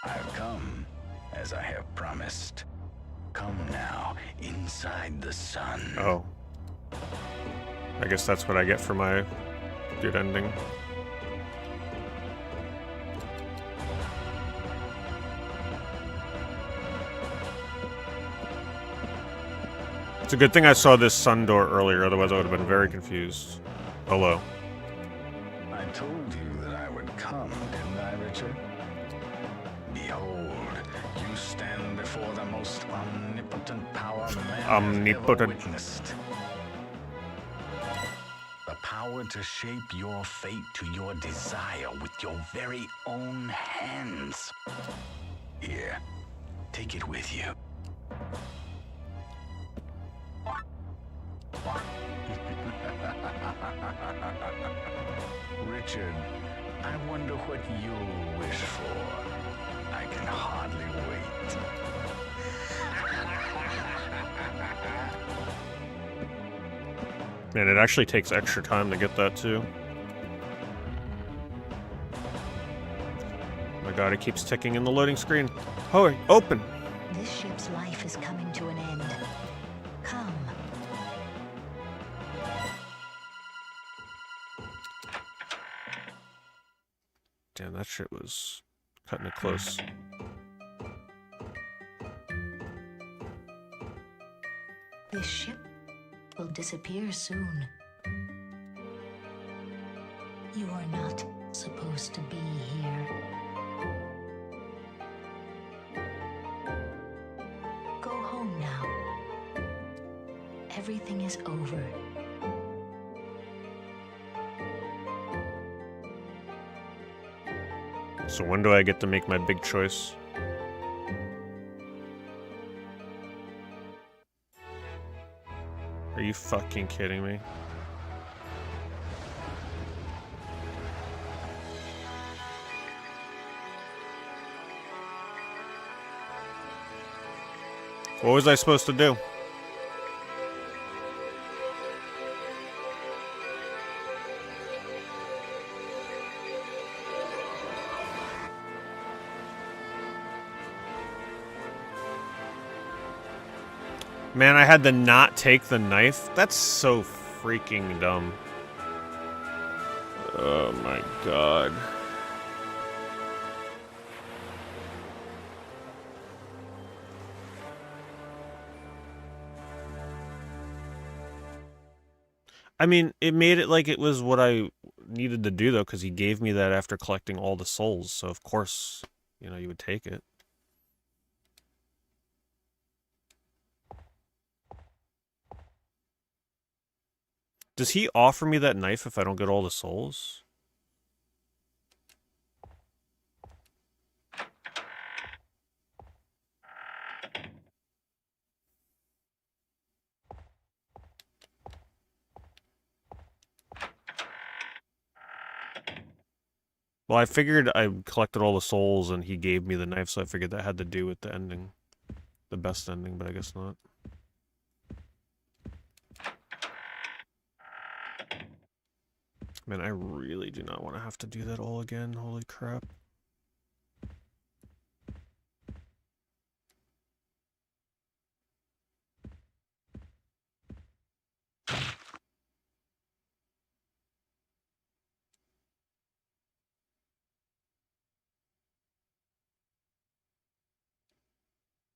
I've come, as I have promised. Come now, inside the sun. Oh. I guess that's what I get for my good ending. It's a good thing I saw this sun door earlier, otherwise I would have been very confused. Hello. I told you that I would come, didn't I, Richard? Behold, you stand before the most omnipotent power man has ever witnessed. The power to shape your fate to your desire with your very own hands. Here, take it with you. Richard, I wonder what you'll wish for. I can hardly wait. Man, it actually takes extra time to get that too. Oh my god, it keeps ticking in the loading screen. Hurry, open! This ship's life is coming to an end. Come. Damn, that shit was cutting it close. This ship will disappear soon. You are not supposed to be here. Go home now. Everything is over. So when do I get to make my big choice? Are you fucking kidding me? What was I supposed to do? Man, I had to not take the knife? That's so freaking dumb. Oh my god. I mean, it made it like it was what I needed to do, though, because he gave me that after collecting all the souls, so of course, you know, you would take it. Does he offer me that knife if I don't get all the souls? Well, I figured I collected all the souls and he gave me the knife, so I figured that had to do with the ending. The best ending, but I guess not. Man, I really do not want to have to do that all again. Holy crap.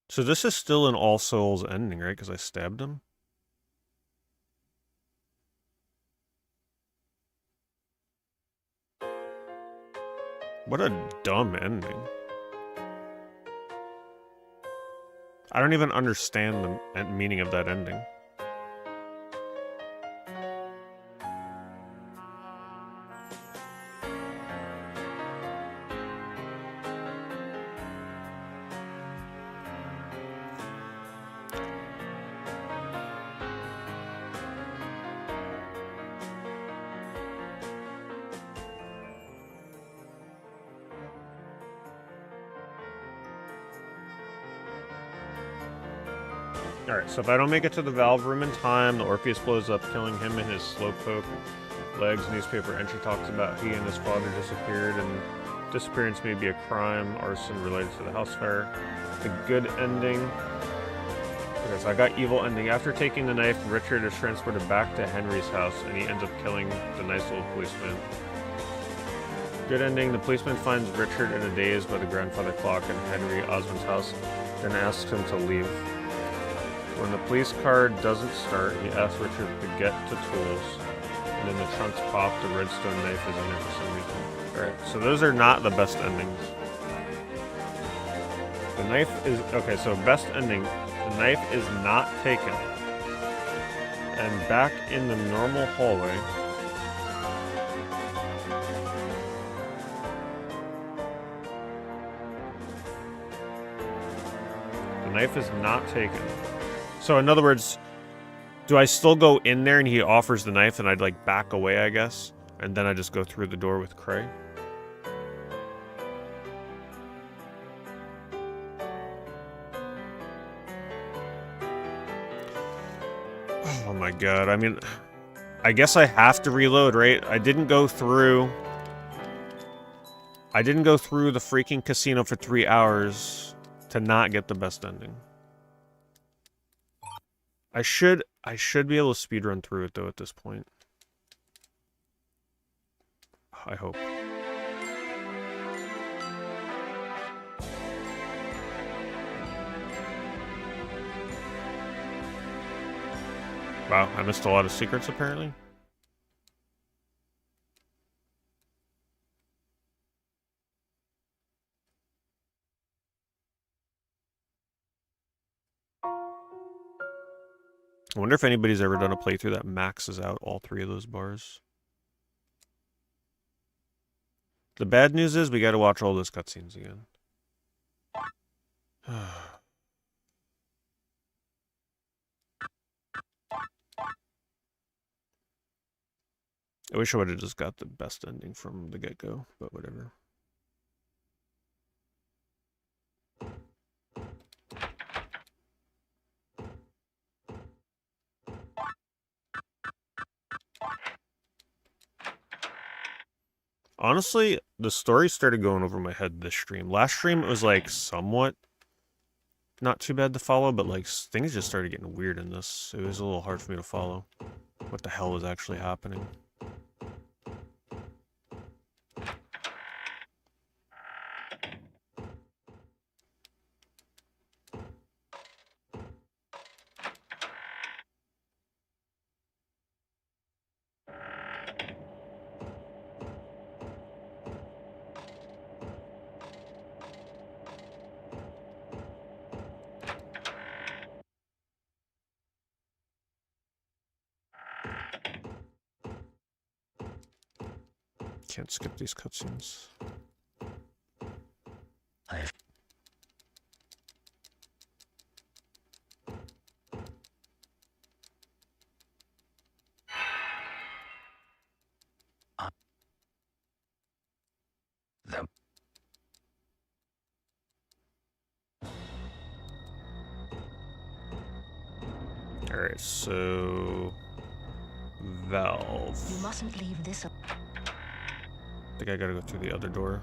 So this is still an All Souls ending, right? Because I stabbed him? What a dumb ending. I don't even understand the meaning of that ending. Alright, so if I don't make it to the valve room in time, the Orpheus blows up, killing him and his slowpoke legs. Newspaper entry talks about he and his father disappeared, and Disappearance may be a crime, arson related to the house fire. The good ending. Okay, so I got evil ending. After taking the knife, Richard is transported back to Henry's house, and he ends up killing the nice little policeman. Good ending. The policeman finds Richard in a daze by the grandfather clock in Henry Osmond's house, then asks him to leave. When the police car doesn't start, he asks Richard to get to tools, and then the trunks pop. The redstone knife is in there for some reason. Alright, so those are not the best endings. The knife is... Okay, so best ending. The knife is not taken. And back in the normal hallway... The knife is not taken. So in other words, do I still go in there and he offers the knife and I'd like back away, I guess? And then I just go through the door with Cray? Oh my god, I mean, I guess I have to reload, right? I didn't go through the freaking casino for 3 hours to not get the best ending. I should be able to speedrun through it though at this point. I hope. Wow, I missed a lot of secrets apparently. I wonder if anybody's ever done a playthrough that maxes out all 3 of those bars. The bad news is we gotta watch all those cutscenes again. I wish I would have just got the best ending from the get-go, but whatever. Honestly, the story started going over my head this stream. Last stream, it was like somewhat not too bad to follow, but like things just started getting weird in this. It was a little hard for me to follow what the hell was actually happening. Can't skip these cutscenes. Alright, so... Valve. You mustn't leave this up. I think I gotta go through the other door.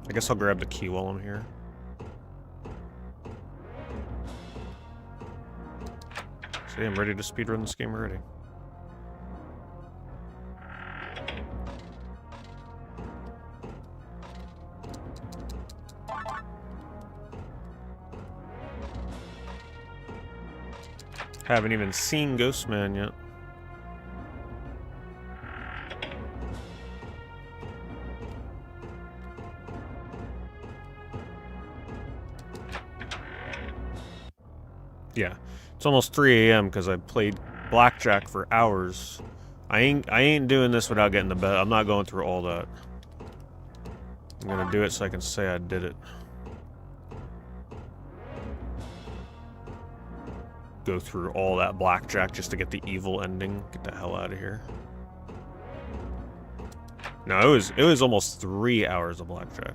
I guess I'll grab the key while I'm here. See, I'm ready to speedrun this game already. Haven't even seen Ghostman yet. Yeah, it's almost 3 a.m. because I played blackjack for hours. I ain't doing this without getting to bed. I'm not going through all that. I'm gonna do it so I can say I did it. Go through all that blackjack just to get the evil ending. Get the hell out of here. No, it was almost 3 hours of blackjack.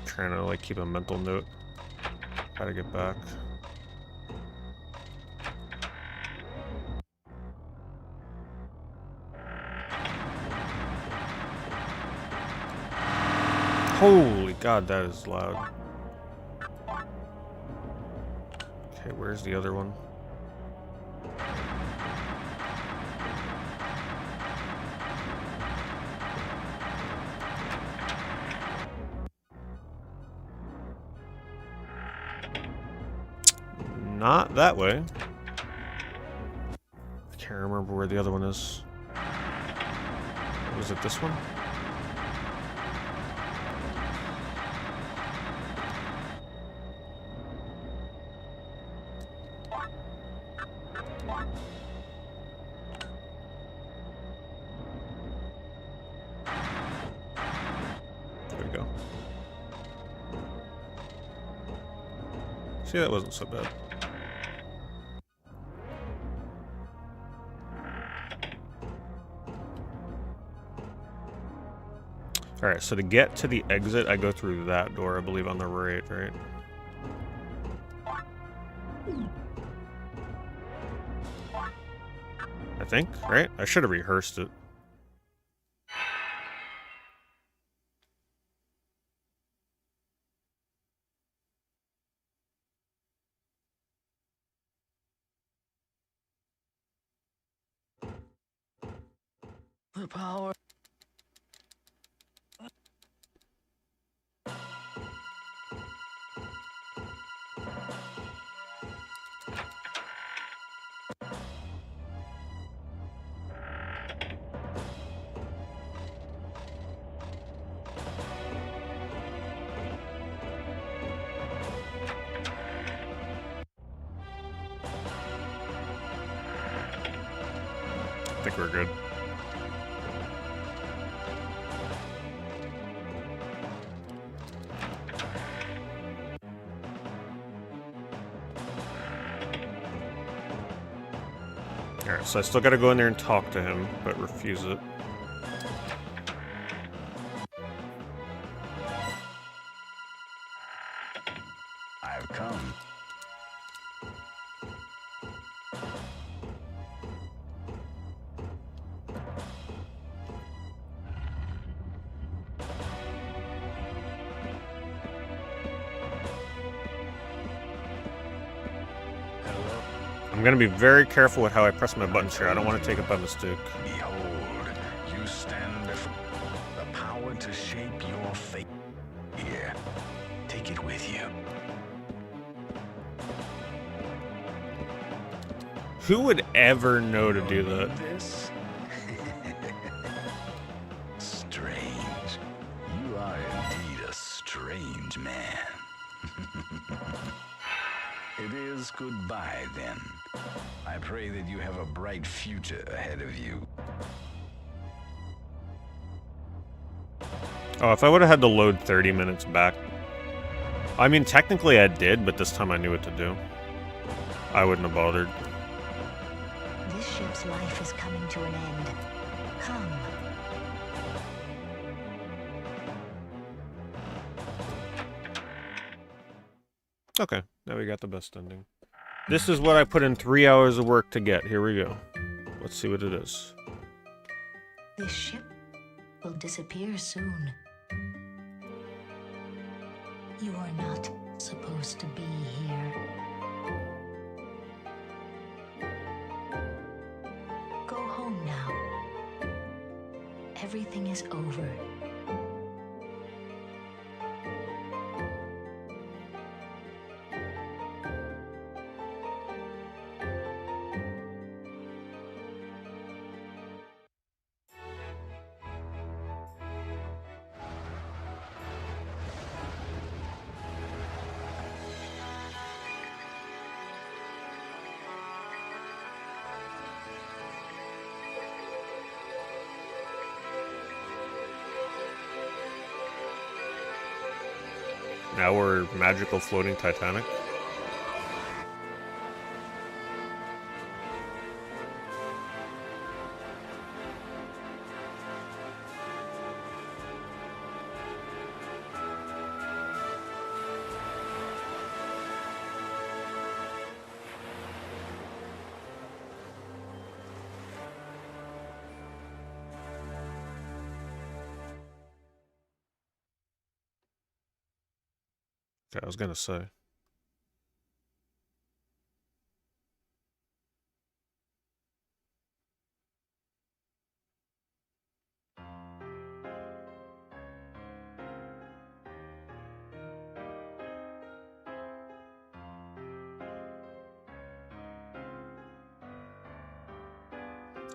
Trying to like keep a mental note how to get back. Holy God, that is loud. Okay, where's the other one? Not that way. I can't remember where the other one is. Was it this one? There we go. See, that wasn't so bad. Alright, so to get to the exit, I go through that door, I believe, on the right, right? I think, right? I should have rehearsed it. The power. I think we're good. Alright, so I still gotta go in there and talk to him, but refuse it. I've come. I'm gonna be very careful with how I press my buttons here. I don't want to take it by mistake. Behold, you stand before the power to shape your fate. Here, take it with you. Who would ever know to do that? This? Strange. You are indeed a strange man. It is goodbye, then. I pray that you have a bright future ahead of you. Oh, if I would have had to load 30 minutes back, I mean, technically I did, but this time I knew what to do. I wouldn't have bothered. This ship's life is coming to an end. Come. Okay, now we got the best ending. This is what I put in 3 hours of work to get. Here we go. Let's see what it is. This ship will disappear soon. You are not supposed to be here. Go home now. Everything is over. Now we're magical floating Titanic. Okay, I was gonna say.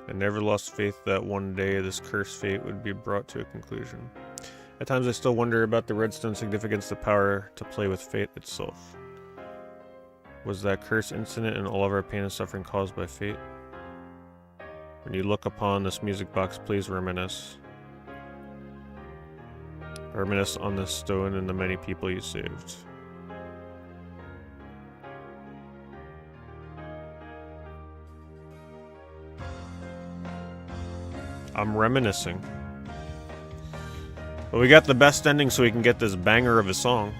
I never lost faith that one day this cursed fate would be brought to a conclusion. At times I still wonder about the redstone's significance, the power to play with fate itself. Was that cursed incident and all of our pain and suffering caused by fate? When you look upon this music box, please reminisce. Reminisce on this stone and the many people you saved. I'm reminiscing. But we got the best ending so we can get this banger of a song.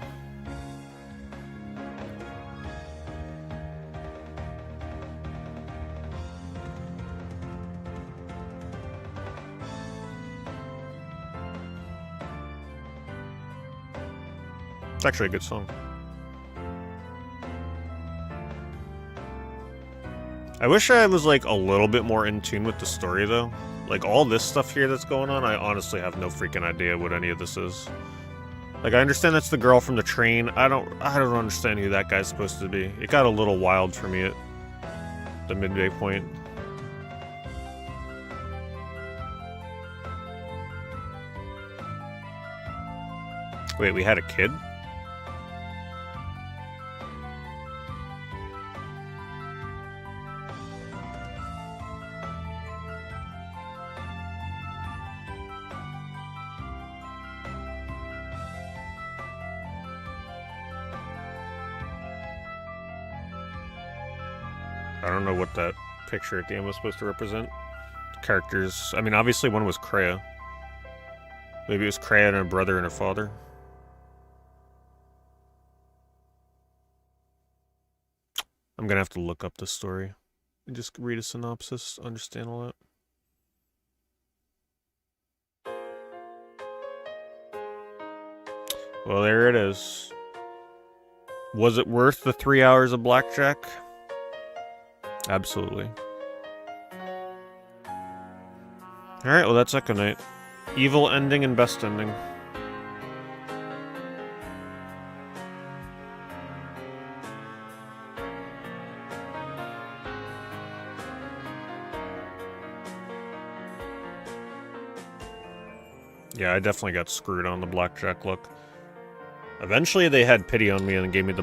It's actually a good song. I wish I was like a little bit more in tune with the story though. Like all this stuff here that's going on, I honestly have no freaking idea what any of this is. Like I understand that's the girl from the train. I don't understand who that guy's supposed to be. It got a little wild for me at the midway point. Wait, we had a kid? I don't know what that picture at the end was supposed to represent. The characters, I mean, obviously one was Kreia. Maybe it was Kreia and her brother and her father. I'm gonna have to look up the story and just read a synopsis, understand all that. Well, there it is. Was it worth the 3 hours of blackjack? Absolutely. Alright, well that's Echo Knight. Evil ending and best ending. Yeah, I definitely got screwed on the blackjack look. Eventually they had pity on me and gave me the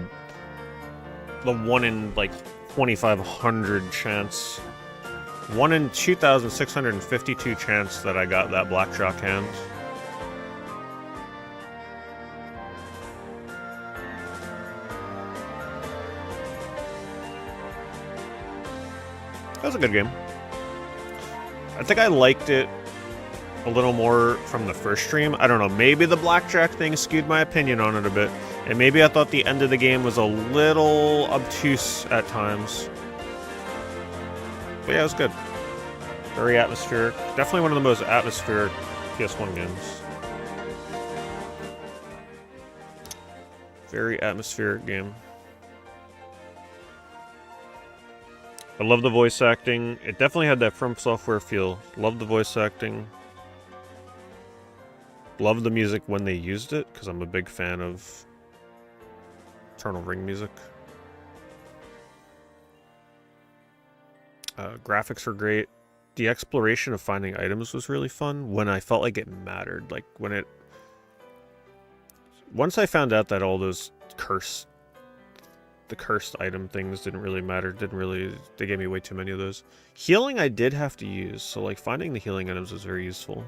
1 in like 2,500 chance. 1 in 2,652 chance that I got that blackjack hand. That was a good game. I think I liked it a little more from the first stream. I don't know, maybe the blackjack thing skewed my opinion on it a bit. And maybe I thought the end of the game was a little obtuse at times. But yeah, it was good. Very atmospheric. Definitely one of the most atmospheric PS1 games. Very atmospheric game. I love the voice acting. It definitely had that FromSoftware feel. Love the voice acting. Love the music when they used it, because I'm a big fan of Eternal Ring music. Graphics were great. The exploration of finding items was really fun when I felt like it mattered. Like when it... Once I found out that all those cursed item things didn't really matter, they gave me way too many of those. Healing I did have to use, so like finding the healing items was very useful.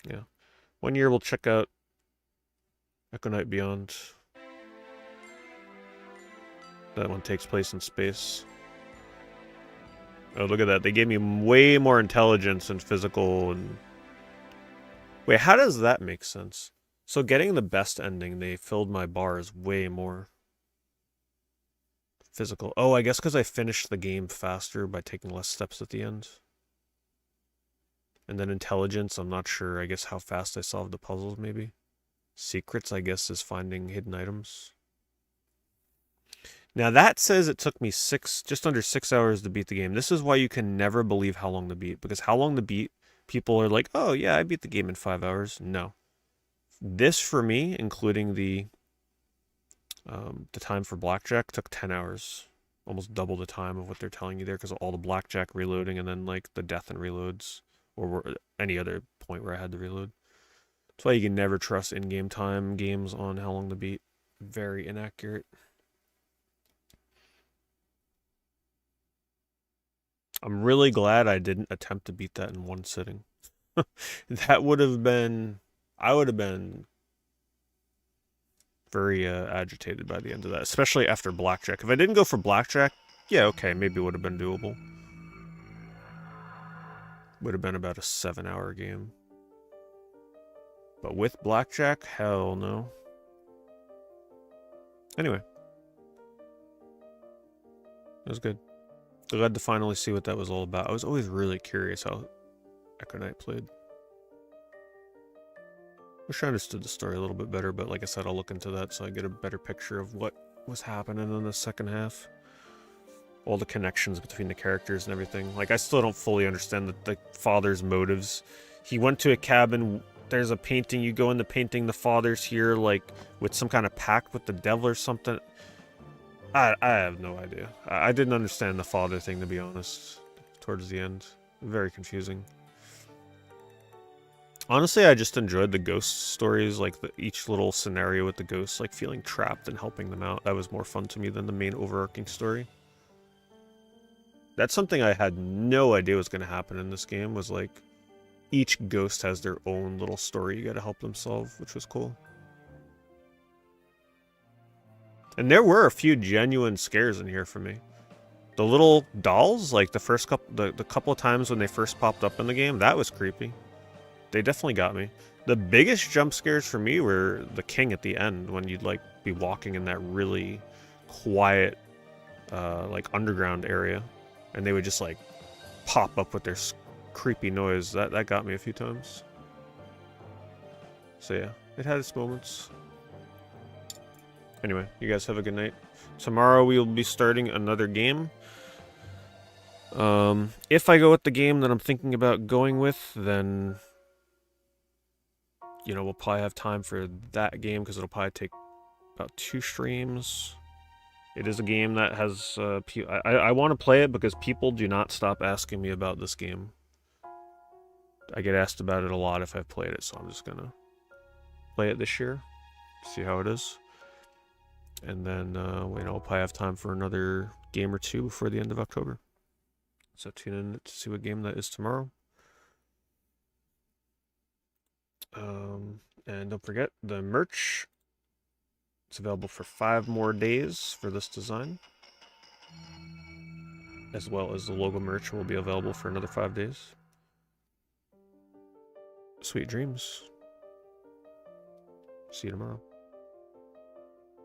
Yeah. One year we'll check out Echo Night Beyond. That one takes place in space. Oh, look at that. They gave me way more intelligence and physical and... Wait, how does that make sense? So getting the best ending, they filled my bars way more. Physical. Oh, I guess because I finished the game faster by taking less steps at the end. And then intelligence, I'm not sure, I guess how fast I solved the puzzles, maybe. Secrets, I guess, is finding hidden items. Now that says it took me just under 6 hours to beat the game. This is why you can never believe how long to beat. Because how long to beat, people are like, oh yeah, I beat the game in 5 hours. No. This, for me, including the time for blackjack, took 10 hours. Almost double the time of what they're telling you there because of all the blackjack reloading and then like the death and reloads. Or any other point where I had to reload. That's why you can never trust in-game time games on how long to beat. Very inaccurate. I'm really glad I didn't attempt to beat that in one sitting. That would have been... I would have been very agitated by the end of that. Especially after blackjack. If I didn't go for blackjack, yeah, okay, maybe it would have been doable. Would have been about a 7-hour game. But with blackjack, hell no. Anyway. It was good. Glad to finally see what that was all about. I was always really curious how Echo Knight played. Wish I understood the story a little bit better, but like I said, I'll look into that so I get a better picture of what was happening in the second half. All the connections between the characters and everything. Like, I still don't fully understand the father's motives. He went to a cabin, there's a painting, you go in the painting, the father's here, like, with some kind of pact with the devil or something. I have no idea. I didn't understand the father thing, to be honest, towards the end. Very confusing. Honestly, I just enjoyed the ghost stories, like each little scenario with the ghosts, like feeling trapped and helping them out. That was more fun to me than the main overarching story. That's something I had no idea was going to happen in this game, was like, each ghost has their own little story you got to help them solve, which was cool. And there were a few genuine scares in here for me. The little dolls, like the couple of times when they first popped up in the game, that was creepy. They definitely got me. The biggest jump scares for me were the king at the end, when you'd like be walking in that really quiet, like underground area, and they would just like pop up with their creepy noise. That got me a few times. So yeah, it had its moments. Anyway, you guys have a good night. Tomorrow we will be starting another game. If I go with the game that I'm thinking about going with, then, you know, we'll probably have time for that game, because it'll probably take about 2 streams. It is a game that has, I want to play it because people do not stop asking me about this game. I get asked about it a lot if I've played it, so I'm just gonna play it this year, see how it is. And then, you know, we'll probably have time for another game or 2 before the end of October. So tune in to see what game that is tomorrow. And don't forget the merch. It's available for 5 more days for this design, as well as the logo merch will be available for another 5 days. Sweet dreams. See you tomorrow.